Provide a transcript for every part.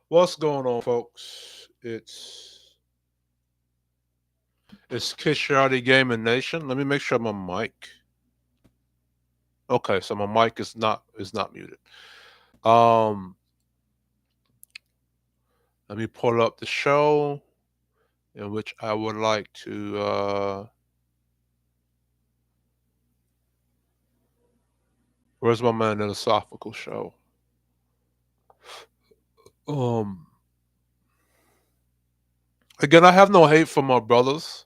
What's going on, folks? It's Kishati Gaming Nation. Let me make sure my mic. Okay, so my mic is not muted. Um, Let me pull up the show in which I would like to. Where's my man? The philosophical show. Um, Again, I have no hate for my brothers.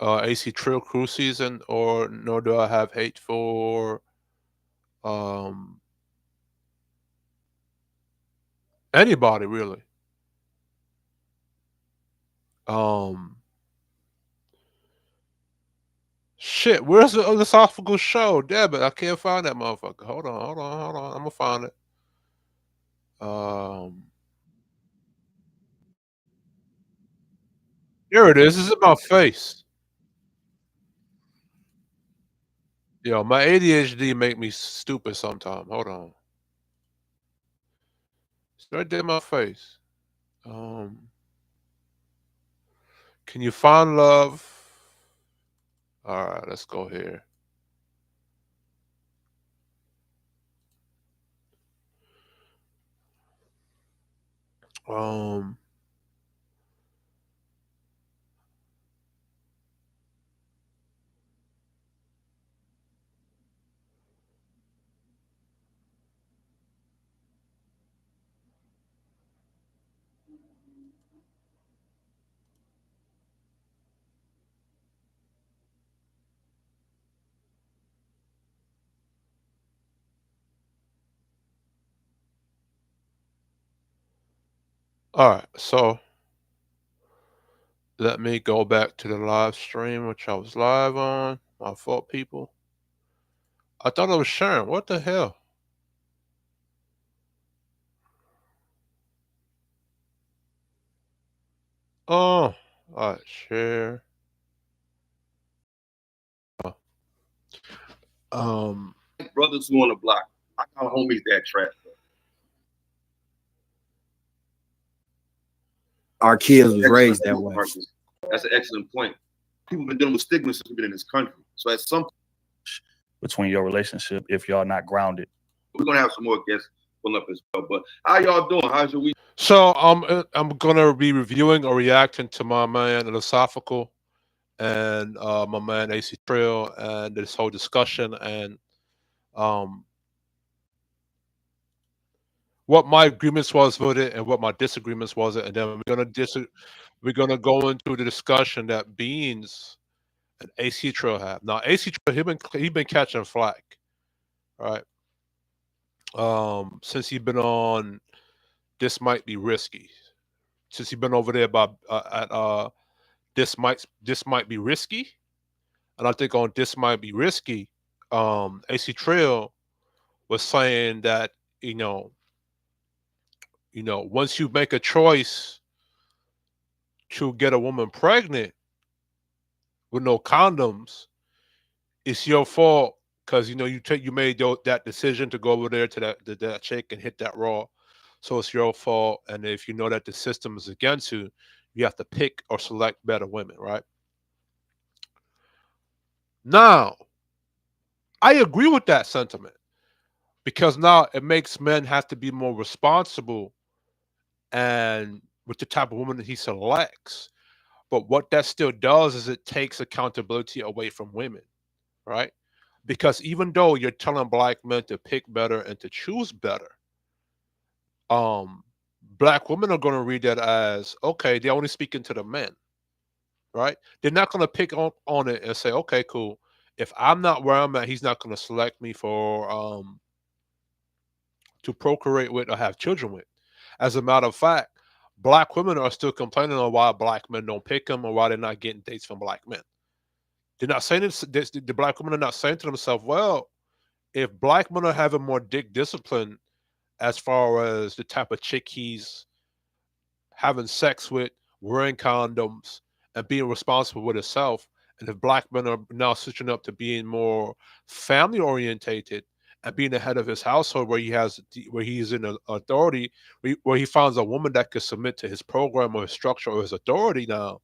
AC Trail Crew season, or nor do I have hate for um anybody really. Um, Shit, where's the philosophical show? Damn it, I can't find that motherfucker. Hold on. I'm gonna find it. Um, Here it is. It's in my face. Yo, my ADHD make me stupid sometimes. Hold on. It's right there in my face. Um, can you find love? All right, let's go here. Um, all right, so let me go back to the live stream, which I was live on. My fault, people. I thought I was sharing. What the hell? Oh, all right, share. Um, Brothers who on the block. I call homies that trash. Our kids was raised that way. That's an excellent point. People have been dealing with stigma since we've been in this country. So at some between your relationship if y'all not grounded. We're gonna have some more guests pull up as well. But how y'all doing? How's your week? so I'm gonna be reviewing or reacting to my man philosophical and my man AC Trail and this whole discussion and um what my agreements was with it and what my disagreements was it, and then we're gonna go into the discussion that Beans and AC Trail have. Now AC Trail he been catching flack, right? Since he's been on This Might Be Risky. Since he's been over there by at This Might Be Risky. And I think on This Might Be Risky, AC Trail was saying that, you know, once you make a choice to get a woman pregnant with no condoms, it's your fault because you made that decision to go over there to that chick and hit that raw. So it's your fault, and if you know that the system is against you, you have to pick or select better women, right? Now, I agree with that sentiment because now it makes men have to be more responsible and with the type of woman that he selects. But what that still does is it takes accountability away from women, right? Because even though you're telling black men to pick better and to choose better, um, black women are going to read that as okay, they're only speaking to the men, right? They're not going to pick on it and say, okay, cool. If I'm not where I'm at, he's not going to select me for to procreate with or have children with. As a matter of fact, black women are still complaining on why black men don't pick them or why they're not getting dates from black men. They're not saying this, the black women are not saying to themselves, well, if black men are having more dick discipline as far as the type of chick he's having sex with, wearing condoms, and being responsible with himself, and if black men are now switching up to being more family orientated and being the head of his household, where where he's in authority, where he finds a woman that could submit to his program or his structure or his authority. Now,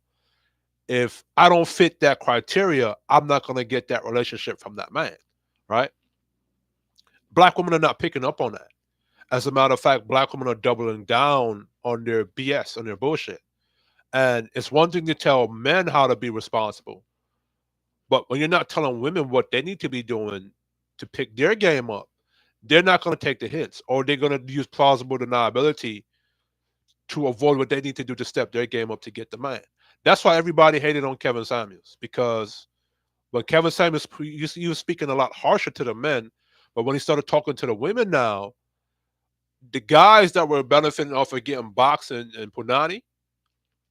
if I don't fit that criteria, I'm not going to get that relationship from that man, right? Black women are not picking up on that. As a matter of fact, black women are doubling down on their BS, on their bullshit. And it's one thing to tell men how to be responsible, but when you're not telling women what they need to be doing to pick their game up, they're not going to take the hits, or they're going to use plausible deniability to avoid what they need to do to step their game up to get the man. That's why everybody hated on Kevin Samuels, because when Kevin Samuels, he was speaking a lot harsher to the men, but when he started talking to the women now, the guys that were benefiting off of getting boxed and punani,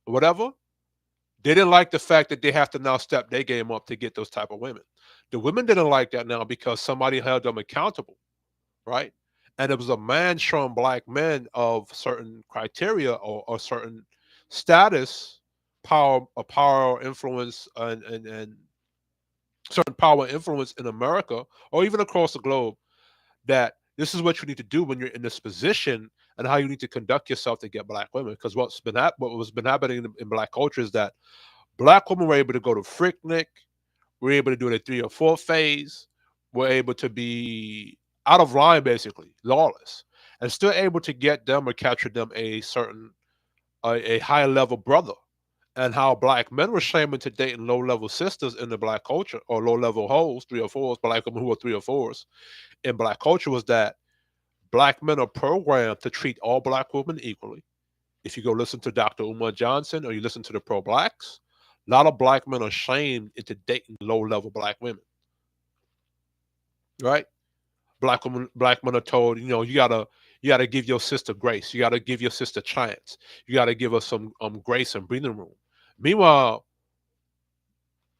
or whatever, they didn't like the fact that they have to now step their game up to get those type of women. The women didn't like that now because somebody held them accountable, right? And it was a man showing black men of certain criteria, or certain status, power, influence, and certain power, influence in America or even across the globe, that this is what you need to do when you're in this position, and how you need to conduct yourself to get black women. Because what was been happening in black culture is that black women were able to go to Freaknik, were able to do the 3 or 4 phase, were able to be out of line, basically lawless, and still able to get them or capture them a high level brother. And how black men were shamed into dating low level sisters in the black culture, or low level hoes, 3 or 4s, black women who were 3 or 4s in black culture, was that black men are programmed to treat all black women equally. If you go listen to Dr. Umar Johnson, or you listen to the pro blacks, a lot of black men are shamed into dating low level black women, right? Black men are told, you gotta give your sister grace. You gotta give your sister chance. You gotta give her some grace and breathing room. Meanwhile,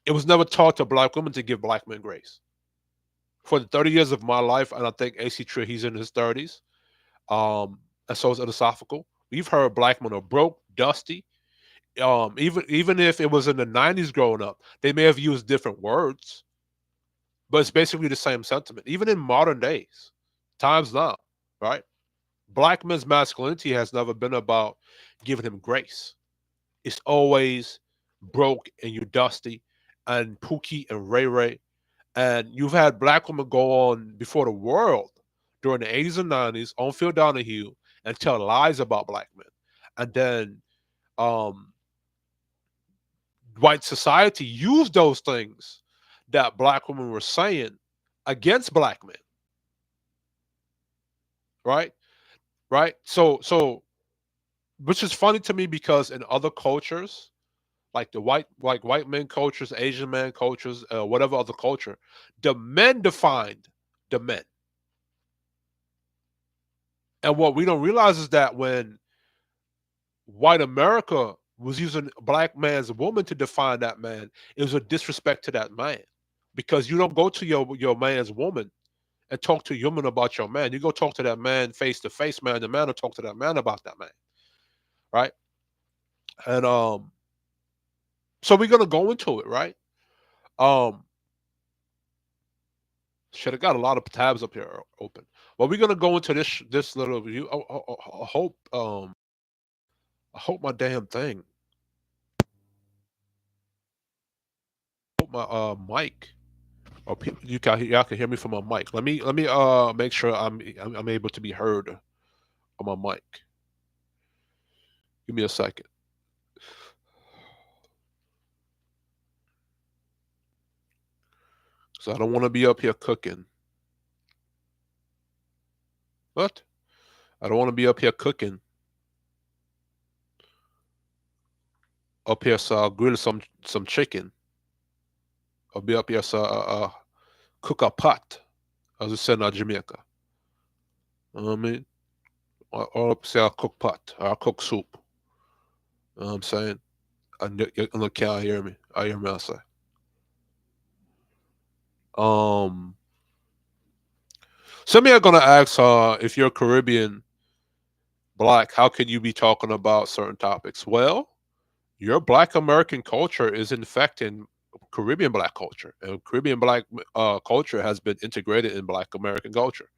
it was never taught to black women to give black men grace. For the 30 years of my life, and I think AC Tree, he's in his 30s, and so is philosophical. We've heard black men are broke, dusty. Even if it was in the 90s growing up, they may have used different words, but it's basically the same sentiment. Even in modern days, times now, right? Black men's masculinity has never been about giving him grace. It's always broke and you dusty and Pookie and Ray Ray. And you've had black women go on before the world during the 80s and 90s on Phil Donahue and tell lies about black men. And then um, white society used those things that black women were saying against black men, right? Right? So which is funny to me, because in other cultures, like white men cultures, Asian man cultures, whatever other culture, the men defined the men. And what we don't realize is that when white America was using black man's woman to define that man, it was a disrespect to that man. Because you don't go to your man's woman and talk to your woman about your man. You go talk to that man face to face, man. The man will talk to that man about that man, right? And so we're gonna go into it, right? Um, should have got a lot of tabs up here open. But we're gonna go into this little review. I hope my damn thing. I hope my mic. Or y'all can hear me from my mic. Let me make sure I'm able to be heard on my mic. Give me a second. So I don't want to be up here cooking. What? I don't want to be up here cooking. Up here, so I'll grill some chicken. I'll be up here, so cook a pot, as we say in Jamaica. You know what I mean? Or up say I'll cook pot, or I'll cook soup. You know what I'm saying? And you can't hear me. I hear me outside. Um, some are gonna ask, if you're Caribbean black, how can you be talking about certain topics? Well, your Black American culture is infecting Caribbean black culture. And Caribbean black culture has been integrated in black American culture.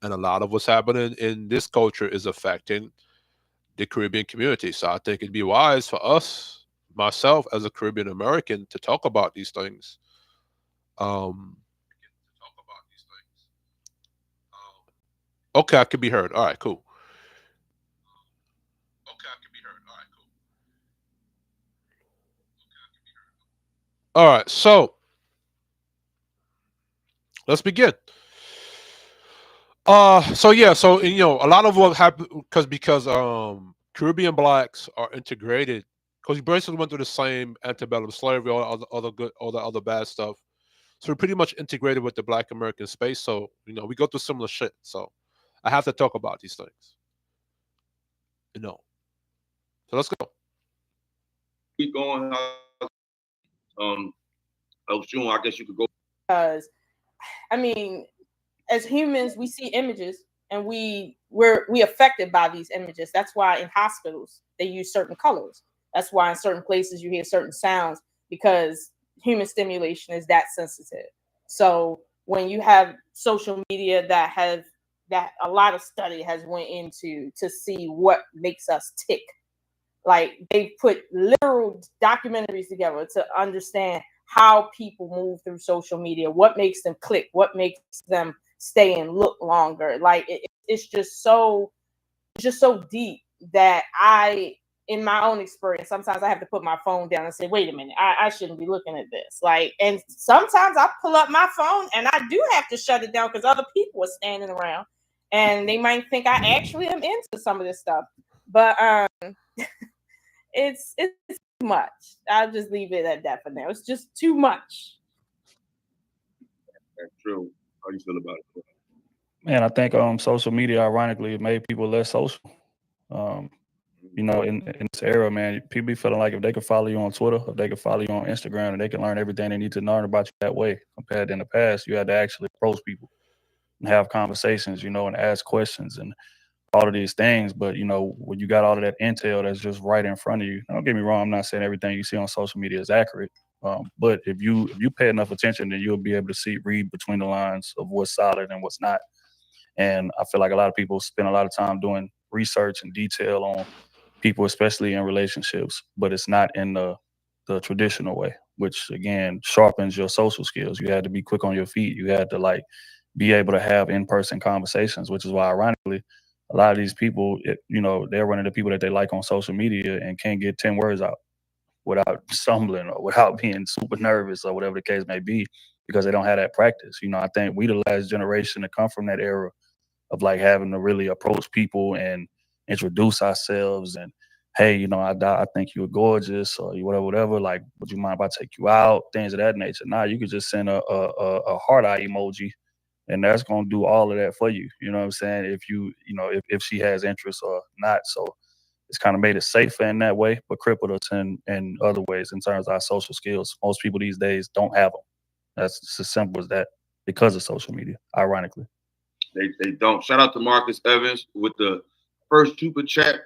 And a lot of what's happening in this culture is affecting the Caribbean community. So I think it'd be wise for us, myself as a Caribbean American, to talk about these things. Um, okay, I can be heard. All right, cool. All right, so let's begin. So yeah, so you know, a lot of what happened because Caribbean blacks are integrated because we basically went through the same antebellum slavery, all the other bad stuff. So we're pretty much integrated with the Black American space. So you know, we go through similar shit. So I have to talk about these things. You know, so let's go. Keep going. Oh, June, I guess you could go. Because I mean, as humans, we see images and we're affected by these images. That's why in hospitals they use certain colors. That's why in certain places you hear certain sounds, because human stimulation is that sensitive. So when you have social media that a lot of study has went into to see what makes us tick, like they put literal documentaries together to understand how people move through social media, what makes them click, what makes them stay and look longer. Like it's just so deep that in my own experience, sometimes I have to put my phone down and say, wait a minute, I shouldn't be looking at this. Like, and sometimes I pull up my phone and I do have to shut it down because other people are standing around and they might think I actually am into some of this stuff. But it's too much. I'll just leave it at that for now. It's just too much. That's true. How you feel about it? Man, I think social media, ironically, it made people less social. You know, in this era, man, people be feeling like if they could follow you on Twitter, if they could follow you on Instagram, and they can learn everything they need to learn about you that way. Compared to in the past, you had to actually approach people and have conversations, you know, and ask questions and all of these things. But you know, when you got all of that intel that's just right in front of you, don't get me wrong, I'm not saying everything you see on social media is accurate. But if you pay enough attention, then you'll be able to read between the lines of what's solid and what's not. And I feel like a lot of people spend a lot of time doing research and detail on people, especially in relationships, but it's not in the traditional way, which again sharpens your social skills. You had to be quick on your feet. You had to like be able to have in-person conversations, which is why ironically a lot of these people, you know, they're running to people that they like on social media and can't get 10 words out without stumbling or without being super nervous or whatever the case may be, because they don't have that practice. You know, I think we the last generation to come from that era of like having to really approach people and introduce ourselves and hey, you know, I think you're gorgeous or you whatever. Like, would you mind if I take you out? Things of that nature. Now you could just send a heart eye emoji, and that's gonna do all of that for you. You know what I'm saying? If you know, if she has interest or not. So it's kind of made it safer in that way, but crippled us in other ways in terms of our social skills. Most people these days don't have them. That's just as simple as that because of social media, ironically. They don't. Shout out to Marcus Evans with the first super chat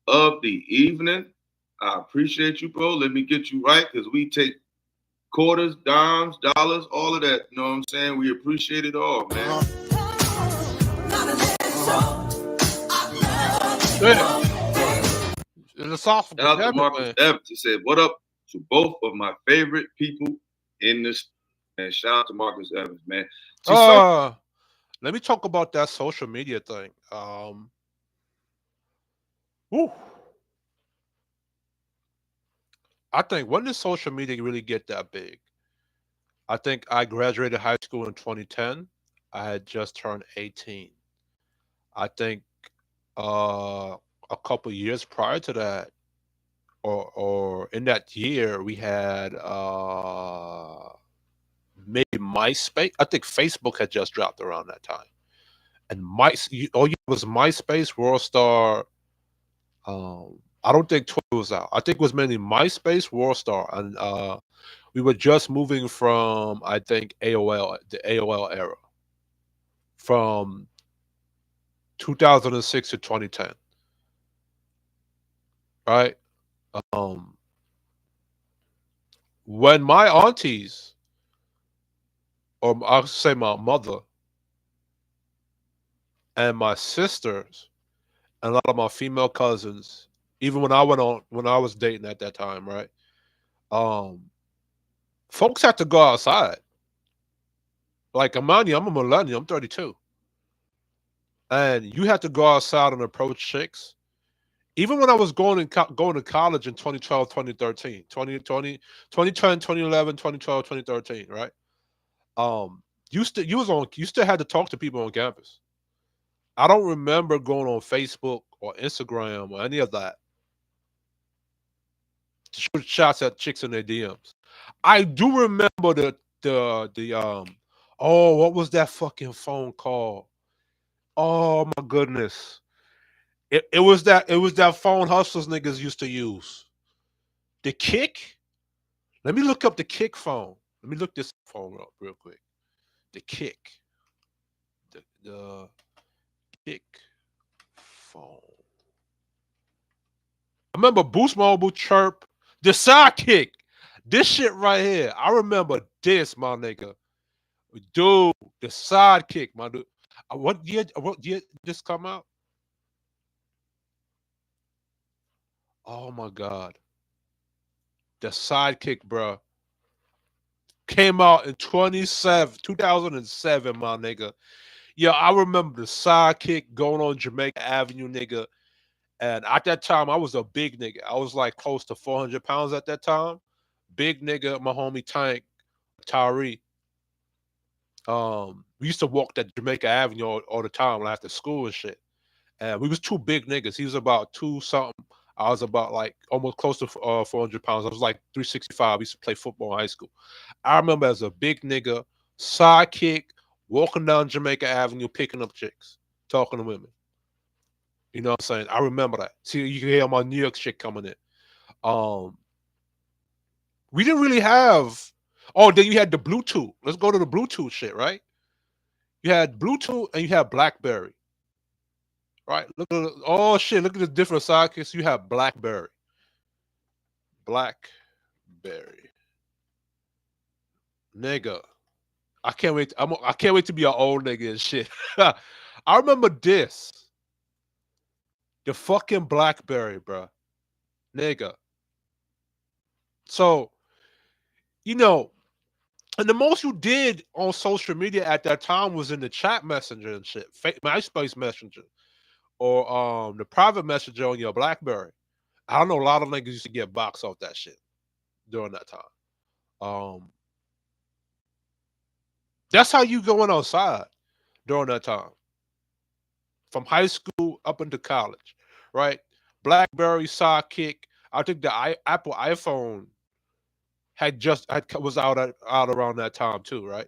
of the evening. I appreciate you, bro. Let me get you right because we take quarters, dimes, dollars, all of that. You know what I'm saying? We appreciate it all, man. Shout out to Marcus Evans. He said, "What up to both of my favorite people in this?" And shout out to Marcus Evans, man. Let me talk about that social media thing. Whew. I think when did social media really get that big? I think I graduated high school in 2010. I had just turned 18. I think uh, a couple years prior to that, or in that year, we had maybe MySpace. I think Facebook had just dropped around that time, and all you was MySpace, WorldStar. I don't think Twitter was out. I think it was mainly MySpace, WorldStar, and we were just moving from I think AOL, the AOL era, from 2006 to 2010, right? Um, when my aunties, or I'll say my mother and my sisters, and a lot of my female cousins, even when I was dating at that time, right? Um, folks had to go outside. Like, mind you, I'm a millennial. I'm 32, and you had to go outside and approach chicks. Even when I was going to college in 2012, 2013, 2020, 2010, 2011, 2012, 2013, right? You still had to talk to people on campus. I don't remember going on Facebook or Instagram or any of that to shoot shots at chicks in their DMs. I do remember the oh, what was that fucking phone call? Oh my goodness. It was that phone hustlers niggas used to use. The kick? Let me look up the kick phone. Let me look this phone up real quick. The kick. The kick phone. I remember Boost Mobile, Chirp, the sidekick. This shit right here. I remember this, my nigga. Dude, the sidekick, my dude. What year did this come out? Oh my god. The sidekick, bro. Came out in 2007, my nigga. Yeah, I remember the sidekick going on Jamaica Avenue, nigga. And at that time, I was a big nigga. I was like close to 400 pounds at that time. Big nigga, my homie Tank, Tyree. We used to walk that Jamaica Avenue all the time when after school and shit. And we was two big niggas. He was about two something. I was about like almost close to 400 pounds. I was like 365. We used to play football in high school. I remember as a big nigga, sidekick, walking down Jamaica Avenue, picking up chicks, talking to women. You know what I'm saying? I remember that. See, you can hear my New York shit coming in. Um, we didn't really have. Oh, then you had the Bluetooth. Let's go to the Bluetooth shit, right? You had Bluetooth and you had BlackBerry, right? Oh shit, look at the different sidekicks. You have BlackBerry, BlackBerry, nigga. I can't wait. I can't wait to be an old nigga and shit. I remember this, the fucking BlackBerry, bro, nigga. So you know, and the most you did on social media at that time was in the chat messenger and shit, MySpace messenger, or the private messenger on your BlackBerry. I don't know. A lot of niggas used to get box off that shit during that time. Um, that's how you going outside during that time, from high school up into college, right? BlackBerry, Sidekick. I think the Apple iPhone was out around that time too, right?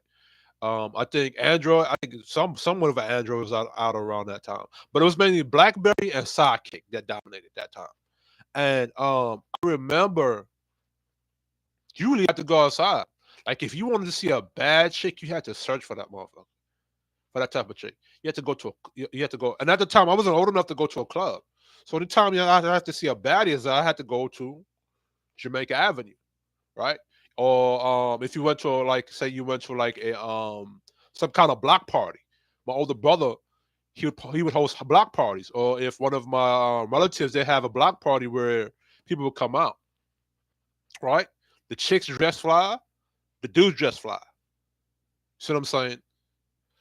I think Android. I think somewhat of an Android was out around that time, but it was mainly BlackBerry and Sidekick that dominated that time. And I remember you really had to go outside. Like if you wanted to see a bad chick, you had to search for that motherfucker, for that type of chick. You had to go to you had to go. And at the time, I wasn't old enough to go to a club. So the time I had to see a baddie is I had to go to Jamaica Avenue, right? Or if you went to like say you went to like a some kind of block party. My older brother, he would host block parties. Or if one of my relatives they have a block party where people would come out, right? The chicks dress fly, the dudes dress fly. See what I'm saying?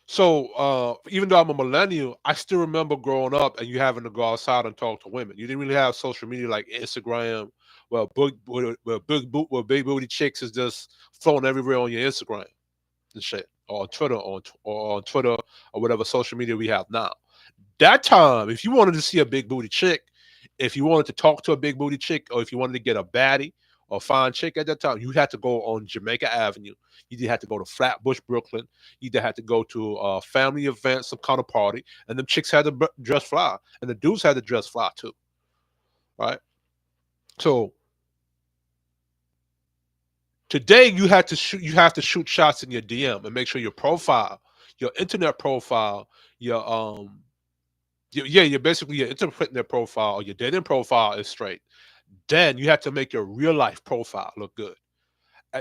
So even though I'm a millennial, I still remember growing up and you having to go outside and talk to women. You didn't really have social media like Instagram, where big booty chicks is just floating everywhere on your Instagram and shit, or on Twitter, or on Twitter or whatever social media we have now. That time, if you wanted to see a big booty chick, if you wanted to talk to a big booty chick, or if you wanted to get a baddie or fine chick at that time, you had to go on Jamaica Avenue. You either had to go to Flatbush, Brooklyn. You either had to go to a family event, some kind of party, and them chicks had to dress fly, and the dudes had to dress fly too, right? So today you have to shoot shots in your DM and make sure your profile, your internet profile, your yeah, you're basically your internet profile or your dating profile is straight. Then you have to make your real life profile look good.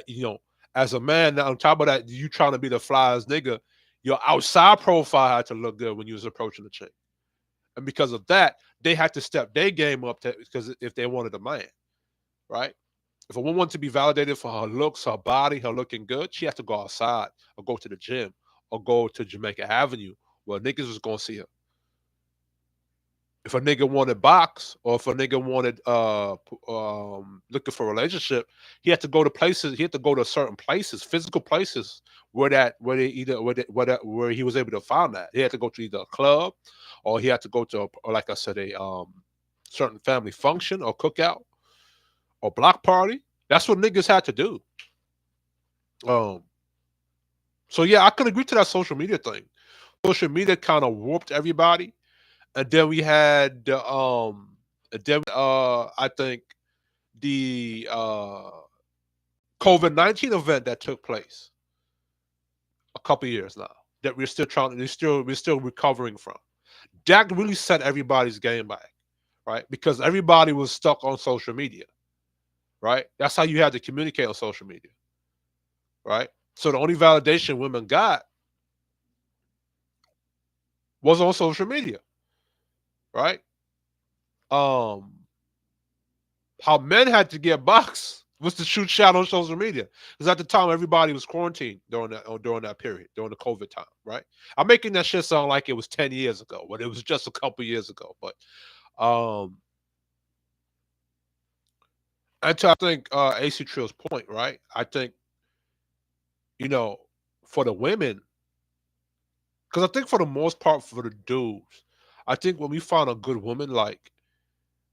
you know, as a man, now on top of that, you trying to be the flyest nigga, your outside profile had to look good when you was approaching the chick. And because of that, they had to step their game up because if they wanted a man, right? If a woman wanted to be validated for her looks, her body, her looking good, she had to go outside or go to the gym or go to Jamaica Avenue where niggas was gonna see her. If a nigga wanted box or if a nigga wanted looking for a relationship, he had to go to places. He had to go to certain places, physical places where they either where he was able to find that. He had to go to either a club, or he had to go to or like I said a certain family function or cookout or block party. That's what niggas had to do. Um, so yeah, I can agree to that social media thing. Social media kind of warped everybody, and then we had and then I think the COVID-19 event that took place a couple years now that we're still recovering from. That really set everybody's game back, right? Because everybody was stuck on social media, right? That's how you had to communicate on social media, right? So the only validation women got was on social media, right? Um, how men had to get boxed was to shoot shot on social media. Because at the time everybody was quarantined during that period, during the COVID time, right? I'm making that shit sound like it was 10 years ago, but it was just a couple years ago. But um and to I think AC Trill's point, right? I think, you know, for the women, because I think for the most part for the dudes, I think when we find a good woman, like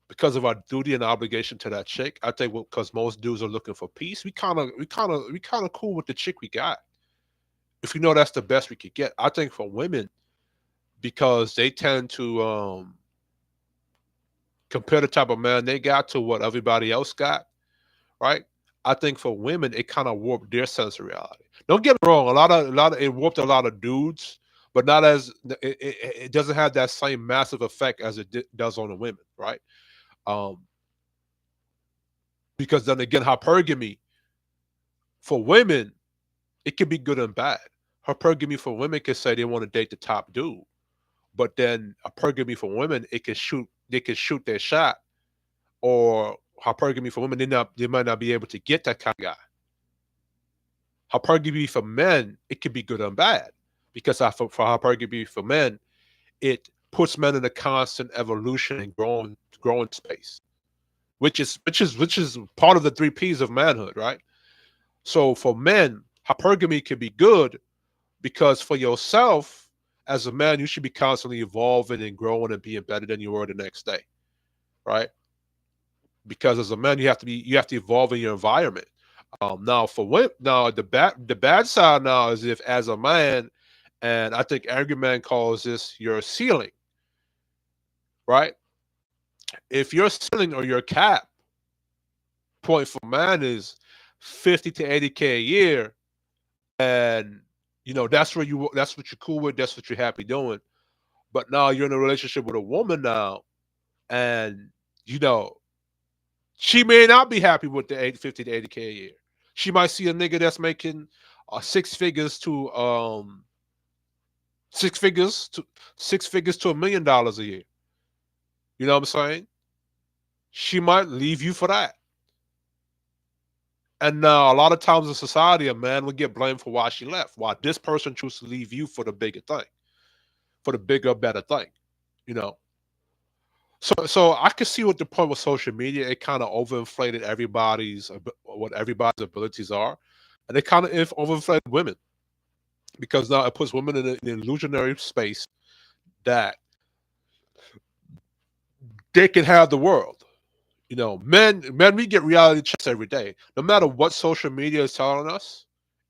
because of our duty and obligation to that chick, I think because most dudes are looking for peace, we kind of cool with the chick we got. If you know that's the best we could get, I think for women because they tend to compare the type of man they got to what everybody else got, right? I think for women it kind of warped their sense of reality. Don't get me wrong, a lot of it warped a lot of dudes, but not as it doesn't have that same massive effect as it does on the women, right? Um, because then again, hypergamy for women, it can be good and bad. Hypergamy for women can say they want to date the top dude, but then hypergamy for women, they can shoot their shot, or hypergamy for women, they might not be able to get that kind of guy. Hypergamy for men, it can be good and bad because for hypergamy for men, it puts men in a constant evolution and growing space, which is part of the three P's of manhood, right? So for men, hypergamy can be good because for yourself as a man, you should be constantly evolving and growing and being better than you were the next day, right? Because as a man, you have to evolve in your environment. Now for women, now the bad side now is if as a man, and I think Angry Man calls this your ceiling, right? If your ceiling or your cap point for man is 50 to 80K a year, and that's what you're cool with, that's what you're happy doing. But now you're in a relationship with a woman now, and you know she may not be happy with the 50 to 80K a year. She might see a nigga that's making six figures to six figures to $1 million a year. You know what I'm saying? She might leave you for that. And now a lot of times in society, a man would get blamed for why she left. Why this person chose to leave you for the bigger thing, for the bigger, better thing. You know. So I can see what the point with social media. It kind of overinflated what everybody's abilities are, and it kind of overinflated women because now it puts women in an illusionary space that they can have the world. Men, we get reality checks every day. No matter what social media is telling us,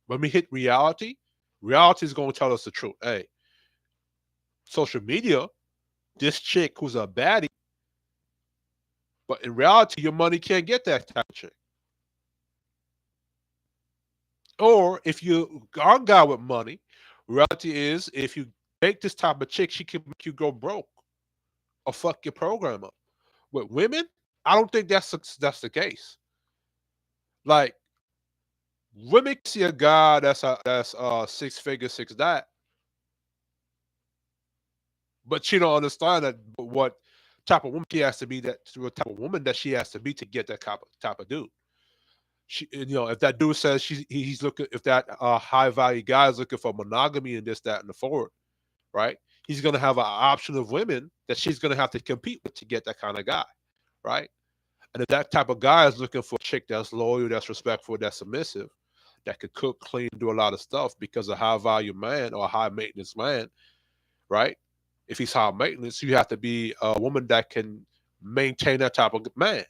when we hit reality, reality is going to tell us the truth. Hey, social media, this chick who's a baddie, but in reality, your money can't get that type of chick. Or if you are a guy with money, reality is if you date this type of chick, she can make you go broke or fuck your program up. With women, I don't think that's the case. Like Women see a guy that's 6 figure, six that, but she don't understand that what type of woman she has to be, that what type of woman that she has to be to get that type of dude. If that dude says he's looking, if that high value guy is looking for monogamy and this, that, and the forward, right? He's gonna have an option of women that she's gonna have to compete with to get that kind of guy, right? And if that type of guy is looking for a chick that's loyal, that's respectful, that's submissive, that could cook, clean, do a lot of stuff because a high value man or a high maintenance man, right? If he's high maintenance, you have to be a woman that can maintain that type of man,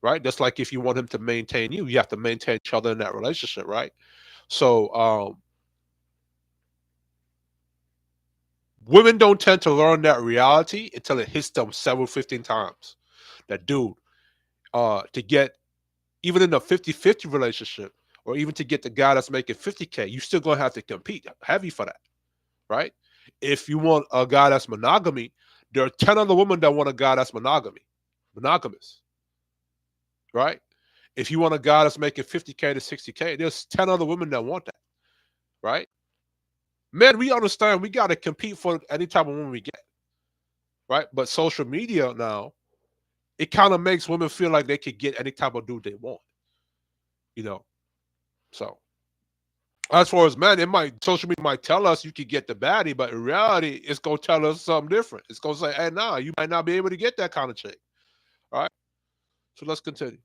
right? Just like if you want him to maintain you, you have to maintain each other in that relationship, right? So women don't tend to learn that reality until it hits them several 15 times. That dude, to get even in a 50-50 relationship, or even to get the guy that's making 50K, you still gonna have to compete heavy for that, right? If you want a guy that's monogamy, there are 10 other women that want a guy that's monogamous, right? If you want a guy that's making 50K to 60K, there's 10 other women that want that, right? Men, we understand we got to compete for any type of woman we get, right? But social media now, it kind of makes women feel like they could get any type of dude they want, you know. So as far as men, it might social media might tell us you could get the baddie, but in reality, it's gonna tell us something different. It's gonna say, "Hey, nah, you might not be able to get that kind of chick." All right. So let's continue.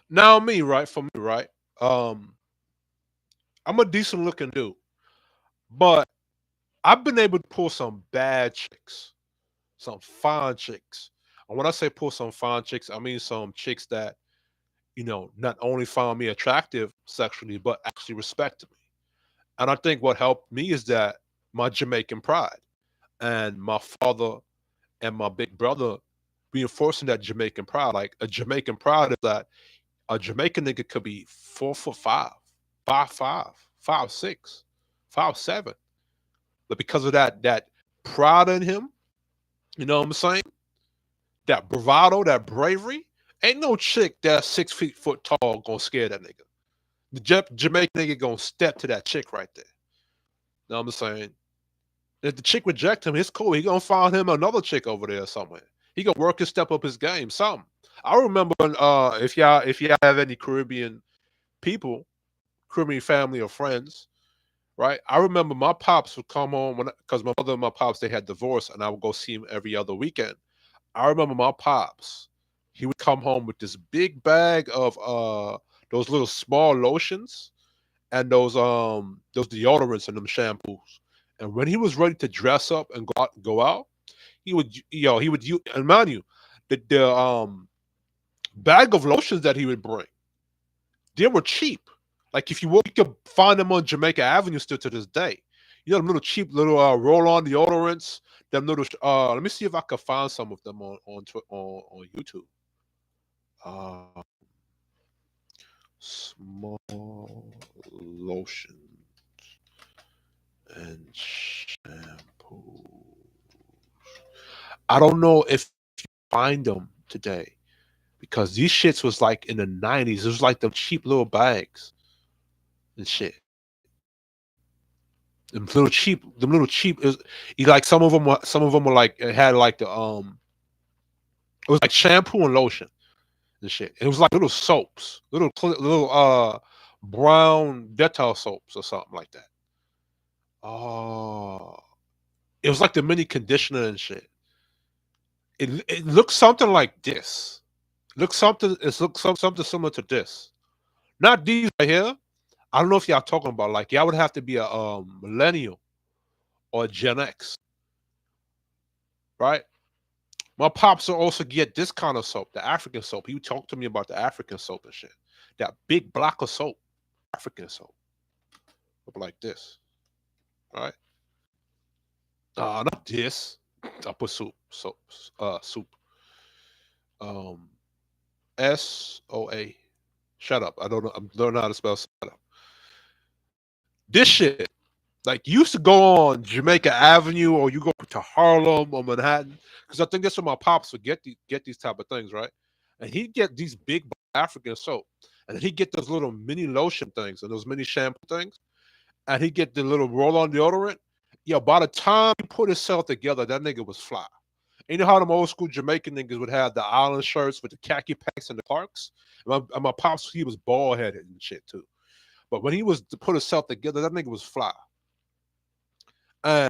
Now me, right? For me, right? Um, I'm a decent looking dude, but I've been able to pull some bad chicks, some fine chicks. And when I say pull some fine chicks, I mean some chicks that not only found me attractive sexually, but actually respected me. And I think what helped me is that my Jamaican pride and my father and my big brother reinforcing that Jamaican pride. Like a Jamaican pride is that a Jamaican nigga could be 4 foot 5, 5'5", 5'6", 5'7", but because of that pride in him, you know what I'm saying? That bravado, that bravery. Ain't no chick that's 6 foot tall gonna scare that nigga. The Jamaican nigga gonna step to that chick right there. You know what I'm saying? If the chick reject him, it's cool. He gonna find him another chick over there somewhere. He gonna work and step up his game. Something. I remember if y'all have any Caribbean people, Caribbean family or friends, right? I remember my pops would come home because my mother and my pops they had divorced, and I would go see him every other weekend. I remember my pops. He would come home with this big bag of those little small lotions and those deodorants and them shampoos. And when he was ready to dress up and go out, he would and mind you, the bag of lotions that he would bring, they were cheap. Like if you could find them on Jamaica Avenue still to this day. You know, them little cheap little roll-on deodorants. Them little. Let me see if I can find some of them on YouTube. Uh, small lotion and shampoo. I don't know if you find them today because these shits was like in the 90s. It was like them cheap little bags and shit. Them little cheap is like some of them were like it had like it was like shampoo and lotion and shit. It was like little soaps, little brown Dettol soaps or something like that. Oh, it was like the mini conditioner and shit. It looks something like this. Looks something similar to this. Not these right here. I don't know if y'all talking about like y'all would have to be a millennial or a Gen X, right? My pops will also get this kind of soap, the African soap. He would talk to me about the African soap and shit. That big block of soap, African soap, look like this, right? Not this. I put soup. Um, SOA. Shut up. I don't know. I don't know how to spell shut up. This shit. Like you used to go on Jamaica Avenue or you go to Harlem or Manhattan because I think that's where my pops would get these type of things, right? And he'd get these big African soap, and he'd get those little mini lotion things and those mini shampoo things, and he'd get the little roll-on deodorant. Yo, by the time he put himself together, that nigga was fly. You know how them old school Jamaican niggas would have the island shirts with the khaki pants and the parks? And my pops, he was bald headed and shit too. But when he was to put himself together, that nigga was fly. And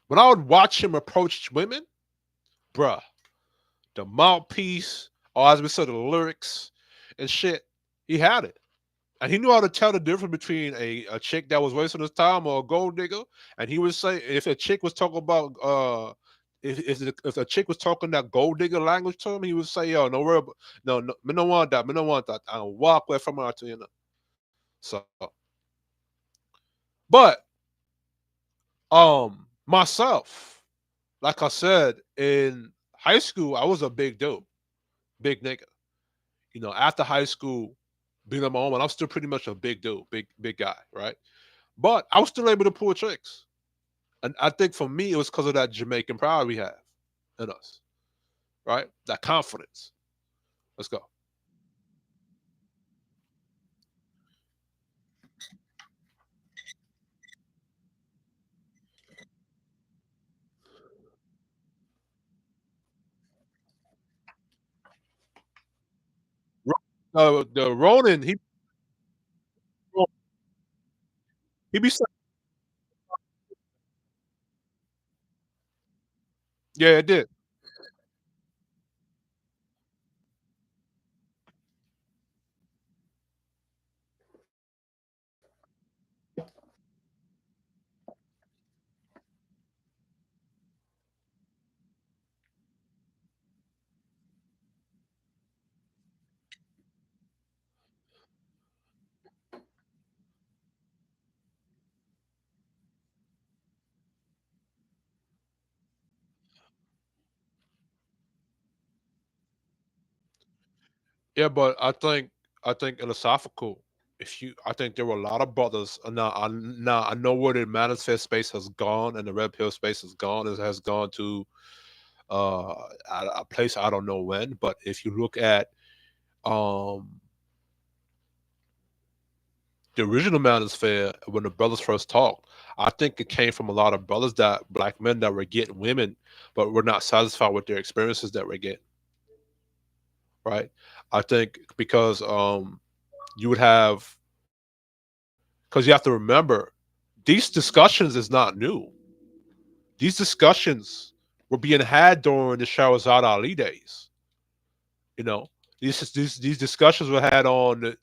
when I would watch him approach women, bruh, the mouthpiece, or as we said, the lyrics and shit, he had it. And he knew how to tell the difference between a chick that was wasting his time or a gold digger. And he would say if a chick was talking about if a chick was talking that gold digger language to him, he would say, "Yo, no worry, no, no, me no want that, me no want that." And walk away from her to you know. So, but myself, like I said, in high school, I was a big dude, big nigga. You know, after high school, being on my own, and I'm still pretty much a big dude, big guy, right? But I was still able to pull tricks. And I think for me, it was because of that Jamaican pride we have in us, right? That confidence. Let's go. The Ronin, he be saying, yeah, it did. Yeah, but I think philosophical. If you, I think there were a lot of brothers. Now I know where the manifest space has gone and the red pill space has gone. It has gone to uh a place I don't know when. But if you look at um the original Manosphere, when the brothers first talked, I think it came from a lot of brothers that black men that were getting women, but were not satisfied with their experiences that were getting. Right? I think because you would have because you have to remember these discussions is not new. These discussions were being had during the Shahrazad Ali days. You know, these discussions were had on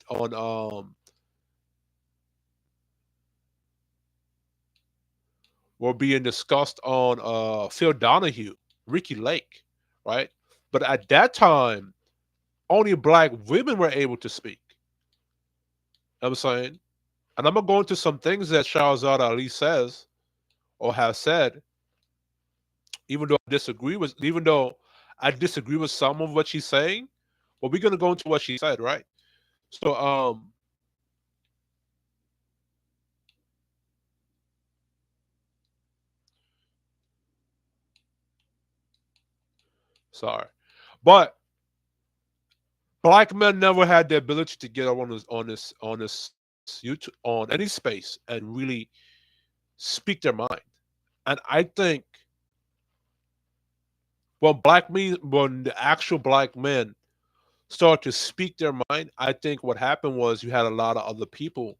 were being discussed on Phil Donahue, Ricky Lake, right? But at that time, only black women were able to speak. You know what I'm saying, and I'm gonna go into some things that Shahrazad Ali says or has said, even though I disagree with some of what she's saying, but we're gonna go into what she said, right? So sorry. But black men never had the ability to get up on this YouTube on any space and really speak their mind. And I think when the actual black men start to speak their mind, I think what happened was you had a lot of other people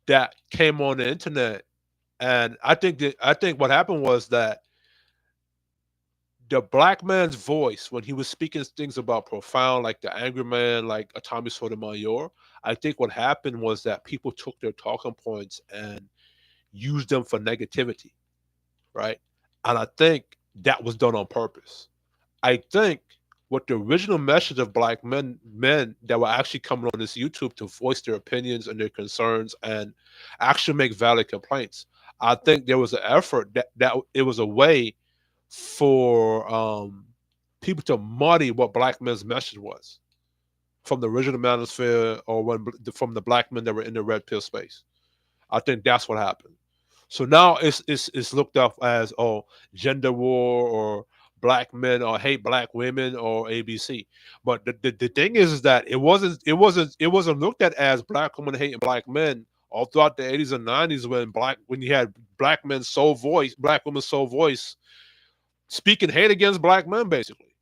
that came on the internet, and I think what happened was that the black man's voice when he was speaking things about profound, like the angry man, like a Tommy Sotomayor. I think what happened was that people took their talking points and used them for negativity, right? And I think that was done on purpose. I think what the original message of black men that were actually coming on this YouTube to voice their opinions and their concerns and actually make valid complaints. I think there was an effort that it was a way for people to muddy what black men's message was from the original manosphere or from the black men that were in the red pill space. I think that's what happened. So now it's looked up as, oh, gender war, or black men or hate black women, or ABC. But the thing is that it wasn't looked at as black women hating black men all throughout the 80s and 90s, when you had black women's sole voice speaking hate against black men, basically.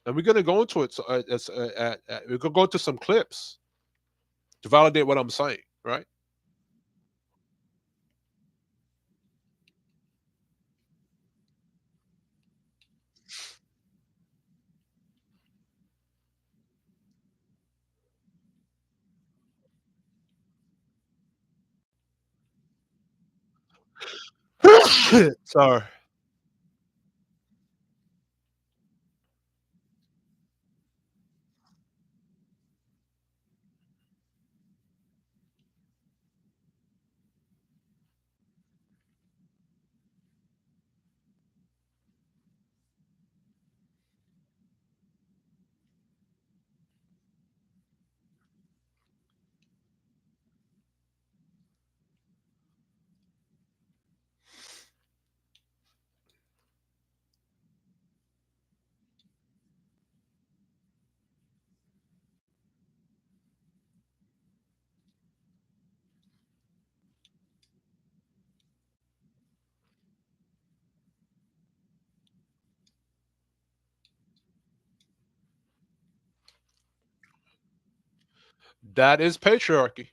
And we're gonna go into it. So we're gonna go into some clips to validate what I'm saying, right? Sorry. That is patriarchy.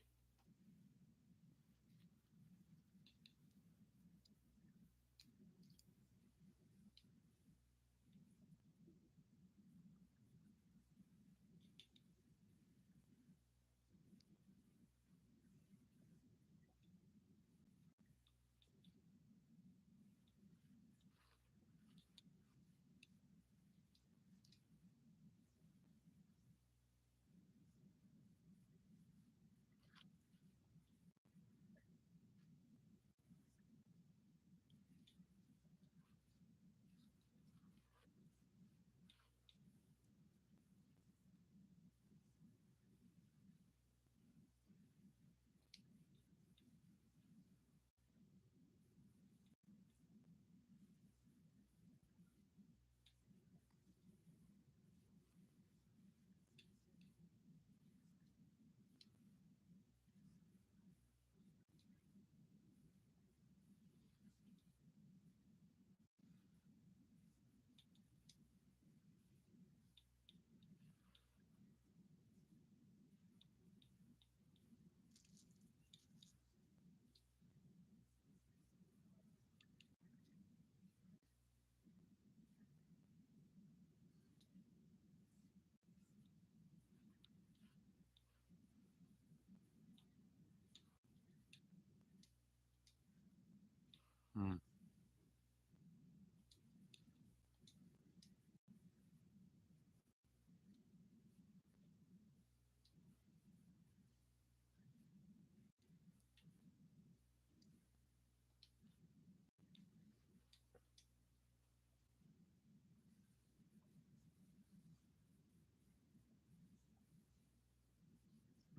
Mm.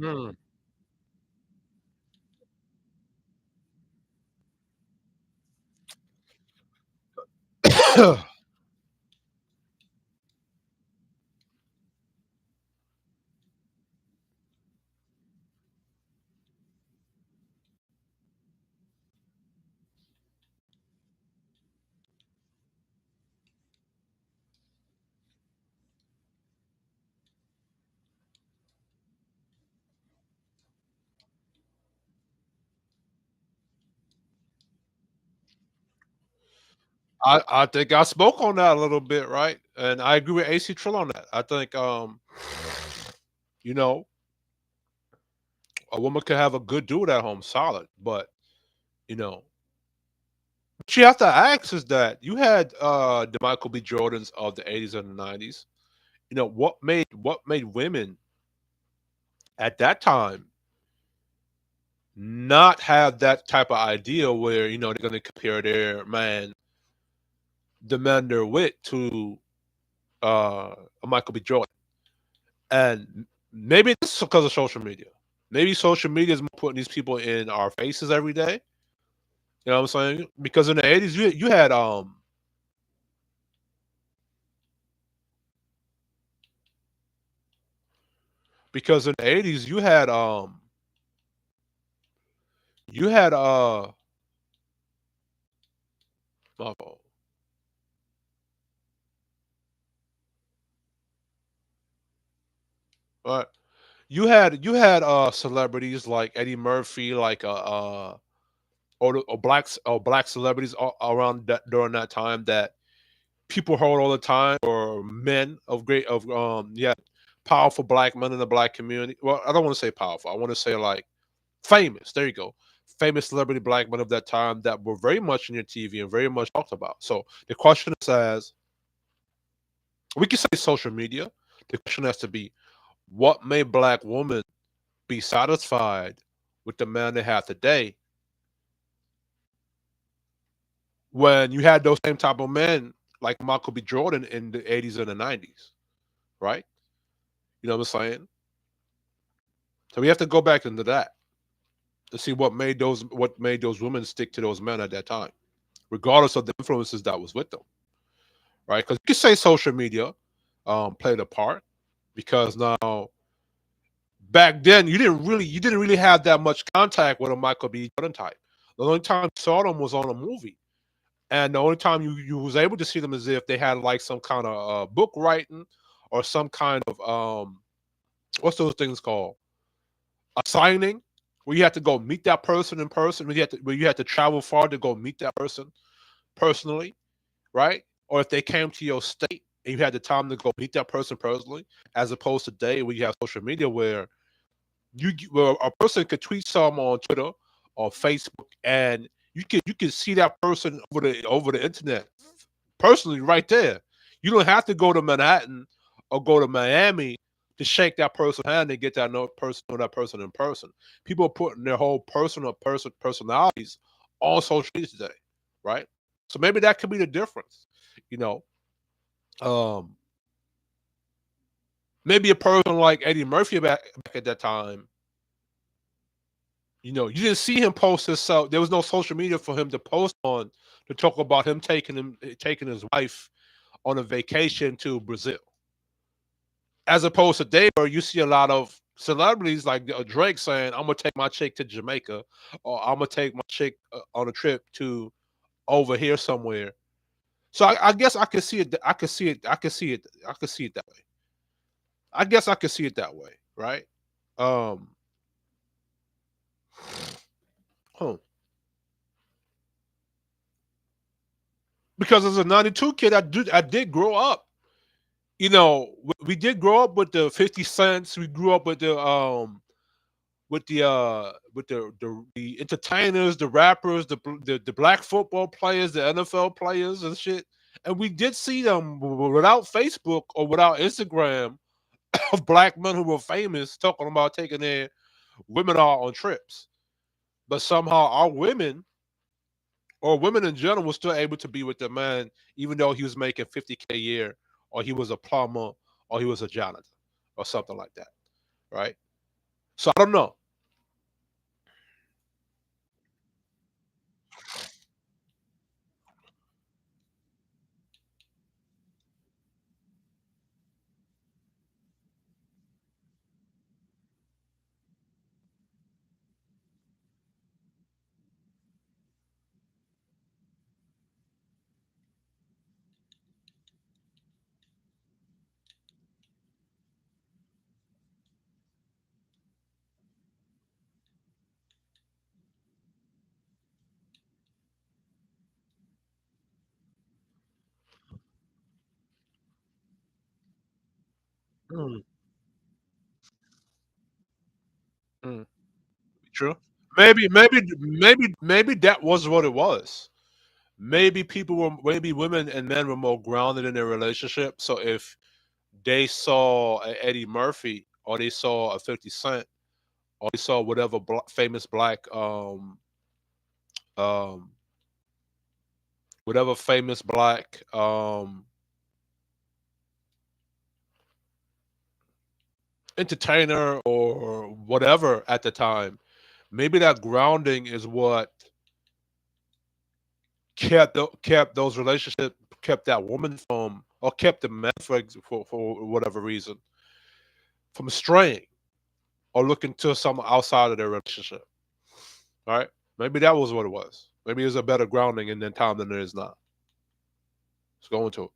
Mm. I think I spoke on that a little bit, right? And I agree with AC Trill on that. I think you know, a woman could have a good dude at home, solid, but you know, what you have to ask is that you had the Michael B. Jordans of the 80s and the 90s. You know, what made women at that time not have that type of idea where, they're gonna compare their man, the man they're with, to a Michael B. Jordan. And Maybe this is because of social media. Maybe social media is putting these people in our faces every day. You know what I'm saying? Because in the 80s, you had because in the 80s you had my fault. Right. You had celebrities like Eddie Murphy, like or black celebrities around that during that time that people heard all the time, or men of great of yeah, powerful black men in the black community. Well, I don't want to say powerful. I want to say like famous. There you go. Famous celebrity black men of that time that were very much in your TV and very much talked about. So the question is, as we can say social media, the question has to be, what made black women be satisfied with the man they have today when you had those same type of men like Michael B. Jordan in the 80s and the 90s, right? You know what I'm saying? So we have to go back into that to see what made those women stick to those men at that time, regardless of the influences that was with them, right? Because you could say social media played a part because now back then you didn't really have that much contact with a Michael B. Jordan type. The only time you saw them was on a movie. And the only time you was able to see them is if they had like some kind of book writing or some kind of what's those things called, a signing, where you had to go meet that person in person, where you had to travel far to go meet that person personally, right? Or if they came to your state and you had the time to go meet that person personally, as opposed to today where you have social media where a person could tweet some on Twitter or Facebook, and you can see that person over the internet personally right there. You don't have to go to Manhattan or go to Miami to shake that person's hand and get that know that person in person. People are putting their whole personalities on social media today, right? So maybe that could be the difference. You know, um, maybe a person like Eddie Murphy back at that time. You didn't see him post himself. There was no social media for him to post on to talk about him taking his wife on a vacation to Brazil. As opposed to today, where you see a lot of celebrities like Drake saying, "I'm gonna take my chick to Jamaica," or "I'm gonna take my chick on a trip to over here somewhere." So I guess I could see it. I could see it. I could see it. I could see it that way. I guess I could see it that way, right? Um, huh. Because as a '92 kid, I did grow up. We did grow up with the 50 cents. We grew up with the entertainers, the rappers, the black football players, the NFL players and shit. And we did see them without Facebook or without Instagram of black men who were famous talking about taking their women out on trips. But somehow our women or women in general were still able to be with the man even though he was making 50K a year, or he was a plumber, or he was a janitor or something like that. Right? So I don't know. Mm, mm, true. Maybe that was what it was. Maybe women and men were more grounded in their relationship. So if they saw a Eddie Murphy, or they saw a 50 Cent, or they saw whatever famous black um whatever famous black entertainer or whatever at the time, maybe that grounding is what kept those relationships, kept that woman from, or kept the man for whatever reason from straying or looking to some outside of their relationship. Right? Maybe that was what it was. Maybe there's a better grounding in that time than there is now. Let's go into it.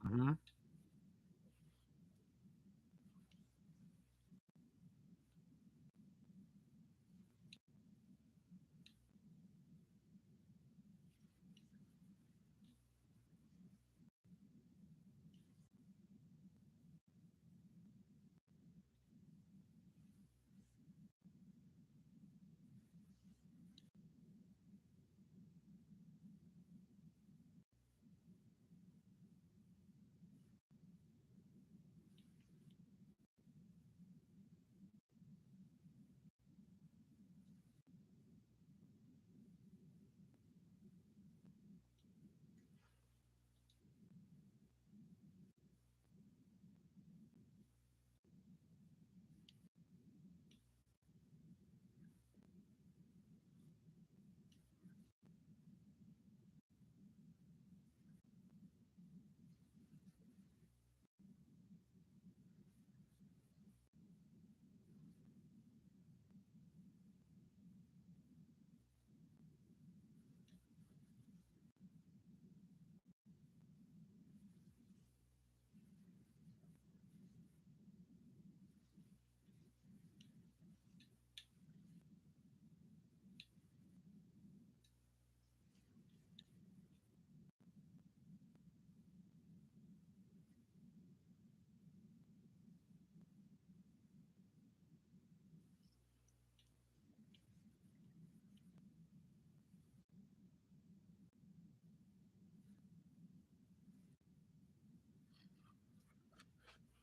Mhm.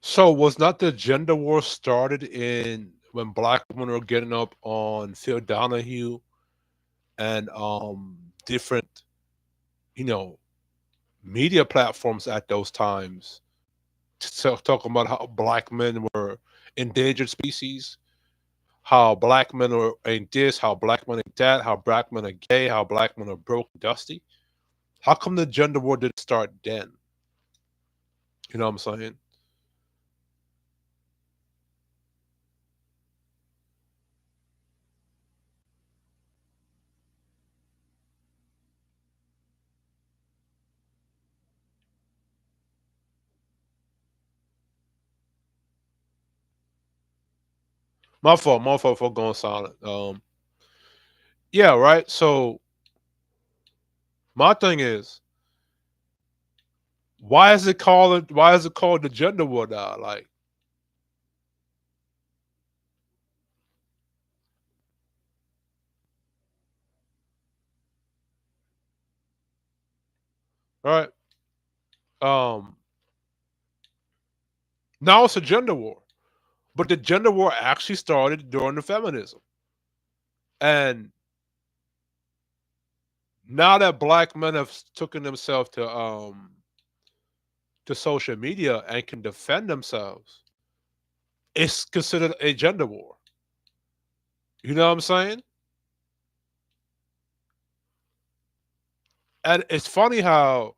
So was not the gender war started in when black women were getting up on Phil Donahue and different, you know, media platforms at those times, talking about how black men were endangered species, how black men are ain't this, how black men ain't that, how black men are gay, how black men are broke and dusty. How come the gender war didn't start then? You know what I'm saying? My fault for going silent. Yeah, right. So my thing is, why is it called the gender war now? Like, right? Um, now it's a gender war, but the gender war actually started during the feminism, and now that black men have taken themselves to social media and can defend themselves, it's considered a gender war. You know what I'm saying? And it's funny how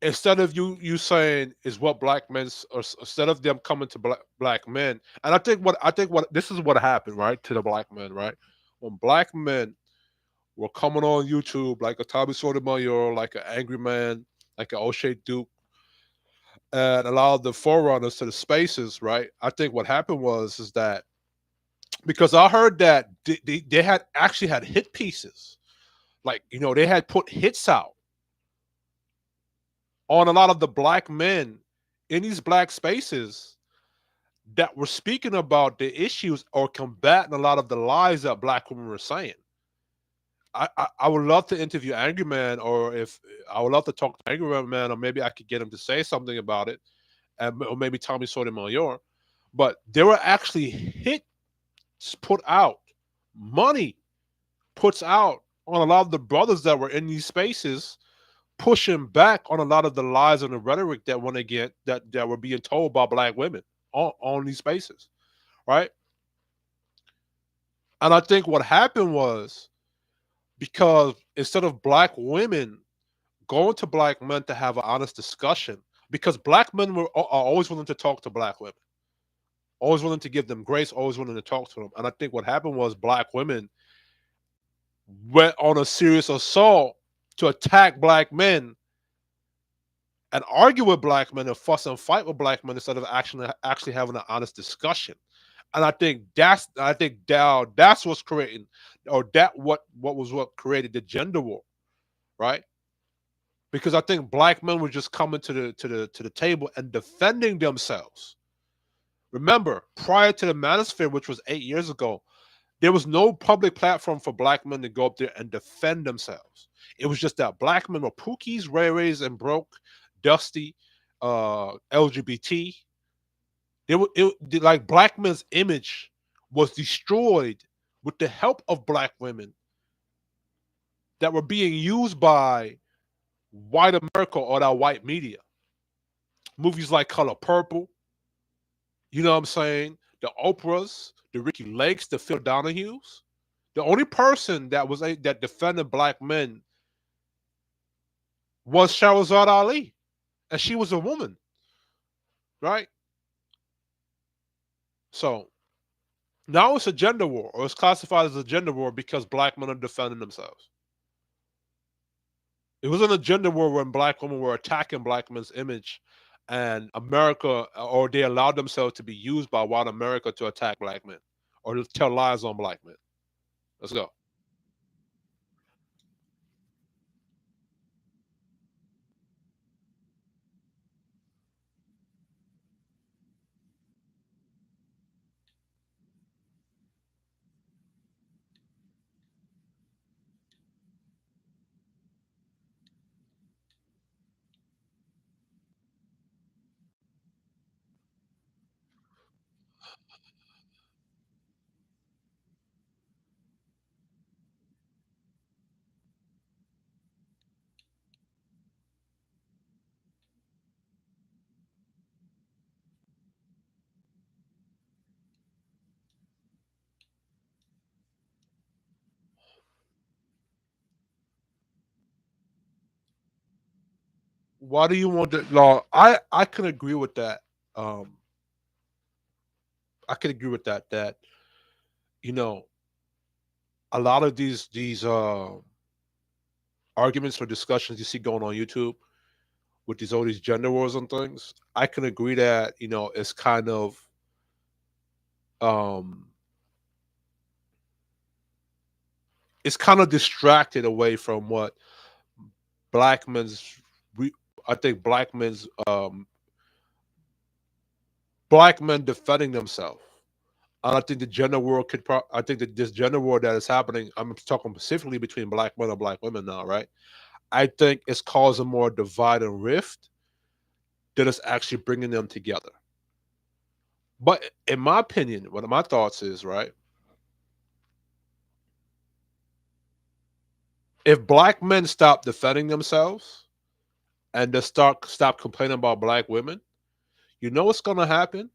instead of you saying is what black men or instead of them coming to black men, and I think what this is what happened right to the black men, right, when black men were coming on YouTube like a Tommy Sotomayor, like an Angry Man, like an O'Shea Duke, and allowed the forerunners to the spaces, right? I think what happened was is that because I heard that they had actually had hit pieces, like they had put hits out on a lot of the black men in these black spaces that were speaking about the issues or combating a lot of the lies that black women were saying. I would love to interview Angry Man, or if I would love to talk to Angry Man, or maybe I could get him to say something about it, or maybe Tommy Sotomayor. But there were actually hits put out, money puts out on a lot of the brothers that were in these spaces, pushing back on a lot of the lies and the rhetoric that when they get that were being told by black women on these spaces, right? And I think what happened was because instead of black women going to black men to have an honest discussion, because black men are always willing to talk to black women, always willing to give them grace, always willing to talk to them. And I think what happened was black women went on a serious assault to attack black men and argue with black men and fuss and fight with black men instead of actually having an honest discussion. And I think that's what's creating, or that what was what created the gender war, right? Because I think black men were just coming to the table and defending themselves. Remember, prior to the manosphere, which was 8 years ago, there was no public platform for black men to go up there and defend themselves. It was just that black men were pookies, ray-rays, and broke, dusty, LGBT. Like black men's image was destroyed with the help of black women that were being used by white America or that white media. Movies like Color Purple, you know what I'm saying? The Oprahs, the Ricky Lakes, the Phil Donahues. The only person that defended black men was Shahrazad Ali, and she was a woman, right? So now it's a gender war, or it's classified as a gender war because black men are defending themselves. It wasn't a gender war when black women were attacking black men's image and America, or they allowed themselves to be used by white America to attack black men or to tell lies on black men. Let's go. Why do you want the law? I can agree with that. Um, I can agree with that. That you know a lot of these arguments or discussions you see going on YouTube with these all these gender wars and things. I can agree that it's kind of um distracted away from what black men's we I think black men defending themselves. And I think the gender war I think that this gender war that is happening, I'm talking specifically between black men and black women now, right? I think it's causing more divide and rift than it's actually bringing them together. But in my opinion, one of my thoughts is, right, if black men stop defending themselves and just stop complaining about black women, you know what's gonna happen?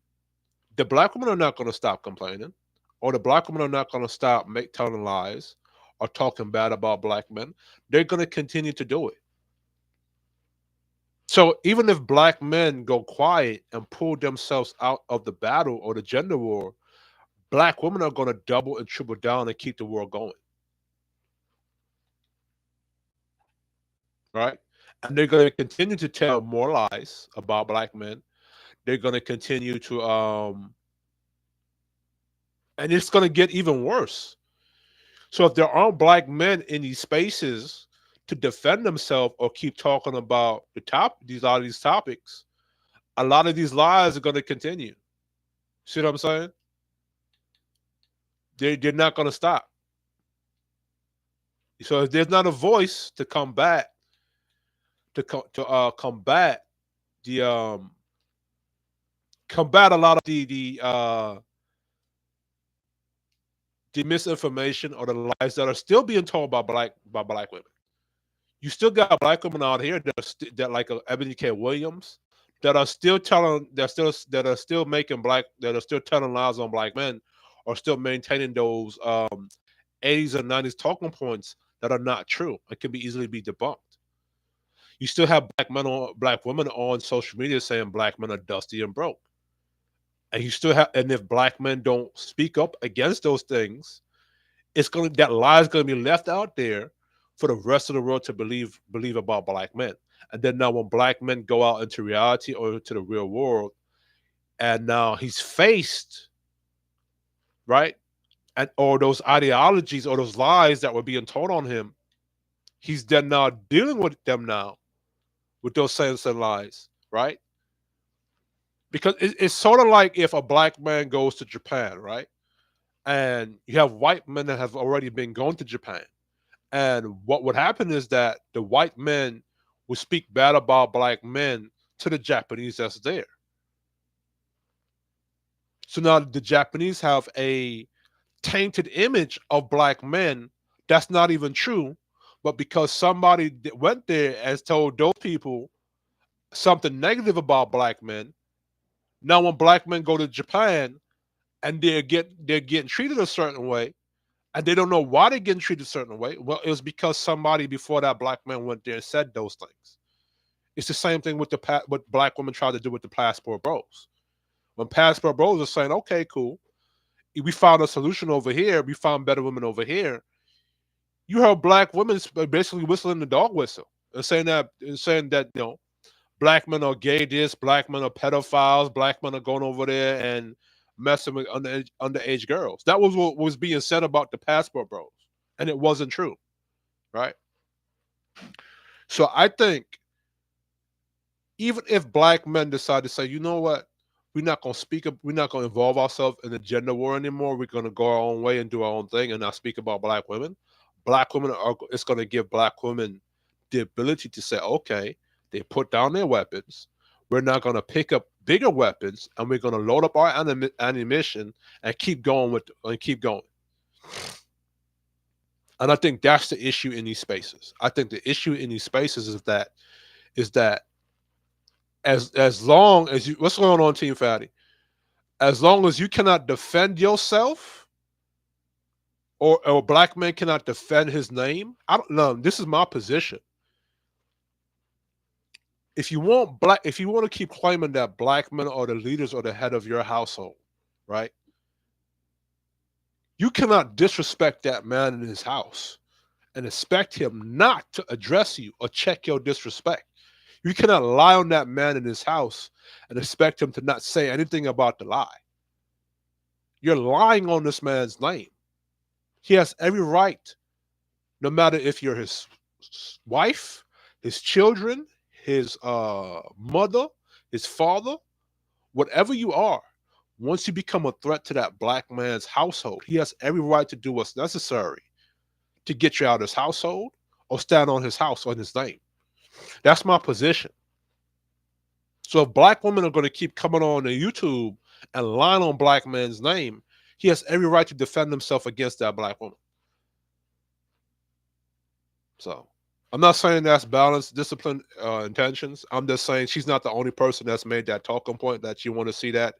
The black women are not gonna stop complaining, or the black women are not gonna stop telling lies, or talking bad about black men, they're going to continue to do it. So even if black men go quiet and pull themselves out of the battle or the gender war, black women are going to double and triple down and keep the war going, right? And they're going to continue to tell more lies about black men. They're going to continue to, and it's going to get even worse. So if there aren't black men in these spaces to defend themselves or keep talking about a lot of these topics, a lot of these lies are going to continue. See what I'm saying? They're not going to stop. So if there's not a voice to combat combat the combat a lot of the misinformation or the lies that are still being told by black women. You still got black women out here that that like Ebony K. Williams that are still making that are still telling lies on black men, or still maintaining those 80s and 90s talking points that are not true and can be easily be debunked. You still have black women on social media saying black men are dusty and broke. And you still have, and if black men don't speak up against those things, that lie is gonna be left out there for the rest of the world to believe about black men. And then now when black men go out into reality or into the real world, and now he's faced, right? And or those ideologies or those lies that were being told on him, he's then now dealing with them now with those same lies, right? Because it's sort of like if a black man goes to Japan, right? And you have white men that have already been going to Japan. And what would happen is that the white men would speak bad about black men to the Japanese that's there. So now the Japanese have a tainted image of black men that's not even true, but because somebody went there and told those people something negative about black men, now when black men go to Japan and they're getting treated a certain way, and they don't know why they're getting treated a certain way. Well, it was because somebody before that black man went there and said those things. It's the same thing with what black women try to do with the passport bros. When passport bros are saying, "Okay, cool, we found a solution over here. We found better women over here." You heard black women basically whistling the dog whistle and saying that black men are gay. This black men are pedophiles. Black men are going over there and messing with underage girls. That was what was being said about the passport bros, and it wasn't true, right? So I think even if black men decide to say, you know what, we're not going to speak up, we're not going to involve ourselves in the gender war anymore. We're going to go our own way and do our own thing and not speak about black women. Black women it's going to give black women the ability to say, okay, they put down their weapons. We're not going to pick up bigger weapons, and we're going to load up our ammunition and keep going keep going. And I think that's the issue in these spaces. I think the issue in these spaces is that as long as you, what's going on, Team Fatty? As long as you cannot defend yourself, or a black man cannot defend his name, I don't know. This is my position. If you want to keep claiming that black men are the leaders or the head of your household, right? You cannot disrespect that man in his house and expect him not to address you or check your disrespect. You cannot lie on that man in his house and expect him to not say anything about the lie. You're lying on this man's name. He has every right, no matter if you're his wife, his children, his mother, his father, whatever you are. Once you become a threat to that black man's household, he has every right to do what's necessary to get you out of his household or stand on his house on his name. That's my position. So if black women are going to keep coming on the YouTube and lying on black man's name, he has every right to defend himself against that black woman. So I'm not saying that's balanced, disciplined intentions. I'm just saying she's not the only person that's made that talking point that you want to see that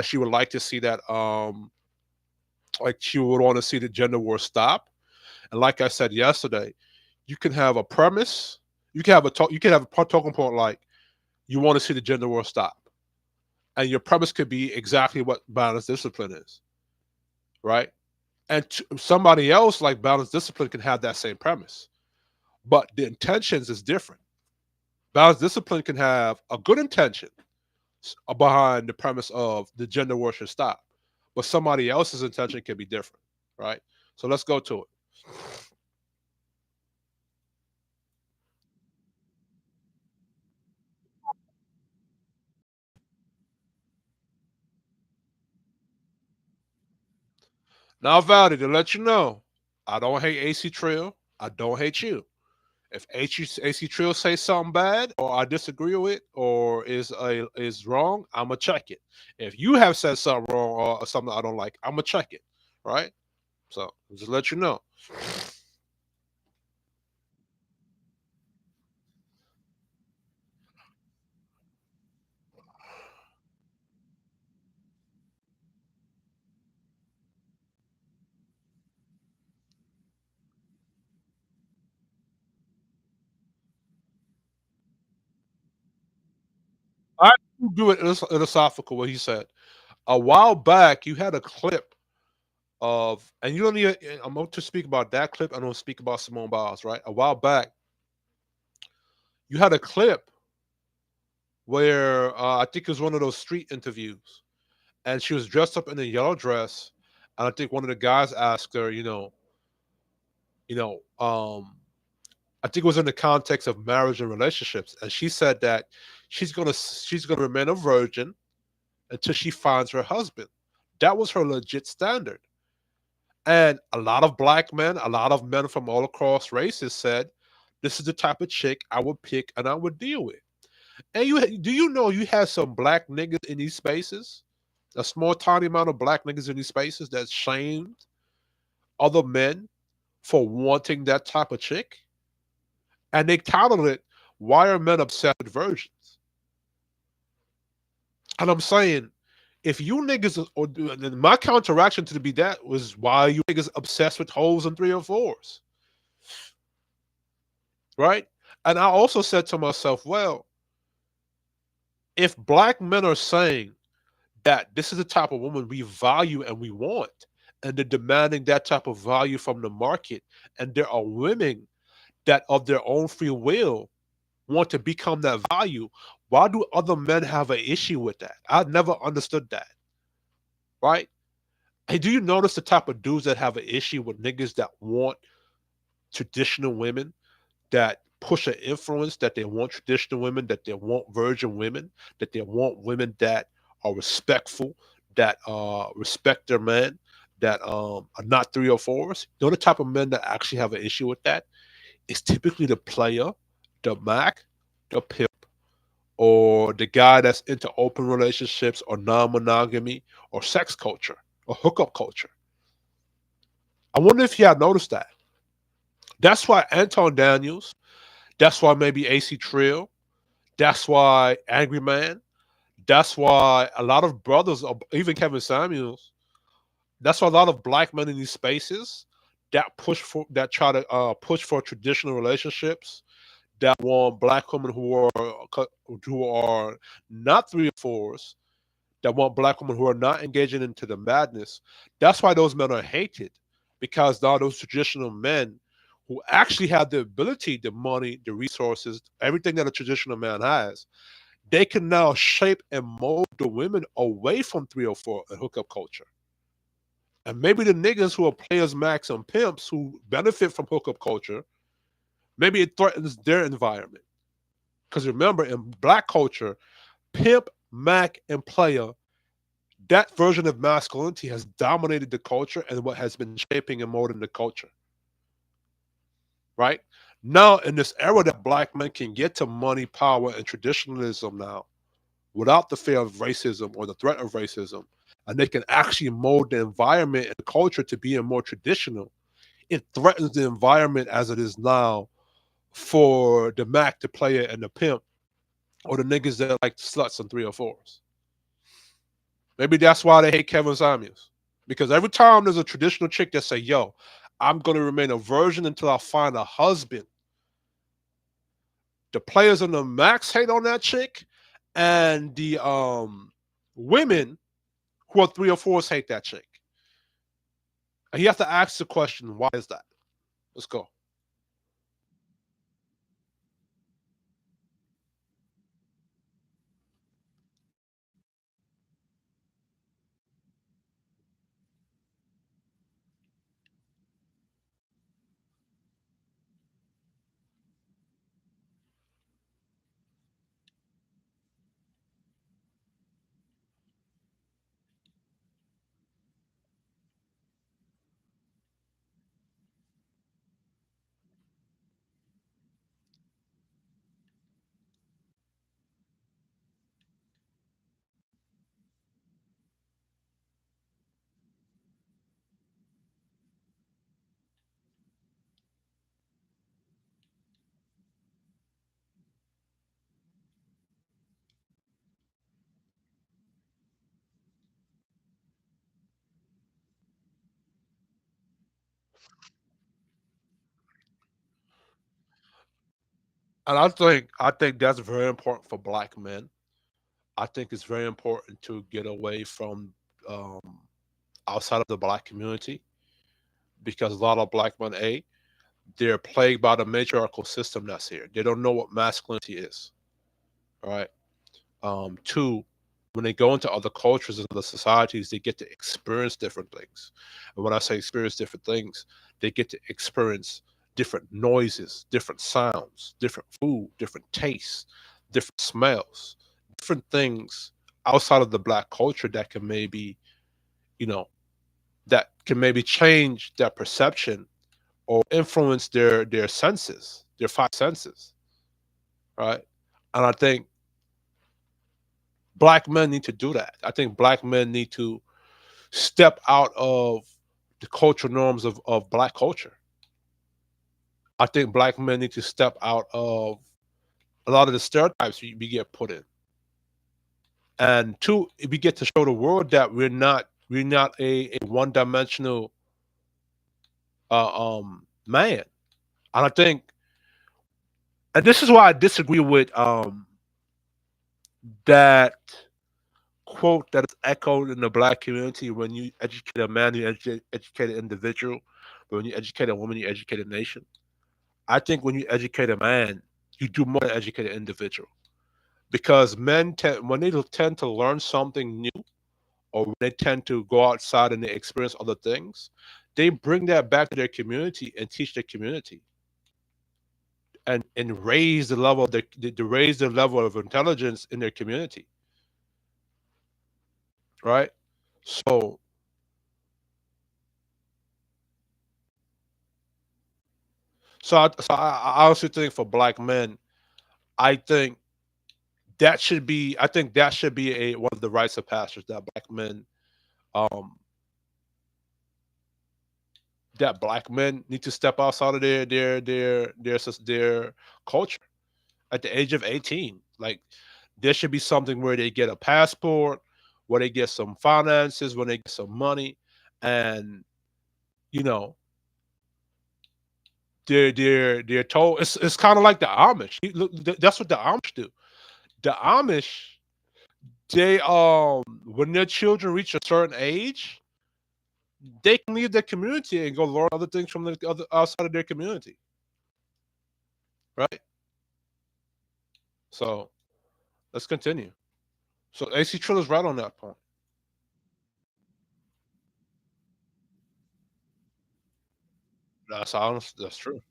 she would like to see that like she would want to see the gender war stop. And like I said yesterday, you can have a premise, you can have you can have a talking point like you want to see the gender war stop, and your premise could be exactly what balanced discipline is, right? And somebody else like balanced discipline can have that same premise, but the intentions is different. Balanced discipline can have a good intention behind the premise of the gender war should stop, but somebody else's intention can be different, right? So let's go to it. Now, Valley, to let you know, I don't hate AC Trill. I don't hate you. If AC Trill say something bad or I disagree with it or is wrong, I'ma check it. If you have said something wrong or something I don't like, I'ma check it. Right? So just let you know. I do it philosophical what he said. A while back you had a clip of and you don't need I'm going to speak about that clip, I don't speak about Simone Biles, right? A while back, you had a clip where I think it was one of those street interviews, and she was dressed up in a yellow dress, and I think one of the guys asked her, you know, I think it was in the context of marriage and relationships, and she said that she's gonna remain a virgin until she finds her husband. That was her legit standard, and a lot of black men, a lot of men from all across races said, "This is the type of chick I would pick and I would deal with." And you know you have some black niggas in these spaces, a small tiny amount of black niggas in these spaces that shamed other men for wanting that type of chick, and they titled it "Why Are Men Obsessed with Virgins?" And I'm saying, if you niggas, or my counteraction to be that was, why are you niggas obsessed with hoes and 304s, right? And I also said to myself, well, if black men are saying that this is the type of woman we value and we want, and they're demanding that type of value from the market, and there are women that of their own free will want to become that value, why do other men have an issue with that? I never understood that, right? Hey, do you notice the type of dudes that have an issue with niggas that want traditional women, that push an influence, that they want traditional women, that they want virgin women, that they want women that are respectful, that respect their men, that are not 304s? You know the type of men that actually have an issue with that? It's typically the player, the Mac, the pimp, or the guy that's into open relationships or non-monogamy or sex culture or hookup culture. I wonder if you had noticed that. That's why Anton Daniels, that's why maybe AC Trill, that's why Angry Man, that's why a lot of brothers, even Kevin Samuels, that's why a lot of black men in these spaces that try to push for traditional relationships, that want black women who are not 304s, that want black women who are not engaging into the madness. That's why those men are hated, because now those traditional men who actually have the ability, the money, the resources, everything that a traditional man has, they can now shape and mold the women away from 304 and hookup culture. And maybe the niggas who are players, max, and pimps who benefit from hookup culture, maybe it threatens their environment. Because remember, in black culture, pimp, mac, and player, that version of masculinity has dominated the culture and what has been shaping and molding the culture, right? Now, in this era that black men can get to money, power, and traditionalism now without the fear of racism or the threat of racism, and they can actually mold the environment and the culture to being more traditional, it threatens the environment as it is now for the Mac, the player, and the pimp, or the niggas that like sluts and 304s. Maybe that's why they hate Kevin Samuels. Because every time there's a traditional chick that say, yo, I'm gonna remain a virgin until I find a husband. The players on the max hate on that chick, and the women who are three or fours hate that chick. And you have to ask the question, why is that? Let's go. And I think that's very important for black men. I think it's very important to get away from um, outside of the black community because a lot of black men, they're plagued by the matriarchal system that's here. They don't know what masculinity is, right? Two, when they go into other cultures and other societies, they get to experience different things. And when I say experience different things, they get to experience different noises, different sounds, different food, different tastes, different smells, different things outside of the black culture that can maybe, you know, that can maybe change their perception or influence their senses, their five senses, right? And I think black men need to do that. I think black men need to step out of the cultural norms of black culture. I think black men need to step out of a lot of the stereotypes we get put in. And two, we get to show the world that we're not a one dimensional man. And I think, and this is why I disagree with that quote that is echoed in the black community: when you educate a man, you educate an individual, but when you educate a woman, you educate a nation. I think when you educate a man, you do more than educate an individual, because when they tend to learn something new, or when they tend to go outside and they experience other things, they bring that back to their community and teach their community, and raise the level of the raise the level of intelligence in their community, right? So I also think for black men, I think that should be a one of the rites of passage that um black men need to step outside of their culture at the age of 18. Like, there should be something where they get a passport, where they get some finances, when they get some money, and you know they're told it's kind of like the Amish. That's what the Amish do. The Amish, they when their children reach a certain age, they can leave their community and go learn other things from the other outside of their community, right? So let's continue. So AC Triller's right on that point. That's honest. That's true.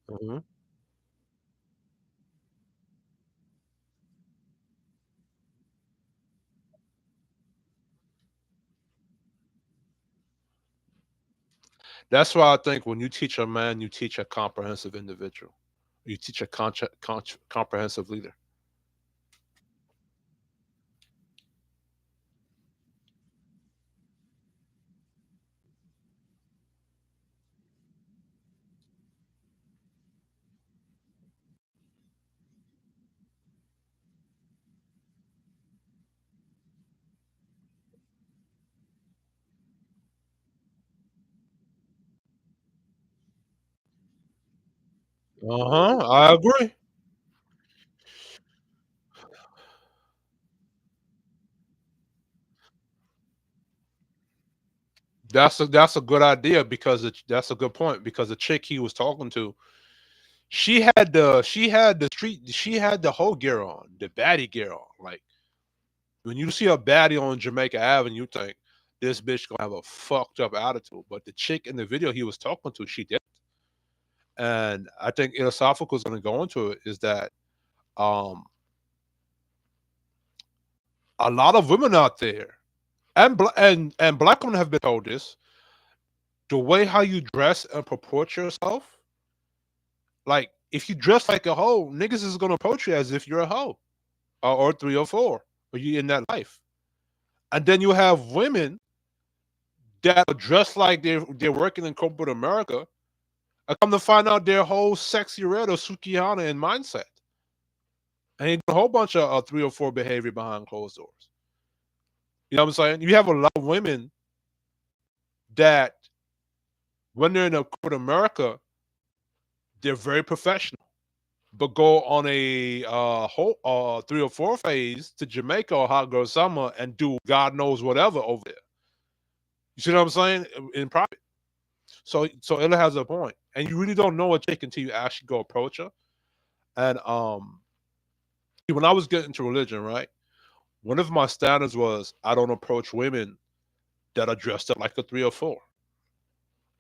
Hmm. That's why I think when you teach a man, you teach a comprehensive individual. You teach a comprehensive leader. I agree. That's a good idea because that's a good point because the chick he was talking to, she had the whole gear on, the baddie gear on. Like when you see a baddie on Jamaica Avenue, you think this bitch gonna have a fucked up attitude. But the chick in the video he was talking to, she did. And I think Ilosophical is gonna go into it is that um a lot of women out there and black women have been told this, the way how you dress and purport yourself, like if you dress like a hoe, niggas is gonna approach you as if you're a hoe or three or four, or you in that life. And then you have women that are dressed like they're working in corporate America. I come to find out their whole sexy red or Sukihana in mindset. And they do a whole bunch of three or four behavior behind closed doors. You know what I'm saying? You have a lot of women that when they're in a corporate America, they're very professional, but go on a whole 3 or 4 phase to Jamaica or Hot Girl Summer and do God knows whatever over there. You see what I'm saying? In private. So Ella has a point, and you really don't know a chick until you actually go approach her. And when I was getting into religion, right, one of my standards was I don't approach women that are dressed up like a 3 or 4.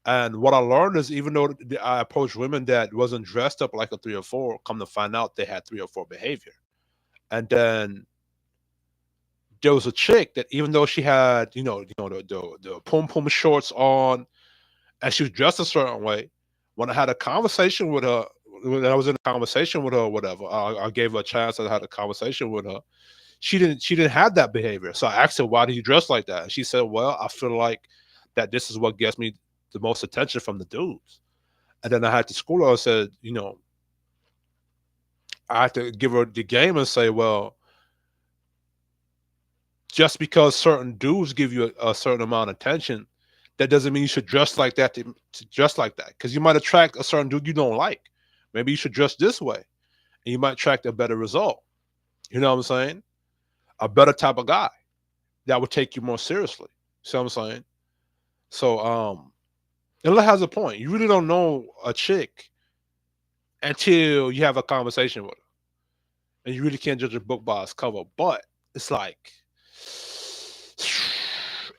And what I learned is even though I approached women that wasn't dressed up like a 3 or 4, come to find out they had 3 or 4 behavior. And then there was a chick that even though she had, the pom pom shorts on and she was dressed a certain way, when I had a conversation with her, when I was in a conversation with her or whatever, I gave her a chance. I had a conversation with her. She didn't have that behavior. So I asked her, why do you dress like that? And she said, well, I feel like that this is what gets me the most attention from the dudes. And then I had to school her. I said, I had to give her the game and say, well, just because certain dudes give you a certain amount of attention, that doesn't mean you should dress like that to dress like that. Because you might attract a certain dude you don't like. Maybe you should dress this way, and you might attract a better result. You know what I'm saying? A better type of guy that would take you more seriously. See what I'm saying? So, Ella has a point. You really don't know a chick until you have a conversation with her, and you really can't judge a book by its cover. But it's like,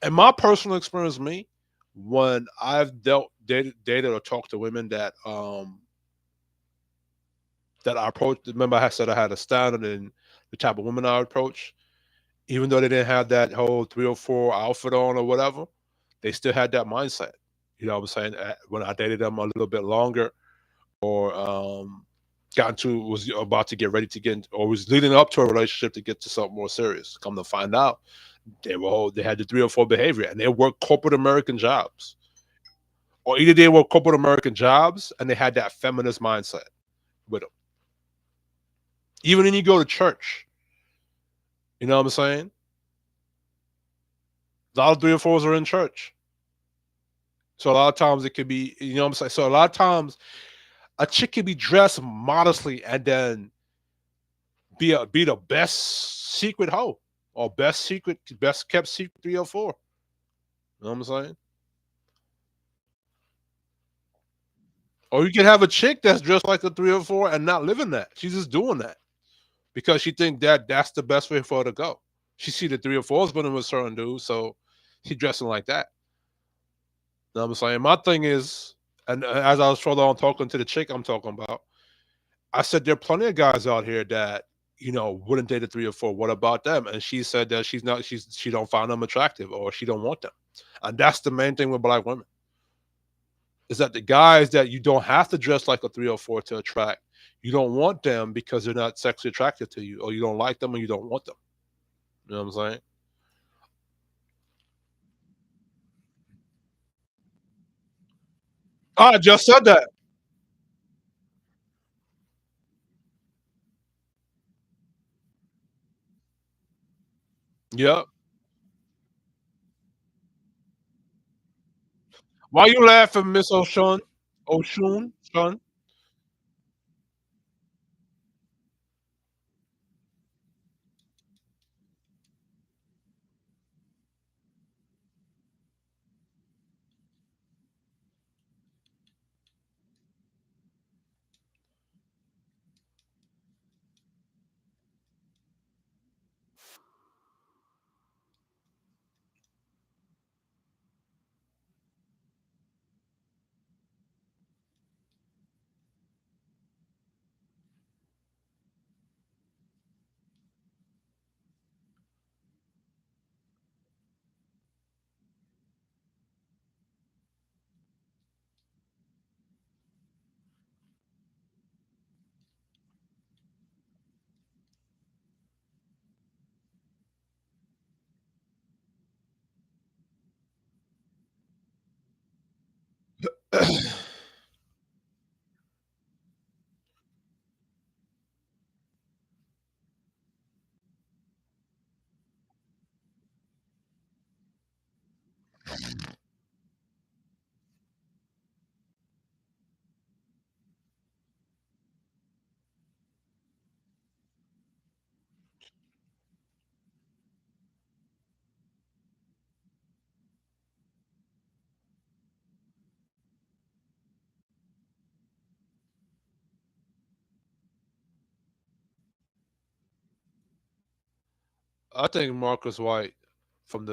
in my personal experience, me, when I've dated or talked to women that I approached. Remember, I said I had a standard in the type of women I approach, even though they didn't have that whole 3 or 4 outfit on or whatever, they still had that mindset. You know what I'm saying? When I dated them a little bit longer, or got into was about to get ready to or was leading up to a relationship to get to something more serious. Come to find out, they had the 3 or 4 behavior, and they worked corporate American jobs, or either they worked corporate American jobs and they had that feminist mindset with them. Even when you go to church, you know what I'm saying? A lot of 3 or 4s are in church. So a lot of times it could be, you know what I'm saying? So a lot of times a chick can be dressed modestly and then be the best secret hoe or best kept secret 3 or 4. You know what I'm saying? Or you can have a chick that's dressed like a 3 or 4 and not living that. She's just doing that because she think that that's the best way for her to go. She see the 3 or 4s been with certain dudes, so she dressing like that. You know what I'm saying? My thing is, and as I was further on talking to the chick I'm talking about, I said there are plenty of guys out here that wouldn't date a 3 or 4. What about them? And she said that she don't find them attractive or she don't want them. And that's the main thing with black women is that the guys that you don't have to dress like a 3 or 4 to attract, you don't want them because they're not sexually attractive to you, or you don't like them or you don't want them. You know what I'm saying? I just said that. Yep. Why you laughing, Miss Oshun? Oshun, son? I think Marcus White, from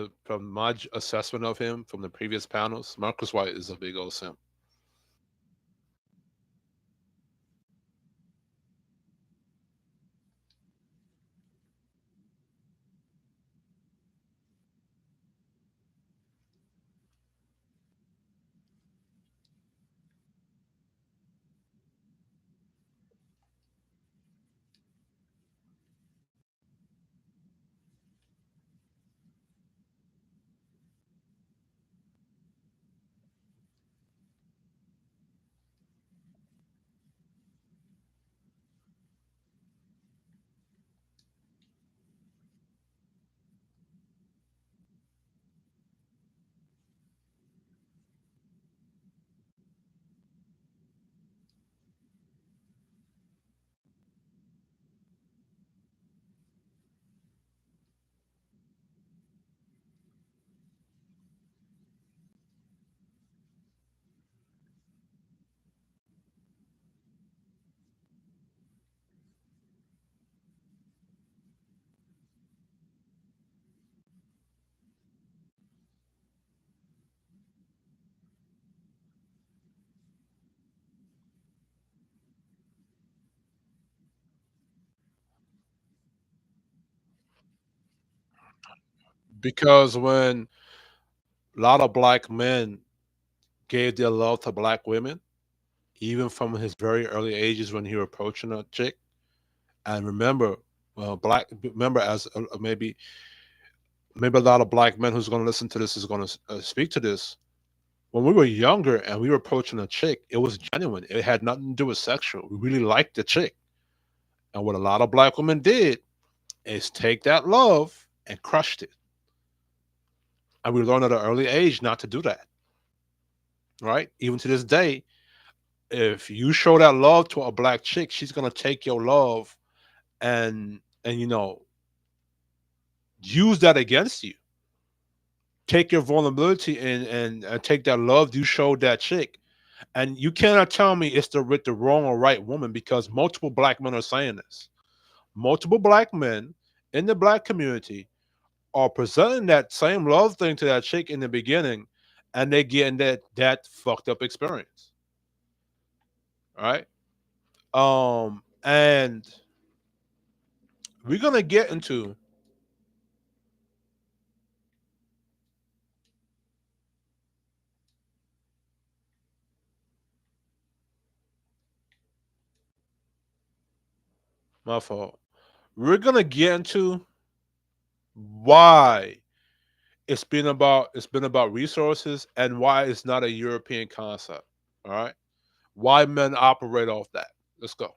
my assessment of him from the previous panels, Marcus White is a big old simp. Because when a lot of black men gave their love to black women, even from his very early ages when he was approaching a chick. And remember, remember as maybe a lot of black men who's going to listen to this is going to speak to this. When we were younger and we were approaching a chick, it was genuine. It had nothing to do with sexual. We really liked the chick. And what a lot of black women did is take that love and crushed it. And we learned at an early age not to do that. Right? Even to this day, if you show that love to a black chick, she's gonna take your love and use that against you. Take your vulnerability and take that love you showed that chick. And you cannot tell me it's with the wrong or right woman because multiple black men are saying this. Multiple black men in the black community are presenting that same love thing to that chick in the beginning, and they getting that fucked up experience. All right. And we're gonna get into my fault. We're gonna get into why it's been about resources and why it's not a European concept. All right. Why men operate off that. Let's go.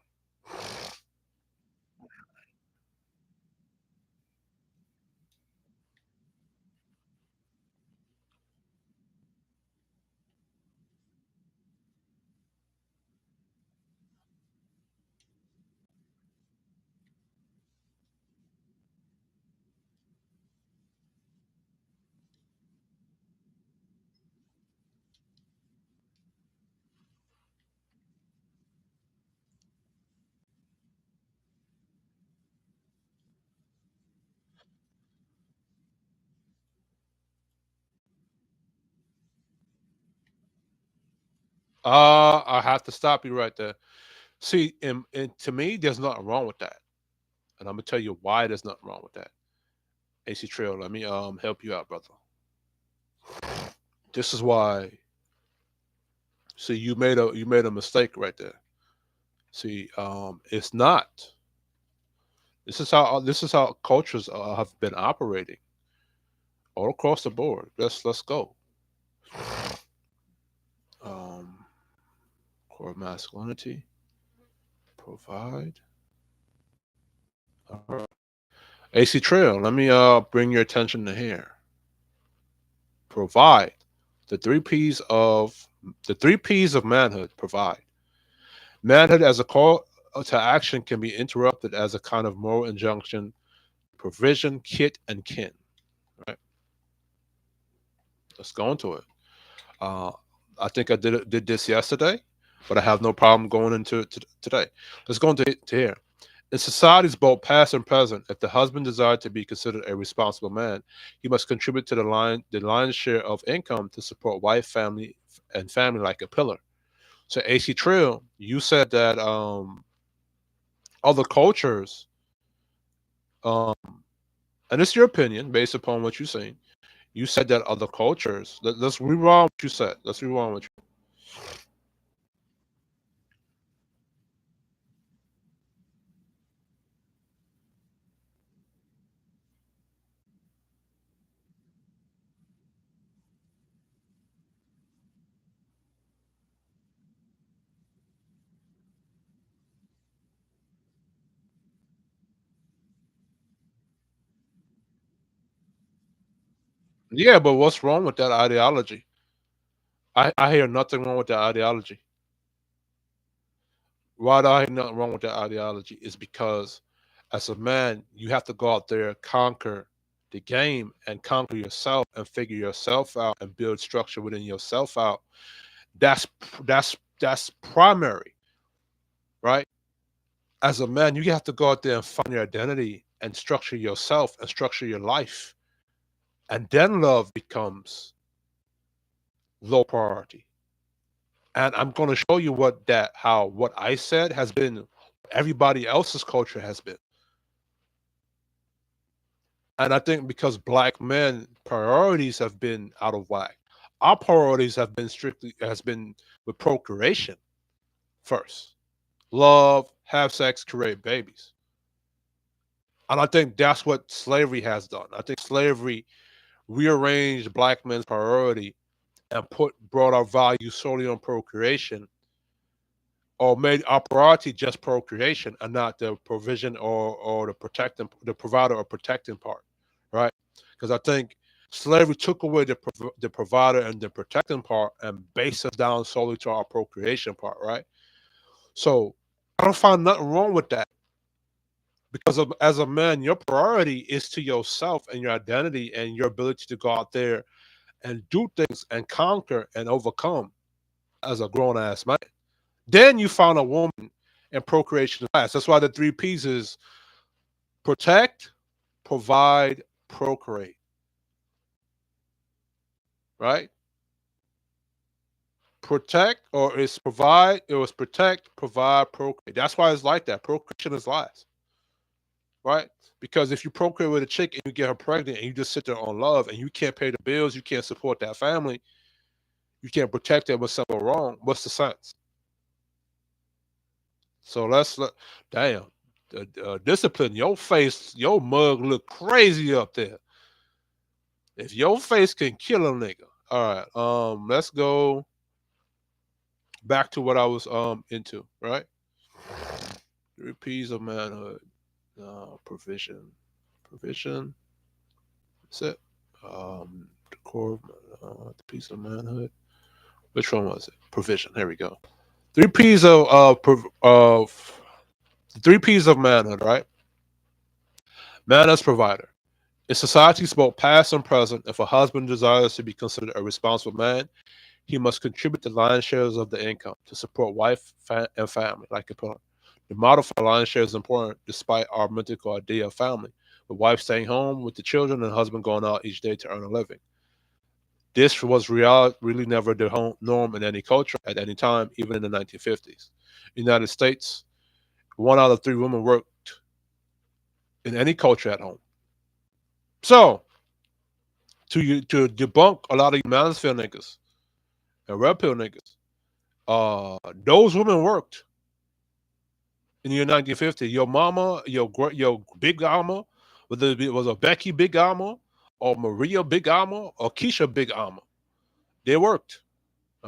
I have to stop you right there. See, to me, there's nothing wrong with that, and I'm gonna tell you why there's nothing wrong with that. AC Trail, let me help you out, brother. This is why. See, you made a mistake right there. See, it's not. This is how cultures have been operating all across the board. Let's go. Um, core masculinity, provide. All right. AC Trail, let me bring your attention to here. Provide. The three P's of the three P's of manhood. Provide. Manhood as a call to action can be interrupted as a kind of moral injunction, provision, kit, and kin. Right. Let's go into it. Uh, I think I did this yesterday, but I have no problem going into it today. Let's go into to here. In societies both past and present, if the husband desired to be considered a responsible man, he must contribute to the lion's share of income to support wife, family, and family like a pillar. So AC Trill, you said that other cultures, um, and it's your opinion based upon what you're saying. You said that other cultures. Let's rewind what you said. Let's rewind what you. Yeah, but what's wrong with that ideology? I hear nothing wrong with that ideology. Why do I hear nothing wrong with that ideology? Is because as a man, you have to go out there, conquer the game, and conquer yourself, and figure yourself out, and build structure within yourself out. That's primary, right? As a man, you have to go out there and find your identity and structure yourself and structure your life, and then love becomes low priority. And I'm going to show you what I said has been everybody else's culture has been. And I think because black men priorities have been out of whack, our priorities have been strictly has been with procreation first, love, have sex, create babies. And I think that's what slavery has done. I think slavery rearranged black men's priority and brought our value solely on procreation, or made our priority just procreation and not the provision or the provider or protecting part, right? Because I think slavery took away the provider and the protecting part and based us down solely to our procreation part, right? So I don't find nothing wrong with that, because as a man, your priority is to yourself and your identity and your ability to go out there and do things and conquer and overcome as a grown ass man. Then you found a woman and procreation last. That's why the three P's is protect, provide, procreate. Right? Protect, or it's provide, it was protect, provide, procreate. That's why it's like that. Procreation is last. Right? Because if you procreate with a chick and you get her pregnant and you just sit there on love and you can't pay the bills, you can't support that family, you can't protect them when something wrong, what's the sense? So damn, discipline your face, your mug look crazy up there. If your face can kill a nigga, all right. Let's go back to what I was into. Right, three P's of manhood. Provision, provision. That's it. The core, the piece of manhood. Which one was it? Provision. Here we go. Three P's of three P's of manhood. Right, man as provider. In societies both past and present, if a husband desires to be considered a responsible man, he must contribute the lion's shares of the income to support wife and family, like a pillar. The model for lion's share is important despite our mythical idea of family, with wife staying home with the children and husband going out each day to earn a living. This was really never the norm in any culture at any time, even in the 1950s. United States, 1 out of 3 women worked in any culture at home. So, to debunk a lot of you manosphere niggas and red pill niggas, those women worked in the year 1950. Your mama, your big mama, whether it was a Becky big mama or Maria big mama or Keisha big mama, they worked.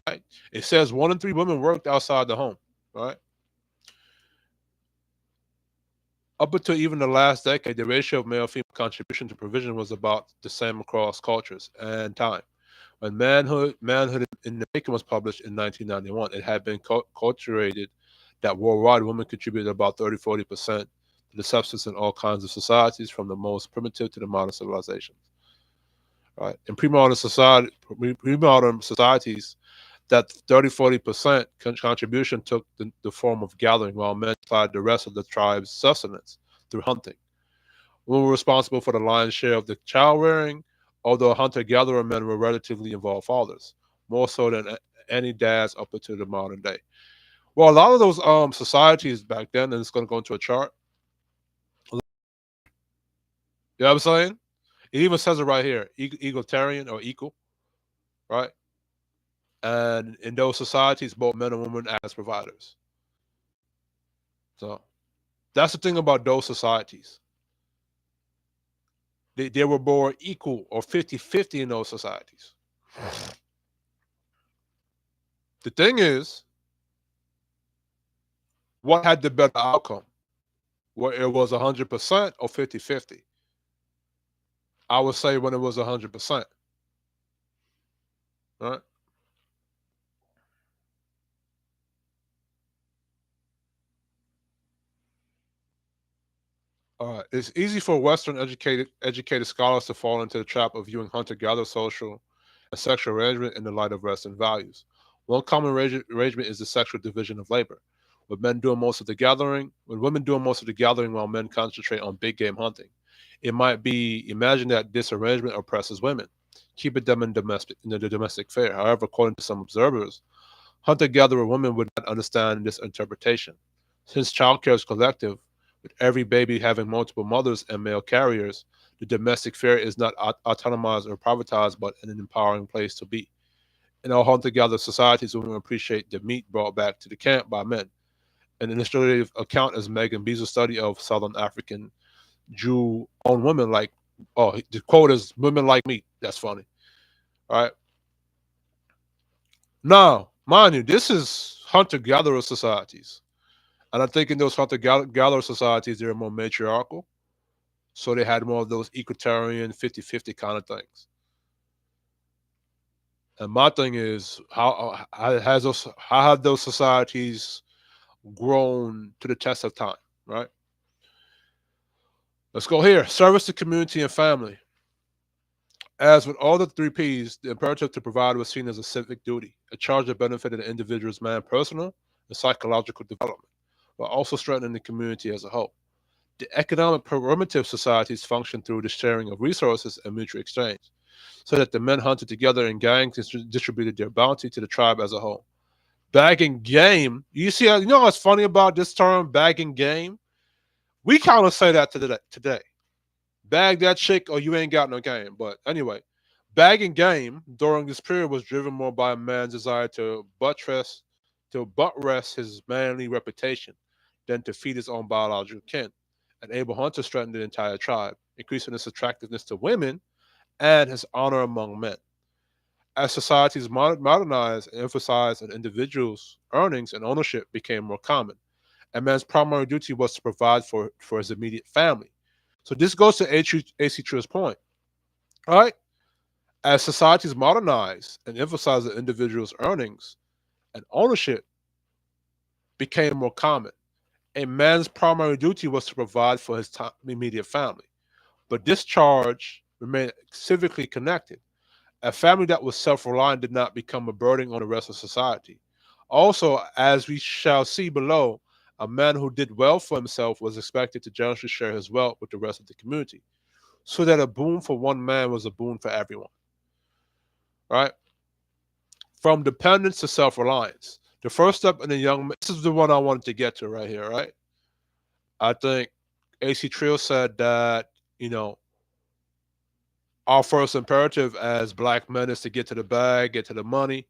Right? It says 1 in 3 women worked outside the home. Right? Up until even the last decade, the ratio of male-female contribution to provision was about the same across cultures and time. When Manhood in the Making was published in 1991, it had been culturated that worldwide women contributed about 30-40% to the substance in all kinds of societies, from the most primitive to the modern civilizations. Right? In pre-modern societies, That 30-40% contribution took the form of gathering, while men supplied the rest of the tribe's sustenance through hunting. Women were responsible for the lion's share of the child rearing, although hunter-gatherer men were relatively involved fathers, more so than any dads up until the modern day. Well, a lot of those societies back then, and it's going to go into a chart. You know what I'm saying? It even says it right here, egalitarian or equal, right? And in those societies, both men and women act as providers. So that's the thing about those societies. They were more equal or 50-50 in those societies. The thing is, what had the better outcome? Where it was 100% or 50-50? I would say when it was 100%. Right? It's easy for Western educated scholars to fall into the trap of viewing hunter-gatherer social and sexual arrangement in the light of Western values. One common arrangement is the sexual division of labor, with men doing most of the gathering, with women doing most of the gathering while men concentrate on big game hunting. It might be imagined that this arrangement oppresses women, keeping them in the domestic fare. However, according to some observers, hunter-gatherer women would not understand this interpretation. Since childcare is collective, with every baby having multiple mothers and male carriers, the domestic fare is not autonomized or privatized, but an empowering place to be. In all hunter-gatherer societies, women appreciate the meat brought back to the camp by men. An illustrative account is Megan Beasley's study of Southern African Jew-owned women like, oh, the quote is, women like meat. That's funny. All right. Now, mind you, this is hunter-gatherer societies. And I think in those hunter-gatherer societies, they're more matriarchal. So they had more of those equalitarian 50-50 kind of things. And my thing is, how have those societies grown to the test of time, right? Let's go here. Service to community and family. As with all the three P's, the imperative to provide was seen as a civic duty, a charge that benefited the individual's personal and psychological development, while also strengthening the community as a whole. The economic primitive societies functioned through the sharing of resources and mutual exchange, so that the men hunted together in gangs and distributed their bounty to the tribe as a whole. Bagging game, you see, you know what's funny about this term, bagging game? We kind of say that today. Bag that chick or you ain't got no game. But anyway, bagging game during this period was driven more by a man's desire to buttress his manly reputation than to feed his own biological kin. And Abel Hunter strengthened the entire tribe, increasing his attractiveness to women and his honor among men. As societies modernized and emphasized an individual's earnings and ownership became more common, a man's primary duty was to provide for his immediate family. So this goes to AC Trill's point. All right? As societies modernized and emphasized the individual's earnings and ownership became more common, a man's primary duty was to provide for his immediate family. But this charge remained civically connected. A family that was self reliant did not become a burden on the rest of society. Also, as we shall see below, a man who did well for himself was expected to generously share his wealth with the rest of the community, so that a boon for one man was a boon for everyone. Right? From dependence to self reliance. The first step in a young man, this is the one I wanted to get to right here, right? I think AC Trill said that, you know, our first imperative as black men is to get to the bag, get to the money,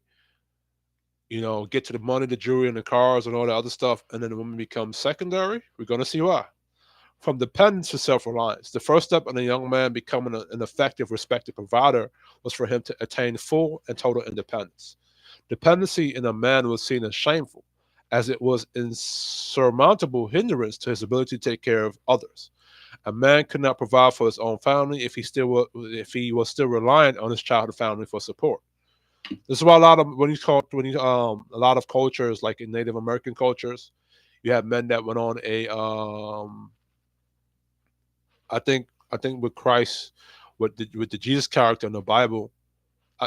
get to the money, the jewelry, and the cars, and all that other stuff, and then the women become secondary. We're going to see why. From dependence to self-reliance, the first step in a young man becoming an effective, respected provider was for him to attain full and total independence. Dependency in a man was seen as shameful, as it was insurmountable hindrance to his ability to take care of others. A man could not provide for his own family if he was still reliant on his childhood family for support. This is why a lot of cultures, like in Native American cultures, you have men that went on a I think with Christ, with the Jesus character in the Bible,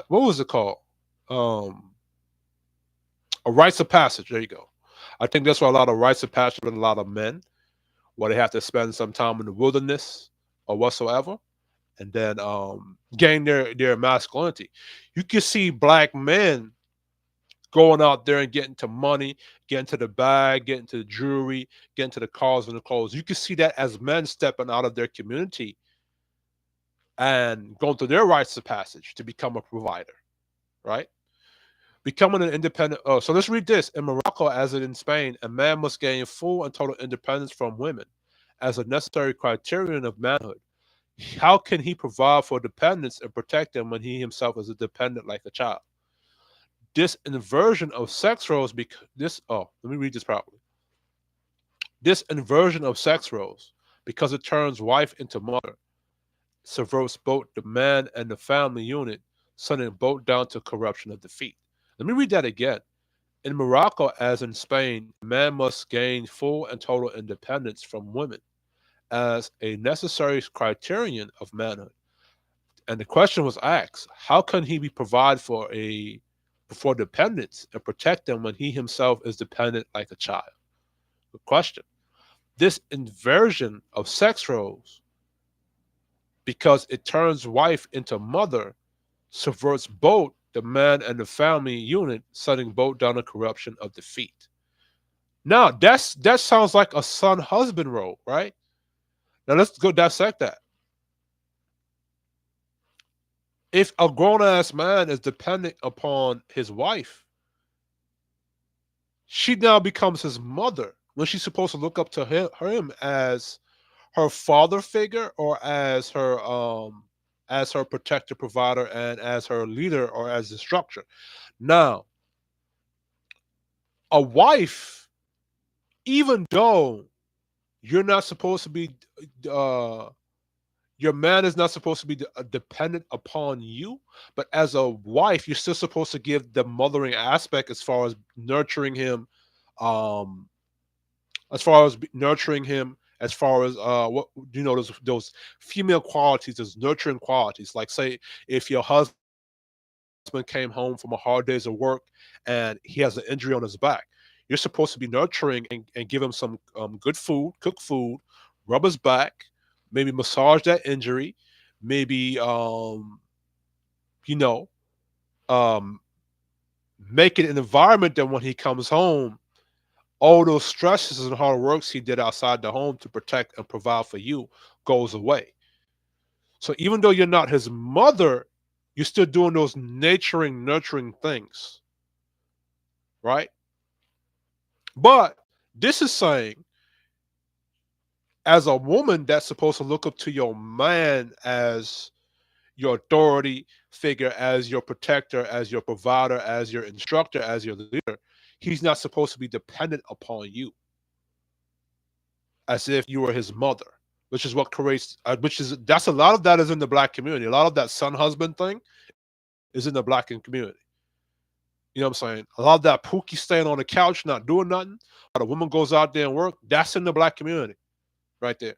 what was it called? Um, A rites of passage. There you go. I think that's why a lot of rites of passage with a lot of men, where they have to spend some time in the wilderness or whatsoever, and then gain their masculinity. You can see black men going out there and getting to money, getting to the bag, getting to the jewelry, getting to the cars and the clothes. You can see that as men stepping out of their community and going through their rites of passage to become a provider, right? Becoming an independent. Oh, so let's read this. In Morocco, as in Spain, a man must gain full and total independence from women as a necessary criterion of manhood. How can he provide for dependents and protect them when he himself is a dependent like a child? This inversion of sex roles, because this, oh, let me read this properly. This inversion of sex roles, because it turns wife into mother, subverts both the man and the family unit, sending both down to corruption of defeat. Let me read that again. In Morocco, as in Spain, man must gain full and total independence from women as a necessary criterion of manhood. And the question was asked, how can he be provide for dependents and protect them when he himself is dependent like a child? Good question. This inversion of sex roles, because it turns wife into mother, subverts both the man and the family unit, setting both down the corruption of defeat. Now that sounds like a son husband role, right? Now let's go dissect that. If a grown ass man is dependent upon his wife, she now becomes his mother when she's supposed to look up to him as her father figure or as her protector provider and as her leader or as the structure. Now, a wife, even though you're not supposed to be uh your man is not supposed to be dependent upon you, but as a wife you're still supposed to give the mothering aspect as far as nurturing him, um as far as what those female qualities, those nurturing qualities. Like say if your husband came home from a hard days of work and he has an injury on his back, you're supposed to be nurturing and give him some good food, cook food, rub his back, maybe massage that injury, maybe you know um make it an environment that when he comes home, all those stresses and hard works he did outside the home to protect and provide for you goes away. So even though you're not his mother, you're still doing those nurturing things, right? But this is saying, as a woman that's supposed to look up to your man as your authority figure, as your protector, as your provider, as your instructor, as your leader, he's not supposed to be dependent upon you as if you were his mother, which is what creates, that's a lot of that is in the black community. A lot of that son husband thing is in the black community. You know what I'm saying? A lot of that Pookie staying on the couch, not doing nothing, while the woman goes out there and work, that's in the black community right there,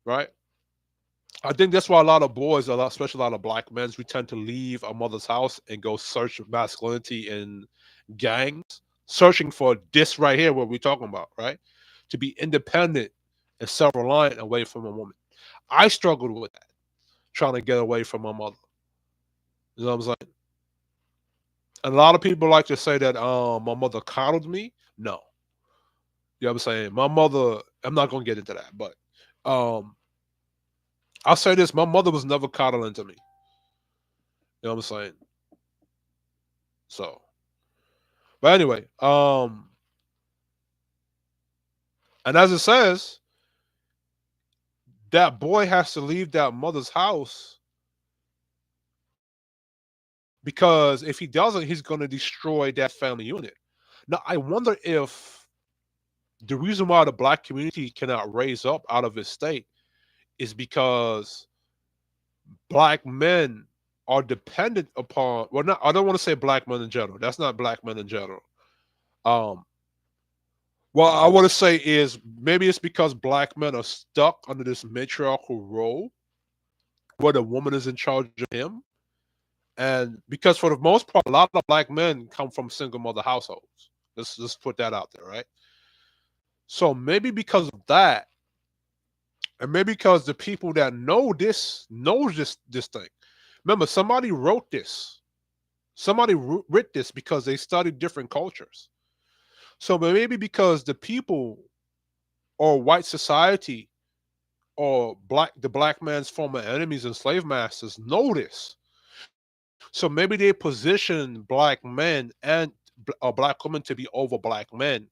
right? I think that's why a lot of boys, especially a lot of black men, we tend to leave our mother's house and go search masculinity in gangs, searching for this right here, what we're talking about, right? To be independent and self-reliant away from a woman. I struggled with that, trying to get away from my mother. You know what I'm saying? And a lot of people like to say that my mother coddled me. No. You know what I'm saying? My mother, I'm not gonna get into that, but um I'll say this, my mother was never coddling to me. You know what I'm saying? So but anyway, and as it says, that boy has to leave that mother's house because if he doesn't, he's gonna destroy that family unit. Now I wonder if the reason why the black community cannot raise up out of its state is because black men are dependent upon, well, not, I don't want to say black men in general. That's not black men in general. Um what I want to say is maybe it's because black men are stuck under this matriarchal role where the woman is in charge of him And because for the most part, a lot of black men come from single mother households. Let's just put that out there, right? So maybe because of that, and maybe because the people that knows this thing. Remember, somebody wrote this. Somebody wrote this because they studied different cultures. So maybe because the people or white society or the black man's former enemies and slave masters know this. So maybe they position black men and black women to be over black men,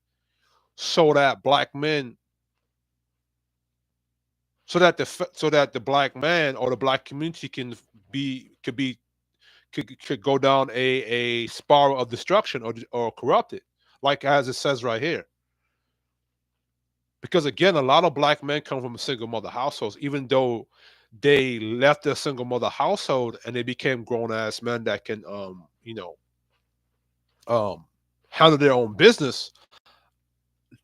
so that black men, so that the black man or the black community be could go down a spiral of destruction or corrupted, like as it says right here. Because again, a lot of black men come from single mother households, even though they left their single mother household and they became grown ass men that can um handle their own business.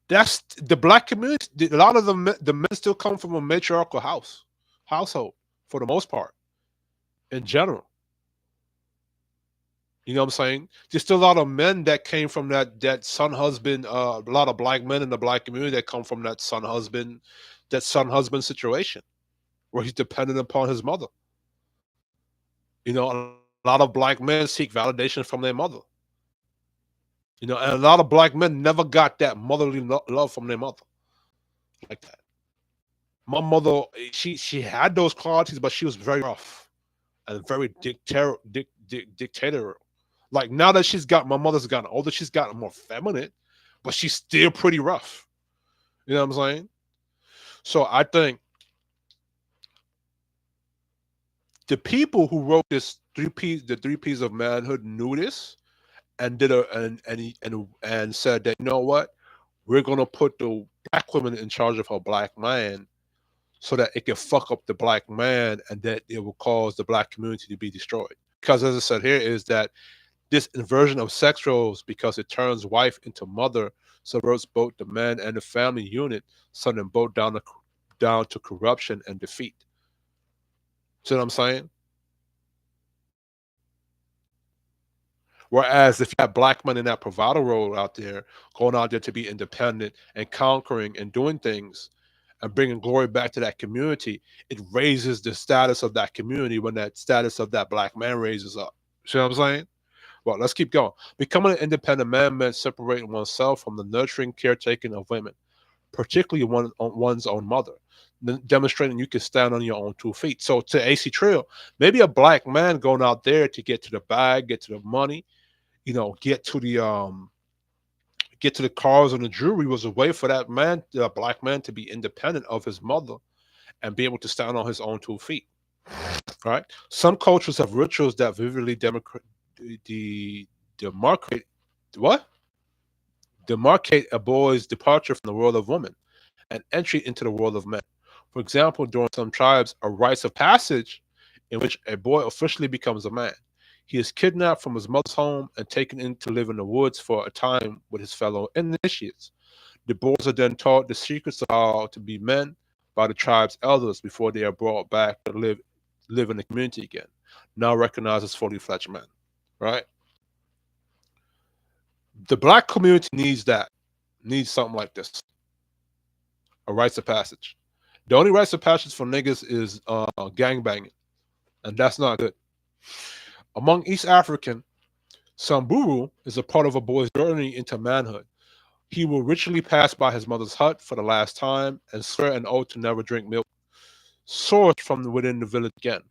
That's the black community. A lot of the men still come from a matriarchal household for the most part in general. You know what I'm saying? There's still a lot of men that came from that son husband. A lot of black men in the black community that come from that son husband situation where he's dependent upon his mother. You know, a lot of black men seek validation from their mother. You know, and a lot of black men never got that motherly love from their mother like that. My mother, she had those qualities, but she was very rough and very dictatorial. Like now that my mother's gotten older, she's gotten more feminine, but she's still pretty rough. You know what I'm saying? So I think the people who wrote this the 3 P's of manhood knew this and did a and said that, you know what, we're gonna put the black woman in charge of her black man so that it can fuck up the black man and that it will cause the black community to be destroyed. Because as I said here is that this inversion of sex roles, because it turns wife into mother, subverts both the man and the family unit, sending both down to corruption and defeat. See what I'm saying? Whereas if you have black men in that provider role out there, going out there to be independent and conquering and doing things and bringing glory back to that community, it raises the status of that community when that status of that black man raises up. See what I'm saying? Well, let's keep going. Becoming an independent man meant separating oneself from the nurturing caretaking of women, particularly one's own mother, demonstrating you can stand on your own 2 feet. So to AC Trail, maybe a black man going out there to get to the bag, get to the money, get to the cars and the jewelry was a way for that man, the black man, to be independent of his mother and be able to stand on his own 2 feet. Right? Some cultures have rituals that vividly demarcate what? Demarcate a boy's departure from the world of women and entry into the world of men. For example, during some tribes, a rites of passage in which a boy officially becomes a man. He is kidnapped from his mother's home and taken in to live in the woods for a time with his fellow initiates. The boys are then taught the secrets of how to be men by the tribe's elders before they are brought back to live in the community again, now recognized as fully fledged men. Right? The black community needs something like this, a rites of passage. The only rites of passage for niggas is gang banging, and that's not good. Among East African, Samburu is a part of a boy's journey into manhood. He will ritually pass by his mother's hut for the last time and swear an oath to never drink milk sourced from within the village again.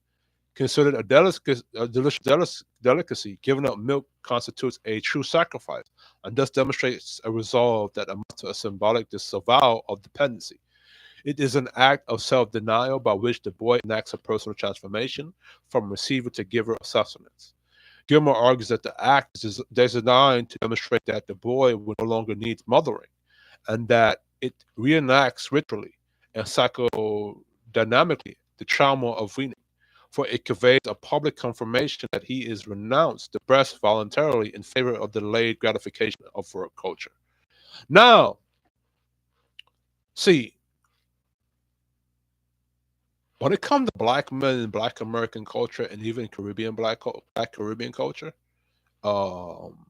Considered a delicious delicacy, giving up milk constitutes a true sacrifice and thus demonstrates a resolve that amounts to a symbolic disavowal of dependency. It is an act of self-denial by which the boy enacts a personal transformation from receiver to giver of sustenance. Gilmore argues that the act is designed to demonstrate that the boy will no longer need mothering, and that it reenacts ritually and psychodynamically the trauma of weaning, for it conveys a public confirmation that he is renounced the breast voluntarily in favor of the delayed gratification of work culture. Now, see, When it comes to black men and black American culture and even Caribbean black Caribbean culture, um,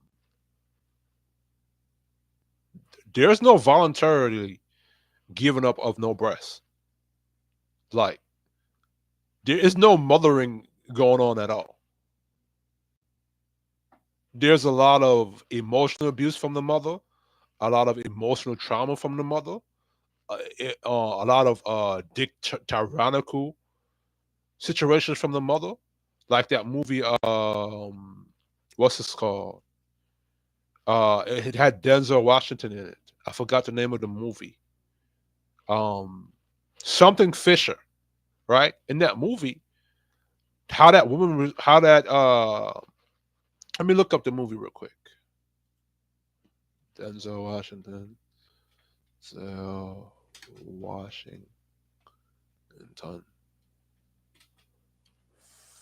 there's no voluntarily giving up of no breasts. Like there is no mothering going on at all. There's a lot of emotional abuse from the mother, a lot of emotional trauma from the mother, a lot of tyrannical situations from the mother, like that movie. What's this called? It had Denzel Washington in it. I forgot the name of the movie. Um, something Fisher, right? In that movie, how that woman, how that. Let me look up the movie real quick. Denzel Washington. Denzel Washington.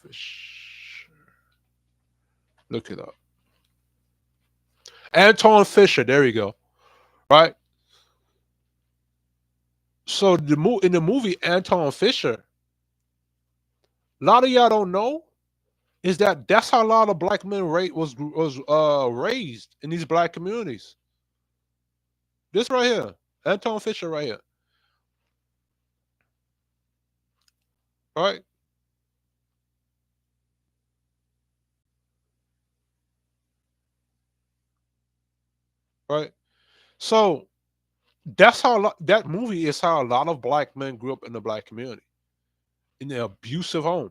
Fisher. Look it up. Anton Fisher. There you go. Right. So in the movie Anton Fisher, a lot of y'all don't know is that that's how a lot of black men was raised in these black communities. This right here, Anton Fisher right here, right, right. So that's how that movie is how a lot of black men grew up in the black community in an abusive home,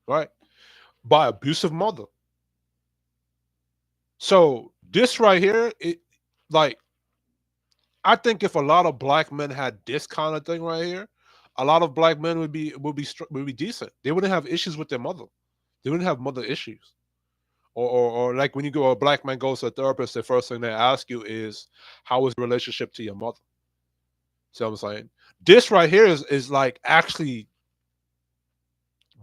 right, by abusive mother. So this right here, it like I think if a lot of black men had this kind of thing right here, a lot of black men would be decent. They wouldn't have issues with their mother. They wouldn't have mother issues. Or like when you go a black man goes to a therapist, the first thing they ask you is how is the relationship to your mother? See what I'm saying? This right here is like actually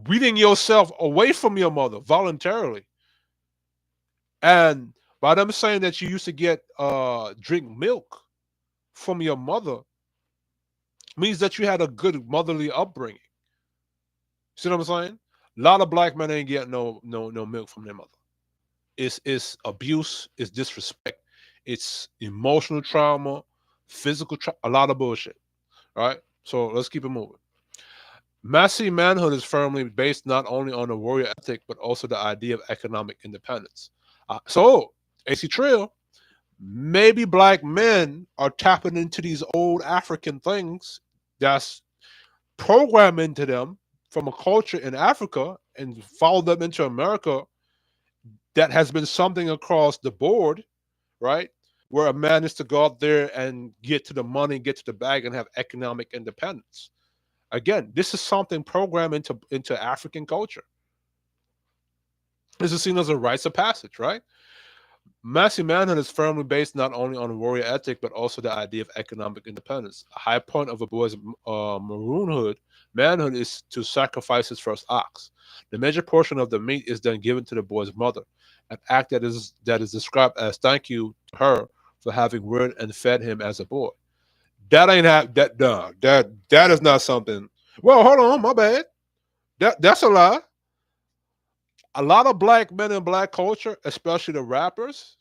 weeding yourself away from your mother voluntarily. And by them saying that you used to get drink milk from your mother means that you had a good motherly upbringing. See what I'm saying? A lot of black men ain't getting no milk from their mother. It's abuse, it's disrespect, it's emotional trauma, a lot of bullshit. Right? So let's keep it moving. Masculine manhood is firmly based not only on the warrior ethic but also the idea of economic independence. So AC Trail, maybe black men are tapping into these old African things that's programmed into them from a culture in Africa and follow them into America that has been something across the board, right? Where a man is to go out there and get to the money, get to the bag, and have economic independence. Again, this is something programmed into African culture. This is seen as a rites of passage, right? Masculine manhood is firmly based not only on warrior ethic but also the idea of economic independence. A high point of a boy's maroonhood manhood is to sacrifice his first ox. The major portion of the meat is then given to the boy's mother, an act that is described as thank you to her for having reared and fed him as a boy. That ain't that no, that is not something. Well, hold on, my bad. That's a lie. A lot of black men in black culture, especially the rappers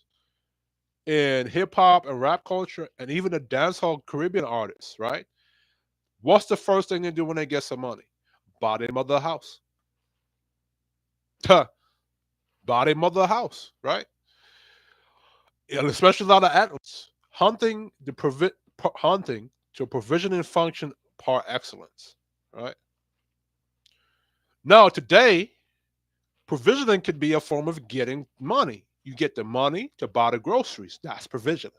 in hip hop and rap culture, and even the dancehall Caribbean artists, right? What's the first thing they do when they get some money? Buy their mother a house. Huh. Buy their mother a house, right? And especially a lot of athletes hunting hunting to provision and function par excellence, right? Now today, provisioning could be a form of getting money. You get the money to buy the groceries. That's provisioning.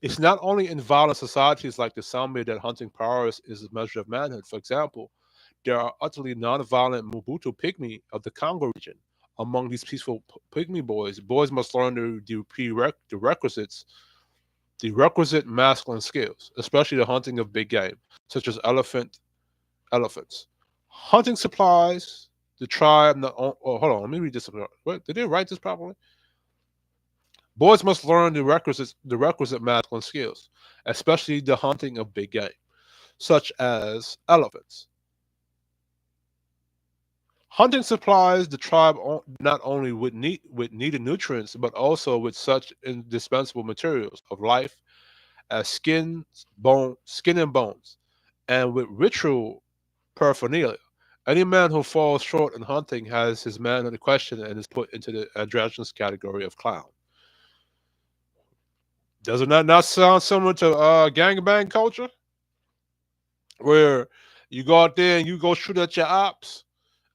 It's not only in violent societies like the Sambia that hunting prowess is a measure of manhood. For example, there are utterly non-violent Mobutu Pygmy of the Congo region. Among these peaceful Pygmy boys must learn the requisites, the requisite masculine skills, especially the hunting of big game, such as elephants. Hunting supplies, the tribe. Oh, hold on, let me read this. What, did they write this properly? Boys must learn the requisite masculine skills, especially the hunting of big game. such as elephants. Hunting supplies the tribe not only with needed nutrients, but also with such indispensable materials of life as skin and bones, and with ritual paraphernalia. Any man who falls short in hunting has his manhood questioned and is put into the androgynous category of clown. Doesn't that not sound similar to gangbang culture, where you go out there and you go shoot at your ops,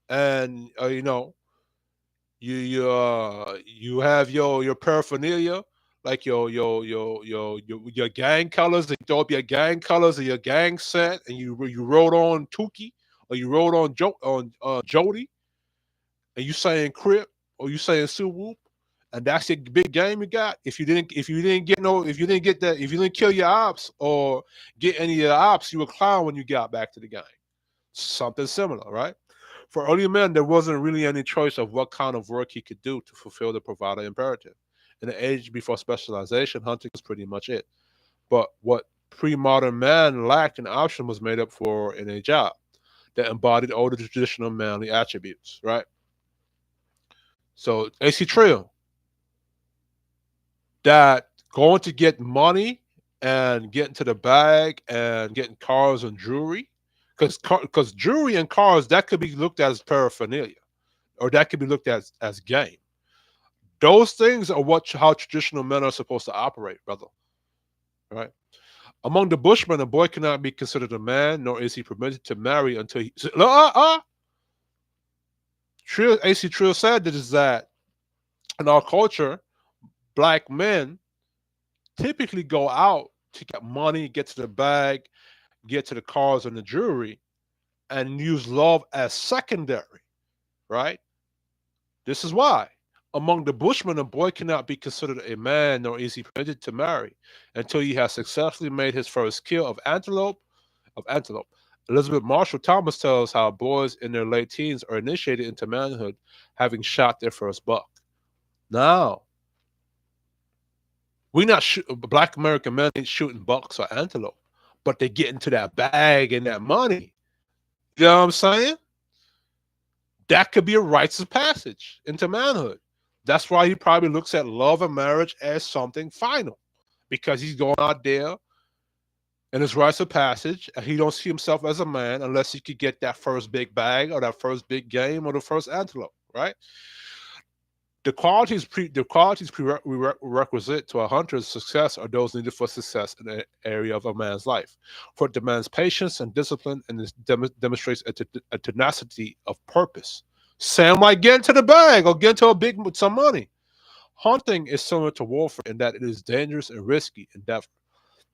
and you have your paraphernalia, like your gang colors, and throw up your gang colors and your gang set, and you rode on Tukey, or you rode on Jody, and you saying Crip, or you saying Sue Whoop, and that's your big game you got. If you didn't kill your ops or get any of your ops, you a clown when you got back to the gang. Something similar, right? For early men, there wasn't really any choice of what kind of work he could do to fulfill the provider imperative. In the age before specialization, hunting was pretty much it. But what pre-modern man lacked in option was made up for in a job that embodied all the traditional manly attributes, right? So AC Trill, that going to get money and getting to the bag and getting cars and jewelry, because jewelry and cars, that could be looked at as paraphernalia, or that could be looked at as game. Those things are how traditional men are supposed to operate, brother. Right? Among the Bushmen, a boy cannot be considered a man, nor is he permitted to marry until he. AC Trill said that is that in our culture, black men typically go out to get money, get to the bag, get to the cars and the jewelry, and use love as secondary, right? This is why. Among the Bushmen, a boy cannot be considered a man, nor is he permitted to marry until he has successfully made his first kill of antelope. Elizabeth Marshall Thomas tells how boys in their late teens are initiated into manhood having shot their first buck. Now, black American men ain't shooting bucks or antelope, but they get into that bag and that money. You know what I'm saying? That could be a rites of passage into manhood. That's why he probably looks at love and marriage as something final, because he's going out there in his rites of passage, and he don't see himself as a man unless he could get that first big bag or that first big game or the first antelope, right? Prerequisite to a hunter's success are those needed for success in an area of a man's life. For it demands patience and discipline, and it demonstrates a tenacity of purpose. Same like getting to the bag or getting to some money. Hunting is similar to warfare in that it is dangerous and risky endeavor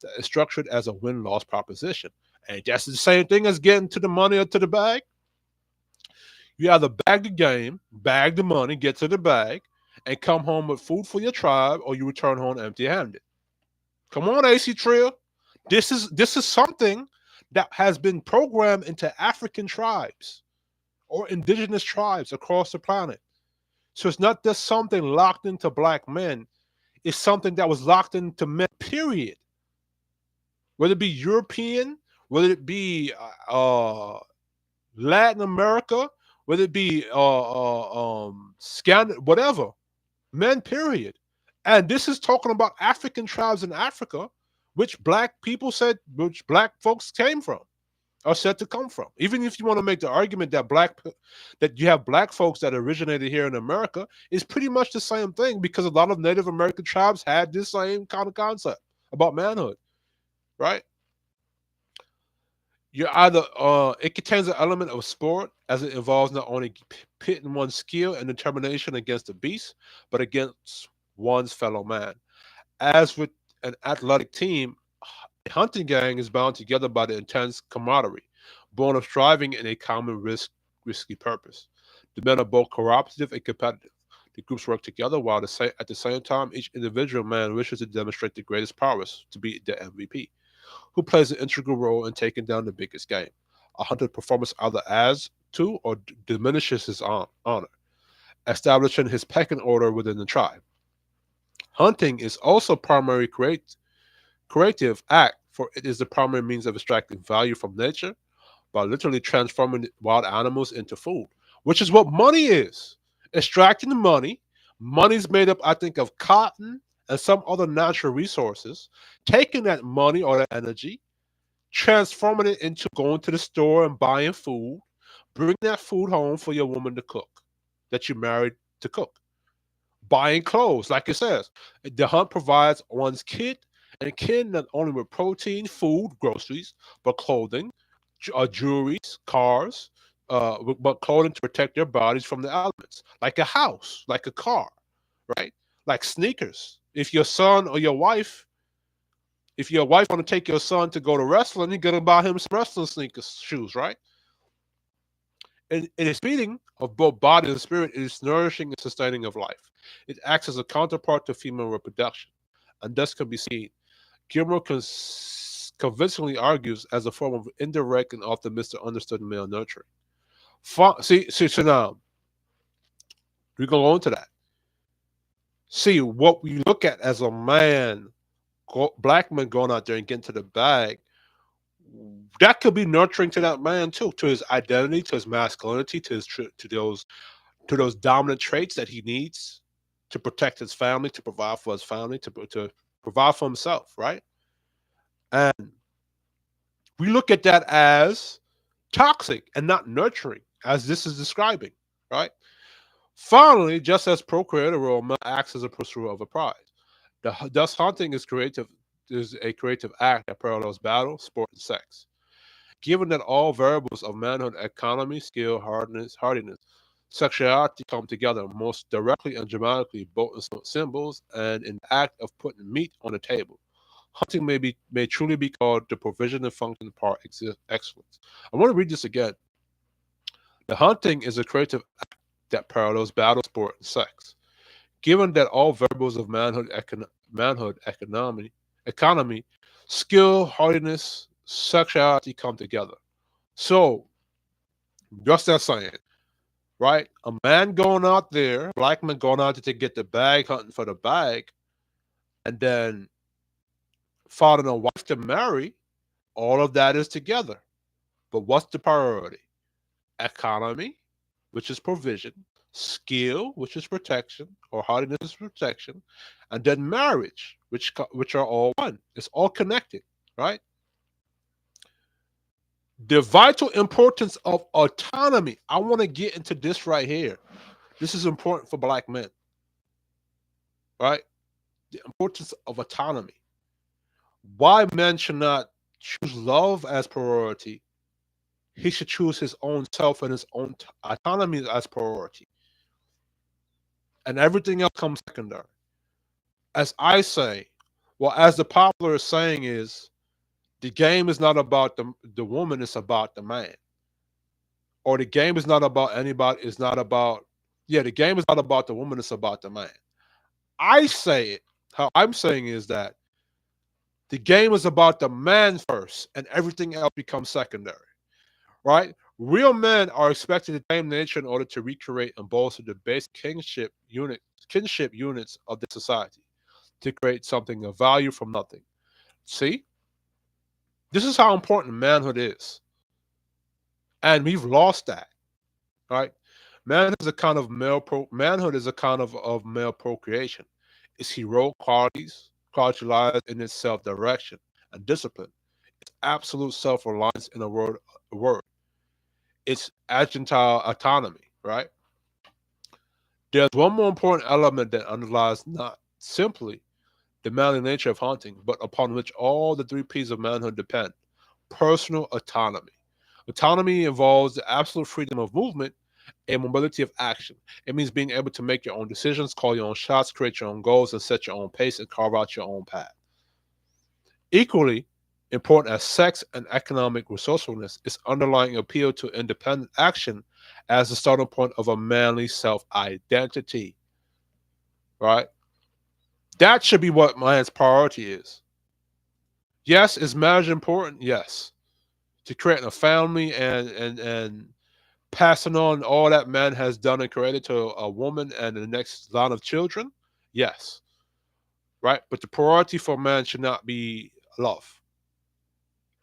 that is structured as a win-loss proposition. And that's the same thing as getting to the money or to the bag. You either bag the game, bag the money, get to the bag, and come home with food for your tribe, or you return home empty-handed. Come on, AC Trill. This is something that has been programmed into African tribes or indigenous tribes across the planet. So it's not just something locked into black men. It's something that was locked into men, period. Whether it be European, whether it be Latin America, whether it be whatever, men, period. And this is talking about African tribes in Africa, which black folks came from, are said to come from. Even if you want to make the argument that you have black folks that originated here in America, it's pretty much the same thing, because a lot of Native American tribes had this same kind of concept about manhood, right? You're either it contains an element of sport, as it involves not only pitting one's skill and determination against the beast, but against one's fellow man. As with an athletic team, a hunting gang is bound together by the intense camaraderie, born of striving in a common risky purpose. The men are both cooperative and competitive. The groups work together while at the same time each individual man wishes to demonstrate the greatest prowess, to be the MVP, who plays an integral role in taking down the biggest game. A hunter's performance either adds to or diminishes his honor, establishing his pecking order within the tribe. Hunting is also a primary creative act for it is the primary means of extracting value from nature by literally transforming wild animals into food, which is what money is. Extracting the money. Money's made up, I think, of cotton and some other natural resources, taking that money or that energy, transforming it into going to the store and buying food, bring that food home for your woman to cook, that you married to cook. Buying clothes, like it says. The hunt provides one's kit and kin not only with protein, food, groceries, but clothing, jewelries, cars, but clothing to protect their bodies from the elements, like a house, like a car, right? Like sneakers. If your wife want to take your son to go to wrestling, you're gonna buy him some wrestling sneakers, shoes, right? And it is feeding of both body and spirit. It is nourishing and sustaining of life. It acts as a counterpart to female reproduction, and thus can be seen. Gilmore convincingly argues as a form of indirect and often misunderstood male nurturing. See, so now we go on to that. See, what we look at as a man, black men going out there and getting to the bag, that could be nurturing to that man too, to his identity, to his masculinity, to those dominant traits that he needs to protect his family, to provide for his family, to provide for himself, right? And we look at that as toxic and not nurturing, as this is describing, right? Finally, just as procreator role acts as a pursuer of a prize. Thus, hunting is a creative act that parallels battle, sport, and sex. Given that all variables of manhood, economy, skill, hardiness, sexuality come together most directly and dramatically, both in symbols and in the act of putting meat on the table. Hunting may truly be called the provision and function part excellence. I want to read this again. The hunting is a creative act that parallels battle, sport, and sex. Given that all variables of manhood, economy, skill, hardiness, sexuality come together. So, just that saying, right? A man going out there, black man going out there to get the bag, hunting for the bag, and then finding a wife to marry, all of that is together. But what's the priority? Economy, which is provision, skill, which is protection, or hardiness is protection, and then marriage, which are all one. It's all connected, right? The vital importance of autonomy. I want to get into this right here. This is important for black men, right? The importance of autonomy. Why men should not choose love as priority. He should choose his own self and his own autonomy as priority. And everything else comes secondary. As I say, well, as the popular saying is, the game is not about the woman, it's about the man. Or the game is not about anybody, it's not about, yeah, the game is not about the woman, it's about the man. I say it, how I'm saying is that the game is about the man first and everything else becomes secondary, right? Real men are expected to tame nature in order to recreate and bolster the base kinship units of the society, to create something of value from nothing. See? This is how important manhood is. And we've lost that, right? Manhood is a kind of male procreation. Its heroic qualities lies in its self-direction and discipline. Its absolute self-reliance in a word. Its agile autonomy, right? There's one more important element that underlies not simply the manly nature of hunting, but upon which all the three P's of manhood depend: personal autonomy. Autonomy involves the absolute freedom of movement and mobility of action. It means being able to make your own decisions, call your own shots, create your own goals, and set your own pace and carve out your own path. Equally important as sex and economic resourcefulness is underlying appeal to independent action as the starting point of a manly self-identity. Right? That should be what man's priority is. Yes, is marriage important? Yes. To create a family and passing on all that man has done and created to a woman and the next line of children? Yes. Right? But the priority for man should not be love.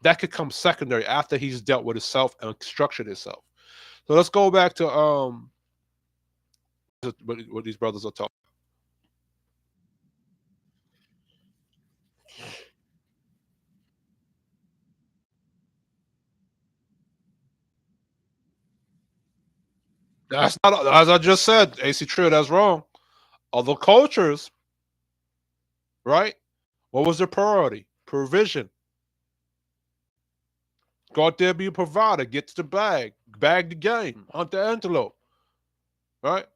That could come secondary after he's dealt with himself and structured himself. So let's go back to what these brothers are talking. That's not, as I just said, AC Trio, that's wrong. Other cultures, right? What was their priority? Provision. Go out there, be a provider, get to the bag the game, hunt the antelope, right?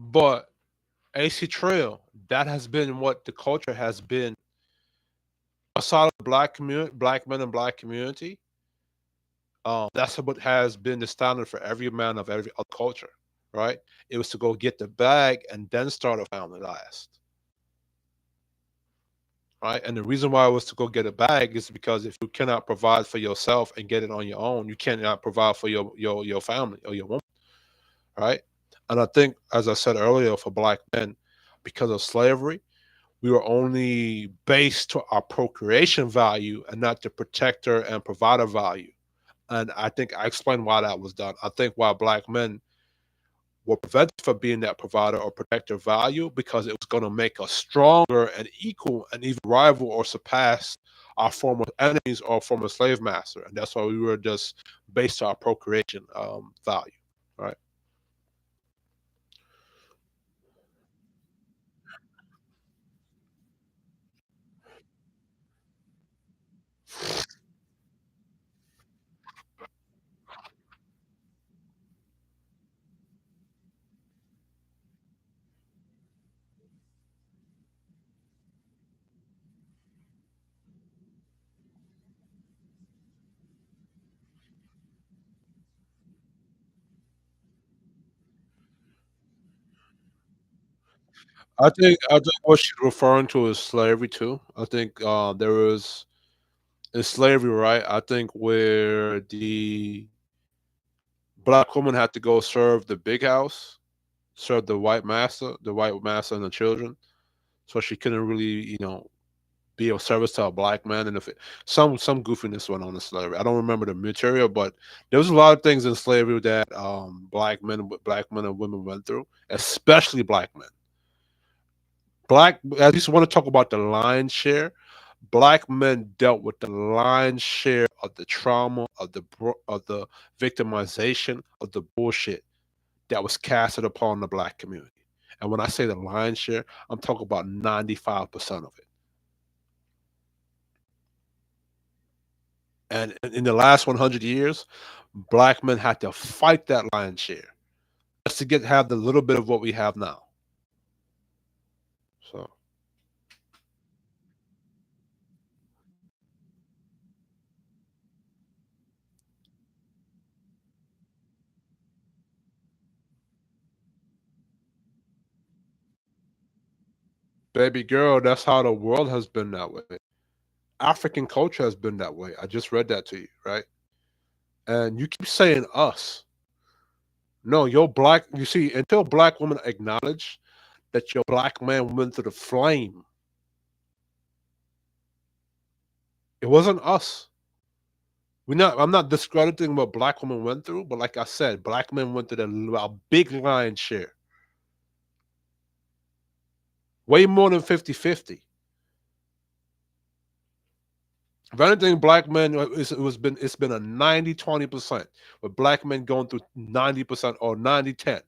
But AC Trail, that has been what the culture has been outside of the black community, black men and black community. That's what has been the standard for every man of every other culture, right? It was to go get the bag and then start a family last, right? And the reason why it was to go get a bag is because if you cannot provide for yourself and get it on your own, you cannot provide for your family or your woman, right? And I think, as I said earlier, for black men, because of slavery, we were only based to our procreation value and not the protector and provider value. And I think I explained why that was done. I think why black men were prevented from being that provider or protector value because it was going to make us stronger and equal and even rival or surpass our former enemies or former slave master. And that's why we were just based on our procreation value, right? I think what she's referring to is slavery too. I think there was in slavery, right? I think where the black woman had to go serve the big house, serve the white master and the children. So she couldn't really, be of service to a black man. And if some goofiness went on in slavery, I don't remember the material, but there was a lot of things in slavery that black men and women went through, especially black men. Black, I just want to talk about the lion's share. Black men dealt with the lion's share of the trauma, of the victimization, of the bullshit that was casted upon the black community. And when I say the lion's share, I'm talking about 95% of it. And in the last 100 years, black men had to fight that lion's share just to have the little bit of what we have now. So, baby girl, that's how the world has been that way. African culture has been that way. I just read that to you, right? And you keep saying us. No, you're black. You see, until black women acknowledge that your black man went through the flame, it wasn't us. I'm not discrediting what black women went through, but like I said, black men went through a big lion's share. Way more than 50-50. If anything, black men it's been a 90-20%, with black men going through 90% or 90-10.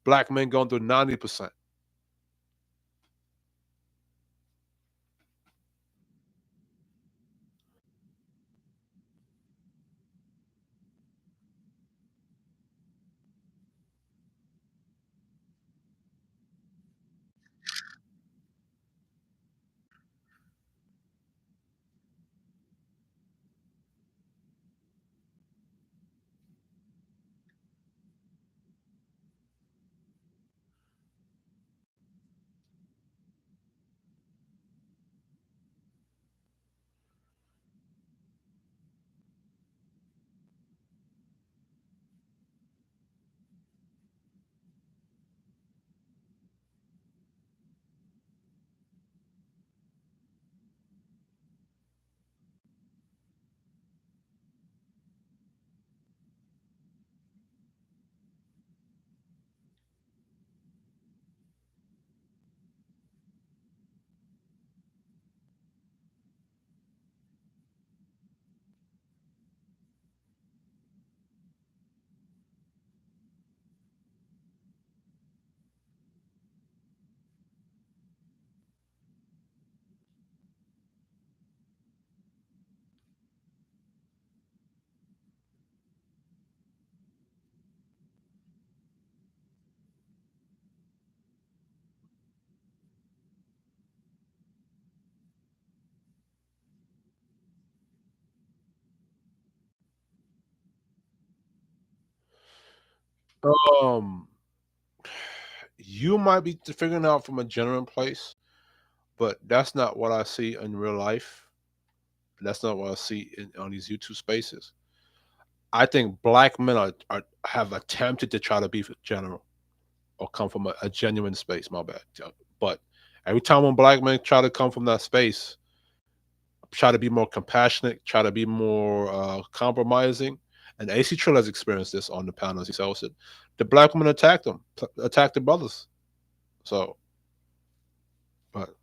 Black men going through 90%. Um, you might be figuring out from a genuine place, but that's not what I see in real life. That's not what I see on these YouTube spaces. I think black men have attempted to try to be general or come from a genuine space. My bad, but every time when black men try to come from that space, try to be more compassionate, try to be more compromising. And AC Trill has experienced this on the panels. He sells it. The black women attacked them, attacked the brothers. So, but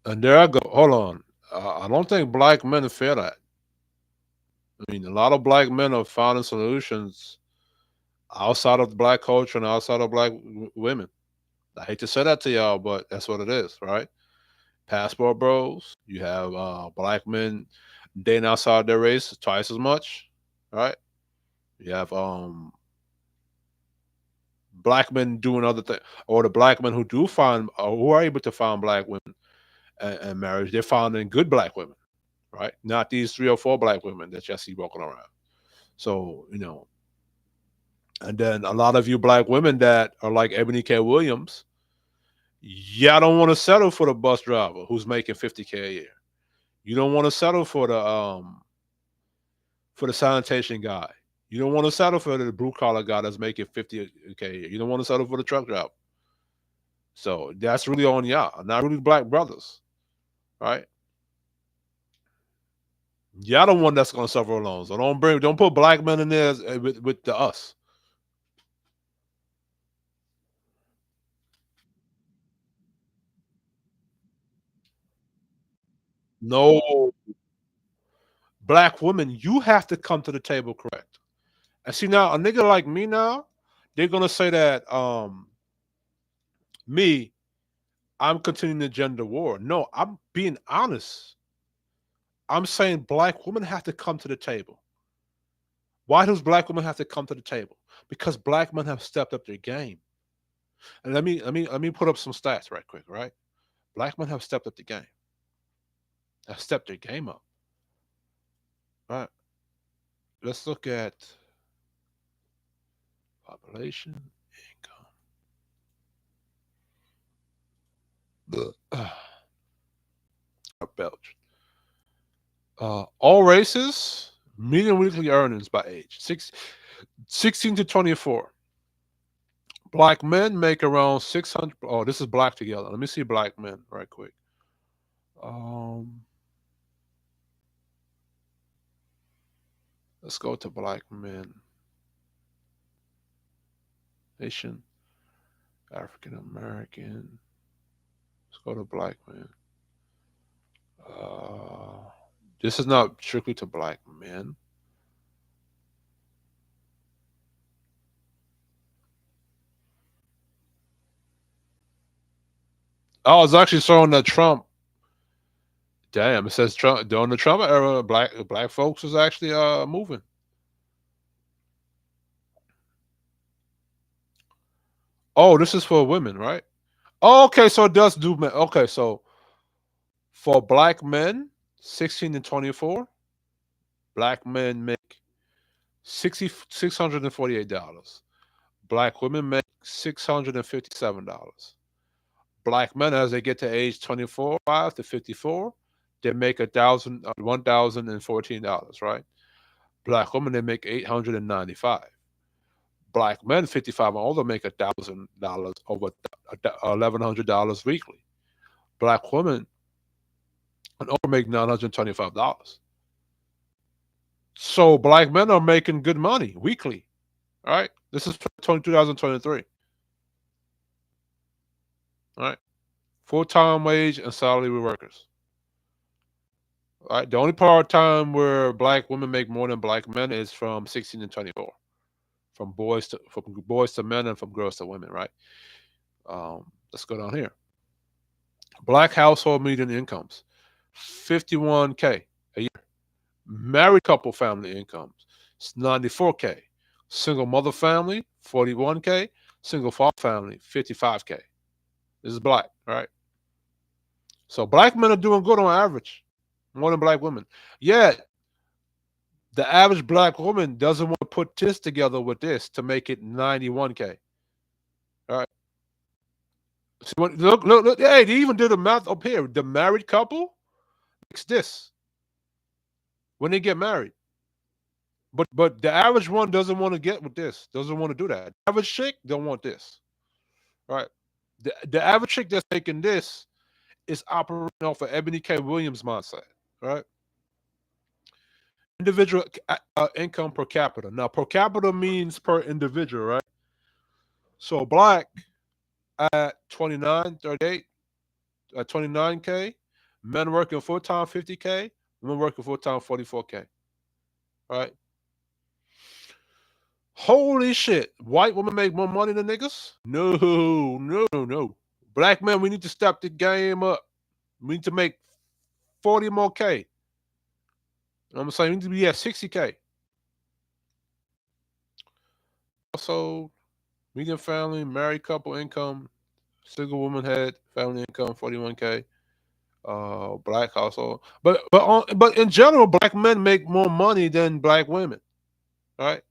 and there I go. Hold on. I don't think black men fear that. I mean, a lot of black men are finding solutions outside of black culture and outside of black women. I hate to say that to y'all, but that's what it is, right? Passport bros. You have black men dating outside their race twice as much, right? You have black men doing other things, or the black men who do find, who are able to find black women and marriage. They're finding good black women, right? Not these 3 or 4 black women that you see walking around. So and then a lot of you black women that are like Ebony K. Williams, y'all don't want to settle for the bus driver who's making 50K a year. You don't want to settle for the sanitation guy. You don't want to settle for the blue collar guy that's making 50K a year. You don't want to settle for the truck driver. So that's really on y'all, not really black brothers, right? Y'all the one that's gonna suffer alone. So don't put black men in there with the us. No, black women, you have to come to the table correct. And see now, a nigga like me now, they're gonna say that me, I'm continuing the gender war. No, I'm being honest. I'm saying black women have to come to the table. Why does black women have to come to the table? Because black men have stepped up their game. And let me put up some stats right quick, right? Black men have stepped up the game. Have stepped their game up. Right. Let's look at population, income. Belgium. All races, median weekly earnings by age 16 to 24. Black men make around 600. Oh, this is black together. Let me see black men right quick. Um, let's go to black men. Nation, African American. Let's go to black men. Uh, this is not strictly to black men. Oh, it's actually showing that Trump. Damn, it says Trump during the Trump era, black folks was actually moving. Oh, this is for women, right? Oh, okay, so it does do men. Okay, so for black men, 16 to 24, black men make $648. Black women make $657. Black men, as they get to age 24, 5 to 54, they make $1,014, right? Black women, they make 895. Black men 55 and older make $1,000 over $1,100 weekly. Black women and older make $925. So black men are making good money weekly. All right. This is 2023. All right. Full-time wage and salary workers. All right. The only part time where black women make more than black men is from 16 to 24. From boys to men and from girls to women, right? Let's go down here. Black household median incomes, 51K a year. Married couple family incomes, it's 94K. Single mother family, 41K. Single father family, 55K. This is black, right? So black men are doing good on average, more than black women. Yet the average black woman doesn't want to put this together with this to make it 91K. All right. So look. Hey, they even did the math up here. The married couple makes this when they get married. But the average one doesn't want to get with this. Doesn't want to do that. The average chick don't want this. Right. The average chick that's making this is operating off of Ebony K. Williams mindset. Right. Individual income per capita. Now, per capita means per individual, right? So black at 29, 38, 29K. Men working full time, 50K. Women working full time, 44K. Right? Holy shit. White women make more money than niggas? No. Black men, we need to step the game up. We need to make 40 more K. You know what I'm saying? We need to be at 60K. Also, median family, married couple income, single woman head, family income, 41K. Black household. But in general, black men make more money than black women. Right?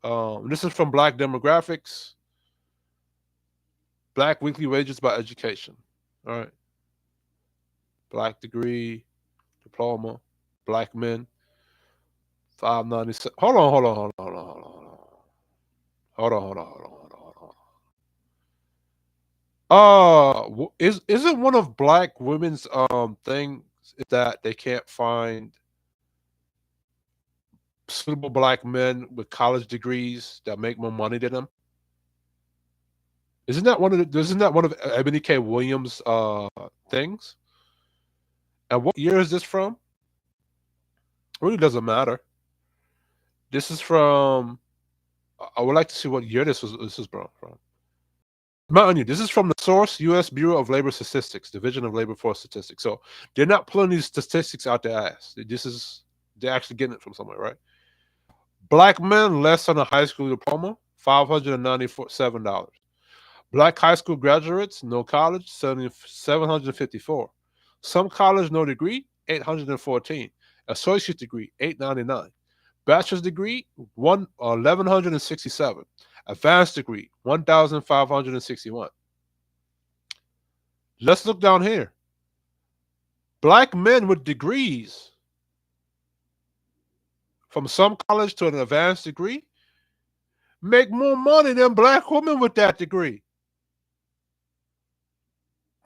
This is from Black Demographics. Black weekly wages by education. All right. Black degree, diploma, black men, 597. Hold on. Isn't one of black women's things that they can't find suitable black men with college degrees that make more money than them? Isn't that one of Ebony K. Williams things? And what year is this from? It really doesn't matter. This is from. I would like to see what year this is from. Mind you, this is from the source, U.S. Bureau of Labor Statistics, Division of Labor Force Statistics. So they're not pulling these statistics out their ass. They're actually getting it from somewhere, right? Black men less than a high school diploma, $597. Black high school graduates, no college, 754. Some college, no degree, 814. Associate degree, 899. Bachelor's degree, 1,167. Advanced degree, 1,561. Let's look down here. Black men with degrees from some college to an advanced degree make more money than black women with that degree.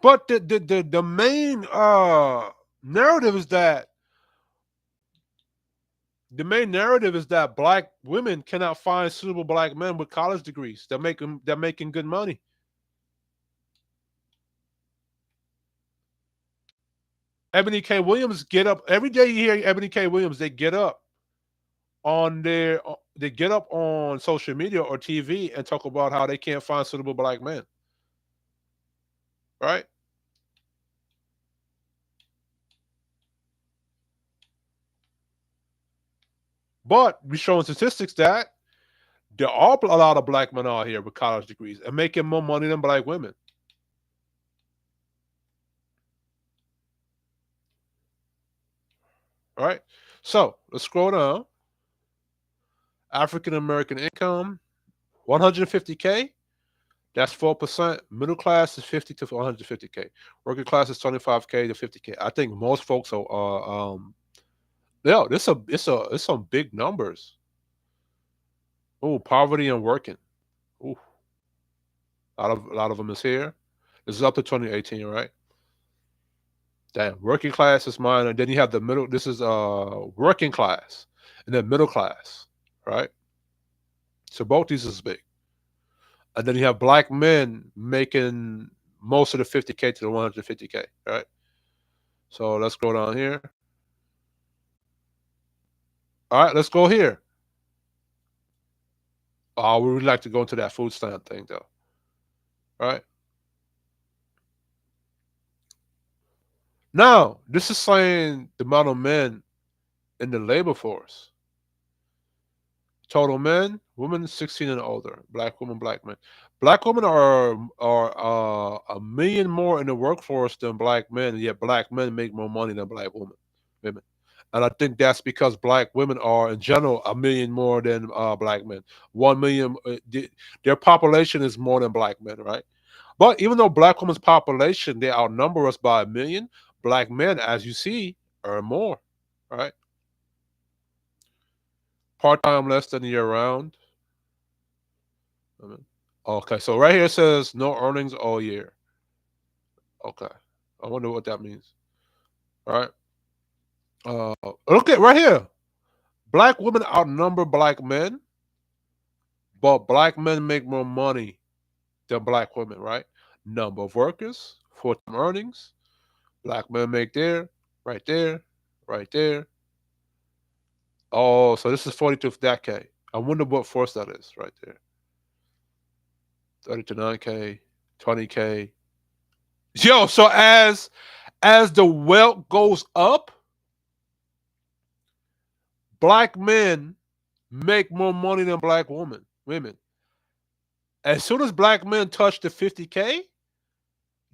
But the main narrative is that black women cannot find suitable black men with college degrees. They're making good money. Ebony K. Williams get up every day. You hear Ebony K. Williams. They get up on social media or TV and talk about how they can't find suitable black men. Right? But we're showing statistics that there are a lot of black men out here with college degrees and making more money than black women. All right. So let's scroll down. African American income, 150K. That's 4%. Middle class is 50 to 150K. Working class is 25K to 50K. I think most folks are. Yeah, it's some big numbers. Oh, poverty and working. Ooh, a lot of them is here. This is up to 2018, right? Damn, working class is mine, and then you have the middle. This is working class, and then middle class, right? So both these is big, and then you have black men making most of the 50K to the 150K, right? So let's go down here. All right, let's go here. We would like to go into that food stamp thing though, right? Now this is saying the amount of men in the labor force. Total men, women 16 and older, black women, black men. Black women are a million more in the workforce than black men, yet black men make more money than black women. And I think that's because black women are in general a million more than black men. 1 million, their population is more than black men, right? But even though black women's population they outnumber us by a million, black men, as you see, earn more, right? Part time less than year round. Okay, so right here it says no earnings all year. Okay, I wonder what that means. All right. Look at right here. Black women outnumber black men, but black men make more money than black women, right? Number of workers, full-time earnings. Black men make there, right there, right there. Oh, so this is 42th decade. I wonder what force that is right there. 30 to 9K, 20K. Yo, so as the wealth goes up, black men make more money than black women. As soon as black men touch the 50K,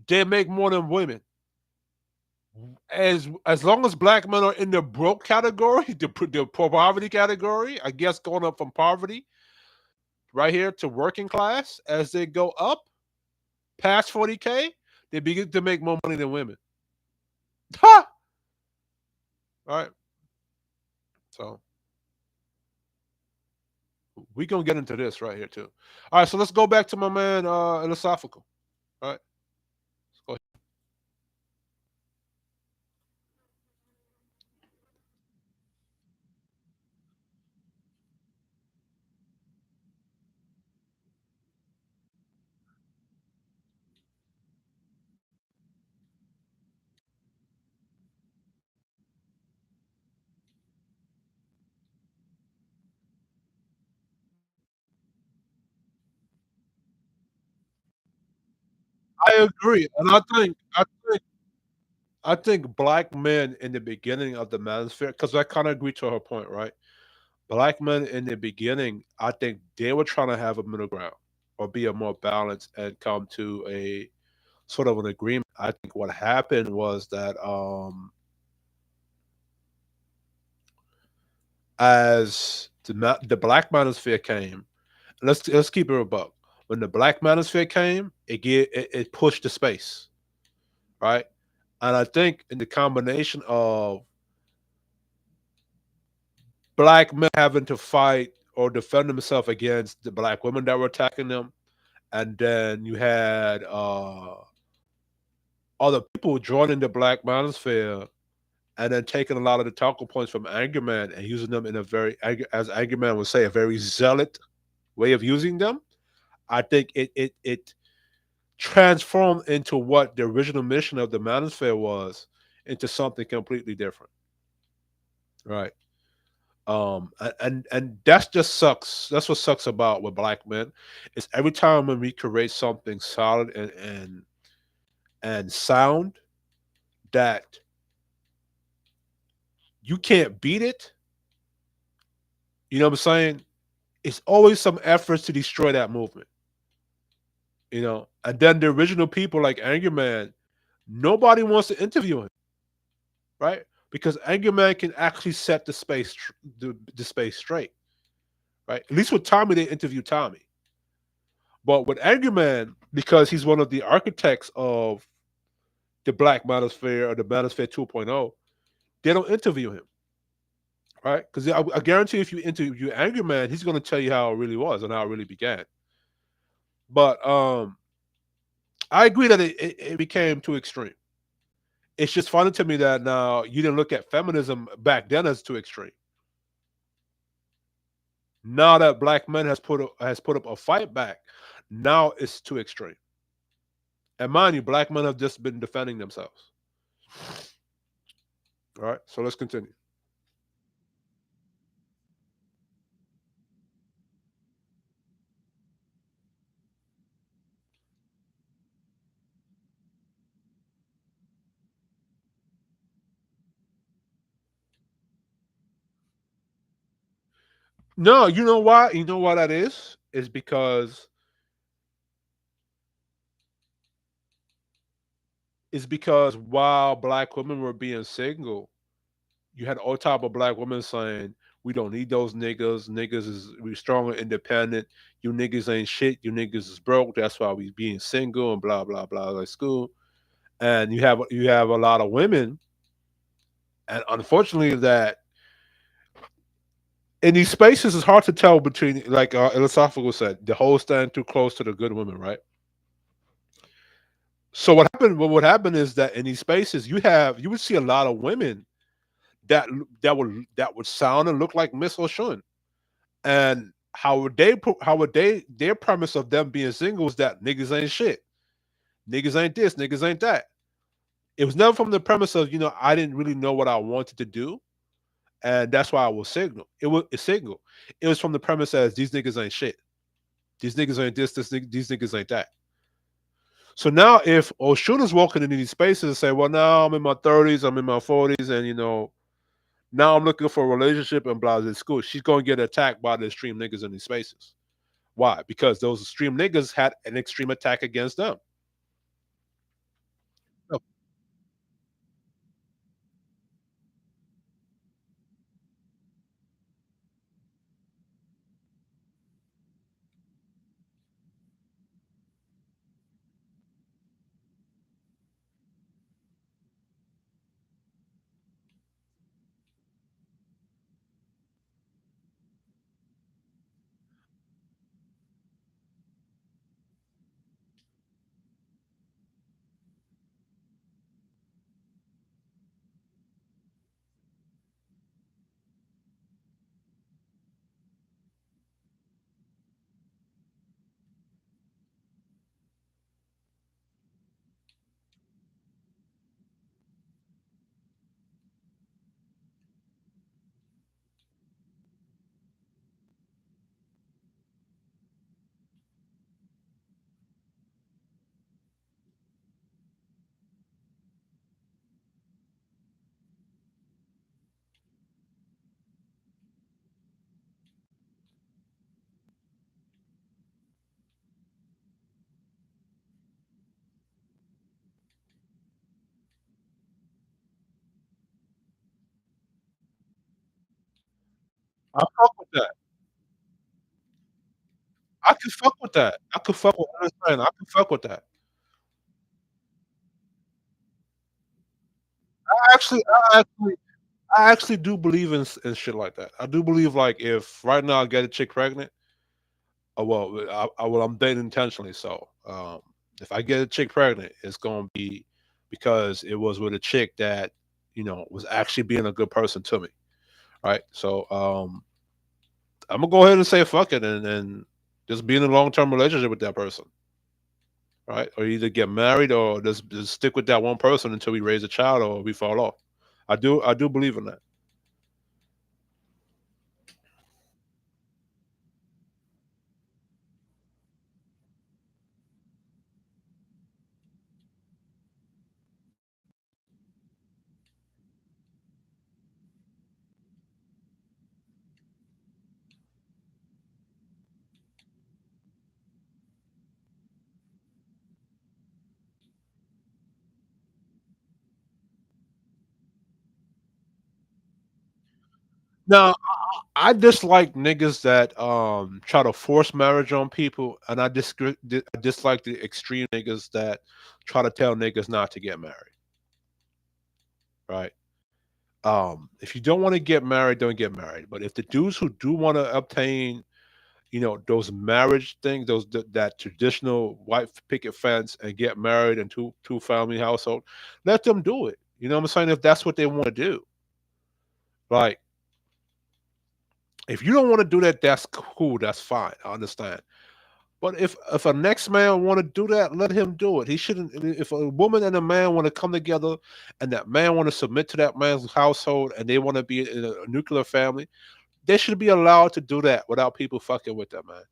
they make more than women. As long as black men are in the broke category, the poverty category, I guess going up from poverty right here to working class, as they go up past 40K, they begin to make more money than women. Ha! All right. So we gonna get into this right here too. All right, so let's go back to my man philosophical. All right. Let's go. I agree, and I think black men in the beginning of the manosphere, because I kind of agree to her point, right? Black men in the beginning, I think they were trying to have a middle ground or be a more balanced and come to a sort of an agreement. I think what happened was that as the black manosphere came, let's keep it a buck. When the black manosphere came, it pushed the space, right? And I think in the combination of black men having to fight or defend themselves against the black women that were attacking them, and then you had other people joining the black manosphere and then taking a lot of the talking points from Angry Man and using them in a very, as Angry Man would say, a very zealot way of using them. I think it transformed into what the original mission of the manosphere was into something completely different, right? And that's just sucks. That's what sucks about with black men. Is every time when we create something solid and sound that you can't beat it, you know what I'm saying? It's always some efforts to destroy that movement, you know. And then the original people like Angry Man, nobody wants to interview him, right? Because Angry Man can actually set the space, the space straight, right? At least with Tommy, they interview Tommy. But with Angry Man, because he's one of the architects of the Black Manosphere or the Manosphere 2.0, they don't interview him, right? Because I guarantee if you interview Angry Man, he's going to tell you how it really was and how it really began. But I agree that it became too extreme. It's just funny to me that now you didn't look at feminism back then as too extreme. Now that black men has put up a fight back, now it's too extreme. And mind you, black men have just been defending themselves. All right, so let's continue. No, you know why? You know why that is? Is because while black women were being single, you had all type of black women saying, "We don't need those niggas. Niggas is we strong and independent. You niggas ain't shit. You niggas is broke. That's why we being single and blah blah blah like school." And you have a lot of women, and unfortunately, that in these spaces, it's hard to tell between like philosophical said, the hoes stand too close to the good women, right? So what happened? What would happen is that in these spaces, you would see a lot of women that would sound and look like Miss Oshun. And how would they their premise of them being single is that niggas ain't shit, niggas ain't this, niggas ain't that. It was never from the premise of I didn't really know what I wanted to do, and that's why I was single. It was a single. It was from the premise as these niggas ain't shit, these niggas ain't these niggas ain't that. So now if Oshun is walking into these spaces and say, well, now I'm in my 30s, I'm in my 40s, and now I'm looking for a relationship and blah blah school, she's gonna get attacked by the extreme niggas in these spaces. Why? Because those extreme niggas had an extreme attack against them. Oh, I fuck with that. I can fuck with that. I can fuck with understand. I can fuck with that. I actually, I actually do believe in shit like that. I do believe like if right now I get a chick pregnant, well, I'm dating intentionally, so if I get a chick pregnant, it's gonna be because it was with a chick that was actually being a good person to me, right? So I'm gonna go ahead and say fuck it and just be in a long term relationship with that person, right? Or either get married or just stick with that one person until we raise a child or we fall off. I do believe in that. Now, I dislike niggas that try to force marriage on people, and I dislike the extreme niggas that try to tell niggas not to get married. Right? If you don't want to get married, don't get married. But if the dudes who do want to obtain, those marriage things, that traditional white picket fence and get married and two family household, let them do it. You know what I'm saying? If that's what they want to do, like if you don't want to do that, that's cool. That's fine. I understand. But if a next man want to do that, let him do it. He shouldn't. If a woman and a man want to come together, and that man want to submit to that man's household, and they want to be in a nuclear family, they should be allowed to do that without people fucking with them, man.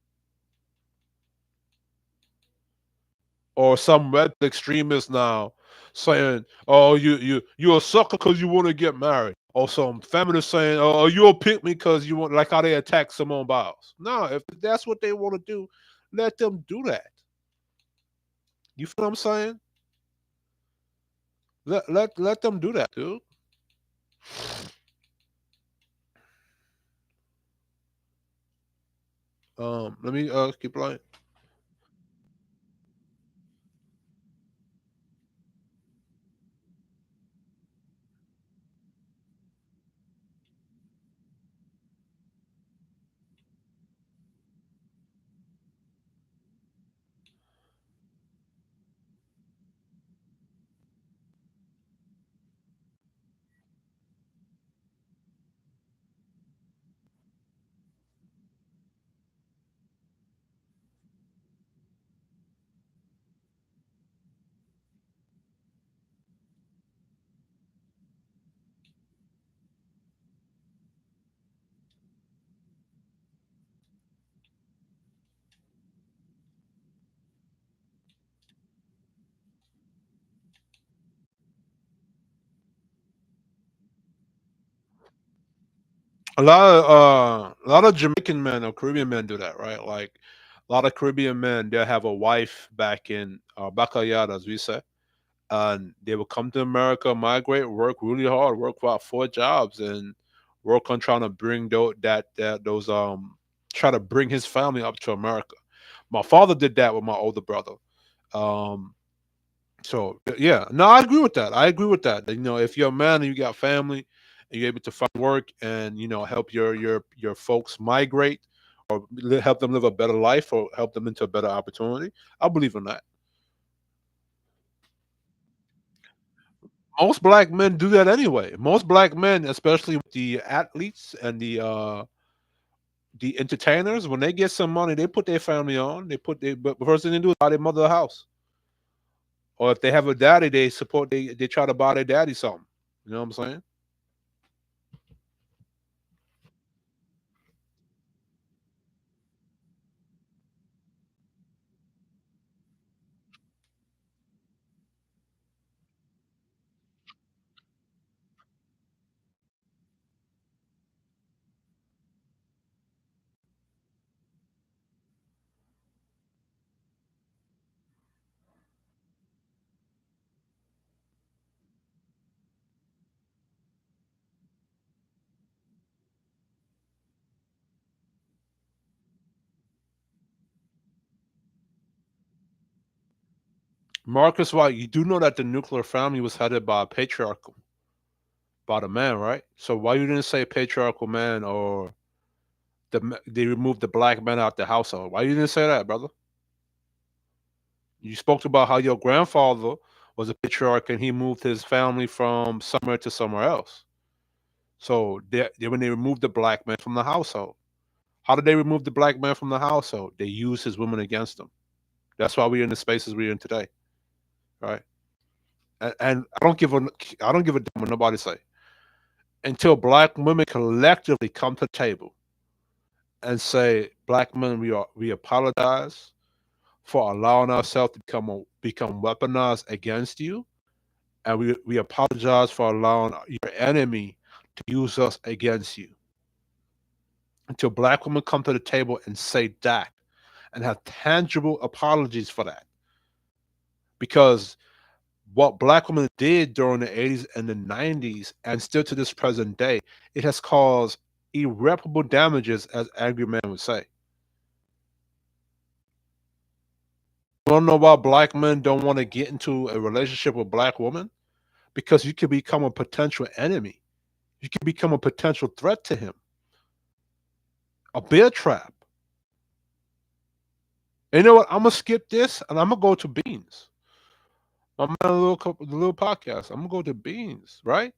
Or some red extremists now saying, "Oh, you a sucker because you want to get married," or some feminists saying, "Oh, you a pick me because you want," like how they attack Simone Biles. No, if that's what they want to do, let them do that. You feel what I'm saying? Let them do that, dude. Let me keep playing. A lot of Jamaican men or Caribbean men do that, right? Like a lot of Caribbean men, they have a wife back in Bacayada, as we say, and they will come to America, migrate, work really hard, work about 4 jobs, and work on trying to bring those try to bring his family up to America. My father did that with my older brother. Um, So yeah, no, I agree with that. I agree with that. If you're a man and you got family, and you're able to find work and help your folks migrate or help them live a better life or help them into a better opportunity, I believe in that. Most black men do that anyway. Most black men, especially with the athletes and the entertainers, when they get some money, they put their family on. But the first thing they do is buy their mother a house, or if they have a daddy, they support. They try to buy their daddy something. You know what I'm saying? Marcus White, you do know that the nuclear family was headed by a patriarchal. about a man, right? So why you didn't say patriarchal man or they removed the black man out the household? Why you didn't say that, brother? You spoke about how your grandfather was a patriarch and he moved his family from somewhere to somewhere else. So when they removed the black man from the household, how did they remove the black man from the household? They used his women against him. That's why we're in the spaces we're in today, right? And I don't give a damn what nobody say until black women collectively come to the table and say, "Black men, we apologize for allowing ourselves to become weaponized against you, and we apologize for allowing your enemy to use us against you." Until black women come to the table and say that and have tangible apologies for that, because what black women did during the 80s and the 90s and still to this present day, it has caused irreparable damages, as angry man would say. You want to know why black men don't want to get into a relationship with black women? Because you could become a potential enemy. You could become a potential threat to him, a bear trap. And you know what? I'm gonna skip this and I'm gonna go to beans. My man, the little podcast. I'm gonna go to beans, right?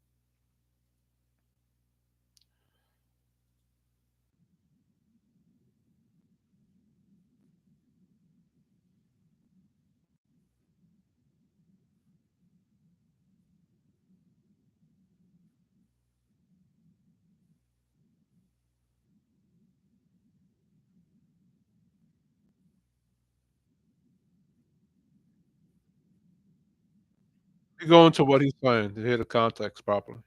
We go into what he's saying to hear the context properly.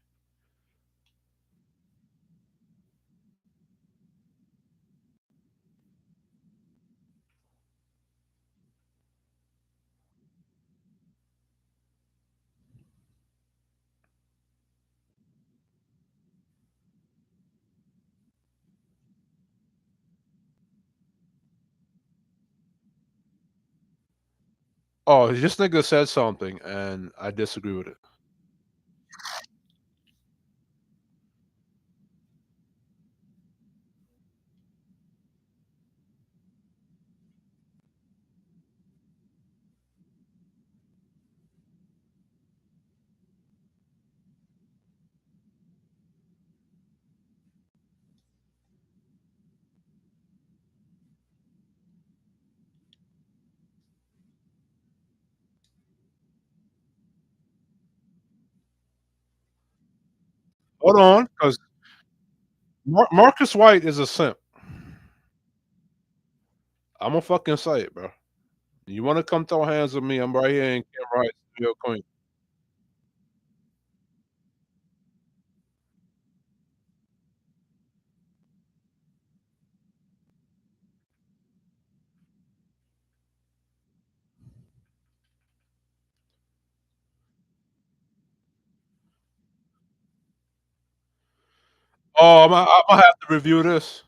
Oh, this nigga said something and I disagree with it. Hold on, because Marcus White is a simp. I'm gonna fucking say it, bro. You want to come throw hands with me? I'm right here in Kim Rice, Studio Queen. Oh, I'm gonna have to review this.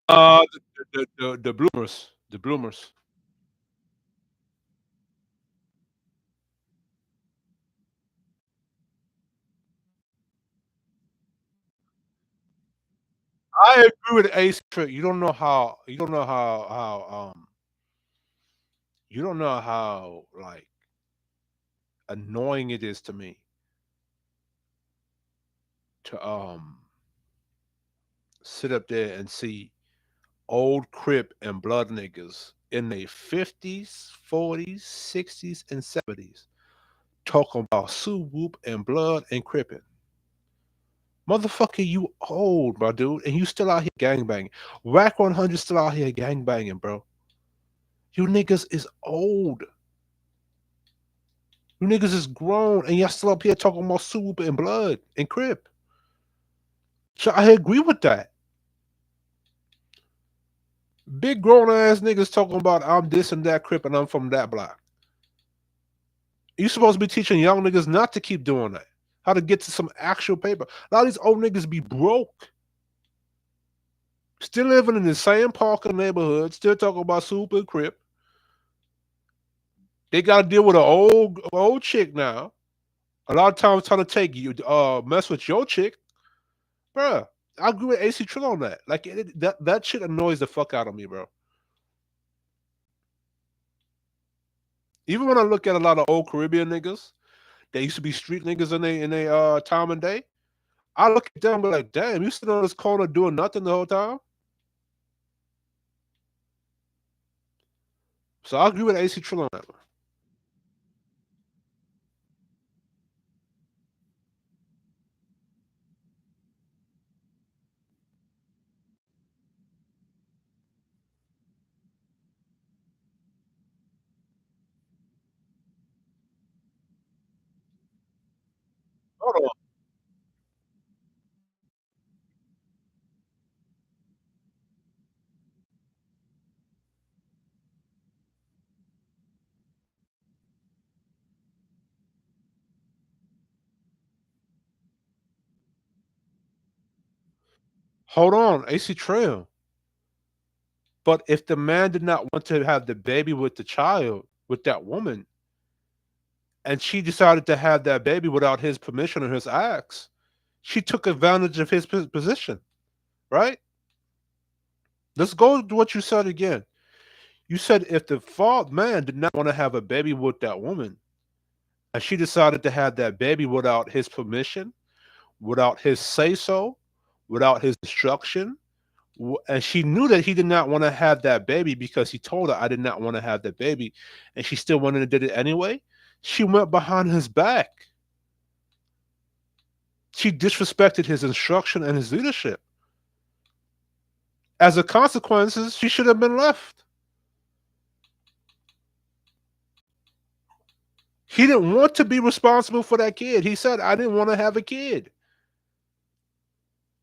The bloomers, the bloomers. I agree with Ace Trick. You don't know how like annoying it is to me to sit up there and see old Crip and blood niggas in their 50s, 40s, 60s, and 70s talking about Sue Whoop and blood and crippin'. Motherfucker, you old, my dude, and you still out here gangbanging. Whack 100 still out here gangbanging, bro. You niggas is old. You niggas is grown, and y'all still up here talking about Sue Whoop and blood and crip. So I agree with that. Big grown ass niggas talking about I'm this and that crip and I'm from that block. You're supposed to be teaching young niggas not to keep doing that. How to get to some actual paper. A lot of these old niggas be broke. Still living in the same parking neighborhood, still talking about super crip. They gotta deal with an old chick now. A lot of times trying to take you mess with your chick. Bruh, I agree with AC Trill on that. Like that shit annoys the fuck out of me, bro. Even when I look at a lot of old Caribbean niggas, they used to be street niggas in they time and day. I look at them and be like, damn, you sitting on this corner doing nothing the whole time? So I agree with AC Trill on that one. Hold on. Hold on, AC Trail. But if the man did not want to have the baby with the child, with that woman, and she decided to have that baby without his permission or his acts, she took advantage of his position, right? Let's go to what you said again. You said if the man did not want to have a baby with that woman, and she decided to have that baby without his permission, without his say so, without his instruction, and she knew that he did not want to have that baby because he told her, I did not want to have that baby, and she still wanted to did it anyway. She went behind his back. She disrespected his instruction and his leadership. As a consequence, she should have been left. He didn't want to be responsible for that kid. He said, I didn't want to have a kid.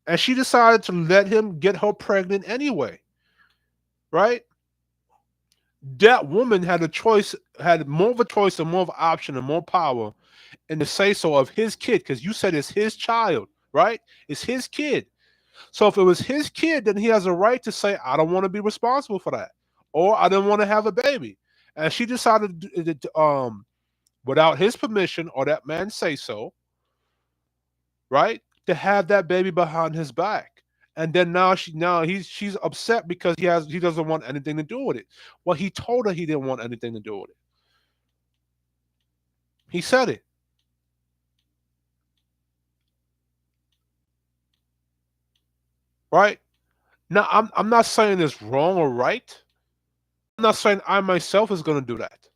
And she decided to let him get her pregnant anyway. Right? That woman had a choice, had more of a choice and more of an option and more power in the say so of his kid, because you said it's his child, right? It's his kid. So if it was his kid, then he has a right to say, I don't want to be responsible for that. Or I didn't want to have a baby. And she decided without his permission or that man say so, right, to have that baby behind his back. And then she's upset because he doesn't want anything to do with it. Well, he told her he didn't want anything to do with it. He said it. Right? Now I'm not saying it's wrong or right. I'm not saying I myself is gonna do that.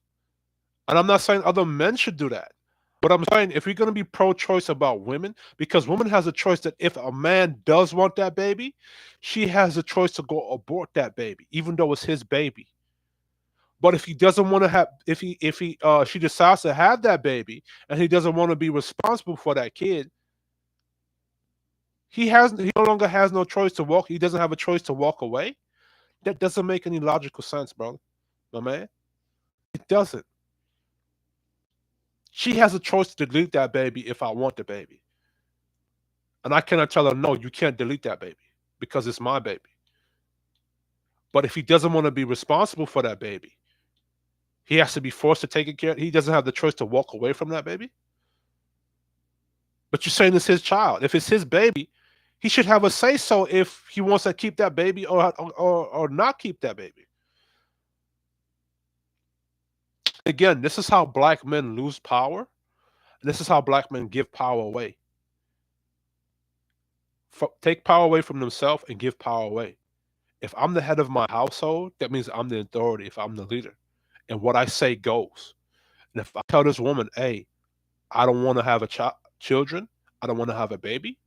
And I'm not saying other men should do that. But I'm saying if you're going to be pro-choice about women, because woman has a choice that if a man does want that baby, she has a choice to go abort that baby, even though it's his baby. But if he doesn't want to have, if he she decides to have that baby and he doesn't want to be responsible for that kid, he no longer has no choice to walk. He doesn't have a choice to walk away. That doesn't make any logical sense, brother, my man. It doesn't. She has a choice to delete that baby if I want the baby. And I cannot tell her, no, you can't delete that baby because it's my baby. But if he doesn't want to be responsible for that baby, he has to be forced to take it care. He doesn't have the choice to walk away from that baby. But you're saying it's his child. If it's his baby, he should have a say so if he wants to keep that baby or not keep that baby. Again, this is how black men lose power. And this is how black men give power away. Take power away from themselves and give power away. If I'm the head of my household, that means I'm the authority if I'm the leader. And what I say goes. And if I tell this woman, hey, I don't want to have children, I don't want to have a baby,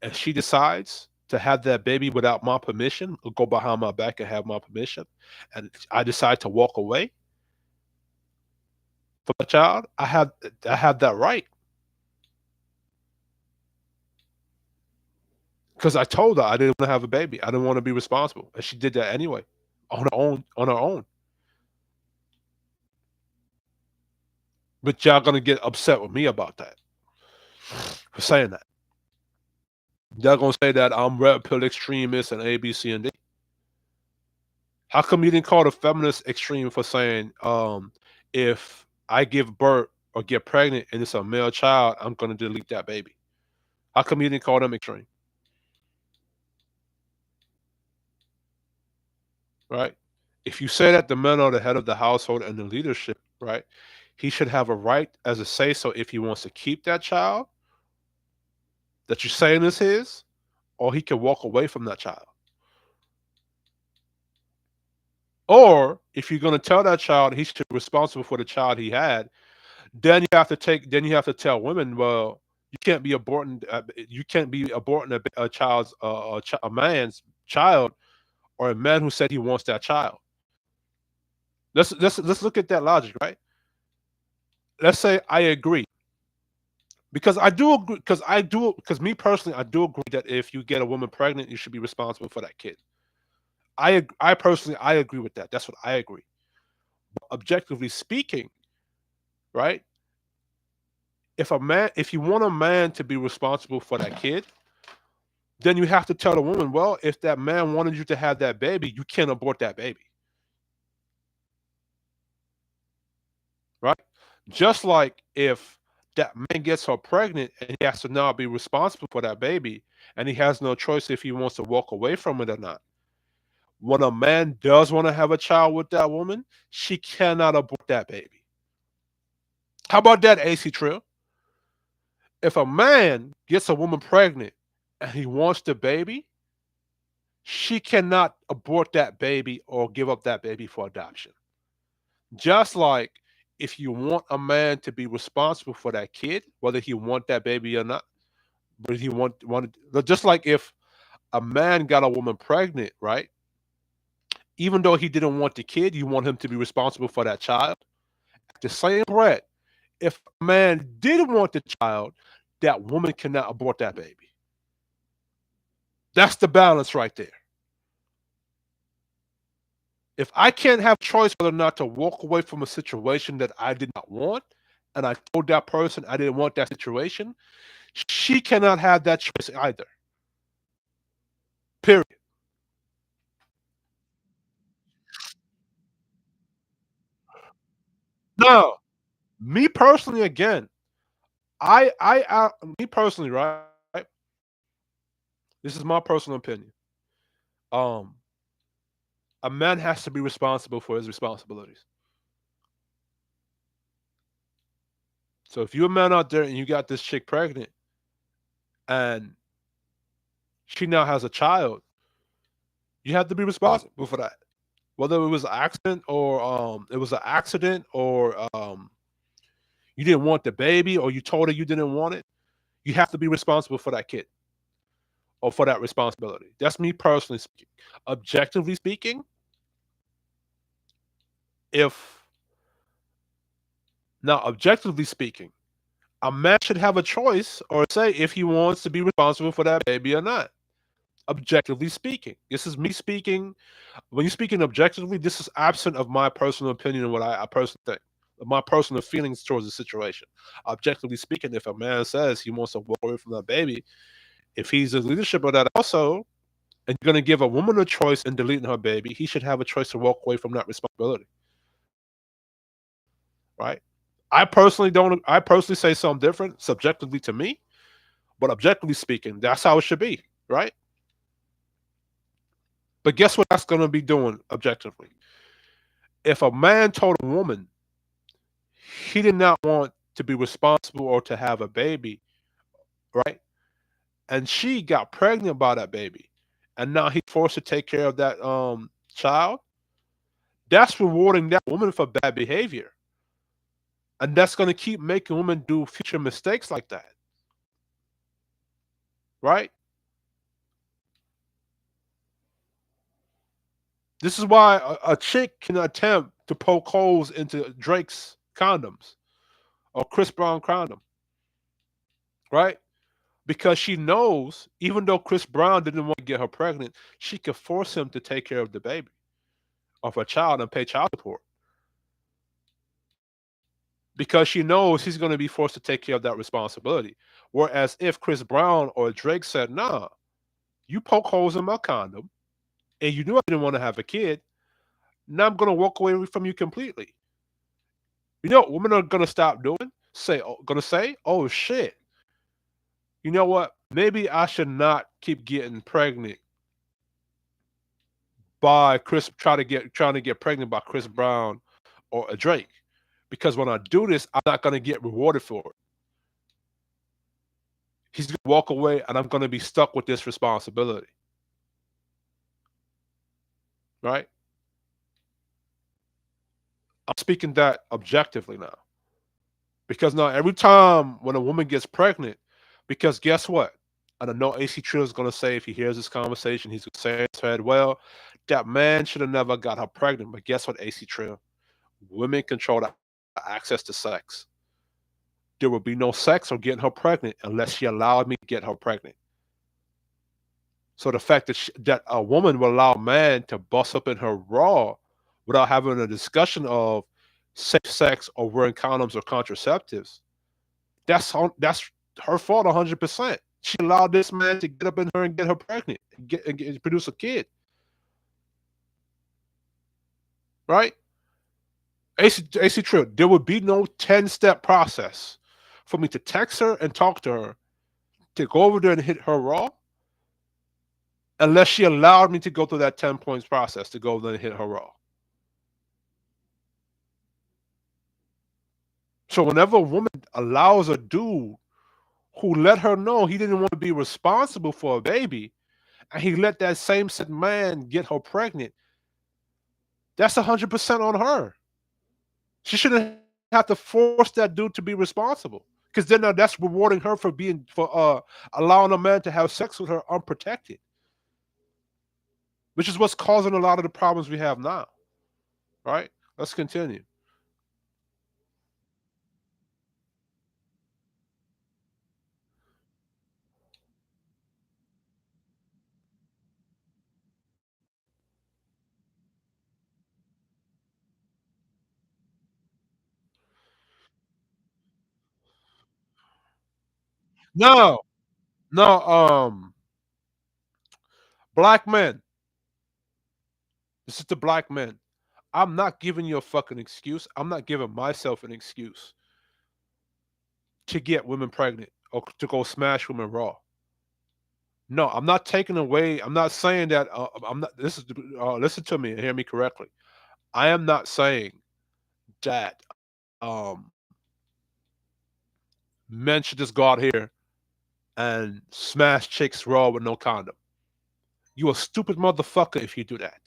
and she decides to have that baby without my permission, or go behind my back and have my permission, and I decide to walk away from the child, I have that right. Because I told her I didn't want to have a baby. I didn't want to be responsible. And she did that anyway. On her own. But y'all gonna get upset with me about that for saying that. Y'all gonna say that I'm red pill extremist and A, B, C, and D. How come you didn't call the feminist extreme for saying, if I give birth or get pregnant and it's a male child, I'm gonna delete that baby? How come you didn't call them extreme? Right? If you say that the men are the head of the household and the leadership, right, he should have a right as a say so if he wants to keep that child that you're saying is his, or he can walk away from that child. Or if you're going to tell that child he should be responsible for the child he had, then you have to tell women, well, you can't be aborting a child's a man's child, or a man who said he wants that child. Let's look at that logic, right? Let's say I agree, because I do agree, because me personally, I do agree that if you get a woman pregnant, you should be responsible for that kid. I personally, I agree with that. That's what I agree. But objectively speaking, right? If you want a man to be responsible for that kid, then you have to tell the woman, well, if that man wanted you to have that baby, you can't abort that baby, right? Just like if that man gets her pregnant and he has to now be responsible for that baby, and he has no choice if he wants to walk away from it or not. When a man does want to have a child with that woman, she cannot abort that baby. How about that, AC Trill? If a man gets a woman pregnant and he wants the baby, she cannot abort that baby or give up that baby for adoption. Just like if you want a man to be responsible for that kid, whether he want that baby or not, but he wanted, just like if a man got a woman pregnant, right? Even though he didn't want the kid, you want him to be responsible for that child. At the same breath, if a man did want the child, that woman cannot abort that baby. That's the balance right there. If I can't have choice whether or not to walk away from a situation that I did not want, and I told that person I didn't want that situation, she cannot have that choice either. Period. Now, me personally, again, me personally, right? This is my personal opinion. Um, a man has to be responsible for his responsibilities. So if you're a man out there and you got this chick pregnant and she now has a child, you have to be responsible for that. Whether it was an accident or you didn't want the baby or you told her you didn't want it, you have to be responsible for that kid or for that responsibility. That's me personally speaking. Objectively speaking, if objectively speaking, a man should have a choice or say if he wants to be responsible for that baby or not. Objectively speaking, this is me speaking. When you're speaking objectively, this is absent of my personal opinion and what I personally think, my personal feelings towards the situation. Objectively speaking, if a man says he wants to walk away from that baby, if he's the leadership of that also, and you're going to give a woman a choice in deleting her baby, he should have a choice to walk away from that responsibility. Right? I personally don't. I personally say something different subjectively to me, but objectively speaking, that's how it should be. Right? But guess what that's going to be doing objectively? If a man told a woman he did not want to be responsible or to have a baby, right? And she got pregnant by that baby, and now he's forced to take care of that child. That's rewarding that woman for bad behavior, and that's going to keep making women do future mistakes like that, right? This is why a chick can attempt to poke holes into Drake's condoms or Chris Brown condom, right? Because she knows, even though Chris Brown didn't want to get her pregnant, she could force him to take care of the baby, of her child, and pay child support. because she knows he's going to be forced to take care of that responsibility. Whereas if Chris Brown or Drake said, "Nah, you poke holes in my condom, and you knew I didn't want to have a kid. Now I'm going to walk away from you completely." You know what women are going to stop doing? Going to say, "Oh shit, you know what? Maybe I should not keep getting pregnant by trying to get pregnant by Chris Brown or a Drake, because when I do this, I'm not going to get rewarded for it. He's going to walk away, and I'm going to be stuck with this responsibility." Right? I'm speaking that objectively now. Because now every time when a woman gets pregnant, because guess what? And I know AC Trill is going to say, if he hears this conversation, he's going to say in his head, well, that man should have never got her pregnant. But guess what, AC Trill? Women control the access to sex. There will be no sex or getting her pregnant unless she allowed me to get her pregnant. So the fact that a woman will allow a man to bust up in her raw without having a discussion of safe sex or wearing condoms or contraceptives, that's her fault 100%. She allowed this man to get up in her and get her pregnant and produce a kid, right? AC Trill, there would be no 10-step process for me to text her and talk to her to go over there and hit her raw unless she allowed me to go through that 10 points process to go over there and hit her raw. So whenever a woman allows a dude who let her know he didn't want to be responsible for a baby, and he let that same said man get her pregnant, that's 100% on her. She shouldn't have to force that dude to be responsible, because then that's rewarding her for allowing a man to have sex with her unprotected, which is what's causing a lot of the problems we have now. Right? Let's continue. No, no, black men. This is the black men. I'm not giving you a fucking excuse. I'm not giving myself an excuse to get women pregnant or to go smash women raw. No, I'm not taking away. I'm not saying that. I'm not. This is. Listen to me and hear me correctly. I am not saying that men should just go out here and smash chicks raw with no condom. You a stupid motherfucker if you do that,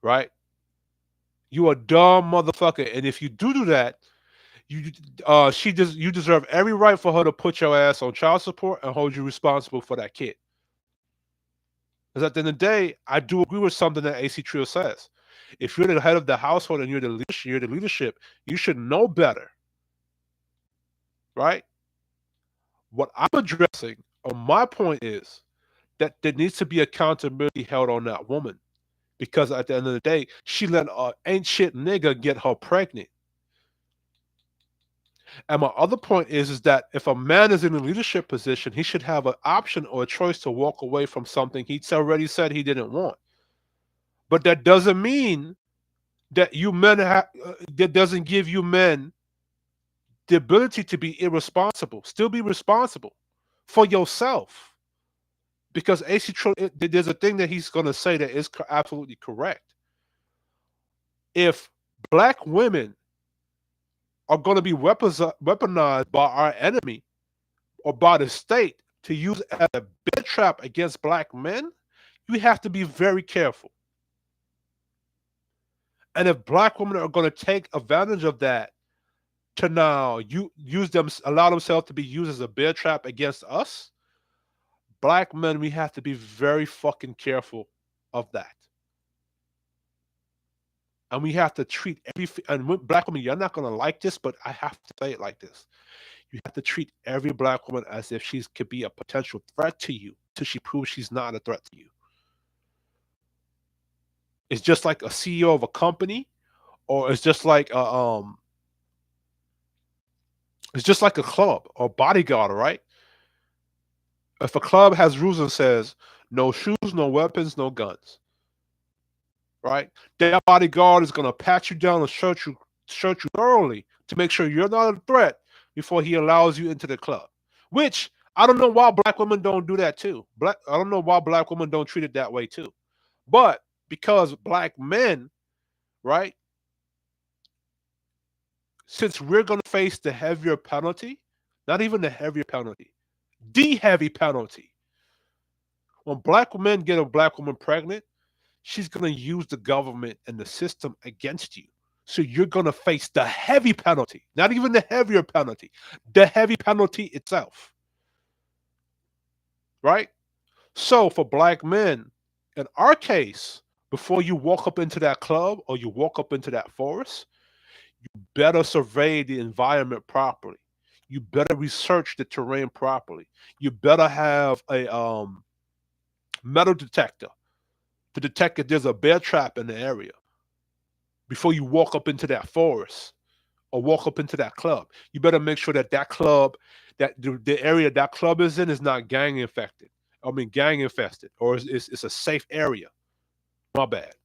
right? You a dumb motherfucker, and if you do that, you you deserve every right for her to put your ass on child support and hold you responsible for that kid. Because at the end of the day, I do agree with something that AC Trio says. If you're the head of the household and you're the leadership, you should know better, right? What I'm addressing, or my point is, that there needs to be accountability held on that woman. Because at the end of the day, she let a ain't shit nigga get her pregnant. And my other point is that if a man is in a leadership position, he should have an option or a choice to walk away from something he's already said he didn't want. But that doesn't mean that that doesn't give you men the ability to be irresponsible. Still be responsible for yourself. Because there's a thing that he's going to say that is absolutely correct. If black women are going to be weaponized by our enemy or by the state to use as a bear trap against black men, you have to be very careful. And if black women are going to take advantage of that to now allow themselves to be used as a bear trap against us, black men, we have to be very fucking careful of that. And we have to treat black women, you're not going to like this, but I have to say it like this. You have to treat every black woman as if she could be a potential threat to you till she proves she's not a threat to you. It's just like a CEO of a company, or it's just like It's just like a club or bodyguard, right? If a club has rules and says no shoes, no weapons, no guns, right? That bodyguard is gonna pat you down and search you thoroughly to make sure you're not a threat before he allows you into the club. Which I don't know why black women don't do that too. I don't know why black women don't treat it that way too. But because black men, right? Since we're gonna face the heavier penalty, not even the heavier penalty, the heavy penalty. When black men get a black woman pregnant, she's going to use the government and the system against you. So you're going to face the heavy penalty, not even the heavier penalty, the heavy penalty itself. Right? So for black men, in our case, before you walk up into that club or you walk up into that forest, you better survey the environment properly. You better research the terrain properly. You better have a metal detector to detect if there's a bear trap in the area before you walk up into that forest or walk up into that club. You better make sure that that club, that the area that club is in is not gang infected. I mean, gang infested, or it's a safe area. My bad.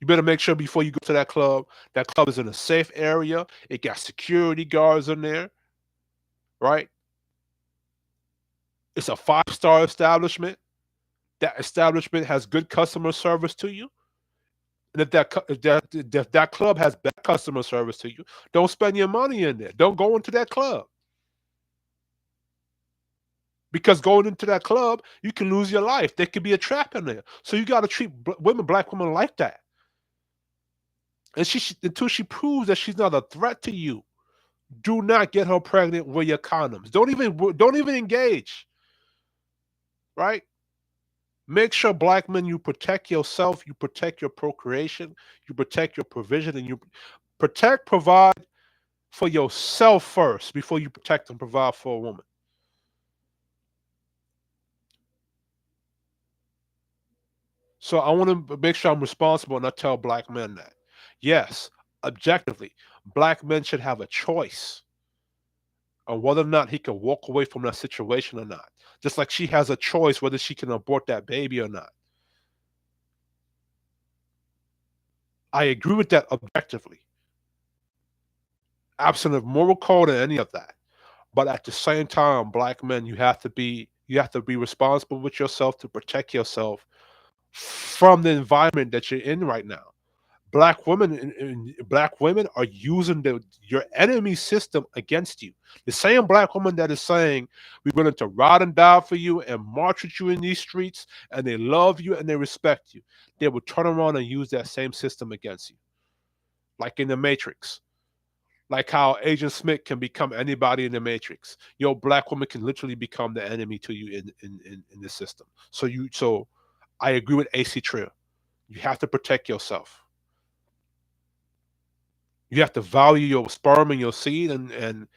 You better make sure before you go to that club is in a safe area. It got security guards in there, right? It's a five-star establishment. That establishment has good customer service to you. And if that club has bad customer service to you, don't spend your money in there. Don't go into that club because going into that club, you can lose your life. There could be a trap in there. So you got to treat black women like that. And until she proves that she's not a threat to you, do not get her pregnant with your condoms. Don't even engage. Right? Make sure black men, you protect yourself, you protect your procreation, you protect your provision, and you provide for yourself first before you protect and provide for a woman. So I want to make sure I'm responsible and I tell black men that. Yes, objectively, black men should have a choice on whether or not he can walk away from that situation or not. Just like she has a choice whether she can abort that baby or not. I agree with that objectively. Absent of moral code and any of that. But at the same time, black men, you have to be responsible with yourself to protect yourself from the environment that you're in right now. Black women are using your enemy system against you. The same black woman that is saying we're willing to ride and die for you and march with you in these streets, and they love you and they respect you, they will turn around and use that same system against you, like in the Matrix. Like how Agent Smith can become anybody in the Matrix. Your black woman can literally become the enemy to you in this system. So I agree with AC Trill. You have to protect yourself. You have to value your sperm and your seed, and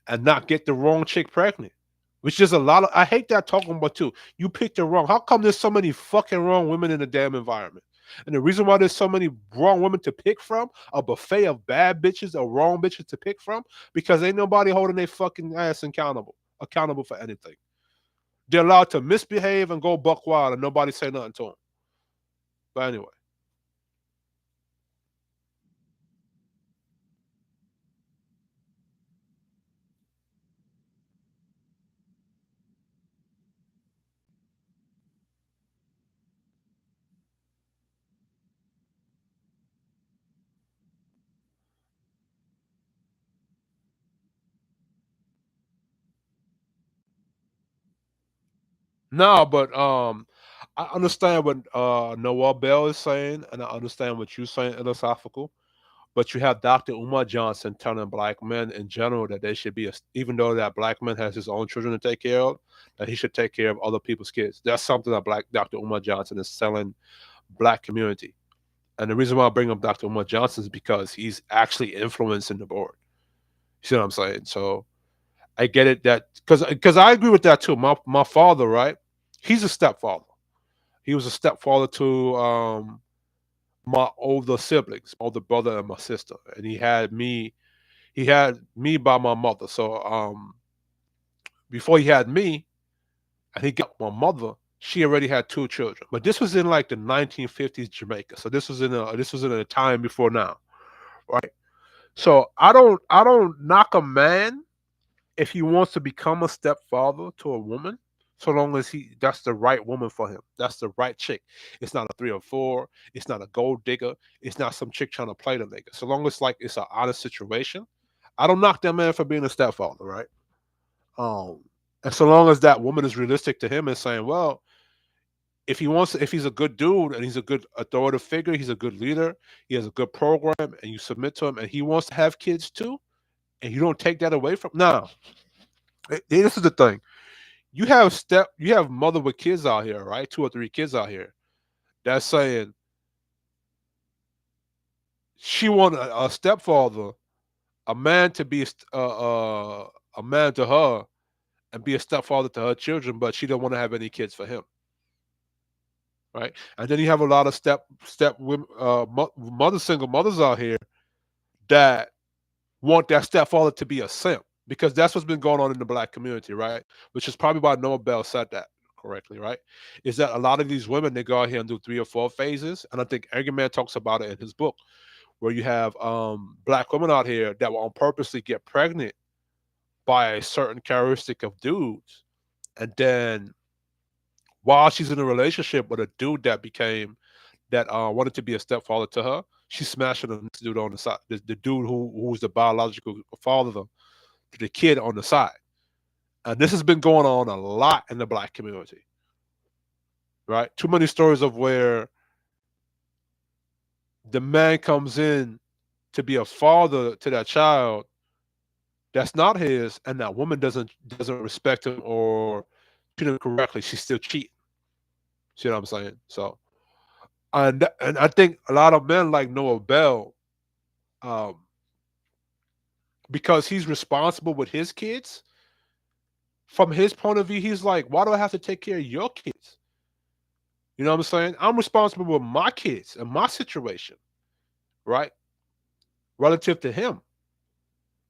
not get the wrong chick pregnant. Which is a lot of, I hate that talking about too. You picked the wrong. How come there's so many fucking wrong women in the damn environment? And the reason why there's so many wrong women to pick from, a buffet of bad bitches or wrong bitches to pick from, because ain't nobody holding their fucking ass accountable for anything. They're allowed to misbehave and go buck wild and nobody say nothing to them. But anyway. No, but I understand what Noah Bell is saying, and I understand what you're saying, philosophical. But you have Dr. Umar Johnson telling black men in general that they should be, even though that black man has his own children to take care of, that he should take care of other people's kids. That's something that Black Dr. Umar Johnson is telling black community. And the reason why I bring up Dr. Umar Johnson is because he's actually influencing the board. You see what I'm saying? So I get it that because I agree with that too. My father, right? He's a stepfather. He was a stepfather to my older siblings, older brother and my sister, and he He had me by my mother. So before he had me, and he got my mother, she already had two children. But this was in like the 1950s Jamaica. So this was in a time before now, right? So I don't knock a man if he wants to become a stepfather to a woman, so long as that's the right woman for him. That's the right chick. It's not a 3 or 4. It's not a gold digger. It's not some chick trying to play the nigga. So long as like it's an honest situation, I don't knock that man for being a stepfather, right? Um, and so long as that woman is realistic to him and saying, well, if he's a good dude and he's a good authoritative figure, he's a good leader, he has a good program, and you submit to him, and he wants to have kids too, and you don't take that away from. Now, this is the thing. You have mother with kids out here, right? 2 or 3 kids out here. That's saying she want a stepfather, a man to be a man to her, and be a stepfather to her children, but she don't want to have any kids for him, right? And then you have a lot of single mothers out here that want that stepfather to be a simp, because that's what's been going on in the black community, right? Which is probably why Noah Bell said that correctly, right? Is that a lot of these women, they go out here and do 3 or 4 phases, and I think Eggman talks about it in his book, where you have black women out here that will on purposely get pregnant by a certain characteristic of dudes, and then while she's in a relationship with a dude that wanted to be a stepfather to her, she's smashing the next dude on the side, the dude who's the biological father to the kid on the side. And this has been going on a lot in the black community, right? Too many stories of where the man comes in to be a father to that child that's not his, and that woman doesn't respect him or treat him correctly. She's still cheating. See what I'm saying? So, and I think a lot of men like Noah Bell, um, because he's responsible with his kids. From his point of view, he's like, why do I have to take care of your kids? You know what I'm saying? I'm responsible with my kids and my situation, right? Relative to him.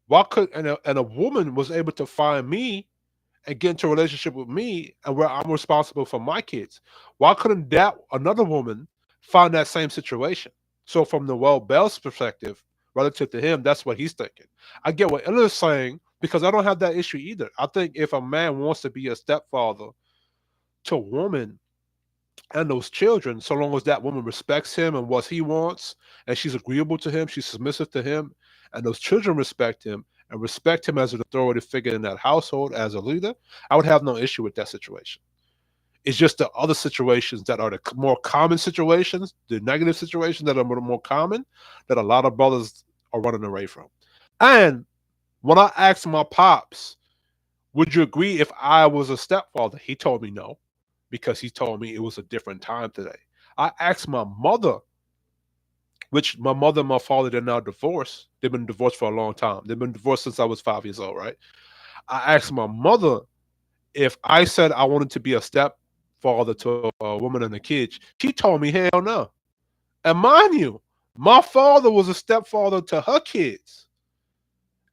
Why could and a woman was able to find me and get into a relationship with me, and where I'm responsible for my kids? Why couldn't that another woman find that same situation? So from the Well Bell's perspective, relative to him, that's what he's thinking. I get what Illa's saying, because I don't have that issue either. I think if a man wants to be a stepfather to a woman and those children, so long as that woman respects him and what he wants, and she's agreeable to him, she's submissive to him, and those children respect him and respect him as an authoritative figure in that household as a leader, I would have no issue with that situation. It's just the other situations that are the more common situations, the negative situations that are more common, that a lot of brothers are running away from. And when I asked my pops, would you agree if I was a stepfather? He told me no, because he told me it was a different time today. I asked my mother, which my mother and my father, they're now divorced. They've been divorced for a long time. They've been divorced since I was 5 years old, right? I asked my mother if I said I wanted to be a stepfather to a woman and a kid. She told me hell no. And mind you, my father was a stepfather to her kids.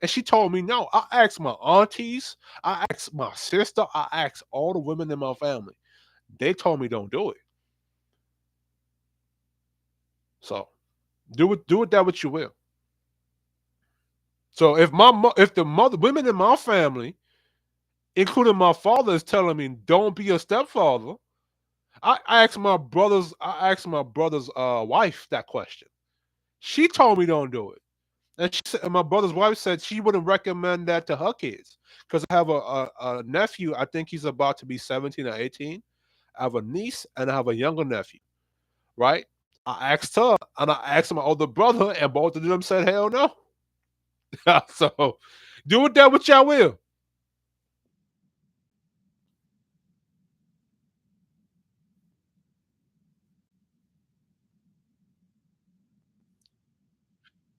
And she told me no. I asked my aunties, I asked my sister, I asked all the women in my family. They told me don't do it. So do with that what you will. So if the mother women in my family, including my father, is telling me don't be a stepfather, I asked my brother's wife that question. She told me don't do it. And my brother's wife said she wouldn't recommend that to her kids, because I have a nephew. I think he's about to be 17 or 18. I have a niece and I have a younger nephew. Right? I asked her and I asked my older brother, and both of them said hell no. So do with that what y'all will.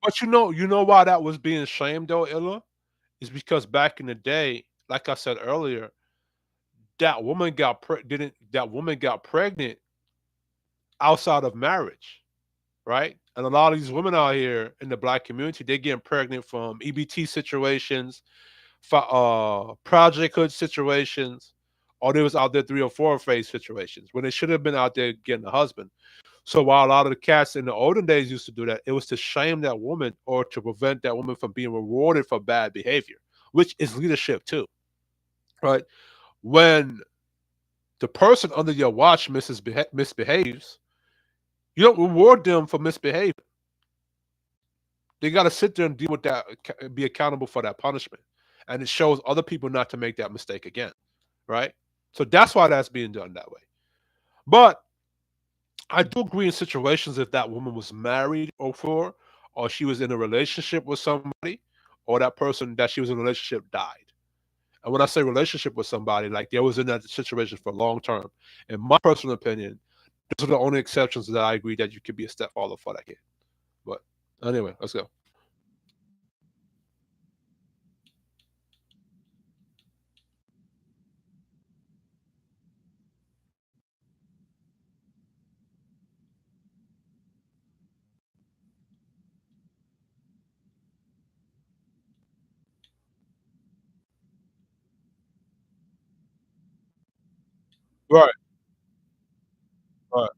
But you know why that was being shamed though, Illa? Is because back in the day, like I said earlier, that woman got pregnant outside of marriage, right? And a lot of these women out here in the black community, they getting pregnant from EBT situations, project hood situations, or they was out there 3 or 4 phase situations when they should have been out there getting a husband. So while a lot of the cats in the olden days used to do that, it was to shame that woman or to prevent that woman from being rewarded for bad behavior, which is leadership too, right? When the person under your watch misbehaves, you don't reward them for misbehaving. They got to sit there and deal with that, be accountable for that punishment, and it shows other people not to make that mistake again, right? So that's why that's being done that way. But I do agree in situations if that woman was married or she was in a relationship with somebody, or that person that she was in a relationship died. And when I say relationship with somebody, like they was in that situation for long term. In my personal opinion, those are the only exceptions that I agree that you could be a stepfather for that kid. But anyway, let's go. Right, right.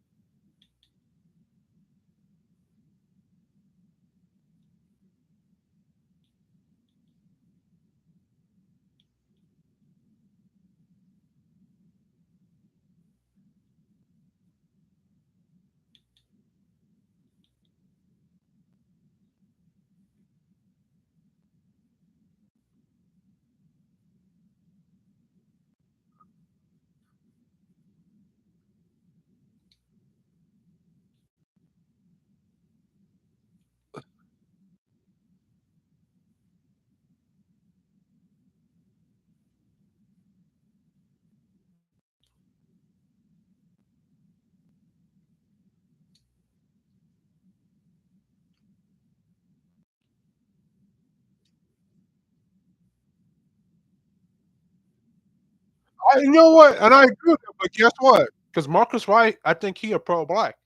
You know what? And I agree with that, but guess what? Because Marcus Wright, I think he a pro-black,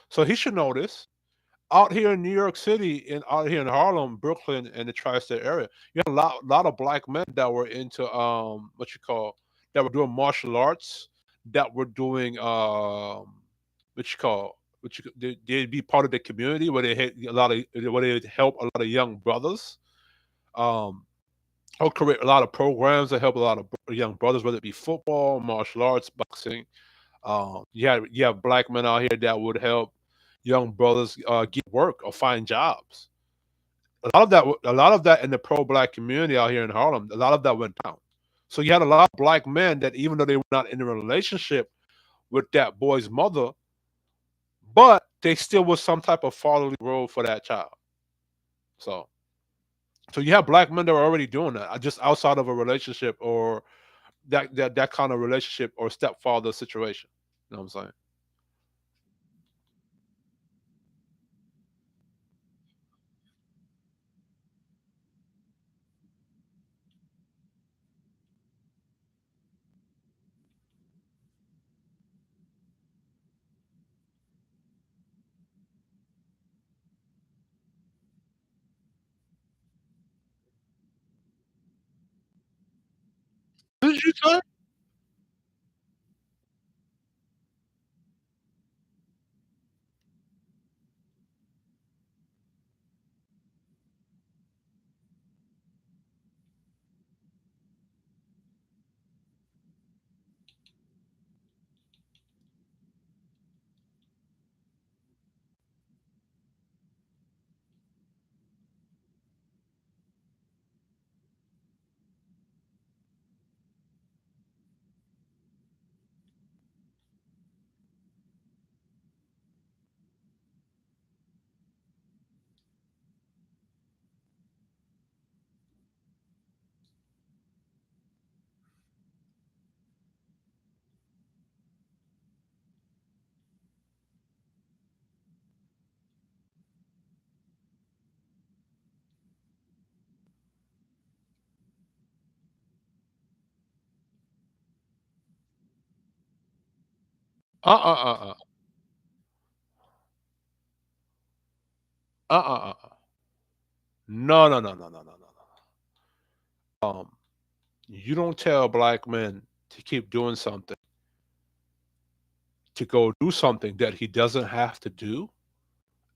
so he should know this. Out here in New York City and out here in Harlem, Brooklyn, and the tri-state area, you had a lot of black men that were into what you call that were doing martial arts, that were doing what you call they'd be part of the community where they had a lot of where they help a lot of young brothers. Um, help create a lot of programs that help a lot of young brothers, whether it be football, martial arts, boxing. You have black men out here that would help young brothers get work or find jobs. A lot of that in the pro-black community out here in Harlem, a lot of that went down. So you had a lot of black men that even though they were not in a relationship with that boy's mother, but they still was some type of fatherly role for that child. So so you have black men that are already doing that, just outside of a relationship or that kind of relationship or stepfather situation. You know what I'm saying? What did you say? Uh, uh, uh, uh. uh. No, no, no, no, no, no, no, no. You don't tell black men to keep doing something, to go do something that he doesn't have to do,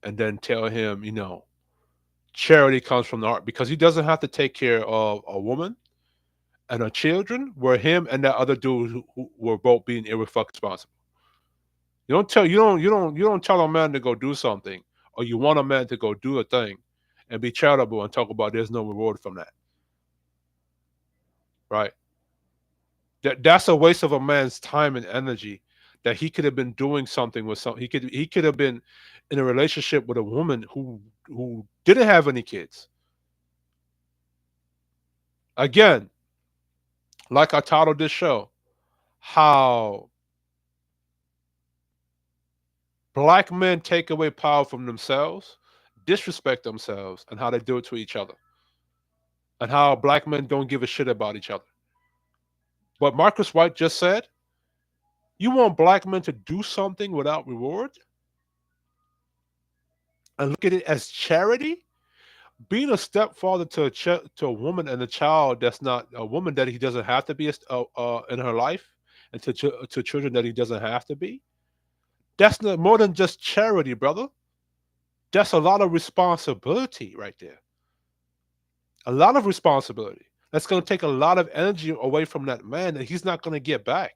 and then tell him, charity comes from the heart because he doesn't have to take care of a woman and her children, where him and that other dude who were both being irresponsible. You don't tell a man to go do something, or you want a man to go do a thing, and be charitable and talk about there's no reward from that, right? That's a waste of a man's time and energy that he could have been doing something with some. He could have been in a relationship with a woman who didn't have any kids. Again, like I titled this show, how black men take away power from themselves, disrespect themselves, and how they do it to each other, and how black men don't give a shit about each other. What Marcus White just said, you want black men to do something without reward and look at it as charity? Being a stepfather to a woman and a child that's not a woman that he doesn't have to be in her life, and to children that he doesn't have to be, that's not more than just charity, brother. That's a lot of responsibility right there. A lot of responsibility. That's going to take a lot of energy away from that man that he's not going to get back.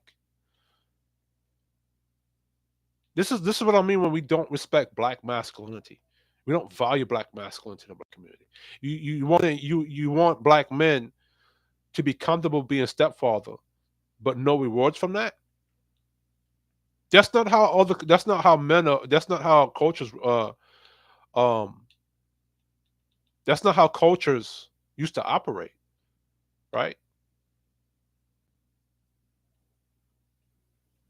This is what I mean when we don't respect black masculinity. We don't value black masculinity in the black community. You want black men to be comfortable being stepfather, but no rewards from that. That's not how men are. That's not how cultures. Um. That's not how cultures used to operate, right?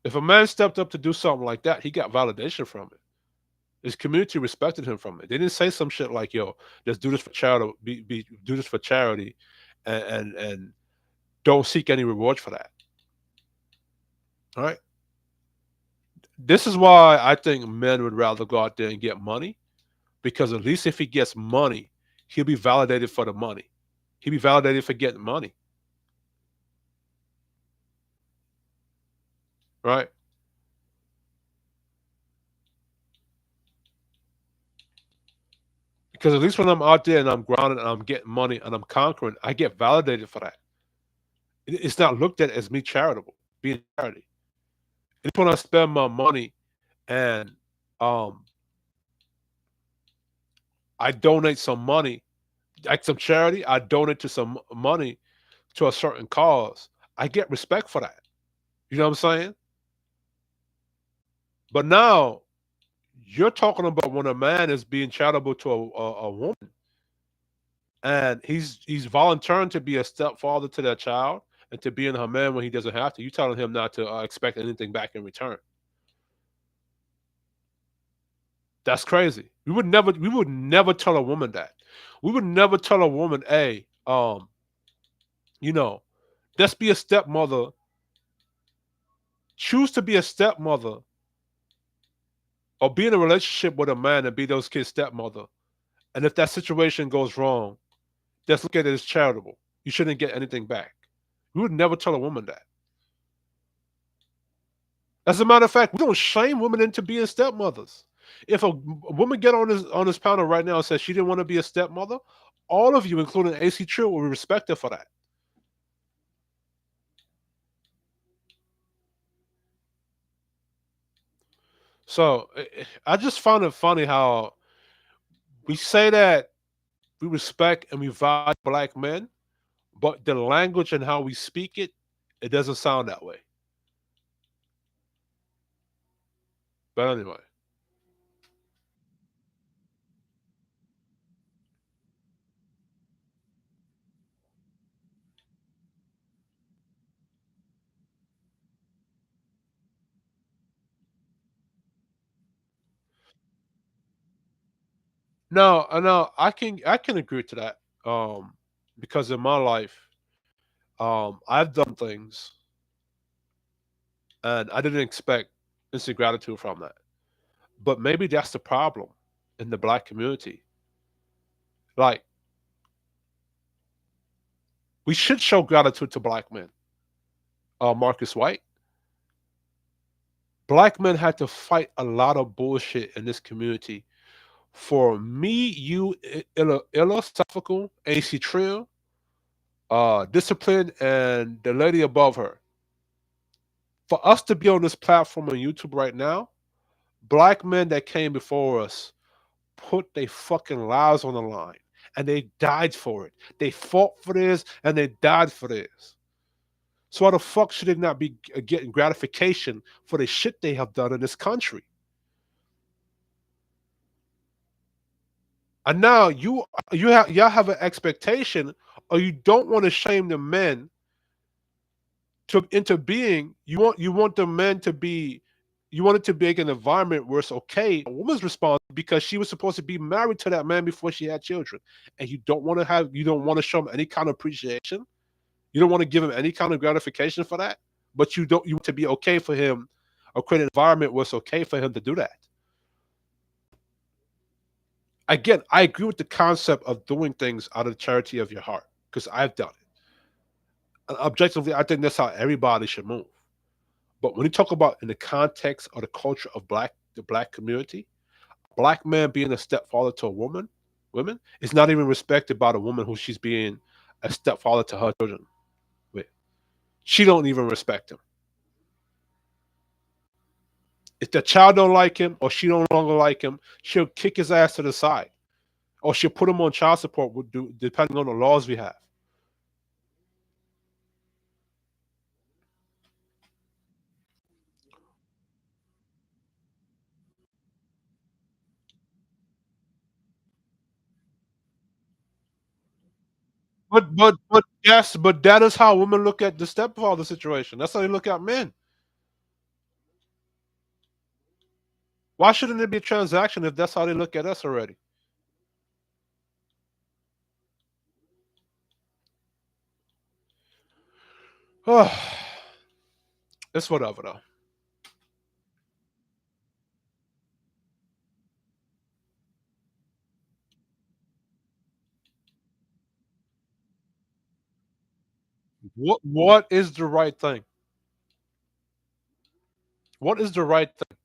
If a man stepped up to do something like that, he got validation from it. His community respected him from it. They didn't say some shit like, "Yo, let's do this for charity. Do this for charity, and don't seek any rewards for that." All right. This is why I think men would rather go out there and get money, because at least if he gets money, he'll be validated for the money. He'll be validated for getting money, right? Because at least when I'm out there and I'm grounded and I'm getting money and I'm conquering, I get validated for that. It's not looked at as me charitable, being charity. It's when I spend my money and um I donate some money, like some charity, I donate to some money to a certain cause. I get respect for that. You know what I'm saying? But now you're talking about when a man is being charitable to a woman, and he's volunteering to be a stepfather to that child and to be in her man when he doesn't have to. You telling him not to expect anything back in return. That's crazy. We would never tell a woman that. We would never tell a woman, hey, you know, let's be a stepmother. Choose to be a stepmother, or be in a relationship with a man and be those kids' stepmother. And if that situation goes wrong, just look at it as charitable. You shouldn't get anything back. We would never tell a woman that. As a matter of fact, we don't shame women into being stepmothers. If a woman get on this panel right now and says she didn't want to be a stepmother, all of you, including AC Trill, will respect her for that. So I just found it funny how we say that we respect and we value black men, but the language and how we speak it, it doesn't sound that way. But anyway, no, no, I can agree to that. Because in my life, I've done things and I didn't expect instant gratitude from that. But maybe that's the problem in the black community. Like, we should show gratitude to black men. Marcus White. Black men had to fight a lot of bullshit in this community for me, you, philosophical, AC Trill, Discipline, and the lady above her. For us to be on this platform on YouTube right now, black men that came before us put their fucking lives on the line and they died for it. They fought for this and they died for this. So why the fuck should they not be getting gratification for the shit they have done in this country? And now y'all have an expectation, or you don't want to shame the men to into being. You want the men to be. You want it to be an environment where it's okay. A woman's responsible because she was supposed to be married to that man before she had children, and you don't want to show him any kind of appreciation. You don't want to give him any kind of gratification for that, but you want to be okay for him, or create an environment where it's okay for him to do that. Again, I agree with the concept of doing things out of the charity of your heart because I've done it. And objectively, I think that's how everybody should move. But when you talk about in the context of the culture of the black community, black man being a stepfather to a women is not even respected by the woman who she's being a stepfather to her children with. She don't even respect him. If the child don't like him or she no longer like him, she'll kick his ass to the side. Or she'll put him on child support, depending on the laws we have. But yes, but that is how women look at the stepfather situation. That's how they look at men. Why shouldn't it be a transaction if that's how they look at us already? It's whatever though. What is the right thing? What is the right thing?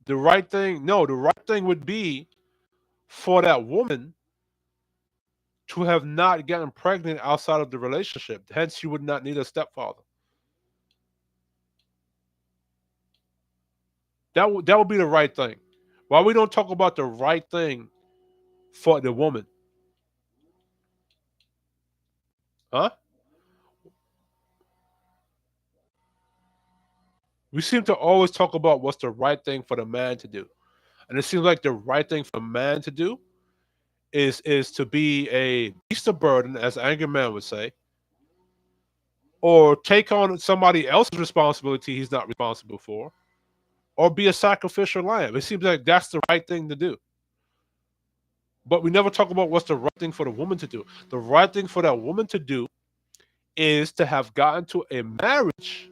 The right thing? No, the right thing would be for that woman to have not gotten pregnant outside of the relationship. Hence, you would not need a stepfather. That would be the right thing. Why we don't talk about the right thing for the woman? Huh? We seem to always talk about what's the right thing for the man to do. And it seems like the right thing for a man to do is to be a beast of burden, as Angry Man would say, or take on somebody else's responsibility he's not responsible for, or be a sacrificial lamb. It seems like that's the right thing to do. But we never talk about what's the right thing for the woman to do. The right thing for that woman to do is to have gotten to a marriage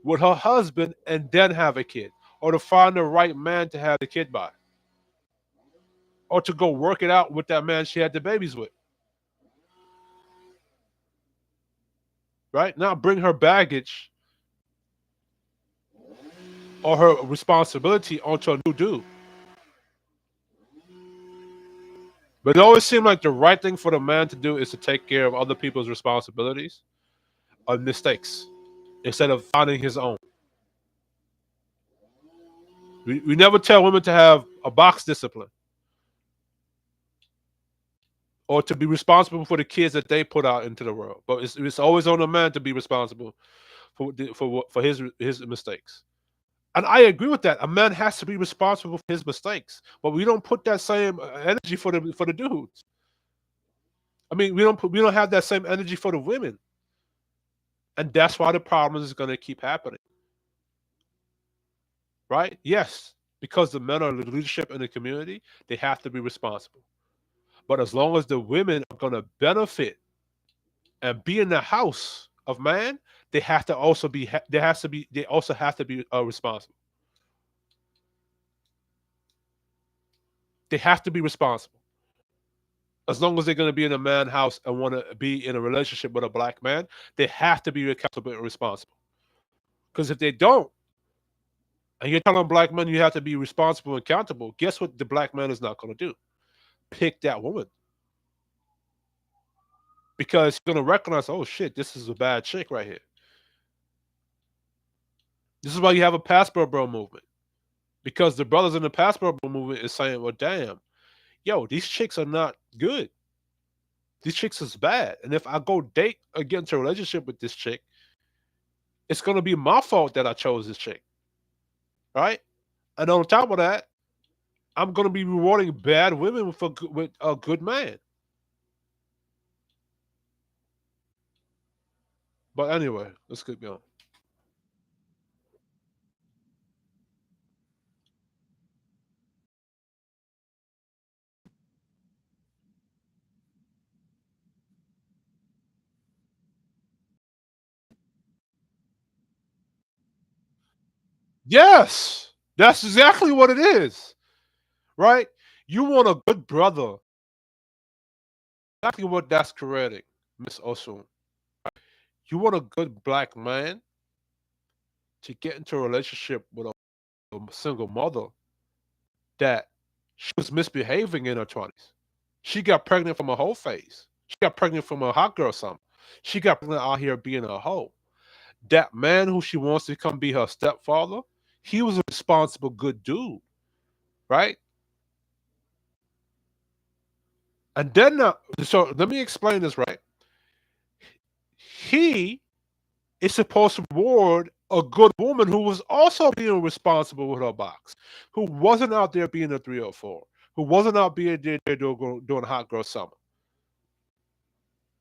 with her husband and then have a kid, or to find the right man to have the kid by, or to go work it out with that man she had the babies with. Right? Not bring her baggage or her responsibility onto a new dude. But it always seemed like the right thing for the man to do is to take care of other people's responsibilities or mistakes instead of finding his own. We never tell women to have a box discipline or to be responsible for the kids that they put out into the world. But it's always on the man to be responsible for his mistakes. And I agree with that. A man has to be responsible for his mistakes, but we don't put that same energy for the dudes. I mean, we don't have that same energy for the women, and that's why the problem is going to keep happening, right? Yes, because the men are the leadership in the community, they have to be responsible. But as long as the women are going to benefit and be in the house of man, they have to also be. They also have to be responsible. They have to be responsible. As long as they're going to be in a man house and want to be in a relationship with a black man, they have to be accountable and responsible. Because if they don't, and you're telling black men you have to be responsible and accountable, guess what the black man is not going to do? Pick that woman. Because he's going to recognize, oh shit, this is a bad chick right here. This is why you have a passport bro movement. Because the brothers in the passport bro movement is saying, well, damn, yo, these chicks are not good. These chicks is bad. And if I go date or get into a relationship with this chick, it's going to be my fault that I chose this chick. Right? And on top of that, I'm going to be rewarding bad women with a good man. But anyway, let's keep going. Yes, that's exactly what it is. Right? You want a good brother. Exactly what that's creating, Miss Osun. You want a good black man to get into a relationship with a single mother that she was misbehaving in her 20s. She got pregnant from a whole phase. She got pregnant from a hot girl summer. She got pregnant out here being a hoe. That man who she wants to come be her stepfather, he was a responsible, good dude, right? And then, so let me explain this, right? He is supposed to reward a good woman who was also being responsible with her box, who wasn't out there being a 304, who wasn't out being there doing hot girl summer.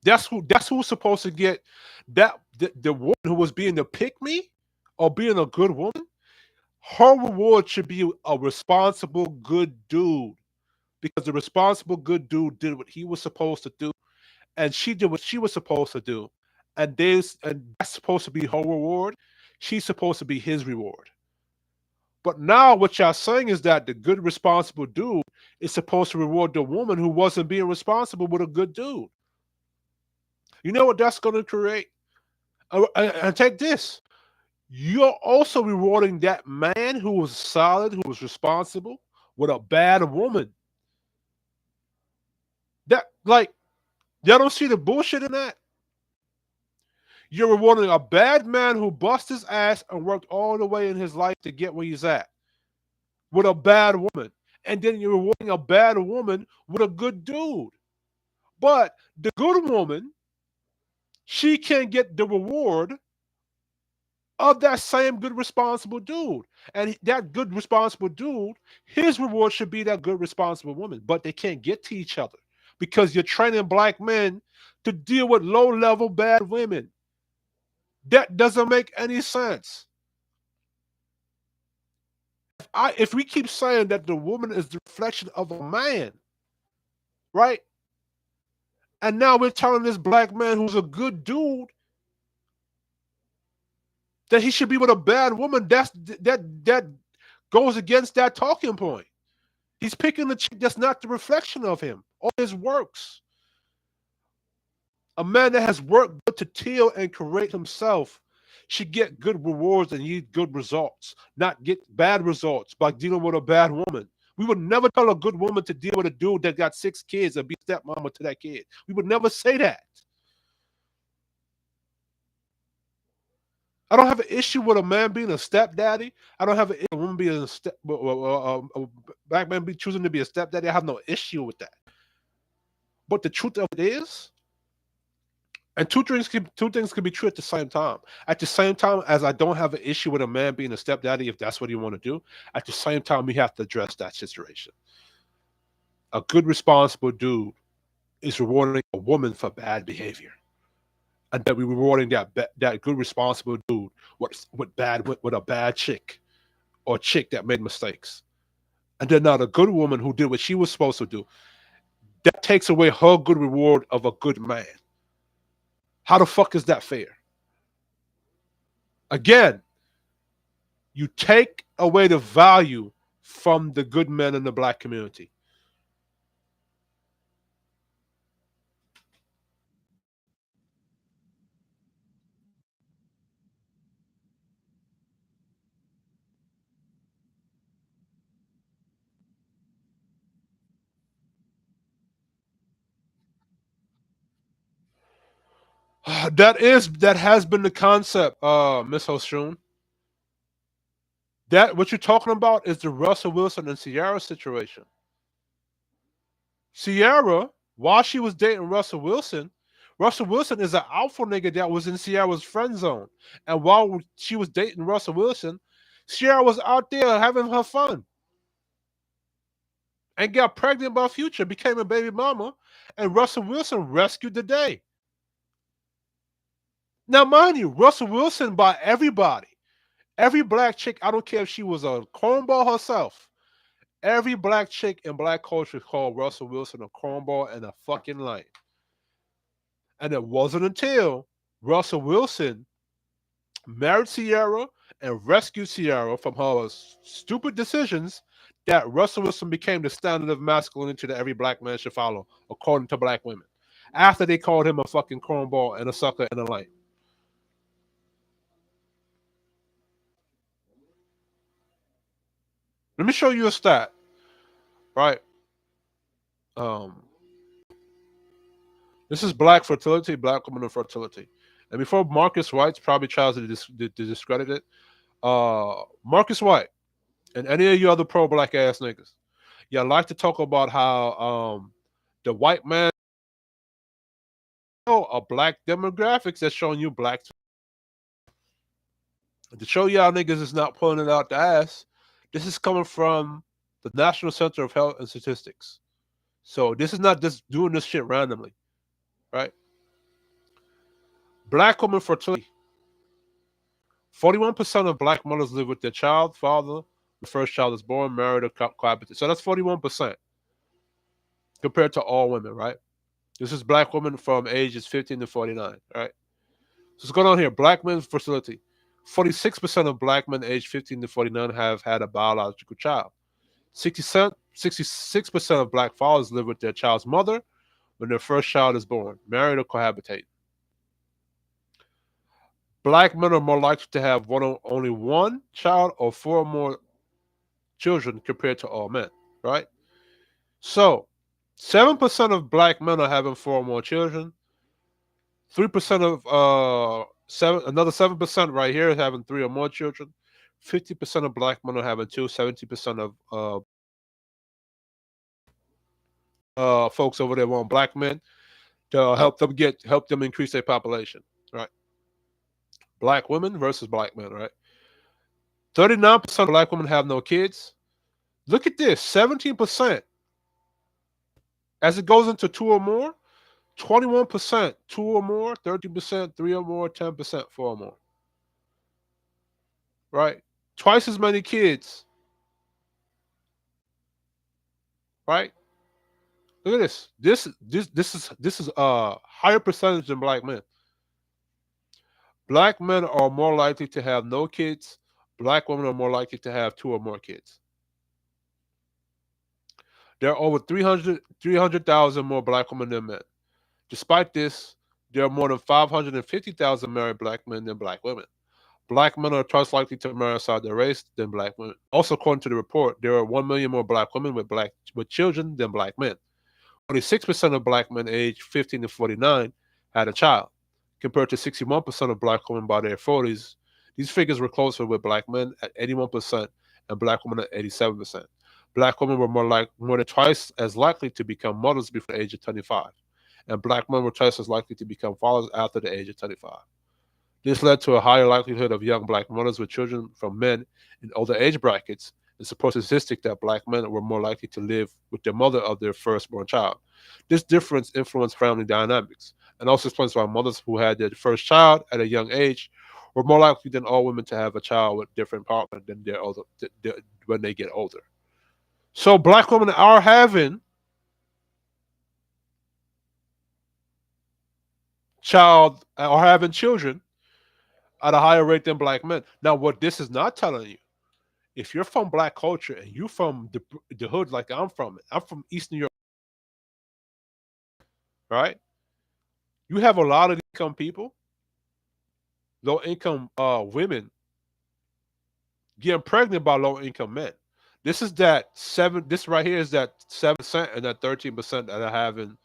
That's who's supposed to get that the woman who was being the pick me or being a good woman. Her reward should be a responsible good dude because the responsible good dude did what he was supposed to do, and she did what she was supposed to do, and that's supposed to be her reward. She's supposed to be his reward. But now what y'all saying is that the good responsible dude is supposed to reward the woman who wasn't being responsible with a good dude. You know what that's going to create? And take this. You're also rewarding that man who was solid, who was responsible, with a bad woman. That like y'all don't see the bullshit in that. You're rewarding a bad man who bust his ass and worked all the way in his life to get where he's at with a bad woman. And then you're rewarding a bad woman with a good dude. But the good woman, she can't get the reward of that same good responsible dude. And that good responsible dude, his reward should be that good responsible woman. But they can't get to each other because you're training black men to deal with low level bad women. That doesn't make any sense. If we keep saying that the woman is the reflection of a man, right? And now we're telling this black man who's a good dude that he should be with a bad woman. That goes against that talking point. He's picking the chick that's not the reflection of him or his works. A man that has worked good to till and create himself should get good rewards and get good results, not get bad results by dealing with a bad woman. We would never tell a good woman to deal with a dude that got 6 kids and be stepmama to that kid. We would never say that. I don't have an issue with a man being a stepdaddy. I don't have an issue with a woman being a black man be choosing to be a stepdaddy. I have no issue with that. But the truth of it is, and two things can be true at the same time. At the same time, as I don't have an issue with a man being a stepdaddy if that's what you want to do, at the same time, we have to address that situation. A good, responsible dude is rewarding a woman for bad behavior, and that we're rewarding that good, responsible dude with a bad chick or chick that made mistakes, and then not a good woman who did what she was supposed to do. That takes away her good reward of a good man. How the fuck is that fair? Again, you take away the value from the good men in the black community. That has been the concept, Miss Hoshun. That what you're talking about is the Russell Wilson and Sierra situation. Sierra, while she was dating Russell Wilson is an alpha nigga that was in Sierra's friend zone. And while she was dating Russell Wilson, Sierra was out there having her fun and got pregnant by Future, became a baby mama, and Russell Wilson rescued the day. Now, mind you, Russell Wilson by everybody. Every black chick, I don't care if she was a cornball herself. Every black chick in black culture called Russell Wilson a cornball and a fucking lion. And it wasn't until Russell Wilson married Sierra and rescued Sierra from her stupid decisions that Russell Wilson became the standard of masculinity that every black man should follow, according to black women. After they called him a fucking cornball and a sucker and a lion. Let me show you a stat, right? Um, this is black fertility, black women and fertility. And before Marcus White's probably tries to discredit it, Marcus White and any of you other pro-black ass niggas, y'all like to talk about how the white man are black demographics that's showing you black. To show y'all niggas is not pulling it out the ass, this is coming from the National Center of Health and Statistics. So this is not just doing this shit randomly, right? Black woman fertility. 41% of black mothers live with their child, father, the first child is born, married, or cohabited. So that's 41% compared to all women, right? This is black women from ages 15 to 49, right? So what's going on here? Black men's fertility. 46% of black men aged 15 to 49 have had a biological child. 66% of black fathers live with their child's mother when their first child is born, married or cohabitate. Black men are more likely to have only one child or four or more children compared to all men, right? So, 7% of black men are having four or more children. 3% of another 7% right here is having three or more children. 50% of black men are having two. 70% of folks over there want black men to help them increase their population, right? Black women versus black men, right? 39% of black women have no kids. Look at this, 17%. As it goes into two or more, 21% two or more, 13% three or more, 10% four or more. Right? Twice as many kids. Right? Look at this. This is a higher percentage than black men. Black men are more likely to have no kids. Black women are more likely to have two or more kids. There are over 300,000 more black women than men. Despite this, there are more than 550,000 married black men than black women. Black men are twice likely to marry outside their race than black women. Also, according to the report, there are 1 million more black women with children than black men. 46% of black men aged 15 to 49 had a child, compared to 61% of black women by their 40s. These figures were closer with black men at 81% and black women at 87%. Black women were more than twice as likely to become mothers before the age of 25, and black men were twice as likely to become fathers after the age of 25. This led to a higher likelihood of young black mothers with children from men in older age brackets and supports the statistic that black men were more likely to live with their mother of their firstborn child. This difference influenced family dynamics and also explains why mothers who had their first child at a young age were more likely than all women to have a child with different partner than when they get older. So black women are having children at a higher rate than black men. Now, what this is not telling you, if you're from black culture and you're from the hood like I'm from East New York, right? You have a lot of income people, low income women getting pregnant by low income men. This is that seven. This right here is that 7% and that 13% that are having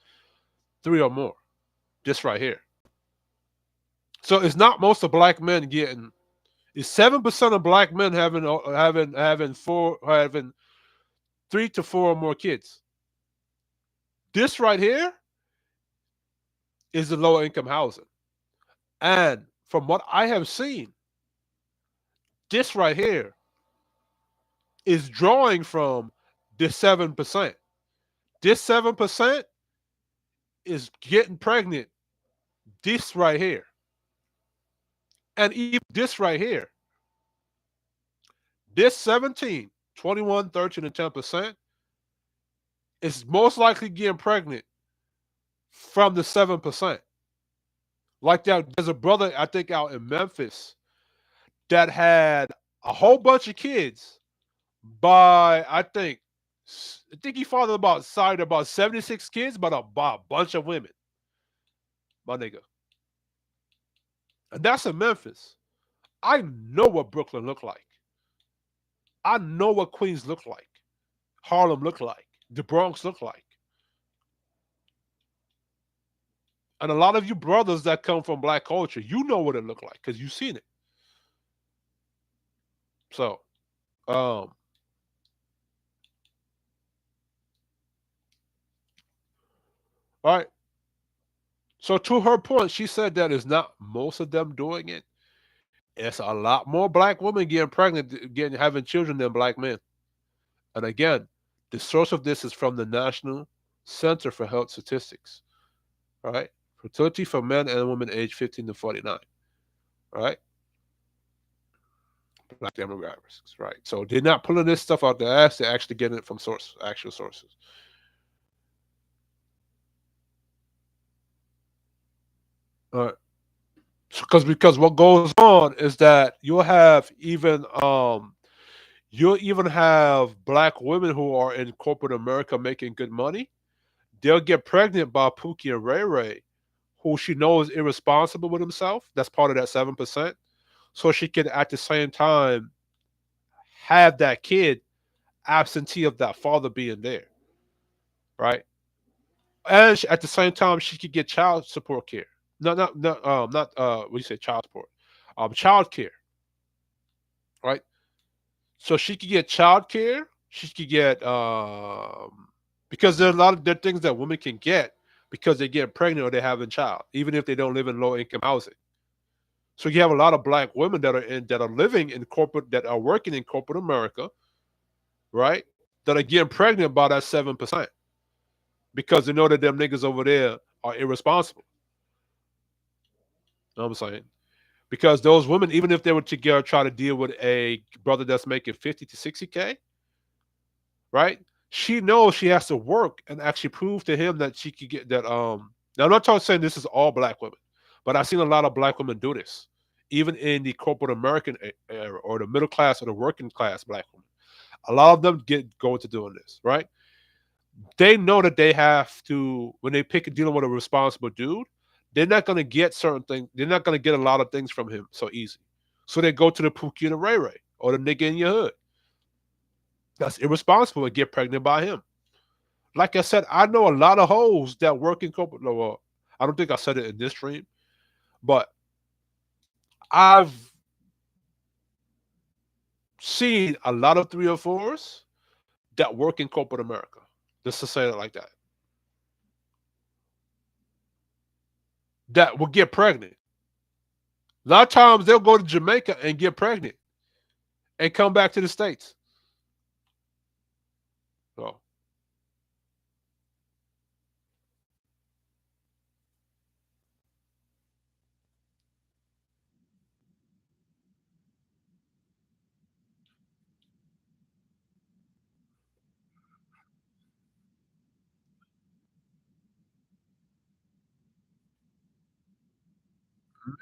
three or more. This right here. So it's not most of black men getting. It's 7% of black men having 3 to 4 or more kids. This right here is the low income housing, and from what I have seen, this right here is drawing from this 7%. This 7% is getting pregnant. This right here, and even this right here, this 17, 21, 13, and 10% is most likely getting pregnant from the 7%. Like that, there's a brother I think out in Memphis that had a whole bunch of kids by I think he fathered about 76 kids, but by a bunch of women, my nigga. And that's in Memphis. I know what Brooklyn looked like. I know what Queens looked like. Harlem looked like. The Bronx looked like. And a lot of you brothers that come from black culture, you know what it looked like because you've seen it. So, um, all right. So to her point, she said that it's not most of them doing it. It's a lot more black women getting pregnant, getting having children than black men. And again, the source of this is from the National Center for Health Statistics. Right? Fertility for men and women aged 15 to 49. Right? Black demographics. Right. So they're not pulling this stuff out their ass, they're actually getting it from actual sources. All right. Because what goes on is that you'll even have black women who are in corporate America making good money. They'll get pregnant by Pookie and Ray Ray, who she knows is irresponsible with himself. That's part of that 7%. So she can at the same time have that kid absentee of that father being there. Right? And at the same time she could get child support care. No, not what do you say, child support. Child care. Right? So she could get child care. She could get because there are things that women can get because they get pregnant or they have a child, even if they don't live in low income housing. So you have a lot of black women that are living in corporate that are working in corporate America, right? That are getting pregnant by that 7% because they know that them niggas over there are irresponsible. You know what I'm saying? Because those women, even if they were to try to deal with a brother that's making 50 to 60K, right? She knows she has to work and actually prove to him that she could get that. Now I'm not talking saying this is all black women, but I've seen a lot of black women do this, even in the corporate American era or the middle class or the working class black women. A lot of them go into doing this, right? They know that they have to when they pick a dealing with a responsible dude. They're not going to get certain things. They're not going to get a lot of things from him so easy. So they go to the Pookie and the Ray Ray or the nigga in your hood. That's irresponsible and get pregnant by him. Like I said, I know a lot of hoes that work in corporate. Well, I don't think I said it in this stream, but I've seen a lot of 304s that work in corporate America. Just to say it like that. That will get pregnant. A lot of times they'll go to Jamaica and get pregnant and come back to the States. So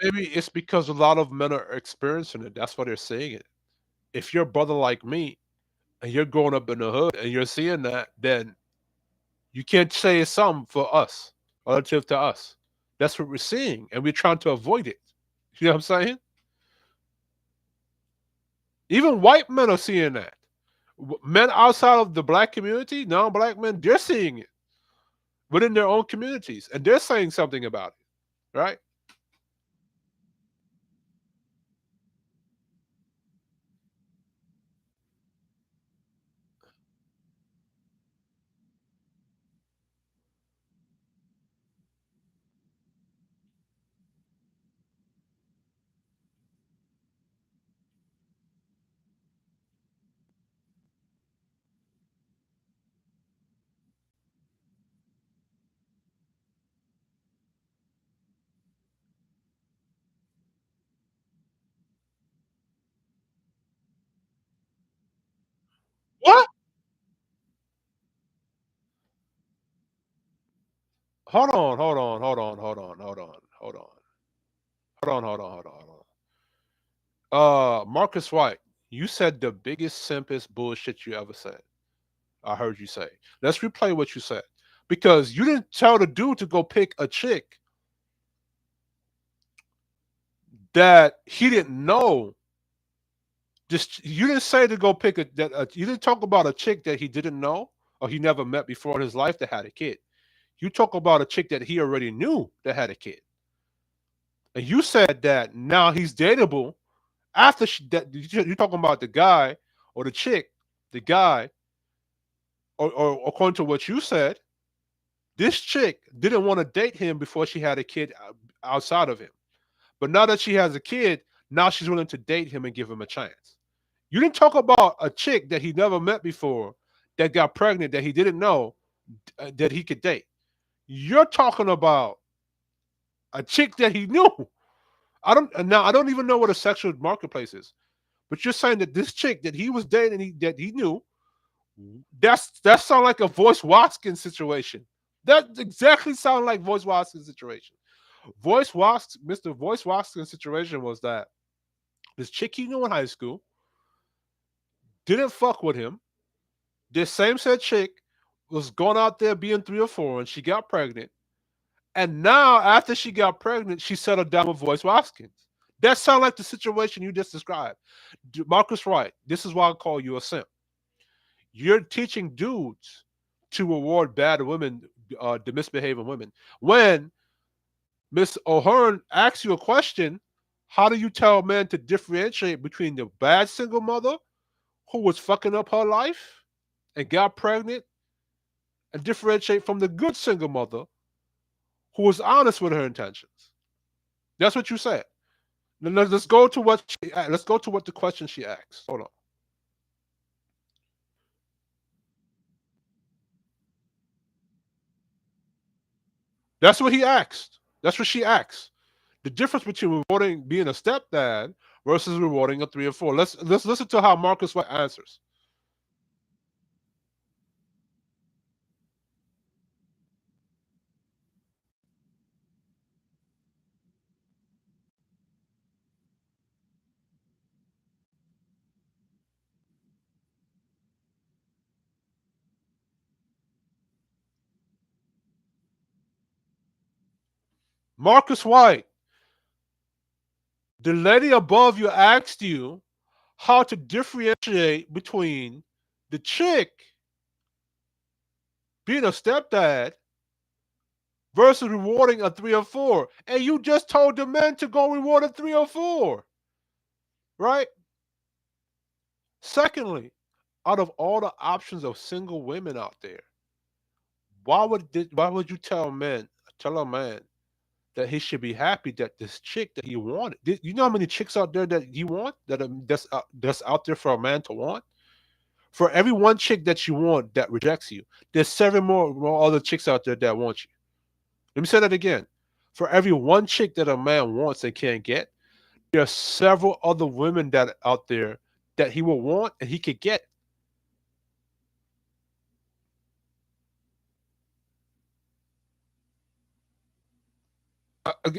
maybe it's because a lot of men are experiencing it. That's why they're saying it. If you're a brother like me and you're growing up in the hood and you're seeing that, then you can't say it's something for us, relative to us. That's what we're seeing, and we're trying to avoid it. You know what I'm saying? Even white men are seeing that. Men outside of the black community, non-black men, they're seeing it within their own communities, and they're saying something about it, right? Hold on, hold on, hold on, hold on, hold on, hold on, hold on, hold on, hold on, hold on. Marcus White, you said the biggest, simplest bullshit you ever said. I heard you say. Let's replay what you said. Because you didn't tell the dude to go pick a chick that he didn't know. Just you didn't say to go pick you didn't talk about a chick that he didn't know or he never met before in his life that had a kid. You talk about a chick that he already knew that had a kid. And you said that now he's dateable after that. You're talking about the guy or the chick, the guy, or according to what you said, this chick didn't want to date him before she had a kid outside of him. But now that she has a kid, now she's willing to date him and give him a chance. You didn't talk about a chick that he never met before that got pregnant that he didn't know that he could date. You're talking about a chick that he knew. I don't even know what a sexual marketplace is. But you're saying that this chick that he was dating that he knew, that sounds like a Voice Watkins situation. That exactly sounds like Voice Watkins situation. Mr. Voice Watkins situation was that this chick he knew in high school didn't fuck with him. This same said chick was going out there being 3 or 4 and she got pregnant. And now, after she got pregnant, she settled down with Voice Watkins. That sounds like the situation you just described. Marcus Wright, this is why I call you a simp. You're teaching dudes to reward bad women, the misbehaving women. When Miss O'Hearn asks you a question, how do you tell men to differentiate between the bad single mother who was fucking up her life and got pregnant and differentiate from the good single mother who was honest with her intentions? That's what you said. Let's go to what the question she asked. Hold on. That's what he asked. That's what she asked. The difference between rewarding being a stepdad versus rewarding a 3 or 4. Let's listen to how Marcus White answers. Marcus White, the lady above you asked you how to differentiate between the chick being a stepdad versus rewarding a 3 or 4. And you just told the men to go reward a 3 or 4. Right? Secondly, out of all the options of single women out there, why would you tell a man that he should be happy that this chick that he wanted? You know how many chicks out there that you want that's out there for a man to want? For every one chick that you want that rejects you, there's 7 more other chicks out there that want you. Let me say that again. For every one chick that a man wants and can't get, there are several other women that out there that he will want and he could get.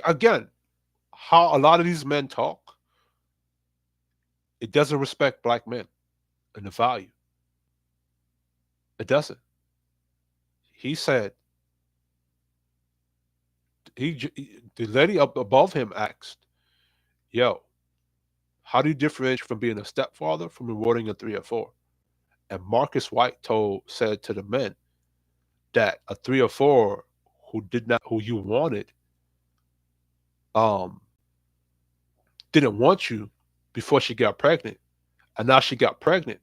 Again, how a lot of these men talk, it doesn't respect black men and the value. It doesn't. He said the lady up above him asked, "Yo, how do you differentiate from being a stepfather from rewarding a 3 or 4?" And Marcus White said to the men that a 3 or 4 who you wanted um didn't want you before she got pregnant, and now she got pregnant.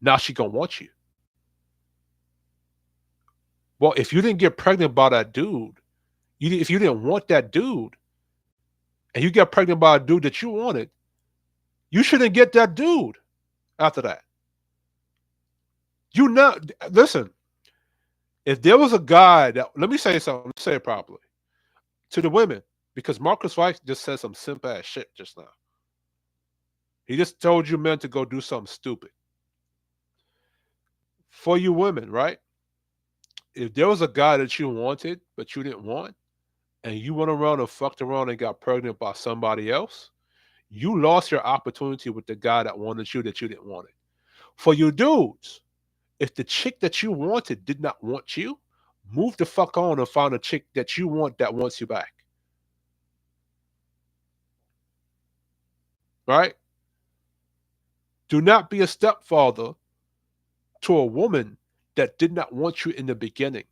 Now she gonna want you. Well, if you didn't get pregnant by that dude, if you didn't want that dude, and you got pregnant by a dude that you wanted, you shouldn't get that dude after that. You know, listen. If there was a guy that, let me say something, let me say it properly to the women, because Marcus Weiss just said some simple ass shit just now. He just told you men to go do something stupid. For you women, right? if there was a guy that you wanted but you didn't want, and you went around and fucked around and got pregnant by somebody else, you lost your opportunity with the guy that you didn't want it. For you dudes, if the chick that you wanted did not want you, move the fuck on and find a chick that you want that wants you back. Right? Do not be a stepfather to a woman that did not want you in the beginning.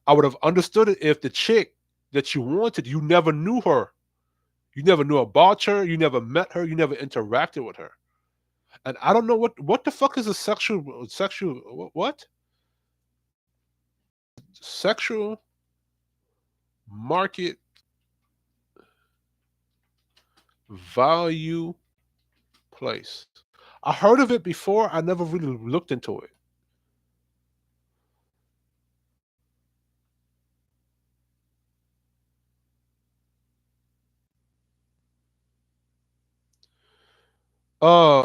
I would have understood it if the chick that you wanted, you never knew her. You never knew about her. You never met her. You never interacted with her. And I don't know what the fuck is a sexual what sexual market value place. I heard of it before. I never really looked into it.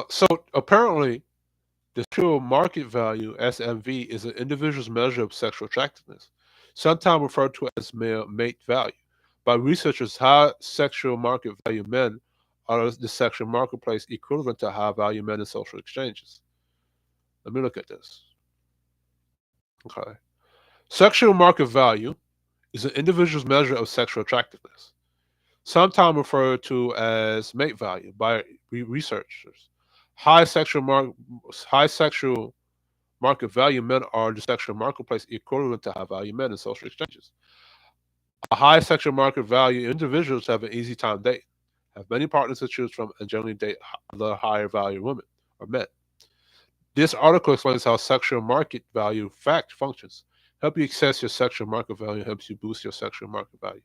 So apparently, the sexual market value (SMV) is an individual's measure of sexual attractiveness, sometimes referred to as male mate value. By researchers, high sexual market value men are the sexual marketplace equivalent to high value men in social exchanges. Let me look at this. Okay. Sexual market value is an individual's measure of sexual attractiveness, sometimes referred to as mate value by researchers. High sexual high sexual market value men are the sexual marketplace equivalent to high value men in social exchanges. A high sexual market value individuals have an easy time dating, have many partners to choose from, and generally date other higher value women or men. This article explains how sexual market value fact functions. Help you access your sexual market value, helps you boost your sexual market value.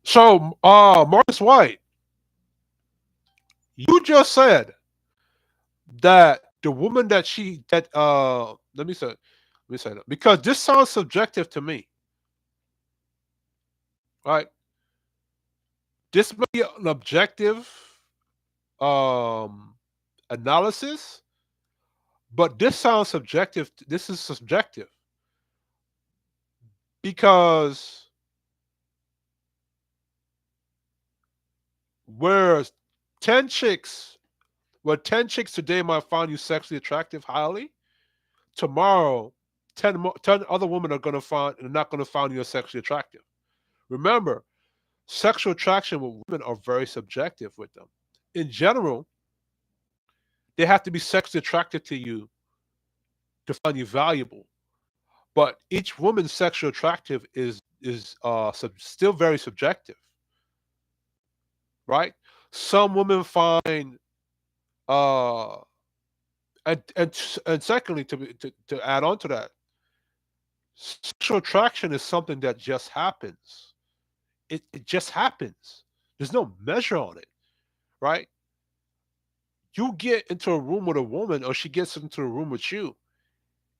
So, Marcus White, you just said that the woman that she that let me say that because this sounds subjective to me, right? This may be an objective um analysis, but this sounds subjective. This is subjective because whereas 10 chicks, well, 10 chicks today might find you sexually attractive highly, tomorrow 10 other women are not going to find you sexually attractive. Remember, sexual attraction with women are very subjective with them. In general, they have to be sexually attracted to you to find you valuable. But each woman's sexual attractive is still very subjective, right? Some women find uh and secondly to add on to that, sexual attraction is something that just happens. It just happens. There's no measure on it, right? You get into a room with a woman or she gets into a room with you,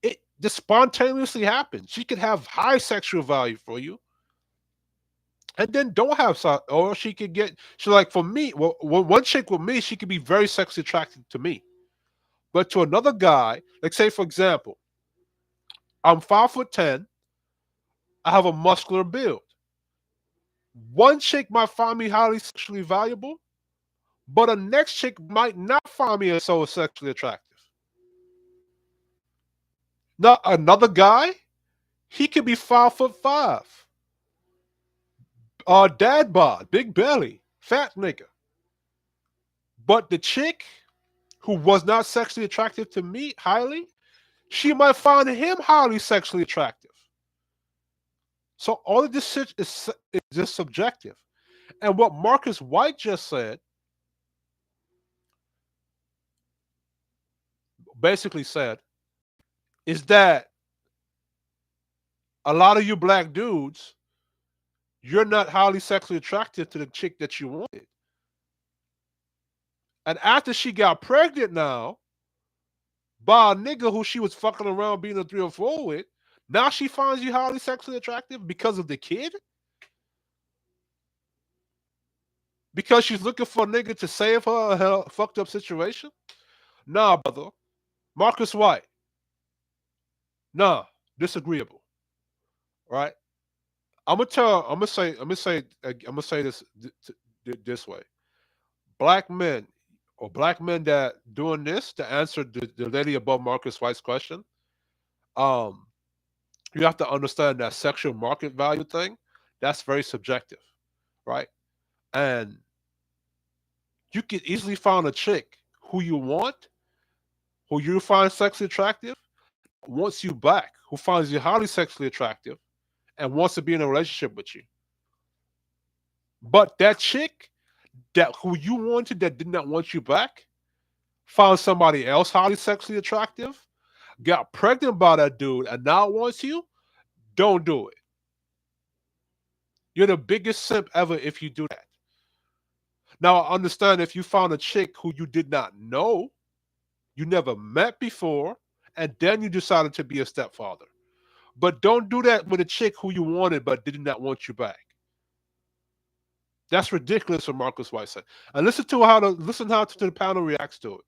it just spontaneously happens. She could have high sexual value for you and then don't have or she could get she like for me, well, one chick with me, she could be very sexually attracted to me. But to another guy, like say for example, I'm 5'10", I have a muscular build. One chick might find me highly sexually valuable, but a next chick might not find me as so sexually attractive. Now another guy, he could be 5'5", dad bod, big belly, fat nigga. But the chick who was not sexually attractive to me highly, she might find him highly sexually attractive. So all of this shit is just subjective. And what Marcus White just said basically said is that a lot of you black dudes, you're not highly sexually attracted to the chick that you wanted. And after she got pregnant now by a nigga who she was fucking around being a 3 or 4 with, now she finds you highly sexually attractive because of the kid? Because she's looking for a nigga to save her fucked up situation? Nah, brother. Marcus White, Nah, disagreeable, right? I'm gonna say this this way. Black men or black men that doing this to answer the lady above Marcus White's question, um, you have to understand that sexual market value thing, that's very subjective, right? And you can easily find a chick who you want, who you find sexually attractive, wants you back, who finds you highly sexually attractive, and wants to be in a relationship with you. But that chick that who you wanted that did not want you back found somebody else highly sexually attractive, got pregnant by that dude, and now wants you. Don't do it. You're the biggest simp ever if you do that. Now, I understand if you found a chick who you did not know, you never met before, and then you decided to be a stepfather. But don't do that with a chick who you wanted but did not want you back. That's ridiculous what Marcus White said. And listen how to the panel reacts to it.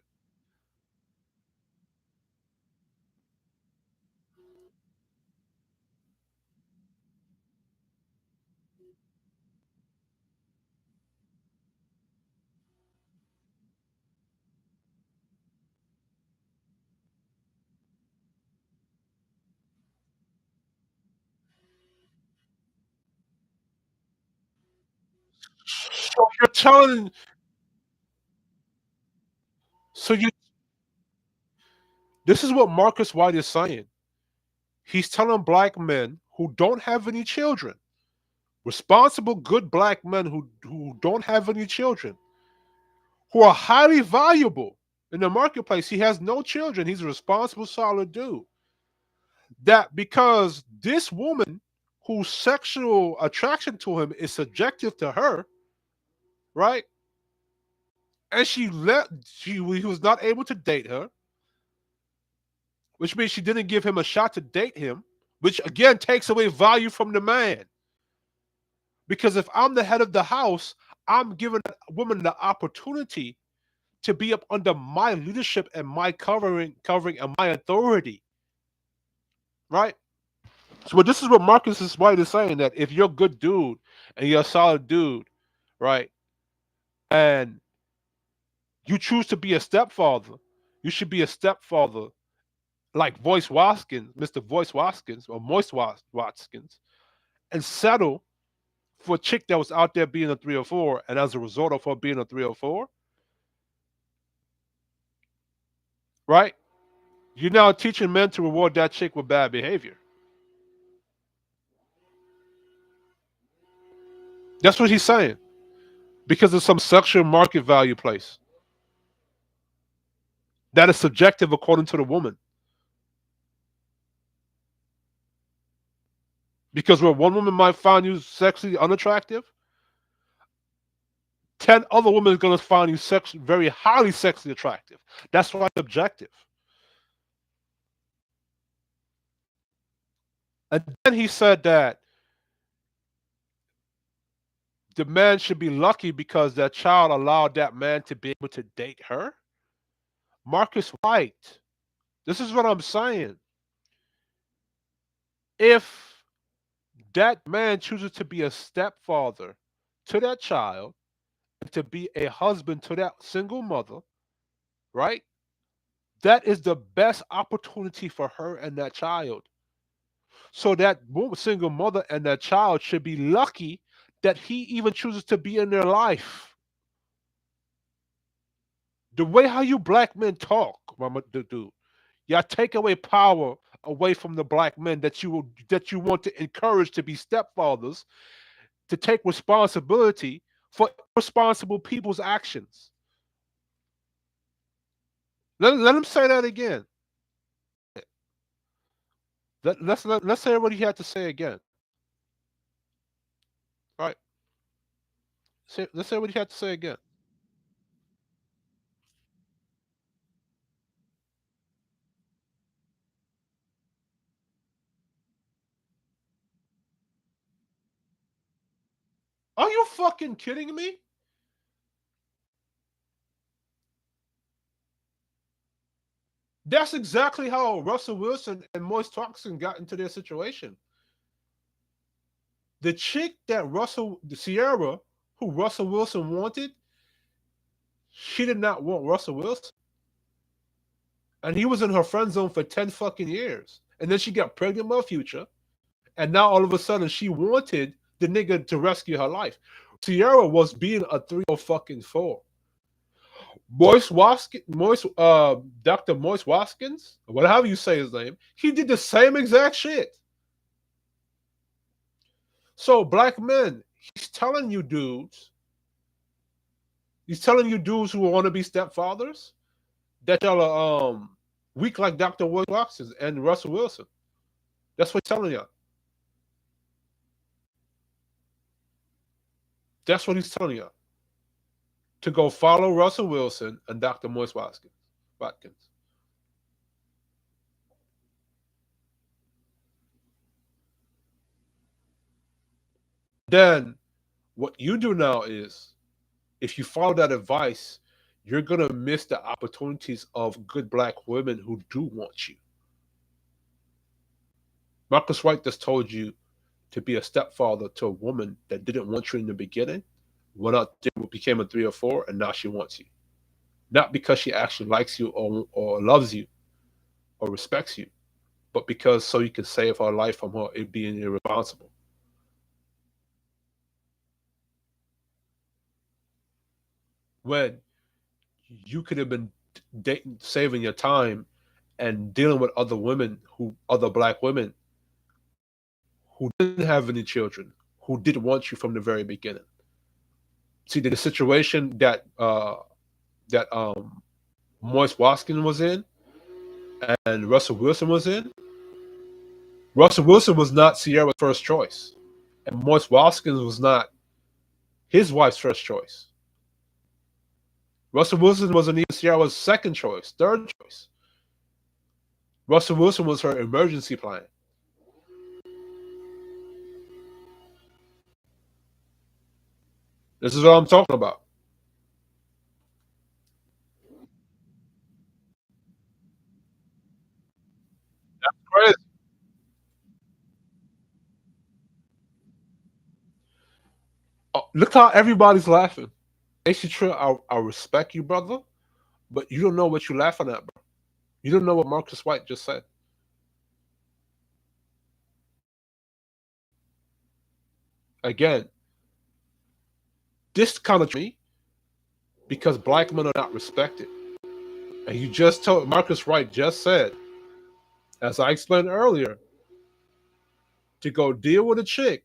So you're telling so you this is what Marcus White is saying. He's telling black men who don't have any children, responsible, good black men who don't have any children, who are highly valuable in the marketplace. He has no children. He's a responsible, solid dude. That because this woman whose sexual attraction to him is subjective to her, right? And he was not able to date her, which means she didn't give him a shot to date him, which again takes away value from the man. Because if I'm the head of the house, I'm giving a woman the opportunity to be up under my leadership and my covering and my authority, right? So, but this is what Marcus White is saying that if you're a good dude and you're a solid dude, right, and you choose to be a stepfather, you should be a stepfather like Voice Watkins, Mr. Voice Watkins, or Watkins, and settle for a chick that was out there being a 304, and as a result of her being a 304, right? You're now teaching men to reward that chick with bad behavior. That's what he's saying. Because of some sexual market value place. That is subjective according to the woman. Because where one woman might find you sexually unattractive, 10 other women are going to find you very highly sexually attractive. That's why it's objective. And then he said that the man should be lucky because that child allowed that man to be able to date her. Marcus White, this is what I'm saying. If that man chooses to be a stepfather to that child, and to be a husband to that single mother, right? That is the best opportunity for her and that child. So that single mother and that child should be lucky that he even chooses to be in their life. The way how you black men talk, mama, dude, y'all take away power away from the black men that you want to encourage to be stepfathers to take responsibility for irresponsible people's actions. Let him say that again. Let's hear what he had to say again. All right. Let's hear what he had to say again. Are you fucking kidding me? That's exactly how Russell Wilson and Moise Toxin got into their situation. The chick that the Sierra, who Russell Wilson wanted, she did not want Russell Wilson. And he was in her friend zone for 10 fucking years. And then she got pregnant by Future. And now all of a sudden she wanted the nigga to rescue her life. Sierra was being a 3 fucking 4. Dr. Moise Watkins, whatever you say his name, he did the same exact shit. So black men, he's telling you dudes who want to be stepfathers that y'all are weak like Dr. Moise Watkins and Russell Wilson. That's what he's telling y'all. That's what he's telling y'all. To go follow Russell Wilson and Dr. Moise Watkins. Then what you do now is, if you follow that advice, you're gonna miss the opportunities of good black women who do want you. Marcus White just told you to be a stepfather to a woman that didn't want you in the beginning, went out there, became a 3 or 4, and now she wants you. Not because she actually likes you or loves you or respects you, but because so you can save her life from her being irresponsible. When you could have been dating, saving your time and dealing with other black women who didn't have any children, who did want you from the very beginning. See, the situation that Moise Watkins was in and Russell Wilson was in. Russell Wilson was not Sierra's first choice, and Moise Watkins was not his wife's first choice. Russell Wilson wasn't even Sierra's second choice, third choice. Russell Wilson was her emergency plan. This is what I'm talking about. Crazy. Oh, look how everybody's laughing. True, I respect you, brother, but you don't know what you're laughing at, bro. You don't know what Marcus White just said. Again, this kind of me because black men are not respected. And you just told Marcus White just said, as I explained earlier, to go deal with a chick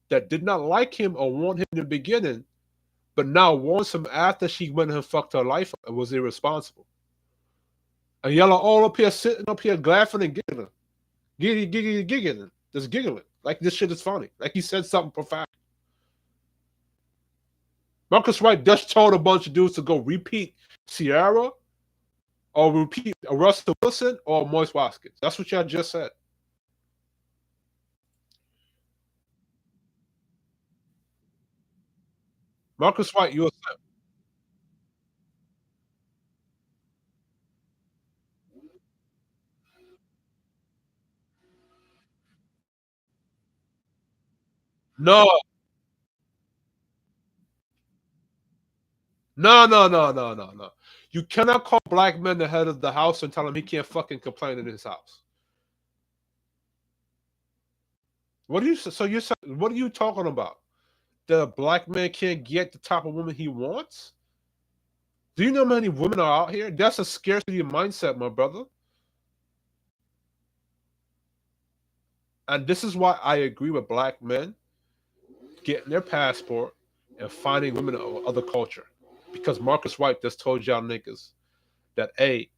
that did not like him or want him in the beginning, but now wants him after she went and fucked her life up and was irresponsible. And y'all are all up here sitting up here laughing and giggling. Giggling. Just giggling. Like this shit is funny. Like he said something profound. Marcus Wright just told a bunch of dudes to go repeat Sierra or repeat Russell Wilson or Moise Watkins. That's what y'all just said. Marcus White, you're a no, no. You cannot call black men the head of the house and tell him he can't fucking complain in his house. What are you? So you what are you talking about? That a black man can't get the type of woman he wants? Do you know how many women are out here? That's a scarcity mindset, my brother. And this is why I agree with black men getting their passport and finding women of other culture. Because Marcus White just told y'all niggas that A,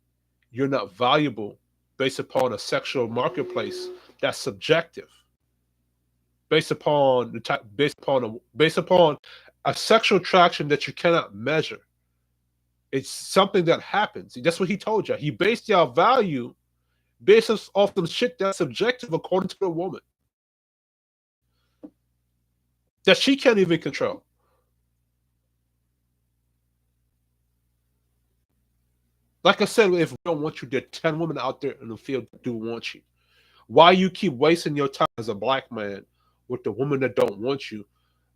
you're not valuable based upon a sexual marketplace that's subjective. Based upon the type based upon a sexual attraction that you cannot measure. It's something that happens. That's what he told you. He based y'all value based off some shit that's subjective according to the woman. That she can't even control. Like I said, if we don't want you, there are 10 women out there in the field that do want you. Why you keep wasting your time as a black man with the women that don't want you,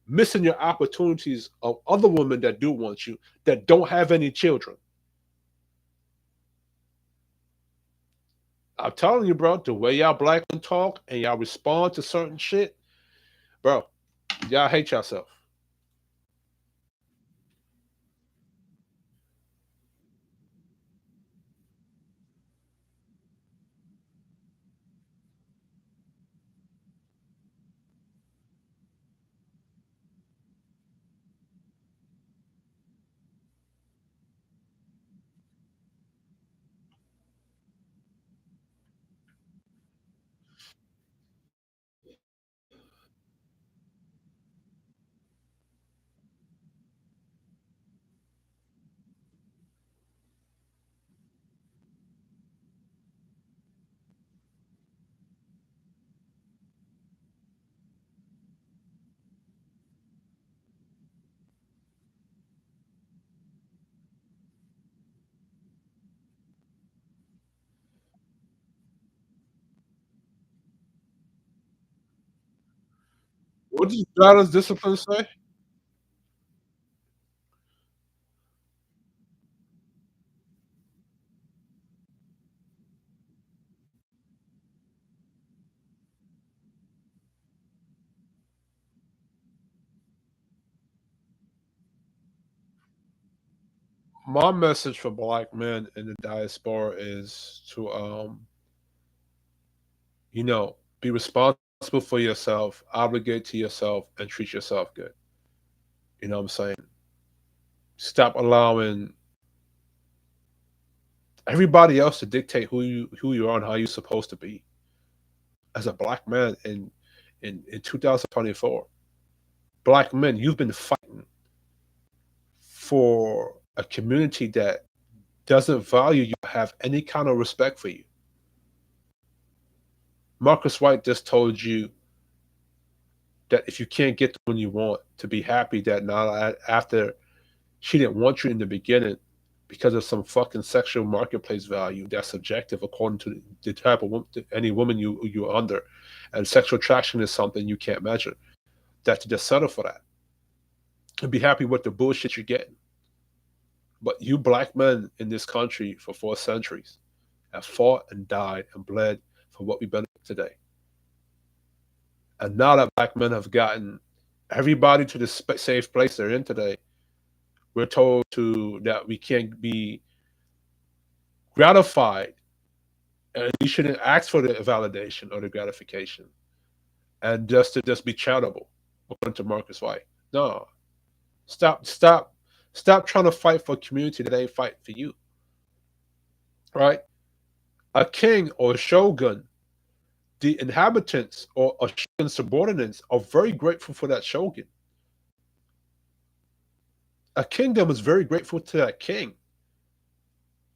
missing your opportunities of other women that do want you, that don't have any children? I'm telling you, bro, the way y'all black men talk and y'all respond to certain shit, bro, y'all hate yourself. What does balance discipline say? My message for black men in the diaspora is to be responsible for yourself, obligate to yourself, and treat yourself good. You know what I'm saying? Stop allowing everybody else to dictate who you are and how you're supposed to be as a black man in 2024. Black men, you've been fighting for a community that doesn't value you, have any kind of respect for you. Marcus White just told you that if you can't get the one you want, to be happy that now after she didn't want you in the beginning because of some fucking sexual marketplace value that's subjective according to the type of any woman you're under, and sexual attraction is something you can't measure. That to just settle for that and be happy with the bullshit you're getting. But you black men in this country for 4 centuries have fought and died and bled for what we benefit today. And now that black men have gotten everybody to the safe place they're in today, we're told to that we can't be gratified and we shouldn't ask for the validation or the gratification and just be charitable, according to Marcus White. No, stop trying to fight for a community that ain't fighting for you. Right? A king or a shogun, the inhabitants or a shogun's subordinates are very grateful for that shogun. A kingdom is very grateful to that king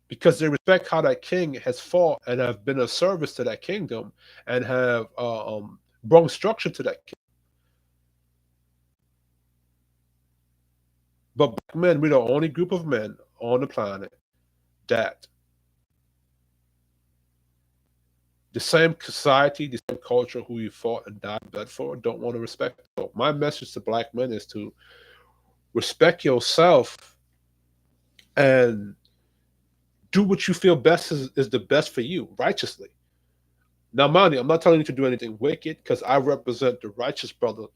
because they respect how that king has fought and have been of service to that kingdom and have brought structure to that kingdom. But black men, we're the only group of men on the planet that the same society, the same culture who you fought and died and bled for don't want to respect. So my message to black men is to respect yourself and do what you feel best is the best for you righteously. Now, mind you, I'm not telling you to do anything wicked because I represent the righteous brother,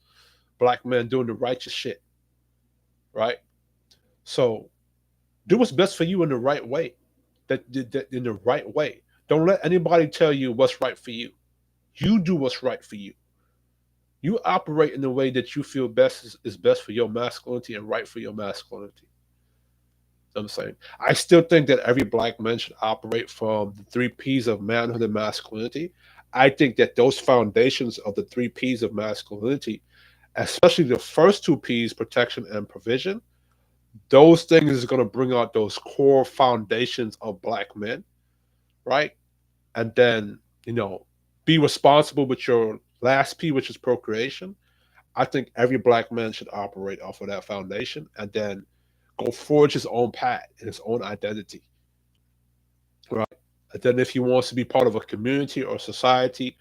black man doing the righteous shit, right? So do what's best for you in the right way. That in the right way. Don't let anybody tell you what's right for you. You do what's right for you. You operate in the way that you feel best is best for your masculinity and right for your masculinity. I'm saying I still think that every black man should operate from the 3 P's of manhood and masculinity. I think that those foundations of the 3 P's of masculinity, especially the first 2 P's, protection and provision, those things is going to bring out those core foundations of black men, right? And then, be responsible with your last P, which is procreation. I think every black man should operate off of that foundation and then go forge his own path and his own identity. And then if he wants to be part of a community or society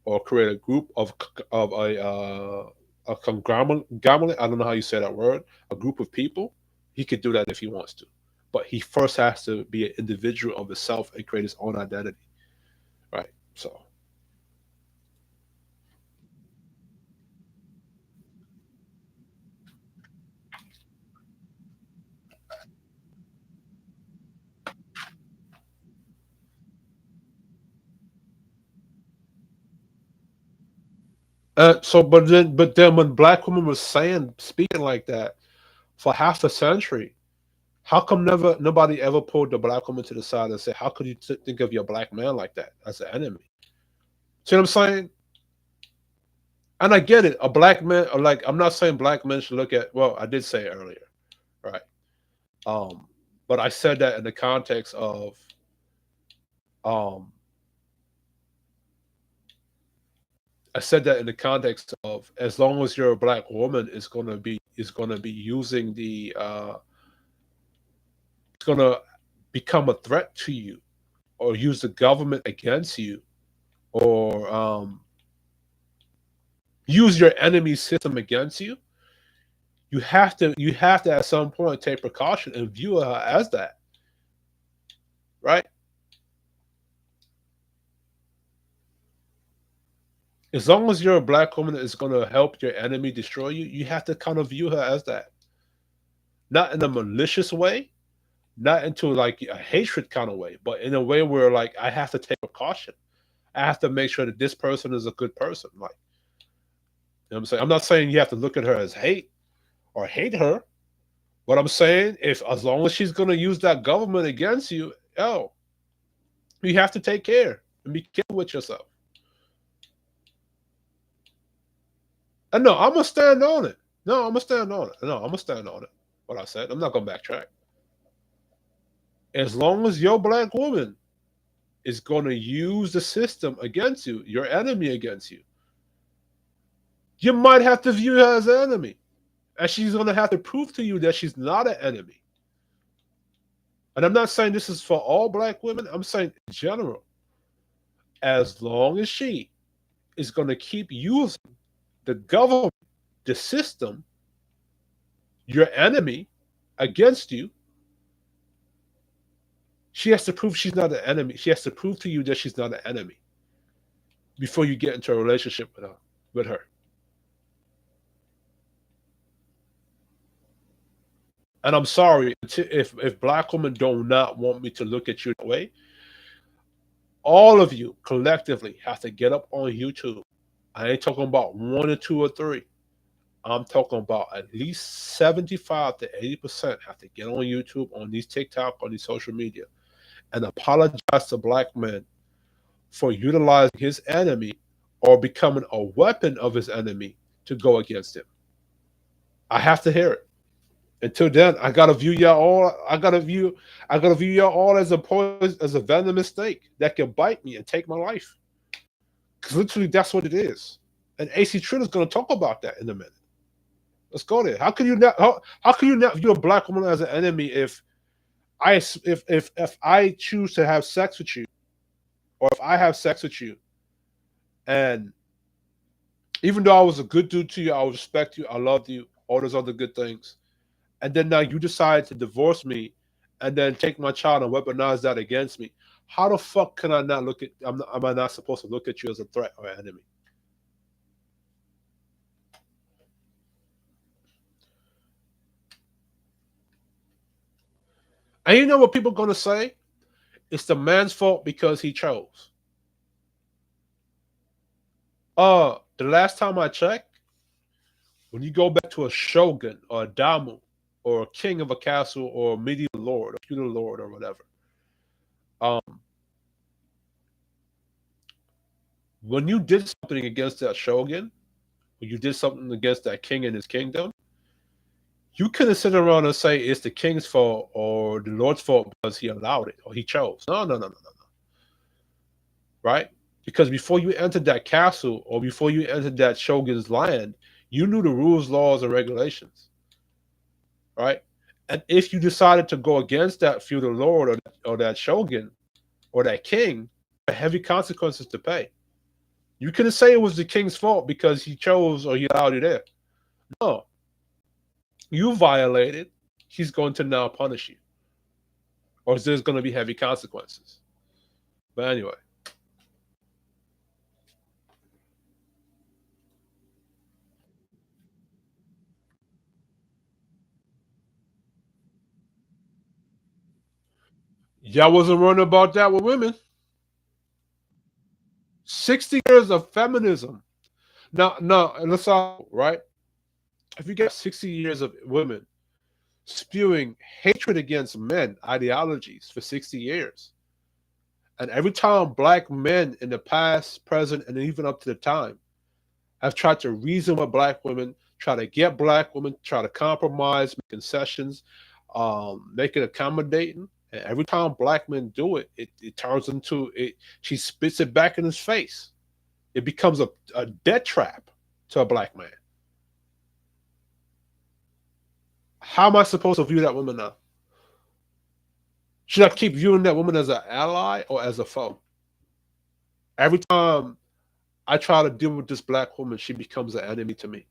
or create a group of a conglomerate, I don't know how you say that word, a group of people, he could do that if he wants to. But he first has to be an individual of himself and create his own identity. Right. So but then when black women was saying speaking like that for half a century, how come never nobody ever pulled the black woman to the side and said, "How could you think of your black man like that as an enemy?" See what I'm saying? And I get it. A black man, or like I'm not saying black men should look at. Well, I did say it earlier, right? Um, but I said that in the context of um, I said that in the context of as long as you're a black woman, is gonna be using it's gonna become a threat to you, or use the government against you, or use your enemy system against you. You have to at some point take precaution and view her as that, right? As long as you're a black woman that is going to help your enemy destroy you, you have to kind of view her as that, not in a malicious way, not into like a hatred kind of way, but in a way where like I have to take precaution. I have to make sure that this person is a good person. Like, you know what I'm saying? I'm not saying you have to look at her as hate or hate her. What I'm saying, if as long as she's going to use that government against you, oh, you have to take care and be careful with yourself. And no, I'm gonna stand on it. No, I'm gonna stand on it. No, I'm gonna stand on it. What I said, I'm not gonna backtrack. As long as your black woman is gonna use the system against you, your enemy against you might have to view her as an enemy, and she's gonna have to prove to you that she's not an enemy. And I'm not saying this is for all black women. I'm saying in general. As long as she is gonna keep using the government, the system, your enemy against you, she has to prove she's not an enemy. She has to prove to you that she's not an enemy before you get into a relationship with her. With her. And I'm sorry if black women do not want me to look at you that way. All of you collectively have to get up on YouTube. I ain't talking about one or two or three. I'm talking about at least 75 to 80% have to get on YouTube, on these TikTok, on these social media, and apologize to black men for utilizing his enemy or becoming a weapon of his enemy to go against him. I have to hear it. Until then, I gotta view y'all all. I gotta view y'all all as a poison, as a venomous snake that can bite me and take my life. Because literally, that's what it is. And AC Trina's gonna talk about that in a minute. Let's go there. How can you not view a black woman as an enemy if I choose to have sex with you, or if I have sex with you, and even though I was a good dude to you, I would respect you, I loved you, all those other good things, and then now you decide to divorce me, and then take my child and weaponize that against me. How the fuck can I not look at? Am I not supposed to look at you as a threat or an enemy? And you know what people are gonna say? It's the man's fault because he chose. The last time I checked, when you go back to a shogun or a damu or a king of a castle or a medieval lord or feudal lord or whatever, um, when you did something against that shogun, when you did something against that king in his kingdom, you couldn't sit around and say it's the king's fault or the lord's fault because he allowed it or he chose. No, no, no, no, no, no. Right? Because before you entered that castle or before you entered that shogun's land, you knew the rules, laws, and regulations. Right? And if you decided to go against that feudal lord or that shogun, or that king heavy consequences to pay. You couldn't say it was the king's fault because he chose or he allowed you there. No, you violated. He's going to now punish you, or there's going to be heavy consequences. But anyway, y'all wasn't worrying about that with women. 60 years of feminism. Now, let's all right. If you got 60 years of women spewing hatred against men ideologies for 60 years, and every time black men in the past, present, and even up to the time have tried to reason with black women, try to get black women, try to compromise, make concessions, make it accommodating. And every time black men do it, it turns into it. She spits it back in his face. It becomes a death trap to a black man. How am I supposed to view that woman now? Should I keep viewing that woman as an ally or as a foe? Every time I try to deal with this black woman, she becomes an enemy to me.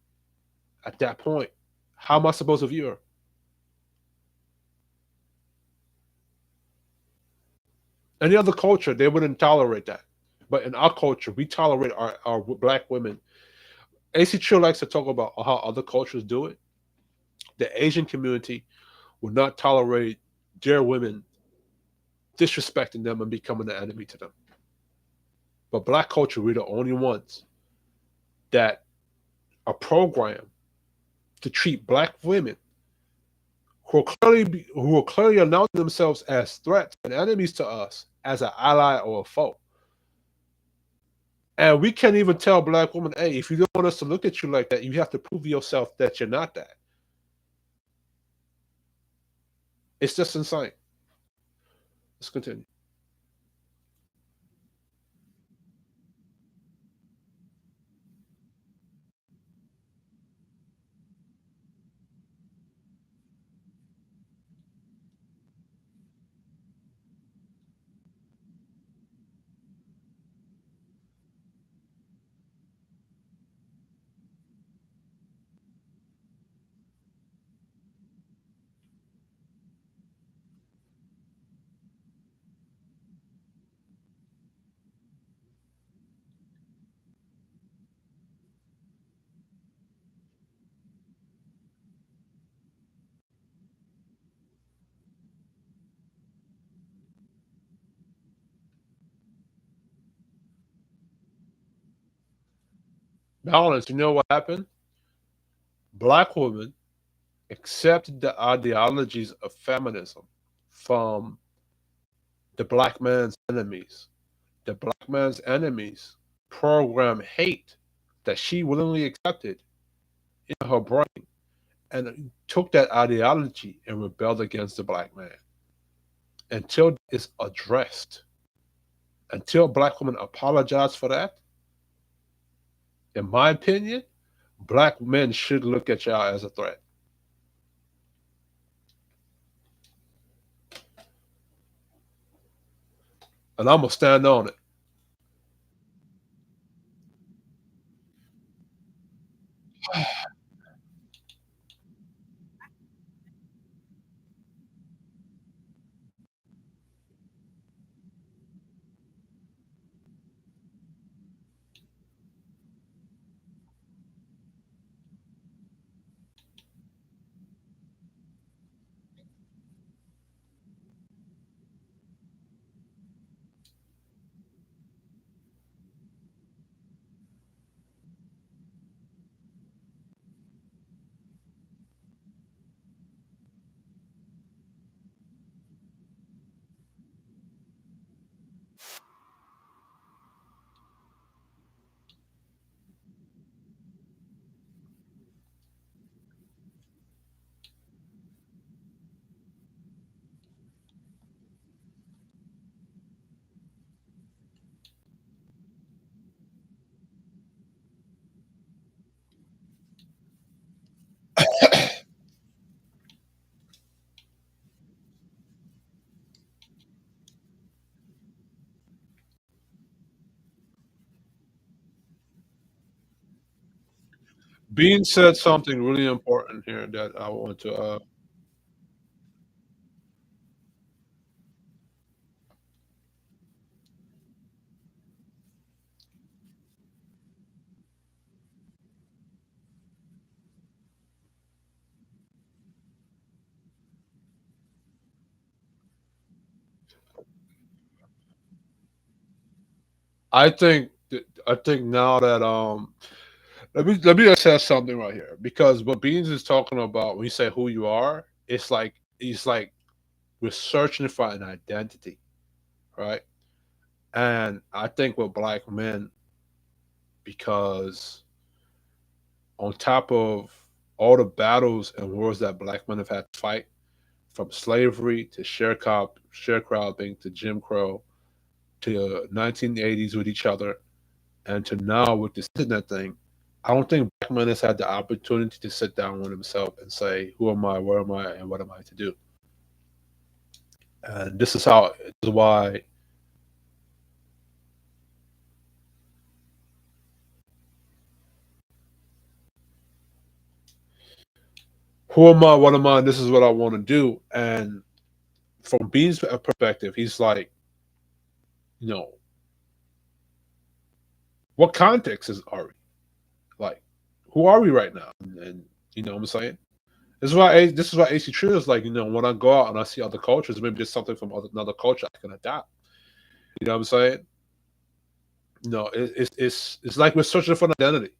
At that point, how am I supposed to view her? Any other culture, they wouldn't tolerate that. But in our culture, we tolerate our black women. AC Chill likes to talk about how other cultures do it. The Asian community would not tolerate their women disrespecting them and becoming an enemy to them. But black culture, we're the only ones that are programmed to treat black women who are clearly announcing themselves as threats and enemies to us as an ally or a foe. And we can't even tell black women, hey, if you don't want us to look at you like that, you have to prove yourself that you're not that. It's just insane. Let's continue. Balance, you know what happened? Black women accepted the ideologies of feminism from the black man's enemies. The black man's enemies program hate that she willingly accepted in her brain and took that ideology and rebelled against the black man until it's addressed. Until black women apologize for that, in my opinion, black men should look at y'all as a threat. And I'm gonna stand on it. Bean said something really important here that I want to. I think now that let me just say something right here because what Beans is talking about when you say who you are, it's like we're searching for an identity, right? And I think with black men, because on top of all the battles and wars that black men have had to fight, from slavery to sharecropping to Jim Crow to the 1980s with each other and to now with this internet thing, I don't think black men has had the opportunity to sit down with himself and say, "Who am I? Where am I? And what am I to do?" And this is why who am I? What am I? This is what I want to do. And from Bean's perspective, he's like, you know, what context are we? Like, who are we right now? And you know what I'm saying? This is why AC Trio is like, when I go out and I see other cultures, maybe there's something from another culture I can adapt. You know what I'm saying? It's like we're searching for an identity.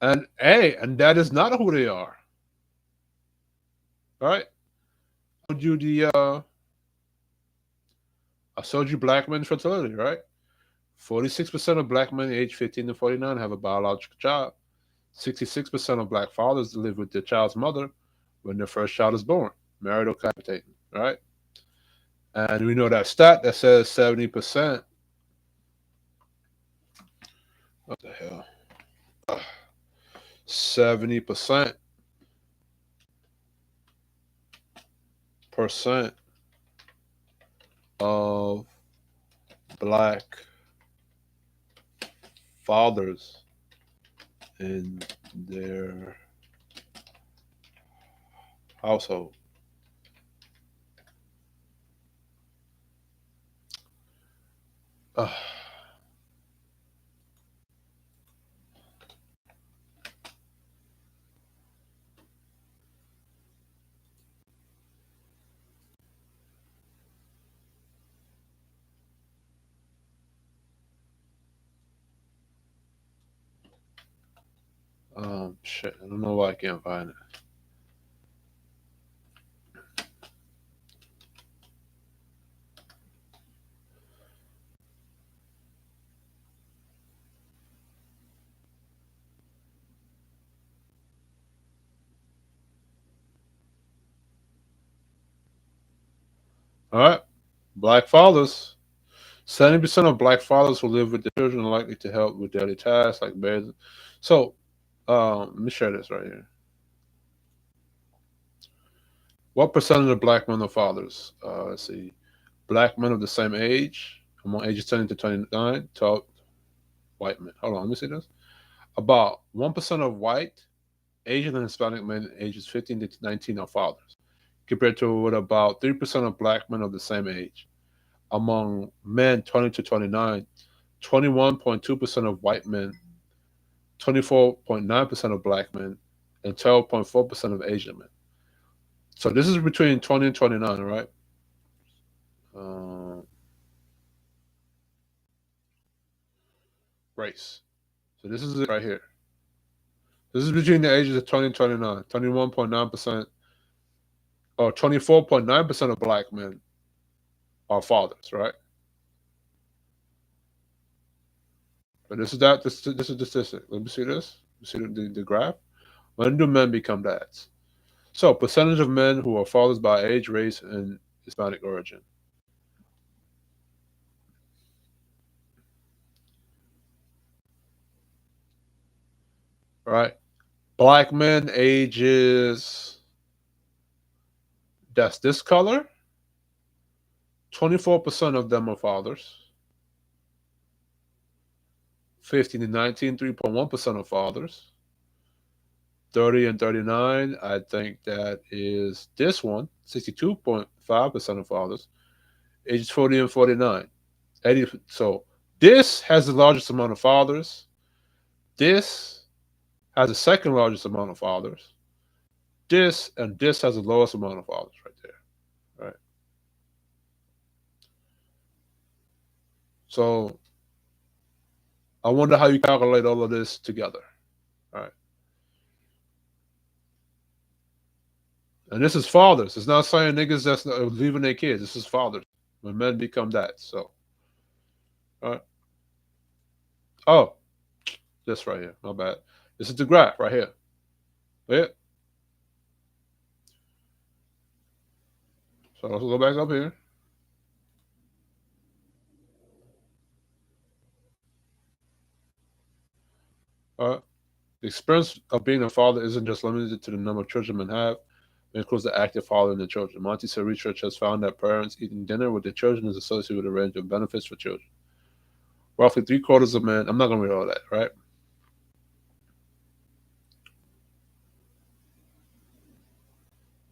And hey, and that is not who they are. Right? I showed you I showed you black men's fertility, right? 46% of black men aged 15 to 49 have a biological child. 66% of black fathers live with their child's mother when their first child is born, married or cohabitating, right? And we know that stat that says 70%. What the hell? 70% of black fathers in their household. Uh, shit. I don't know why I can't find it. All right. Black fathers. 70% of black fathers who live with their children are likely to help with daily tasks like beds. So, let me share this right here. What percentage of black men are fathers? Let's see. Black men of the same age, among ages 10 to 29, 12 white men. Hold on, let me see this. About 1% of white, Asian, and Hispanic men ages 15 to 19 are fathers, compared to with about 3% of black men of the same age. Among men 20 to 29, 21.2% of white men, 24.9% of black men, and 12.4% of Asian men. So this is between 20 and 29, right? Uh, race. So this is it right here. This is between the ages of 20 and 29. 21.9% or 24.9% of black men are fathers, right? But this is the statistic. Let me see this. You see the graph? When do men become dads? So percentage of men who are fathers by age, race, and Hispanic origin. right? Black men ages, that's this color, 24% of them are fathers. 15 to 19, 3.1% of fathers. 30 and 39, I think that is this one, 62.5% of fathers. Ages 40 and 49, 80. So this has the largest amount of fathers. This has the second largest amount of fathers. This has the lowest amount of fathers right there. Right. So I wonder how you calculate all of this together. Right. And this is fathers. It's not saying niggas that's leaving their kids. This is fathers. When men become that. So, all right. Oh, this right here. My bad. This is the graph right here. Yeah. So let's go back up here. All right. The experience of being a father isn't just limited to the number of children men have. It includes the active father in the children. Monty said research has found that parents eating dinner with their children is associated with a range of benefits for children. Roughly three-quarters of men. I'm not going to read all that, right?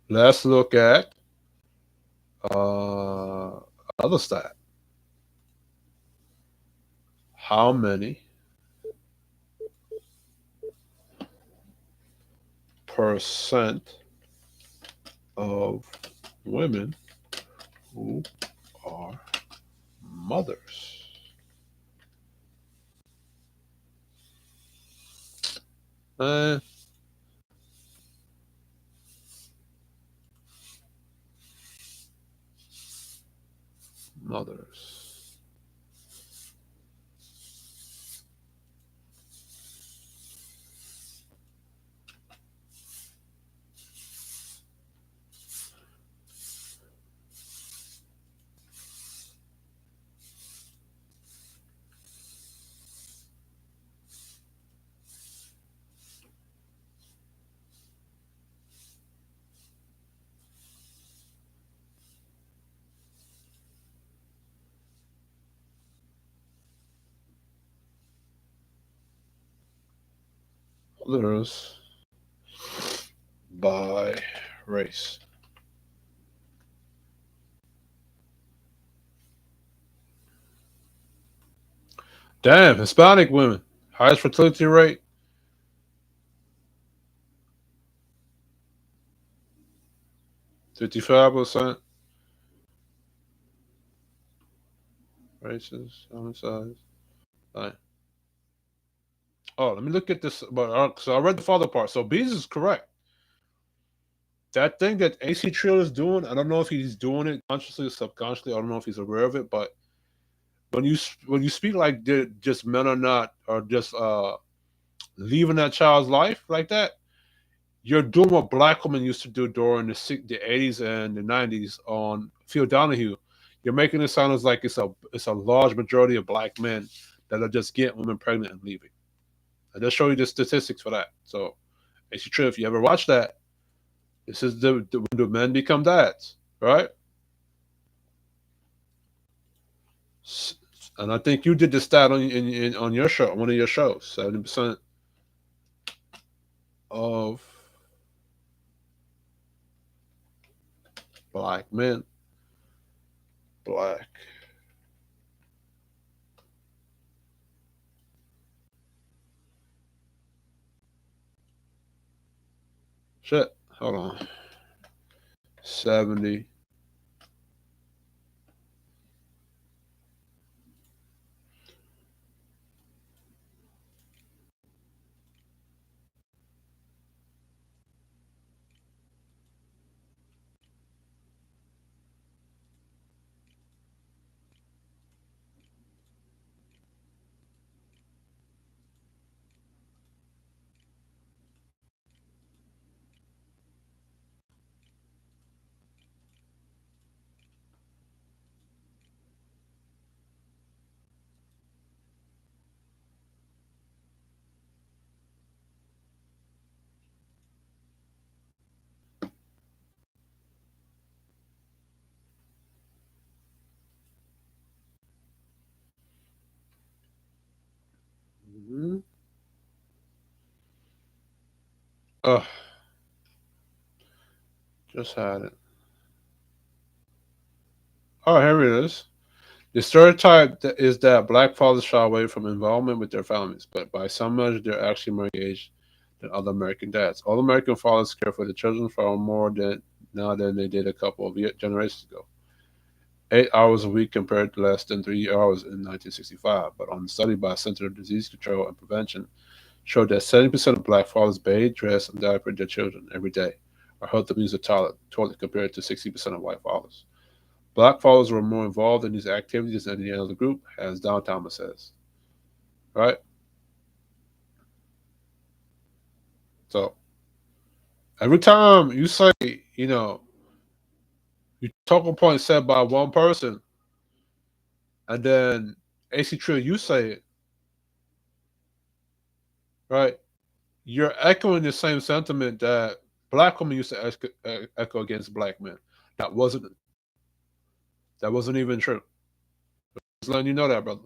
Let's look at other stat. How many percent of women who are mothers? Uh, mothers. Mothers by race. Damn, Hispanic women. Highest fertility rate. 55%. Races, homicides. Right. Oh, let me look at this. But so I read the father part. So Bees is correct. That thing that AC Trill is doing, I don't know if he's doing it consciously or subconsciously. I don't know if he's aware of it. But when you speak like just men are not, or just leaving that child's life like that, you're doing what black women used to do during the 80s and the 90s on Phil Donahue. You're making it sound as like it's a large majority of black men that are just getting women pregnant and leaving. I just show you the statistics for that. So it's true. If you ever watch that, this is when the men become dads, right? And I think you did the stat on your show, one of your shows. 70% of black men, black. Shit. Hold on. 70. Uh, just had it. Oh, here it is. The stereotype is that black fathers shy away from involvement with their families, but by some measure, they're actually more engaged than other American dads. All American fathers care for their children far more than now than they did a couple of generations ago. 8 hours a week compared to less than 3 hours in 1965. But on a study by Center for Disease Control and Prevention showed that 70% of black fathers bathe, dress, and diaper their children every day, or help them use a toilet compared to 60% of white fathers. Black fathers were more involved in these activities than any other group, as Don Thomas says. Right? So every time you say, you know, you talk a point said by one person, and then AC Trill, you say it, right? You're echoing the same sentiment that black women used to echo against black men. That wasn't that wasn't even true. Just letting you know that, brother.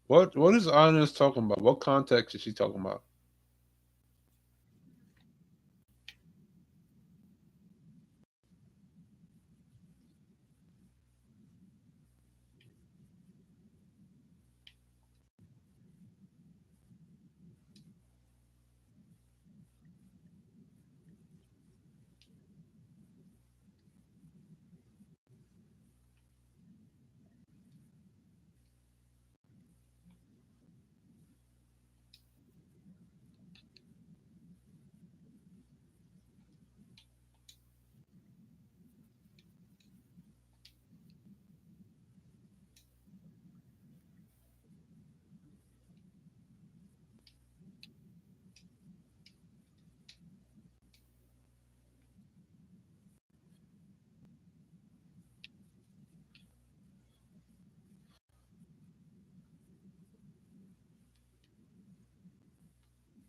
What is Ines talking about? What context is she talking about?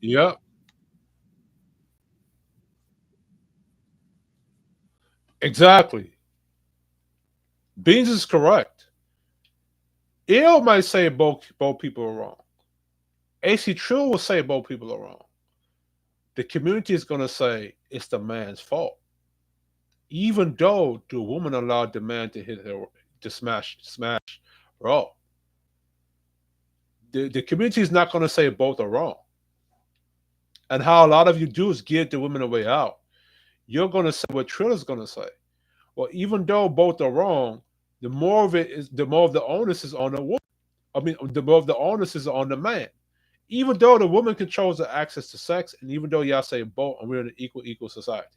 Yep, exactly. Beans is correct. Il might say both people are wrong. AC Trill will say both people are wrong. The community is gonna say it's the man's fault, even though the woman allowed the man to hit her to smash her off. The community is not gonna say both are wrong. And how a lot of you do is give the women a way out. You're gonna say what Trill is gonna say. Well, even though both are wrong, the more of the onus is on the woman. I mean, the more of the onus is on the man. Even though the woman controls the access to sex, and even though y'all say both, and we're in an equal society.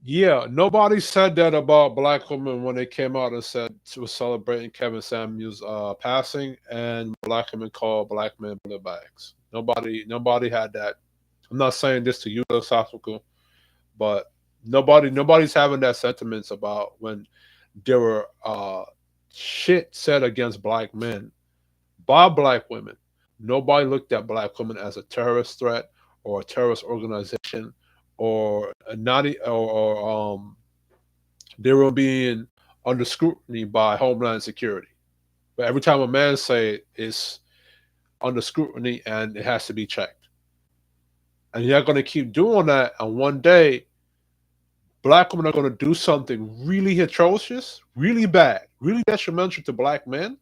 Yeah, nobody said that about black women when they came out and said was celebrating Kevin Samuels' passing, and black women called black men bags. Nobody had that I'm not saying this to you, philosophical, but nobody's having that sentiments about when there were shit said against black men by black women. Nobody looked at black women as a terrorist threat or a terrorist organization or a naughty or they were being under scrutiny by Homeland Security. But every time a man say it's under scrutiny and it has to be checked, and you're going to keep doing that, and one day black women are going to do something really atrocious, really bad, really detrimental to black men.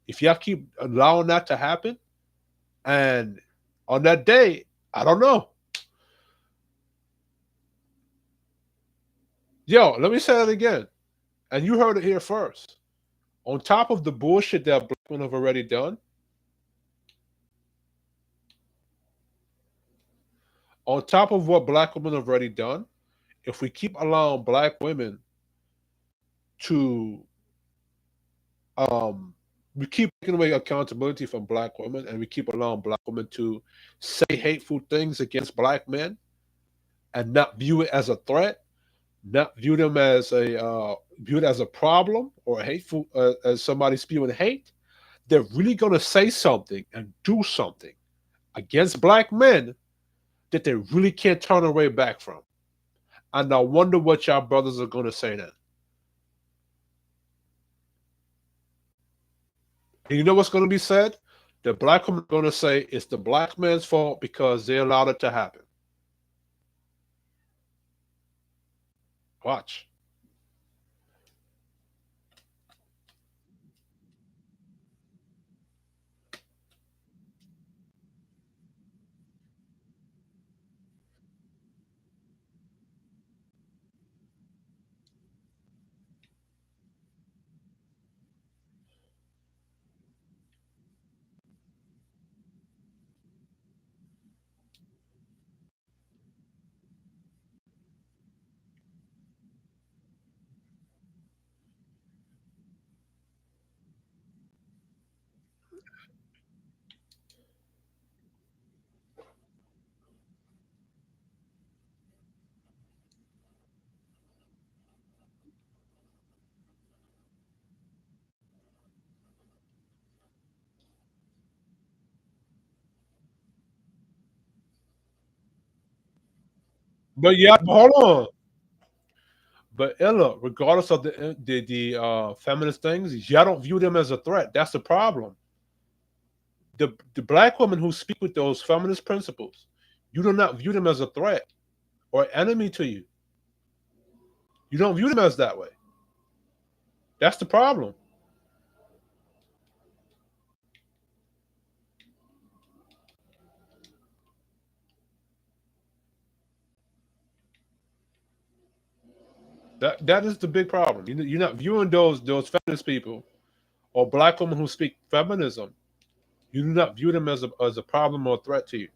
If y'all keep allowing that to happen, and on that day, I don't know. Yo, let me say that again. And you heard it here first. On top of the bullshit that black women have already done, on top of what black women have already done, if we keep allowing black women to we keep taking away accountability from black women and we keep allowing black women to say hateful things against black men and not view it as a threat, not view them as a view it as a problem or hateful as somebody spewing hate, they're really going to say something and do something against black men that they really can't turn away back from. And I wonder what y'all brothers are going to say then. And you know what's going to be said? The black women are going to say it's the black man's fault because they allowed it to happen. Watch. But yeah, hold on. But Ella, regardless of the feminist things, y'all don't view them as a threat. That's the problem. The black women who speak with those feminist principles, you do not view them as a threat or enemy to you. You don't view them as that way. That's the problem. That is the big problem. You're not viewing those feminist people or black women who speak feminism. You do not view them as a problem or a threat to you.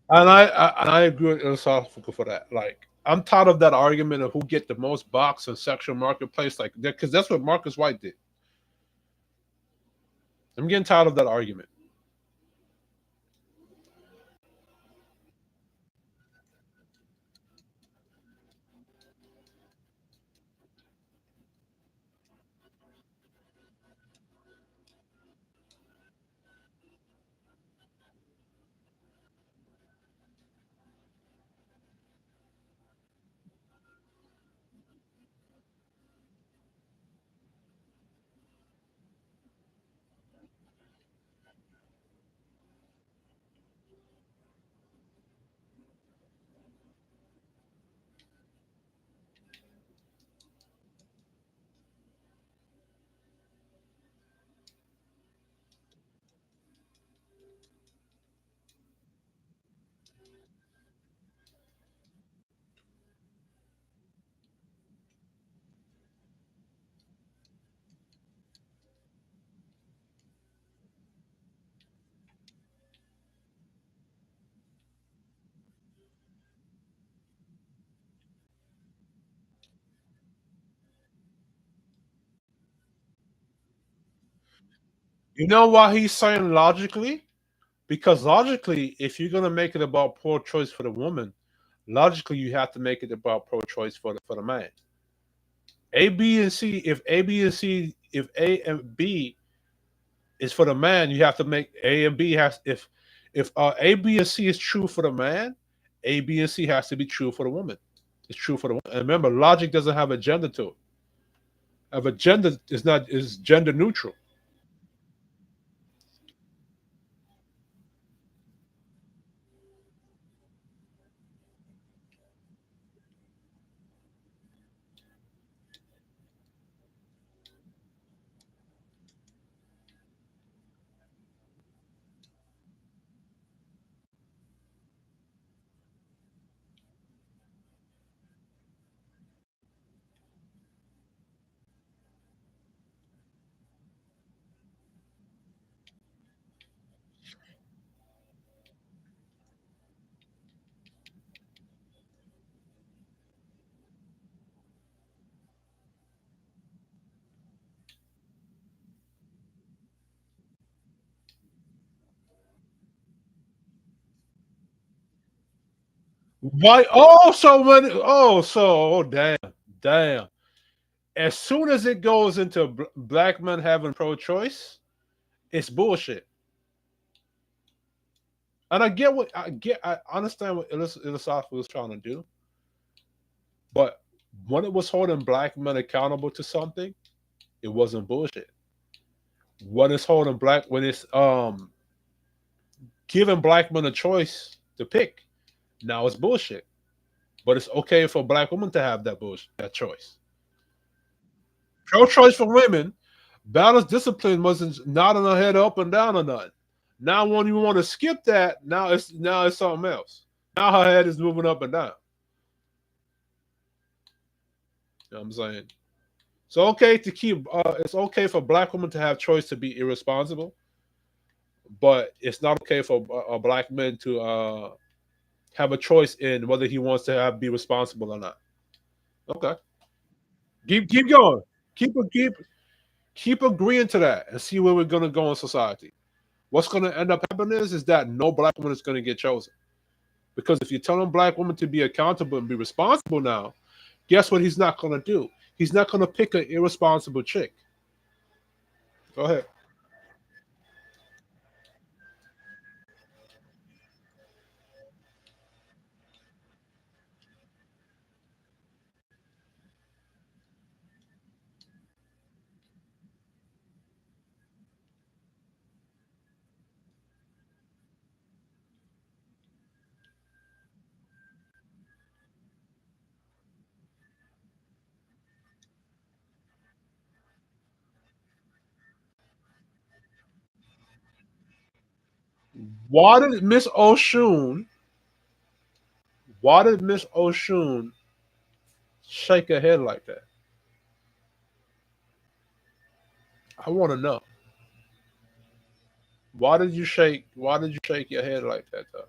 And I agree with philosophical for that. Like I'm tired of that argument of who get the most box in sexual marketplace, like that, because that's what Marcus White did. I'm getting tired of that argument. You know why he's saying logically? Because logically, if you're gonna make it about pro-choice for the woman, logically you have to make it about pro-choice for the man. A, B, and C. If A, B, and C, if A and B is for the man, you have to make A and B has if A, B, and C is true for the man, A, B, and C has to be true for the woman. It's true for the woman. And remember, logic doesn't have a gender to it. Have a gender is gender neutral. Why? Oh, so when? Oh, so damn, damn. As soon as it goes into black men having pro-choice, it's bullshit. And I get what I get. I understand what Illusoft was trying to do, but when it was holding black men accountable to something, it wasn't bullshit. When it's holding black, when it's giving black men a choice to pick, now it's bullshit. But it's okay for black women to have that bullshit, that choice. Pro-choice for women, balanced discipline wasn't nodding her head up and down or nothing. Now, when you want to skip that, now it's something else. Now her head is moving up and down. You know what I'm saying? It's okay to keep. It's okay for black women to have choice to be irresponsible, but it's not okay for a black man to have a choice in whether he wants to be responsible or not. Okay, keep going. Keep agreeing to that and see where we're gonna go in society. What's gonna end up happening is that no black woman is gonna get chosen. Because if you're telling black women to be accountable and be responsible now, guess what he's not gonna do? He's not gonna pick an irresponsible chick. Go ahead. Why did Miss Oshun? Why did Miss Oshun shake her head like that? I want to know. Why did you shake? Why did you shake your head like that, though?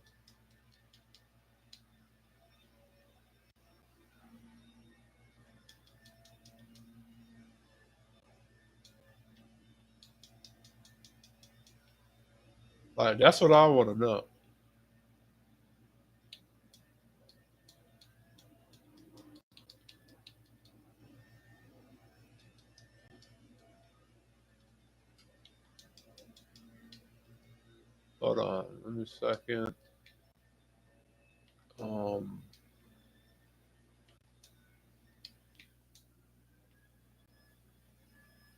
Like that's what I want to know. Hold on, let me a second. Um,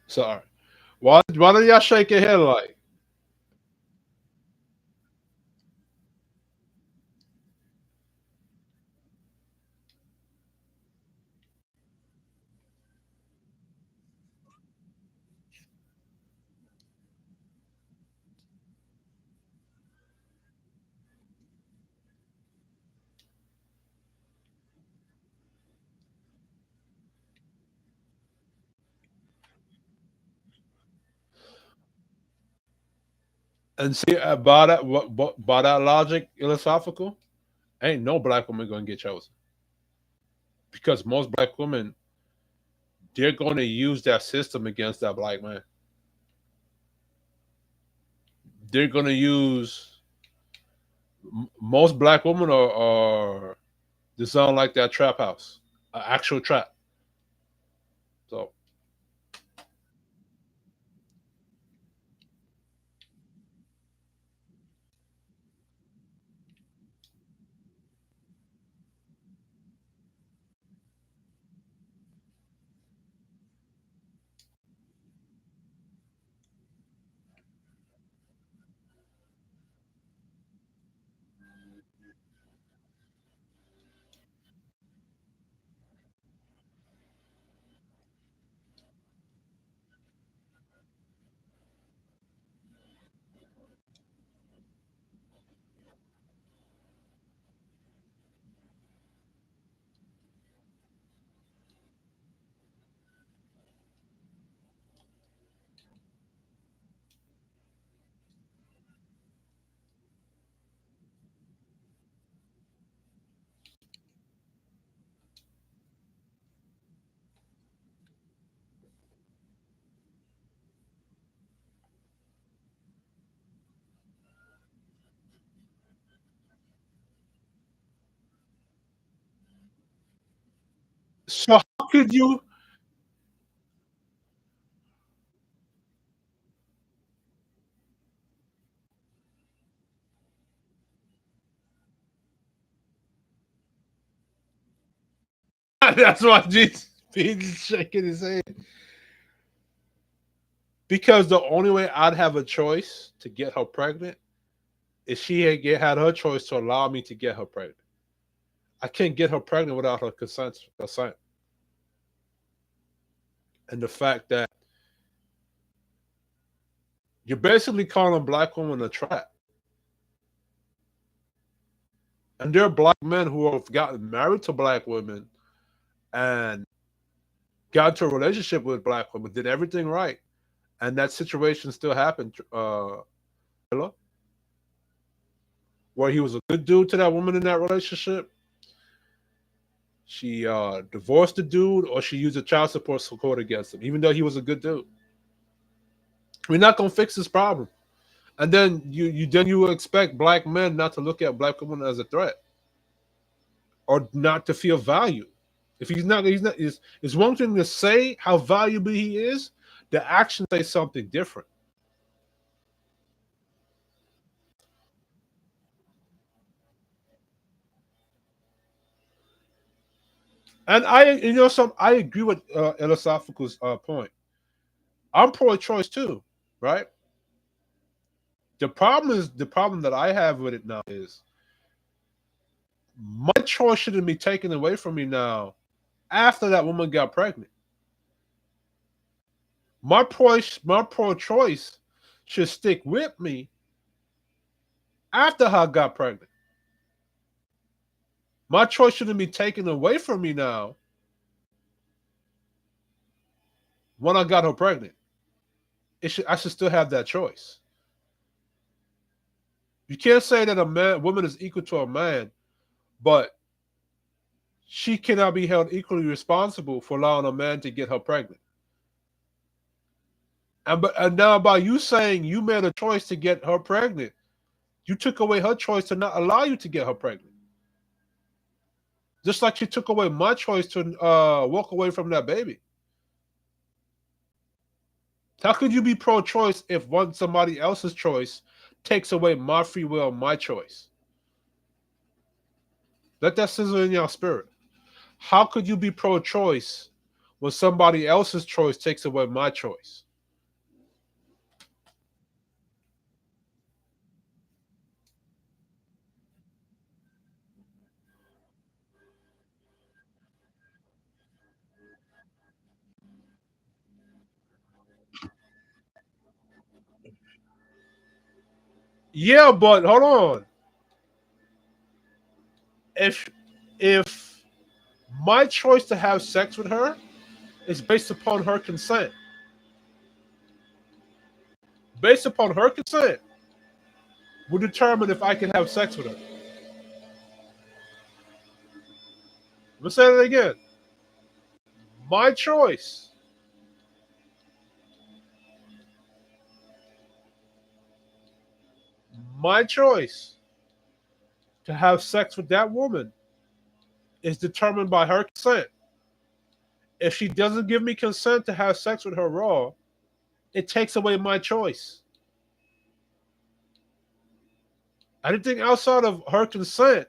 sorry. Why did y'all shake your head like? And see, by that logic, philosophical, ain't no black woman gonna get chosen because most black women they're going to use that system against that black man. they're gonna use most black women are designed like that trap house, an actual trap. So so how could you? That's why Jesus he's shaking his head. Because the only way I'd have a choice to get her pregnant is she had her choice to allow me to get her pregnant. I can't get her pregnant without her consent. And the fact that you're basically calling black women a trap. And there are black men who have gotten married to black women and got into a relationship with black women, did everything right. And that situation still happened, where he was a good dude to that woman in that relationship. She divorced the dude, or she used a child support against him, even though he was a good dude. We're not gonna fix this problem. And then you expect black men not to look at black women as a threat or not to feel value. If he's not. It's one thing to say how valuable he is. The action say something different. And I agree with Elosophico's point. I'm pro-choice too, right? The problem that I have with it now is my choice shouldn't be taken away from me now after that woman got pregnant. My pro-choice should stick with me after I got pregnant. My choice shouldn't be taken away from me now when I got her pregnant. I should still have that choice. You can't say that woman is equal to a man, but she cannot be held equally responsible for allowing a man to get her pregnant. And now by you saying you made a choice to get her pregnant, you took away her choice to not allow you to get her pregnant. Just like she took away my choice to walk away from that baby. How could you be pro-choice if somebody else's choice takes away my free will, my choice? Let that sizzle in your spirit. How could you be pro-choice when somebody else's choice takes away my choice? Yeah, but hold on. If if my choice to have sex with her is based upon her consent, based upon her consent, will determine if I can have sex with her. Let's say it again. My choice My choice to have sex with that woman is determined by her consent. If she doesn't give me consent to have sex with her raw, it takes away my choice. Anything outside of her consent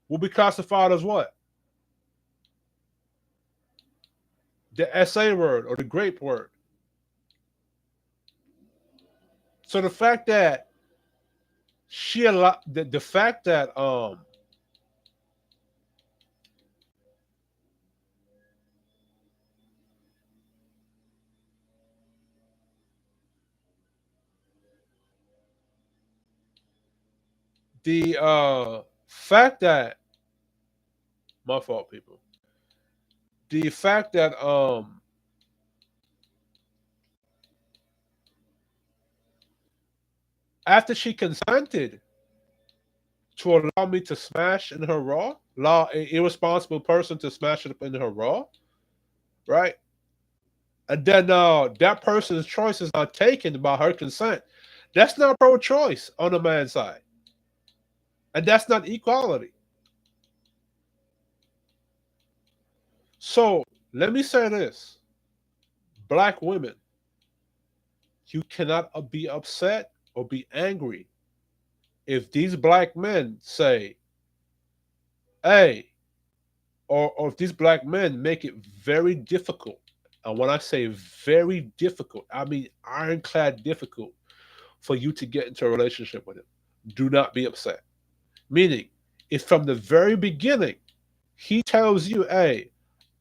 will be classified as what? The SA word or the grape word. So the fact that the fact that the fact that my fault people. The fact that after she consented to allow me to smash in her raw, allow an irresponsible person to smash it up in her raw, right? And then that person's choice is not taken by her consent. That's not pro-choice on the man's side, and that's not equality. So let me say this: black women, you cannot be upset or be angry if these black men say, "Hey," or if these black men make it very difficult. And when I say very difficult, I mean ironclad difficult for you to get into a relationship with him. Do not be upset. Meaning, if from the very beginning he tells you, "Hey,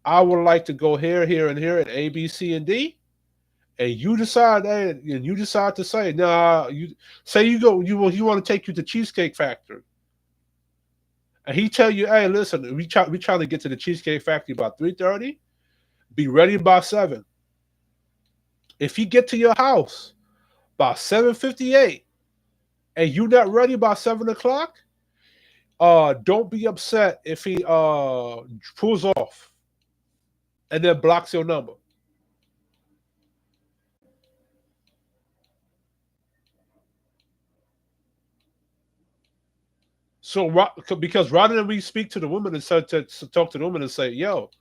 I would like to go here, here, and here at A, B, C, and D," and you decide, hey, and you decide to say, "Nah," you say you go, you want to take you to Cheesecake Factory, and he tell you, "Hey, listen, we trying to get to the Cheesecake Factory about 3:30. Be ready by 7." If he get to your house by 7:58 and you not ready by 7 o'clock, don't be upset if he pulls off and then blocks your number. So because rather than we speak to the woman and say to talk to the woman and say, "Yo,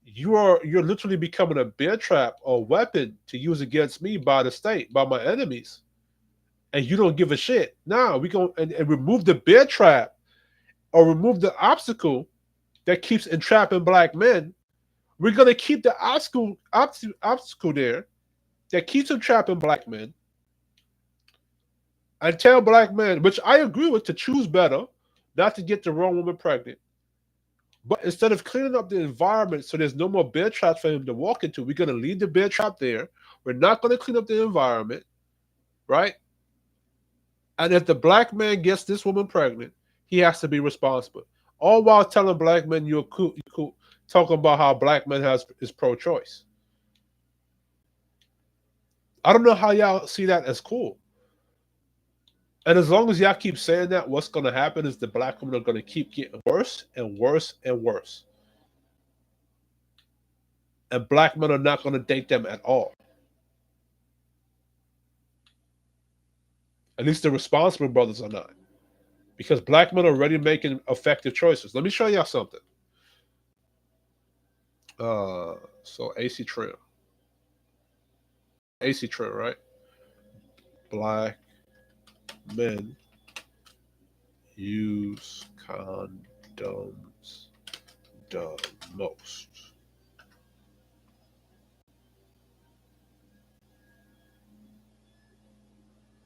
you're literally becoming a bear trap or weapon to use against me by the state, by my enemies, and you don't give a shit." Now we go and remove the bear trap or remove the obstacle that keeps entrapping black men. We're gonna keep the obstacle there that keeps entrapping black men and tell black men, which I agree with, to choose better, not to get the wrong woman pregnant. But instead of cleaning up the environment so there's no more bear traps for him to walk into, we're going to leave the bear trap there. We're not going to clean up the environment, right? And if the black man gets this woman pregnant, he has to be responsible. All while telling black men you're cool, talking about how black men is pro-choice. I don't know how y'all see that as cool. And as long as y'all keep saying that, what's going to happen is the black women are going to keep getting worse and worse and worse. And black men are not going to date them at all. At least the responsible brothers are not. Because black men are already making effective choices. Let me show y'all something. So AC Trail. AC Trail, right? Black men use condoms the most.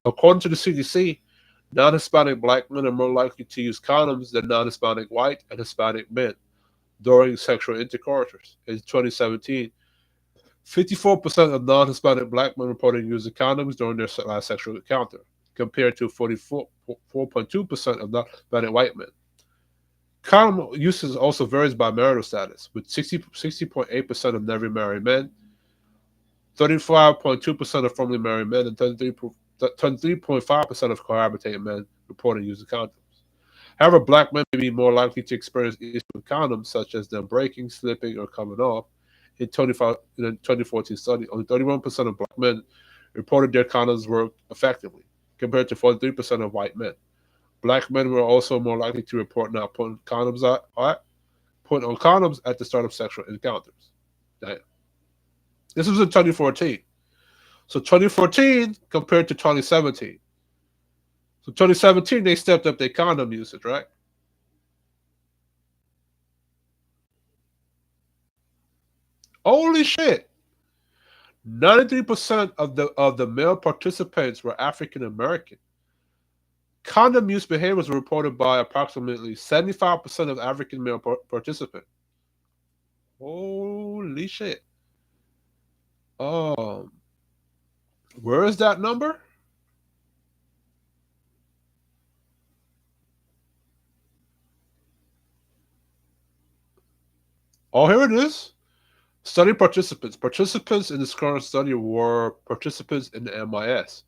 According to the CDC, non-Hispanic black men are more likely to use condoms than non-Hispanic white and Hispanic men during sexual intercourse. In 2017, 54% of non-Hispanic black men reported using condoms during their last sexual encounter, compared to 44.2% of non-Hispanic white men. Condom usage also varies by marital status, with 60.8% of never married men, 35.2% of formerly married men, and 33.5% of cohabitating men reported using condoms. However, black men may be more likely to experience issues with condoms, such as them breaking, slipping, or coming off. In a 2014 study, only 31% of black men reported their condoms worked effectively. compared to 43% of white men. Black men were also more likely to report not putting on condoms at the start of sexual encounters. Damn. This was in 2014. So 2014 compared to 2017. So 2017 they stepped up their condom usage, right? Holy shit! 93% of the male participants were African American. Condom use behaviors were reported by approximately 75% of African male participants. Holy shit! Um, where is that number? Oh, here it is. Study participants. Participants in this current study were participants in the MIS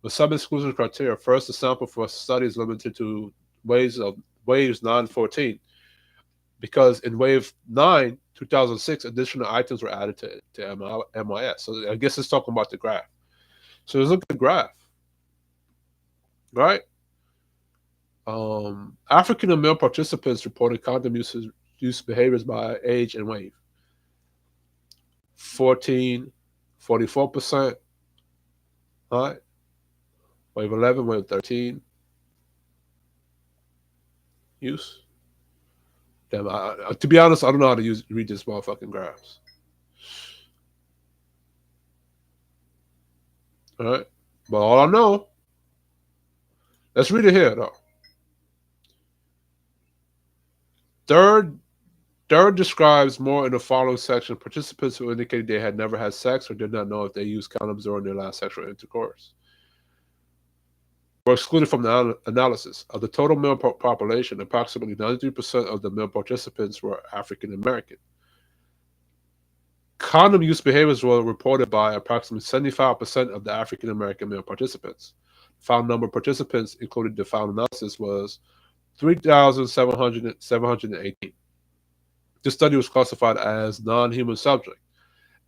with some exclusion criteria. First, the sample for study is limited to waves 9 and 14 because in wave 9, 2006, additional items were added to MIS. So I guess it's talking about the graph. So let's look at the graph, right? African and male participants reported condom use behaviors by age and wave. 14, 44%, right? Wave 11, wave 13, use. Damn, to be honest, I don't know how to read this motherfucking graphs. All right, but all I know, let's read it here though. Third, third describes more in the following section participants who indicated they had never had sex or did not know if they used condoms during their last sexual intercourse. Were excluded from the analysis. Of the total male population, approximately 93% of the male participants were African American. Condom use behaviors were reported by approximately 75% of the African American male participants. Found number of participants included the found analysis was 3,718. This study was classified as non-human subject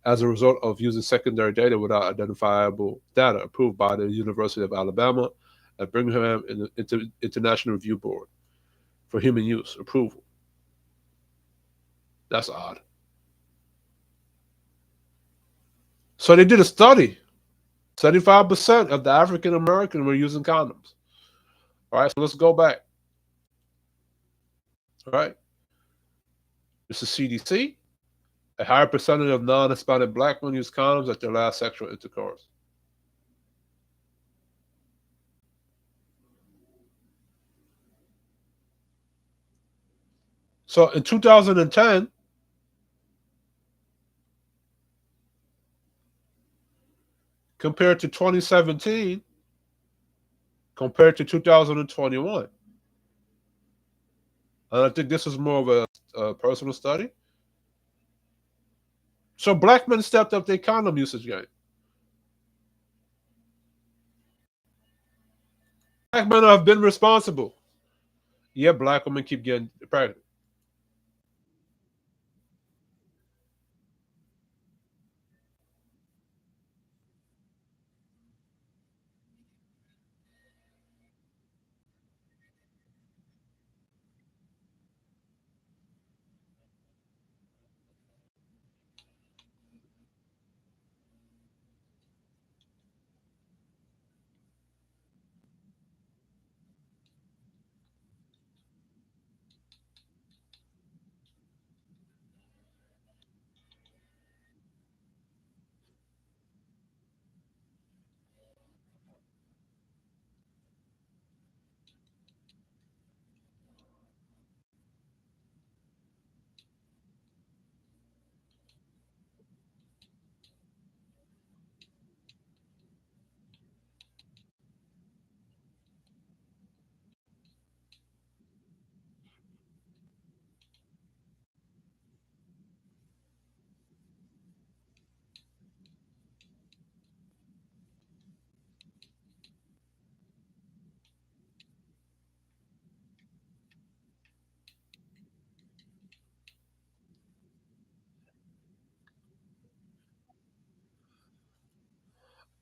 as a result of using secondary data without identifiable data approved by the University of Alabama at Birmingham International Review Board for human use approval. That's odd. So they did a study. 75% of the African American were using condoms. All right, so let's go back. All right, this is CDC. A higher percentage of non-Hispanic black men use condoms at their last sexual intercourse. So in 2010, compared to 2017, compared to 2021, and I think this is more of a personal study. So black men stepped up their condom usage game. Black men have been responsible. Yeah, black women keep getting pregnant.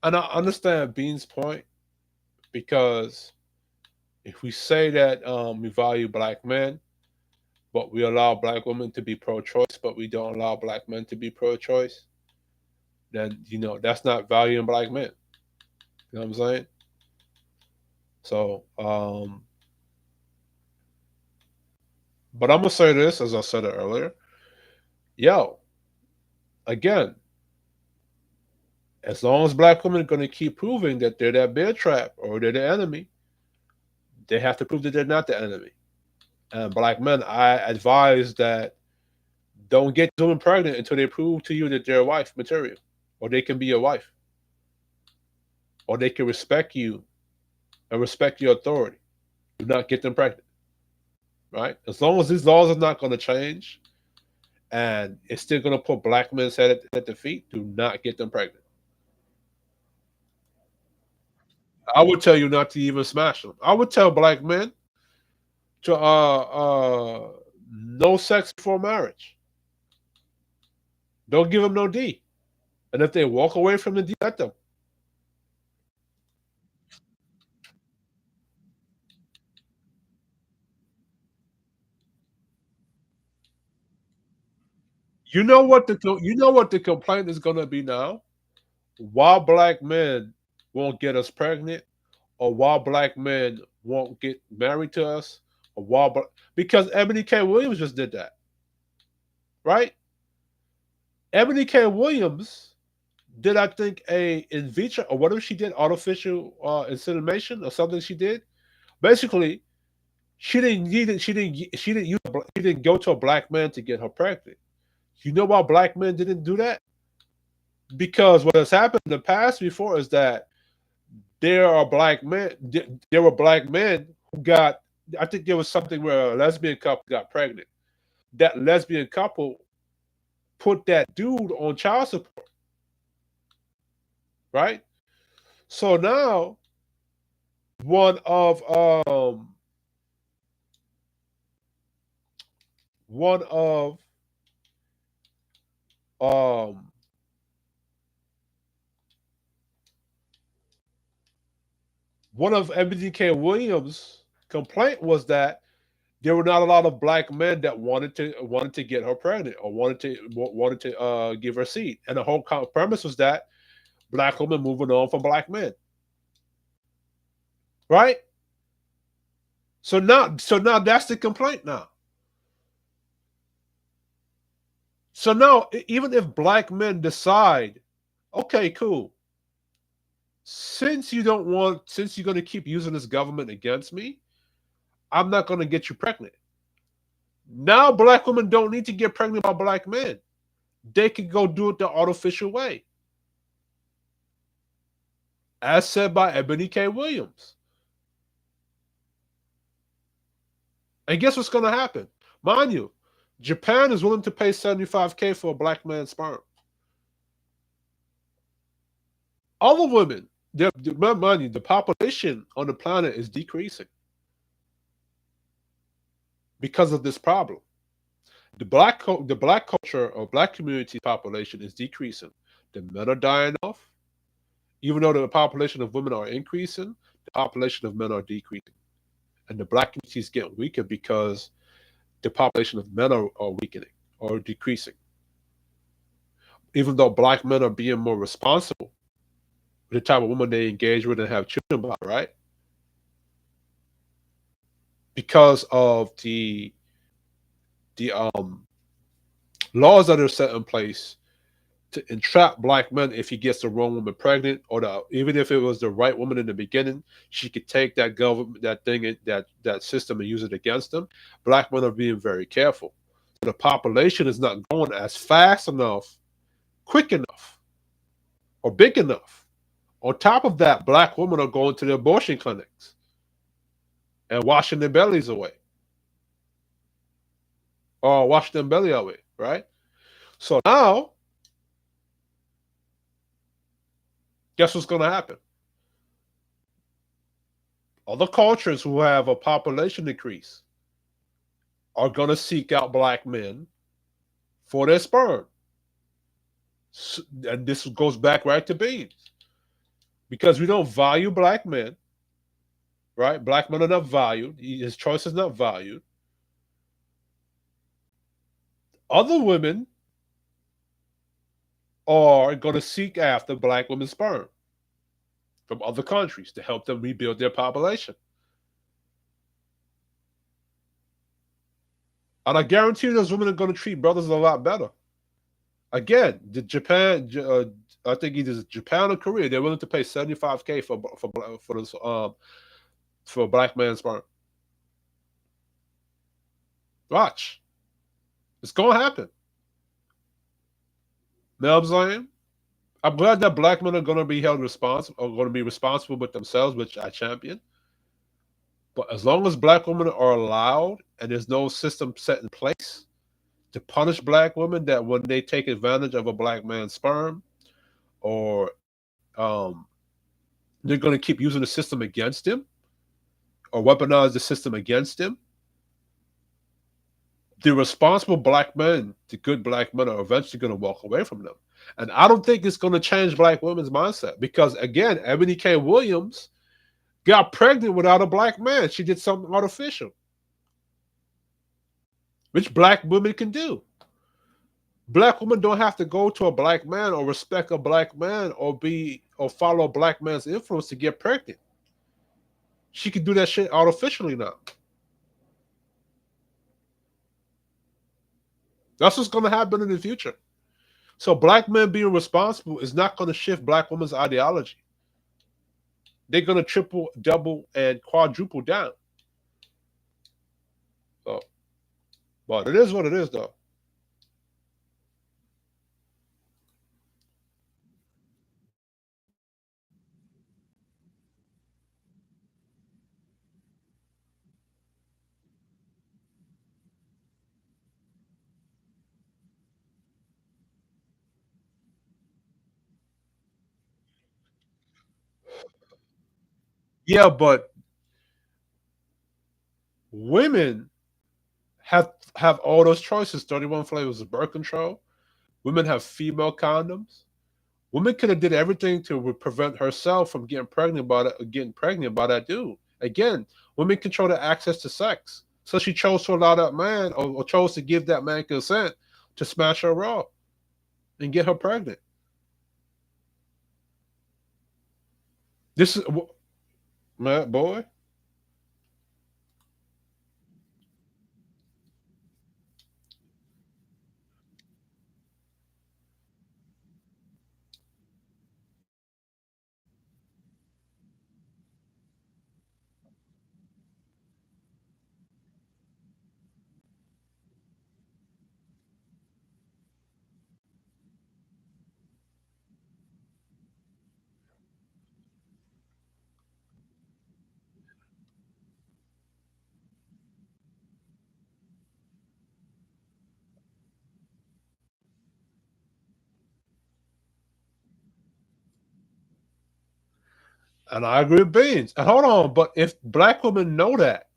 And I understand Bean's point, Because if we say that we value black men, but we allow black women to be pro-choice, but we don't allow black men to be pro-choice, then that's not valuing black men. You know what I'm saying? So, but I'm gonna say this, as I said it earlier. Yo, again, as long as black women are gonna keep proving that they're that bear trap or they're the enemy, they have to prove that they're not the enemy. And black men, I advise that don't get women pregnant until they prove to you that they're wife material, or they can be your wife, or they can respect you and respect your authority. Do not get them pregnant, right? As long as these laws are not going to change and it's still going to put black men's head at the feet, do not get them pregnant. I would tell you not to even smash them. I would tell black men to no sex before marriage. Don't give them no D. And if they walk away from the D, let them. You know what the complaint is going to be now? Why black men won't get us pregnant, or why black men won't get married to us, or because Ebony K. Williams just did that, right? Ebony K. Williams did, I think, a in vitro or whatever she did, artificial insemination or something she did. Basically, she didn't go to a black man to get her pregnant. You know why black men didn't do that? Because what has happened in the past before is that there were black men who got, I think there was something where a lesbian couple got pregnant. That lesbian couple put that dude on child support, right? So now one of one of um one of MDK Williams' complaint was that there were not a lot of black men that wanted to get her pregnant or wanted to give her seed, and the whole premise was that black women moving on from black men, right? So now that's the complaint now. So now, even if black men decide, okay, cool, since you're going to keep using this government against me, I'm not going to get you pregnant. Now, black women don't need to get pregnant by black men. They can go do it the artificial way, as said by Ebony K. Williams. And guess what's going to happen? Mind you, Japan is willing to pay $75K for a black man's sperm. Other women, mind you, the population on the planet is decreasing because of this problem. The black culture or black community population is decreasing. The men are dying off. Even though the population of women are increasing, the population of men are decreasing. And the black community is getting weaker because the population of men are weakening or decreasing. Even though black men are being more responsible with the type of women they engage with and have children by, right? Because of the laws that are set in place to entrap black men if he gets the wrong woman pregnant, or even if it was the right woman in the beginning, she could take that government, that thing, that system, and use it against them. Black men are being very careful. The population is not going as fast enough, quick enough, or big enough. On top of that, black women are going to the abortion clinics and washing their bellies away, or washing their belly away, right? So now, guess what's going to happen? Other cultures who have a population increase are going to seek out black men for their sperm. And this goes back right to beans. Because we don't value black men, right? Black men are not valued. His choice is not valued. Other women are going to seek after black women's sperm from other countries to help them rebuild their population. And I guarantee you those women are going to treat brothers a lot better. Again, I think either Japan or Korea, they're willing to pay 75K for a black man's sperm. Watch, it's gonna happen. You know what I'm saying? I'm glad that black men are gonna be held responsible, are gonna be responsible with themselves, which I champion. But as long as black women are allowed and there's no system set in place to punish black women that when they take advantage of a black man's sperm or they're going to keep using the system against him or weaponize the system against him, the responsible black men, the good black men, are eventually going to walk away from them. And I don't think it's going to change black women's mindset because, again, Ebony K. Williams got pregnant without a black man. She did something artificial, which black women can do. Black women don't have to go to a black man or respect a black man or follow a black man's influence to get pregnant. She can do that shit artificially now. That's what's going to happen in the future. So black men being responsible is not going to shift black women's ideology. They're going to triple, double, and quadruple down. So, but it is what it is, though. Yeah, but women have all those choices. 31 flavors of birth control. Women have female condoms. Women could have did everything to prevent herself from getting pregnant by that dude. Again, women control the access to sex. So she chose to allow that man or chose to give that man consent to smash her raw and get her pregnant. This is man, boy. And I agree with Beans. And hold on, but if black women know that,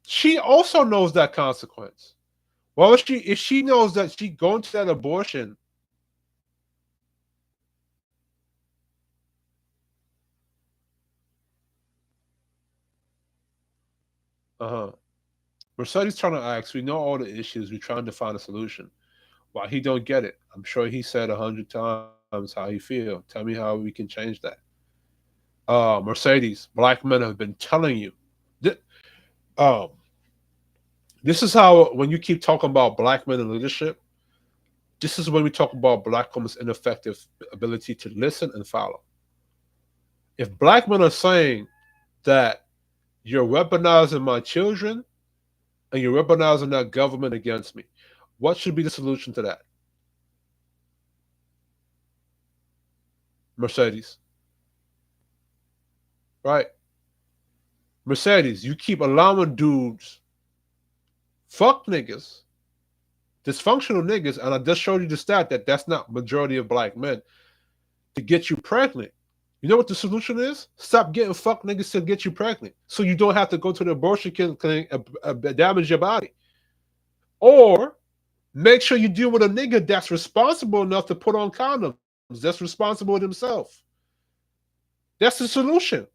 she also knows that consequence. Well, if she knows that she going to that abortion, uh-huh. Mercedes trying to ask, we know all the issues, we're trying to find a solution. Why he don't get it? I'm sure he said 100 times how he feel. Tell me how we can change that. Mercedes, black men have been telling you. Th- Um, this is how when you keep talking about black men in leadership, this is when we talk about black women's ineffective ability to listen and follow. If black men are saying that you're weaponizing my children and you're weaponizing that government against me, what should be the solution to that? Mercedes, right? Mercedes, you keep allowing dudes, fuck niggas, dysfunctional niggas, and I just showed you the stat that that's not majority of black men to get you pregnant. You know what the solution is? Stop getting fuck niggas to get you pregnant, so you don't have to go to the abortion clinic and damage your body. Or make sure you deal with a nigga that's responsible enough to put on condoms. That's responsible with himself. That's the solution.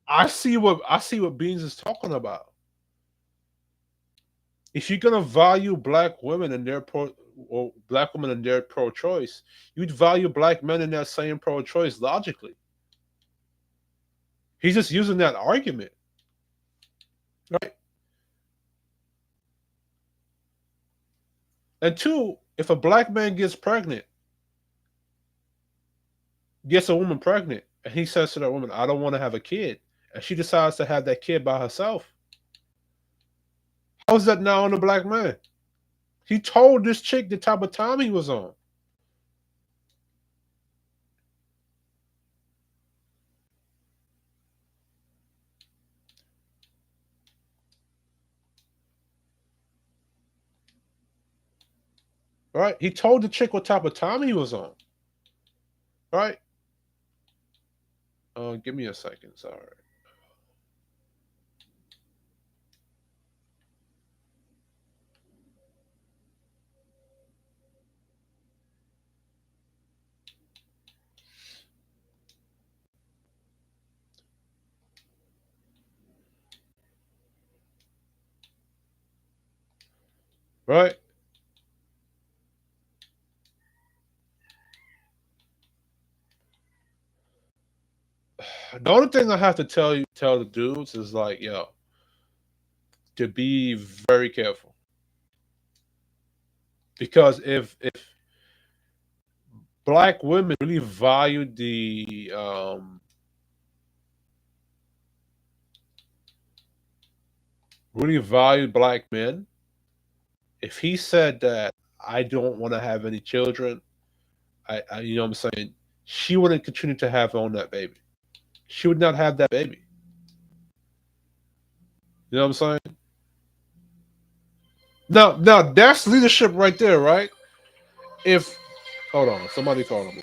I see what Beans is talking about. If you're gonna value black women and their black women and their pro-choice, you'd value black men in that same pro-choice logically. He's just using that argument, right? And two, if a black man gets a woman pregnant, and he says to that woman, "I don't want to have a kid," and she decides to have that kid by herself, how is that now on the black man? He told this chick the type of time he was on. Right? He told the chick what type of time he was on. Right? Give me a second. Sorry. Right? The only thing I have to tell the dudes is like, yo, to be very careful. Because if black women really valued black men, if he said that I don't want to have any children, I you know what I'm saying, she wouldn't continue to have on that baby. She would not have that baby. You know what I'm saying? Now that's leadership right there, right? If hold on, somebody calling me.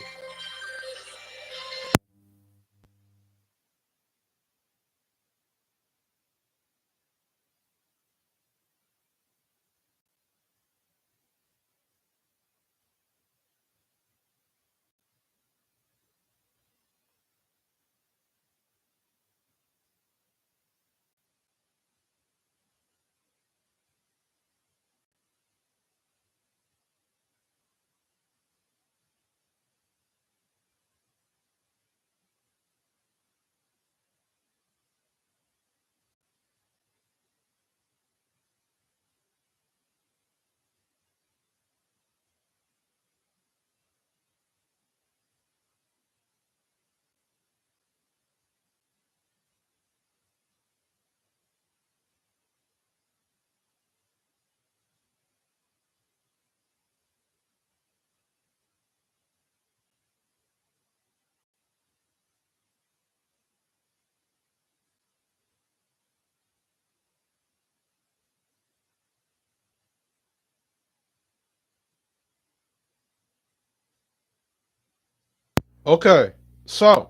Okay, so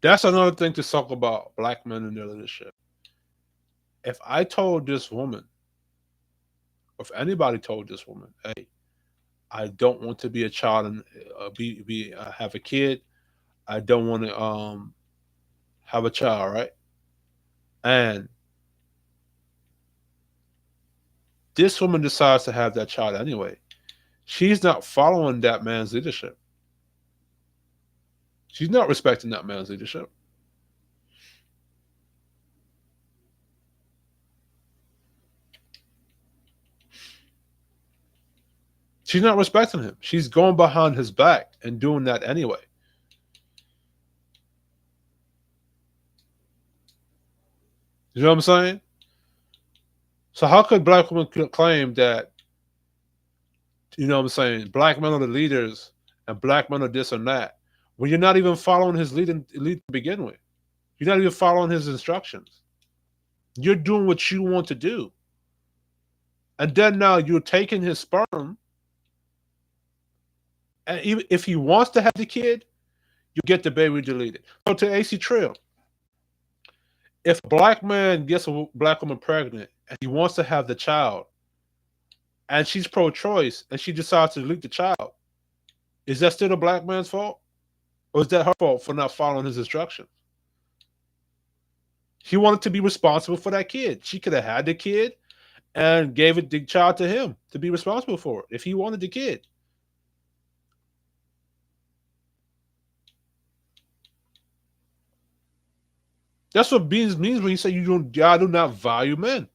that's another thing to talk about black men and their leadership. If I told this woman, or if anybody told this woman, hey, I don't want to be a child and be have a kid. I don't want to have a child, right? And this woman decides to have that child anyway. She's not following that man's leadership. She's not respecting that man's leadership. She's not respecting him. She's going behind his back and doing that anyway. You know what I'm saying? So how could black women claim that, you know what I'm saying, black men are the leaders and black men are this and that when you're not even following his lead to begin with? You're not even following his instructions. You're doing what you want to do. And then now you're taking his sperm, and even if he wants to have the kid, you get the baby deleted. So to AC Trail, if a black man gets a black woman pregnant and he wants to have the child, and she's pro-choice and she decides to delete the child, Is that still the black man's fault? Or is that her fault for not following his instructions? He wanted to be responsible for that kid. She could have had the kid and gave the child to him to be responsible for it if he wanted the kid. That's what means when you say God do not value men.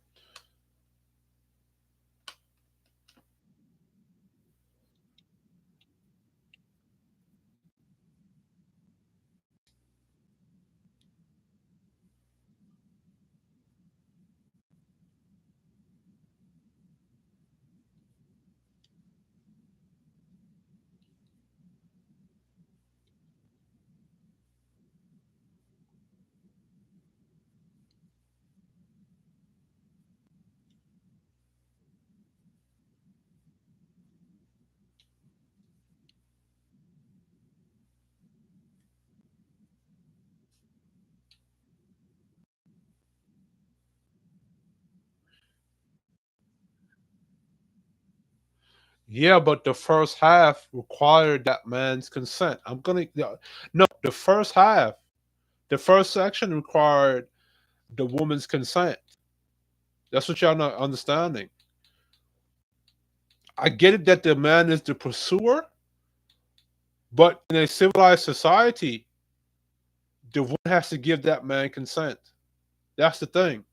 Yeah, but the first half required that man's consent. No, the first section required the woman's consent. That's what y'all not understanding. I get it that the man is the pursuer, but in a civilized society, the woman has to give that man consent. That's the thing.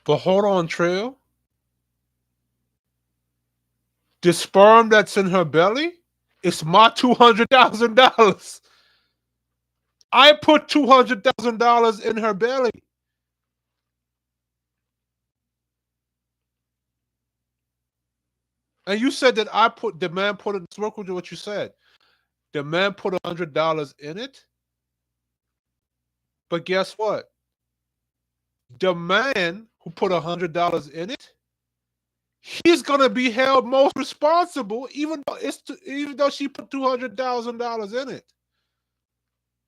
But hold on, Trail. The sperm that's in her belly, it's my $200,000. I put $200,000 in her belly. And you said that the man put it, smoke with what you said. The man put $100 in it. But guess what? The man who put $100 in it, he's gonna be held most responsible, even though she put $200,000 in it.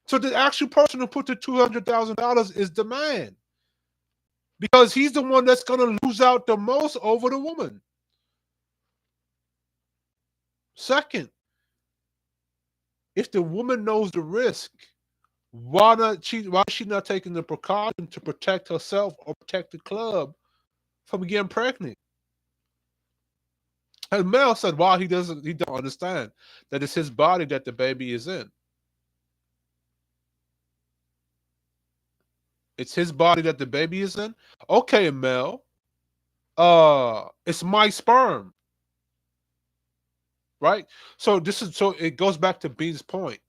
So the actual person who put the $200,000 is the man, because he's the one that's gonna lose out the most over the woman. Second, if the woman knows the risk, why is she not taking the precaution to protect herself or protect the club from getting pregnant? And Mel said, "Why he don't understand that it's his body that the baby is in. It's his body that the baby is in." Okay, Mel. It's my sperm, right? So it goes back to Bean's point.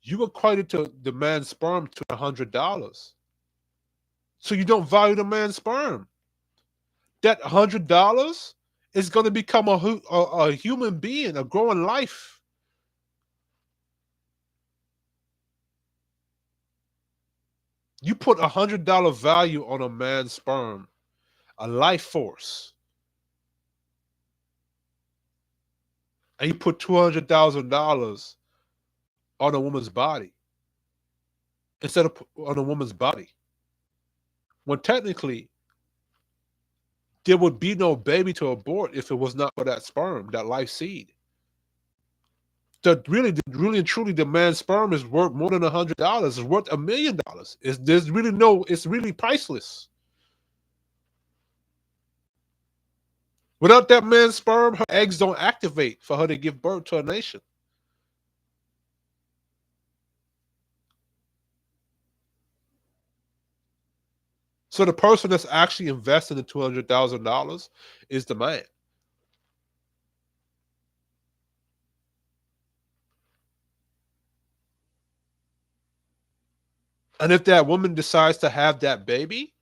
You equated to the man's sperm to $100, so you don't value the man's sperm. That $100 is going to become a human being, a growing life. You put $100 value on a man's sperm, a life force, and you put $200,000 on a woman's body instead of on a woman's body, when technically there would be no baby to abort if it was not for that sperm, that life seed. Really and truly, the man's sperm is worth more than $100. It's worth $1,000,000. It's really priceless. Without that man's sperm, her eggs don't activate for her to give birth to a nation. So the person that's actually investing the $200,000 is the man. And if that woman decides to have that baby,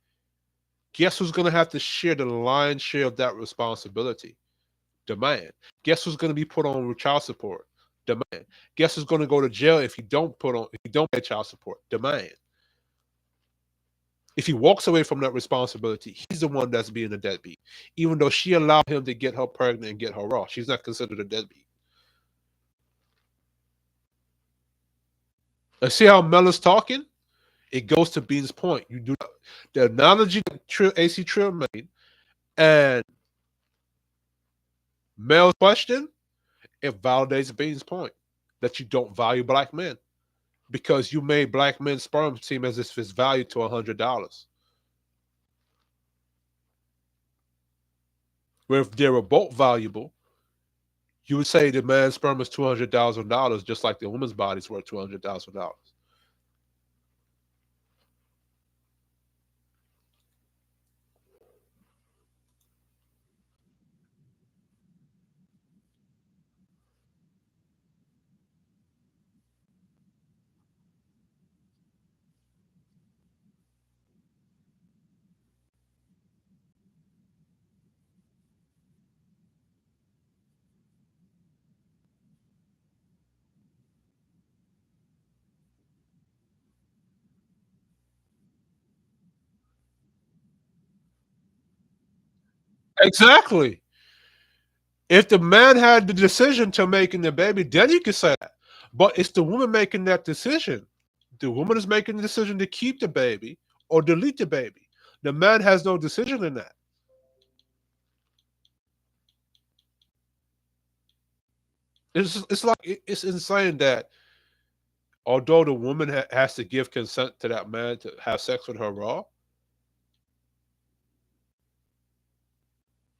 guess who's going to have to share the lion's share of that responsibility? The man. Guess who's going to be put on child support? The man. Guess who's going to go to jail if you don't pay child support? The man. If he walks away from that responsibility, he's the one that's being a deadbeat. Even though she allowed him to get her pregnant and get her raw, she's not considered a deadbeat. And see how Mella's talking? It goes to Bean's point. You do the analogy that AC Trill made and Mel's question, it validates Bean's point that you don't value black men because you made black men's sperm seem as if it's valued to $100. Where if they were both valuable, you would say the man's sperm is $200,000, just like the woman's body's worth $200,000. Exactly. If the man had the decision to making the baby, then you could say that. But it's the woman making that decision. The woman is making the decision to keep the baby or delete the baby. The man has no decision in that. It's like it's insane that although the woman has to give consent to that man to have sex with her raw,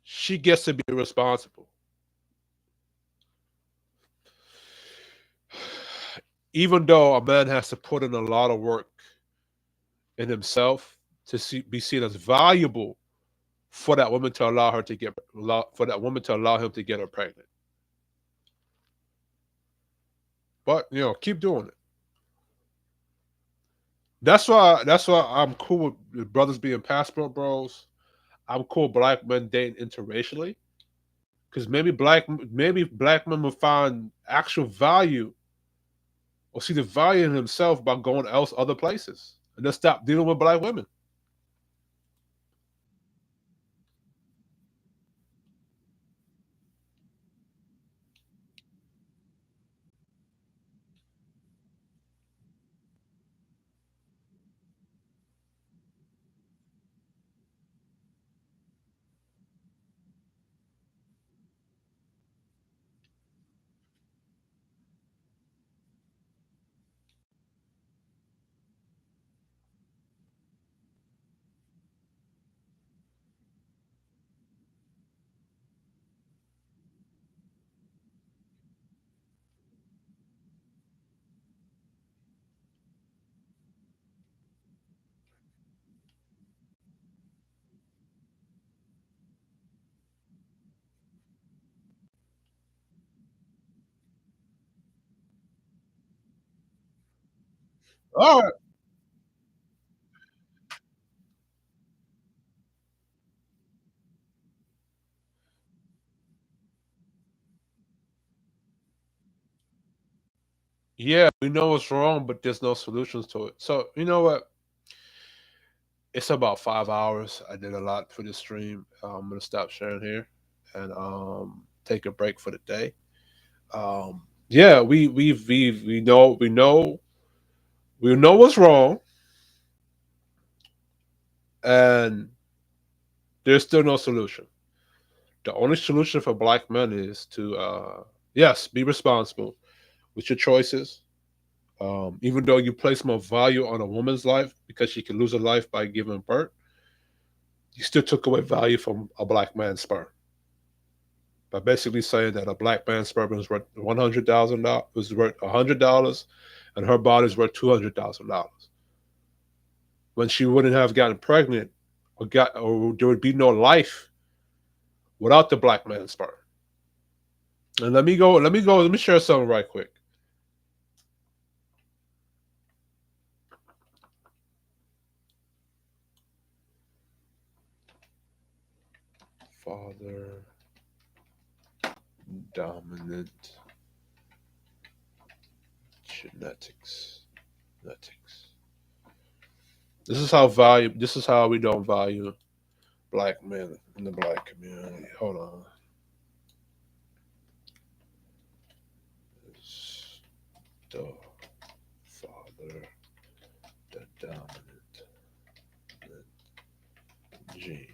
she gets to be responsible. Even though a man has to put in a lot of work in himself to be seen as valuable for that woman to allow her to get for that woman to allow him to get her pregnant. But keep doing it. That's why I'm cool with brothers being passport bros. I'm cool with black men dating interracially because maybe black men will find actual value or see the value in himself by going else other places and then stop dealing with black women. All right. Yeah, we know it's wrong, but there's no solutions to it. So you know what? It's about 5 hours. I did a lot for this stream. I'm gonna stop sharing here and take a break for the day. Yeah, we know what's wrong, and there's still no solution. The only solution for black men is to yes, be responsible with your choices. Even though you place more value on a woman's life because she can lose her life by giving birth, you still took away value from a black man's sperm. by basically saying that a black man's sperm is worth $100,000, was worth $100, and her body is worth $200,000. When she wouldn't have gotten pregnant, or there would be no life without the black man's sperm. And let me share something right quick. Father dominant genetics. Genetics. This is how we don't value black men in the black community. Hold on. Is the father the dominant gene?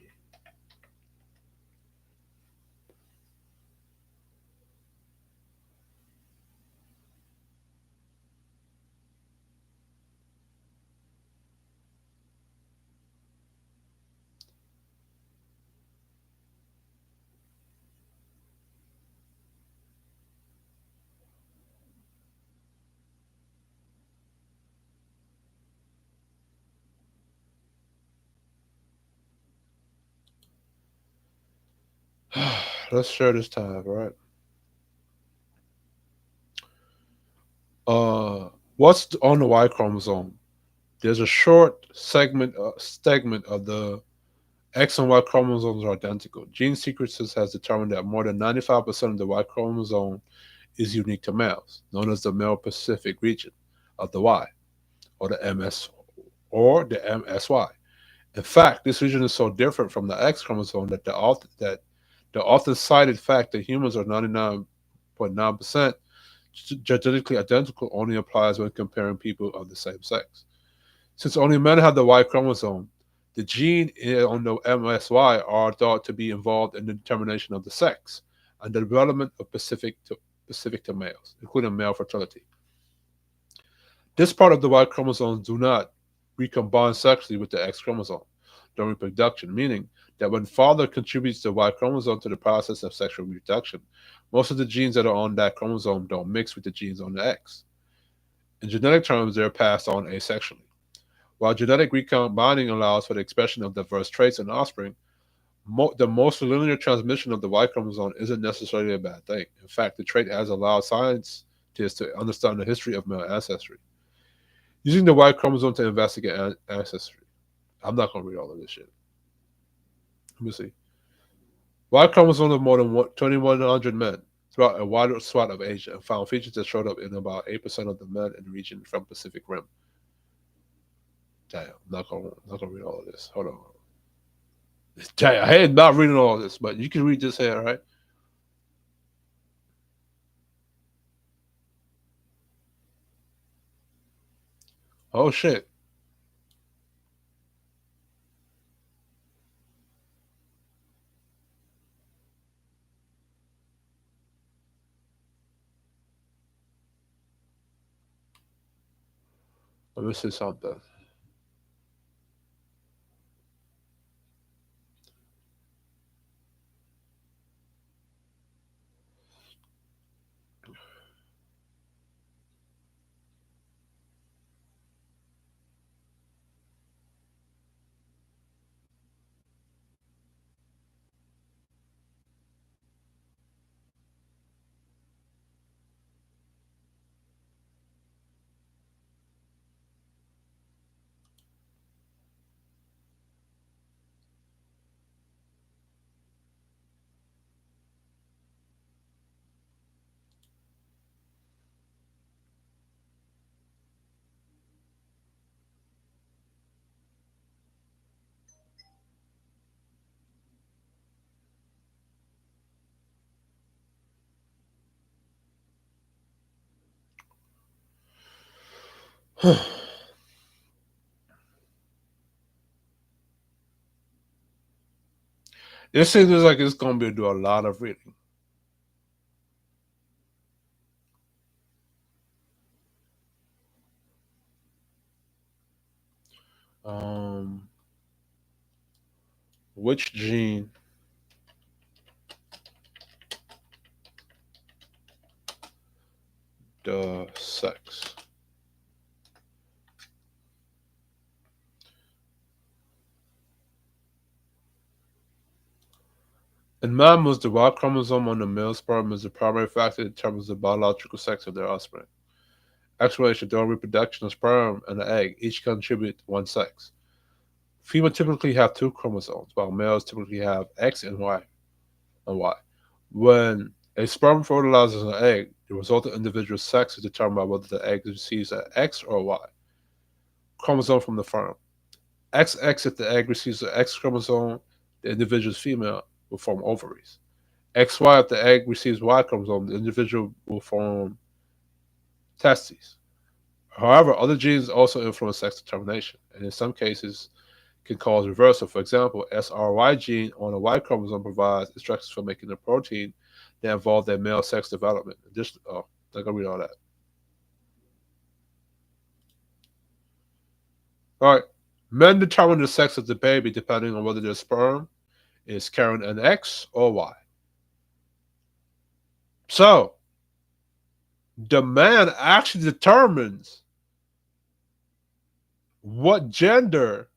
Let's share this tab, right? What's on the Y chromosome? There's a short segment of the X and Y chromosomes are identical. Gene sequences has determined that more than 95% of the Y chromosome is unique to males, known as the male Pacific region of the Y, or the MS, or the MSY. In fact, this region is so different from the X chromosome the often cited fact that humans are 99.9% genetically identical only applies when comparing people of the same sex. Since only men have the Y chromosome, the gene on the MSY are thought to be involved in the determination of the sex and the development of specific to males, including male fertility. This part of the Y chromosomes do not recombine sexually with the X chromosome during reproduction, meaning that when father contributes the Y chromosome to the process of sexual reproduction, most of the genes that are on that chromosome don't mix with the genes on the X. In genetic terms, they're passed on asexually. While genetic recombining allows for the expression of diverse traits in offspring, the most linear transmission of the Y chromosome isn't necessarily a bad thing. In fact, the trait has allowed scientists to understand the history of male ancestry. Using the Y chromosome to investigate ancestry. I'm not going to read all of this shit. Let me see. Y chromosome of more than 2,100 men throughout a wide swath of Asia and found features that showed up in about 8% of the men in the region from Pacific Rim. Damn, I'm not gonna read all of this. Hold on. Damn, I am not reading all of this, but you can read this here, right? Oh shit. Let me see something. It seems like it's gonna be do a lot of reading. Um, which gene the sex. In mammals, the Y chromosome on the male sperm is the primary factor that determines the biological sex of their offspring. Explanation: during reproduction, the sperm and the egg each contribute one sex. Females typically have two chromosomes, while males typically have X and Y. And Y. When a sperm fertilizes an egg, the resulting individual sex is determined by whether the egg receives an X or Y chromosome from the sperm. XX, if the egg receives the X chromosome, the individual's female will form ovaries. XY, if the egg receives Y chromosome, the individual will form testes. However, other genes also influence sex determination, and in some cases can cause reversal. For example, SRY gene on the Y chromosome provides instructions for making a protein that involve their male sex development. Not gonna read all that. All right. Men determine the sex of the baby depending on whether their sperm is carrying an X or Y. So the man actually determines what gender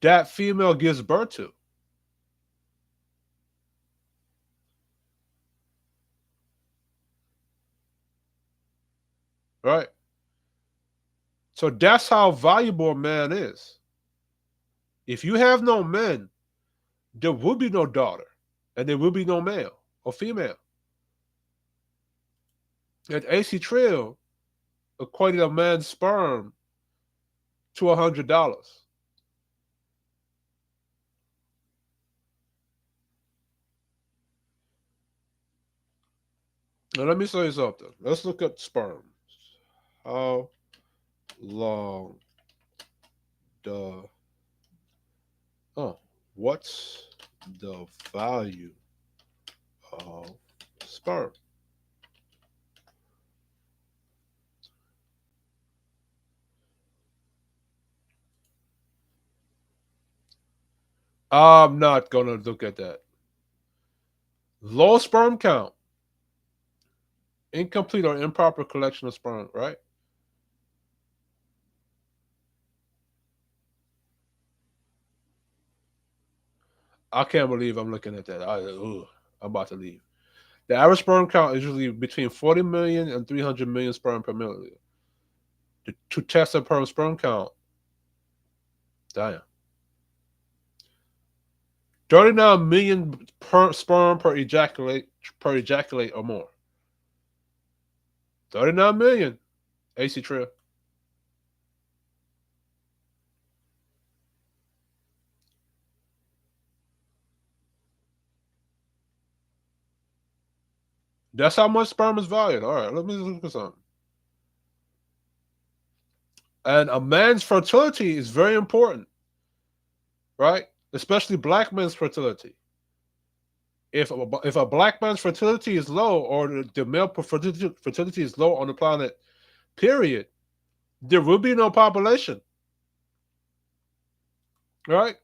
that female gives birth to. Right? So that's how valuable a man is. If you have no men, there will be no daughter, and there will be no male or female. And AC Trill equated a man's sperm to $100. Now let me say something. Let's look at sperm. How long the what's the value of sperm? I'm not gonna look at that. Low sperm count, incomplete or improper collection of sperm, right? I can't believe I'm looking at that. I'm about to leave. The average sperm count is usually between 40 million and 300 million sperm per milliliter. To test a sperm count, damn, 39 million sperm per ejaculate or more. 39 million. AC Trill. That's how much sperm is valued. All right, let me look at something. And a man's fertility is very important, right? Especially black men's fertility. If a black man's fertility is low, or the male fertility is low on the planet, period, there will be no population, right?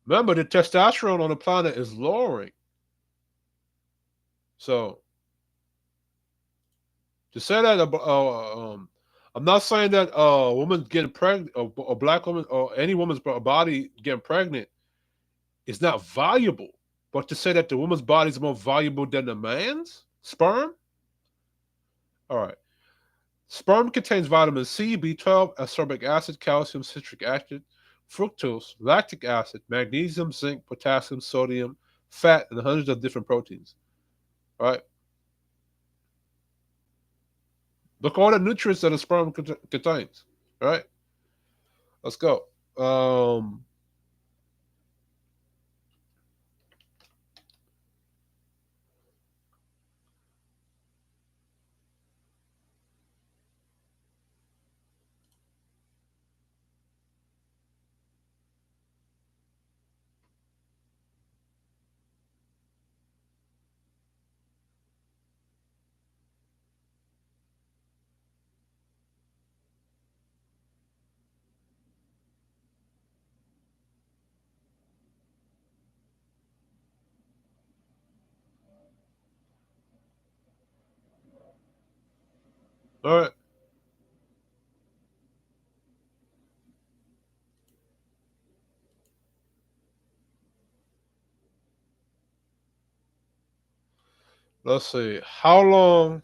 Remember, the testosterone on the planet is lowering. So to say that, I'm not saying that a woman getting pregnant, or a black woman, or any woman's body getting pregnant is not valuable. But to say that the woman's body is more valuable than the man's sperm, all right. Sperm contains vitamin C, B12, ascorbic acid, calcium, citric acid, fructose, lactic acid, magnesium, zinc, potassium, sodium, fat, and hundreds of different proteins. All right. Look at all the nutrients that a sperm contains. All right. Let's go. All right. Let's see. How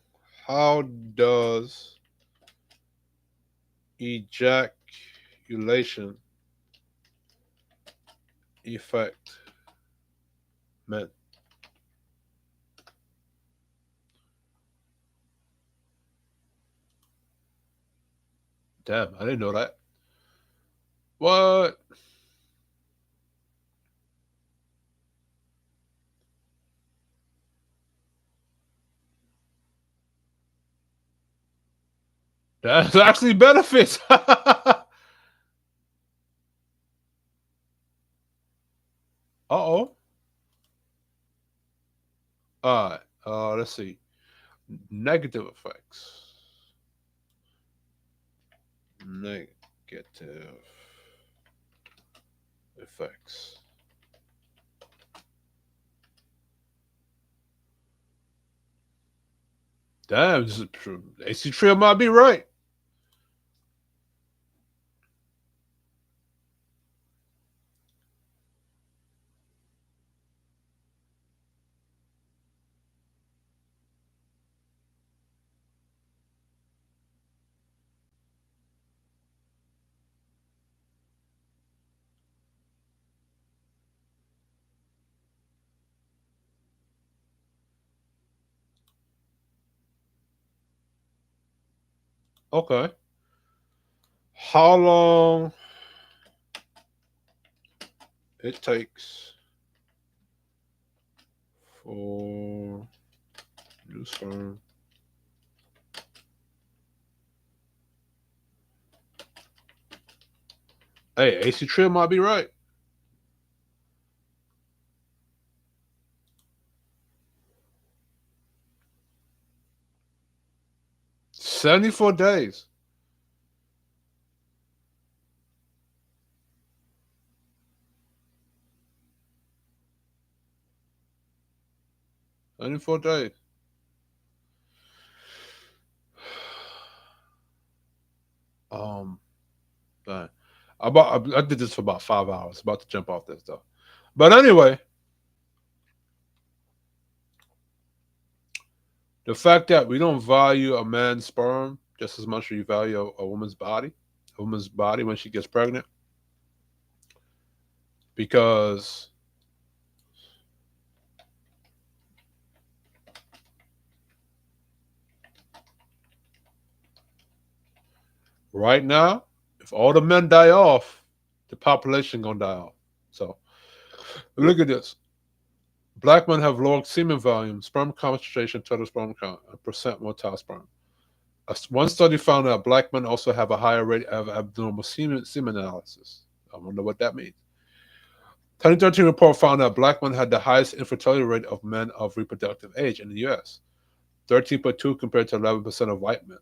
does ejaculation affect men? Damn, I didn't know that. What? That's actually benefits. Uh-oh. All right. Let's see. Negative effects. Negative effects. Damn, this is true. AC Trio might be right. Okay. How long it takes for new sperm? Hey, AC Trio might be right. 74 days. 74 days. Um, man. I did this for about 5 hours. About to jump off this though. But anyway, the fact that we don't value a man's sperm just as much as you value a woman's body when she gets pregnant, because right now, if all the men die off, the population gonna die off. So look at this. Black men have lower semen volume, sperm concentration, total sperm count, and percent motile sperm. One study found that black men also have a higher rate of abnormal semen analysis. I wonder what that means. 2013 report found that black men had the highest infertility rate of men of reproductive age in the U.S., 13.2 compared to 11% of white men.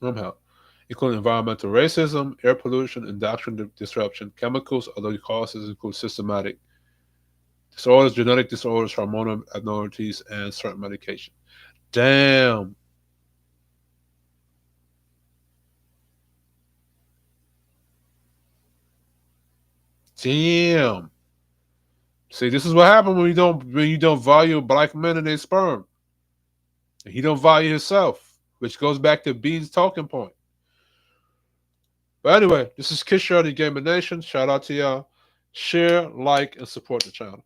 Somehow, including environmental racism, air pollution, endocrine disruption, chemicals, other causes include systematic disorders, genetic disorders, hormonal abnormalities, and certain medication. Damn. Damn. See, this is what happens when you don't value black men and their sperm. And he don't value himself, which goes back to B's talking point. But anyway, this is Kish Show, the Gamer Nation. Shout out to y'all. Share, like, and support the channel.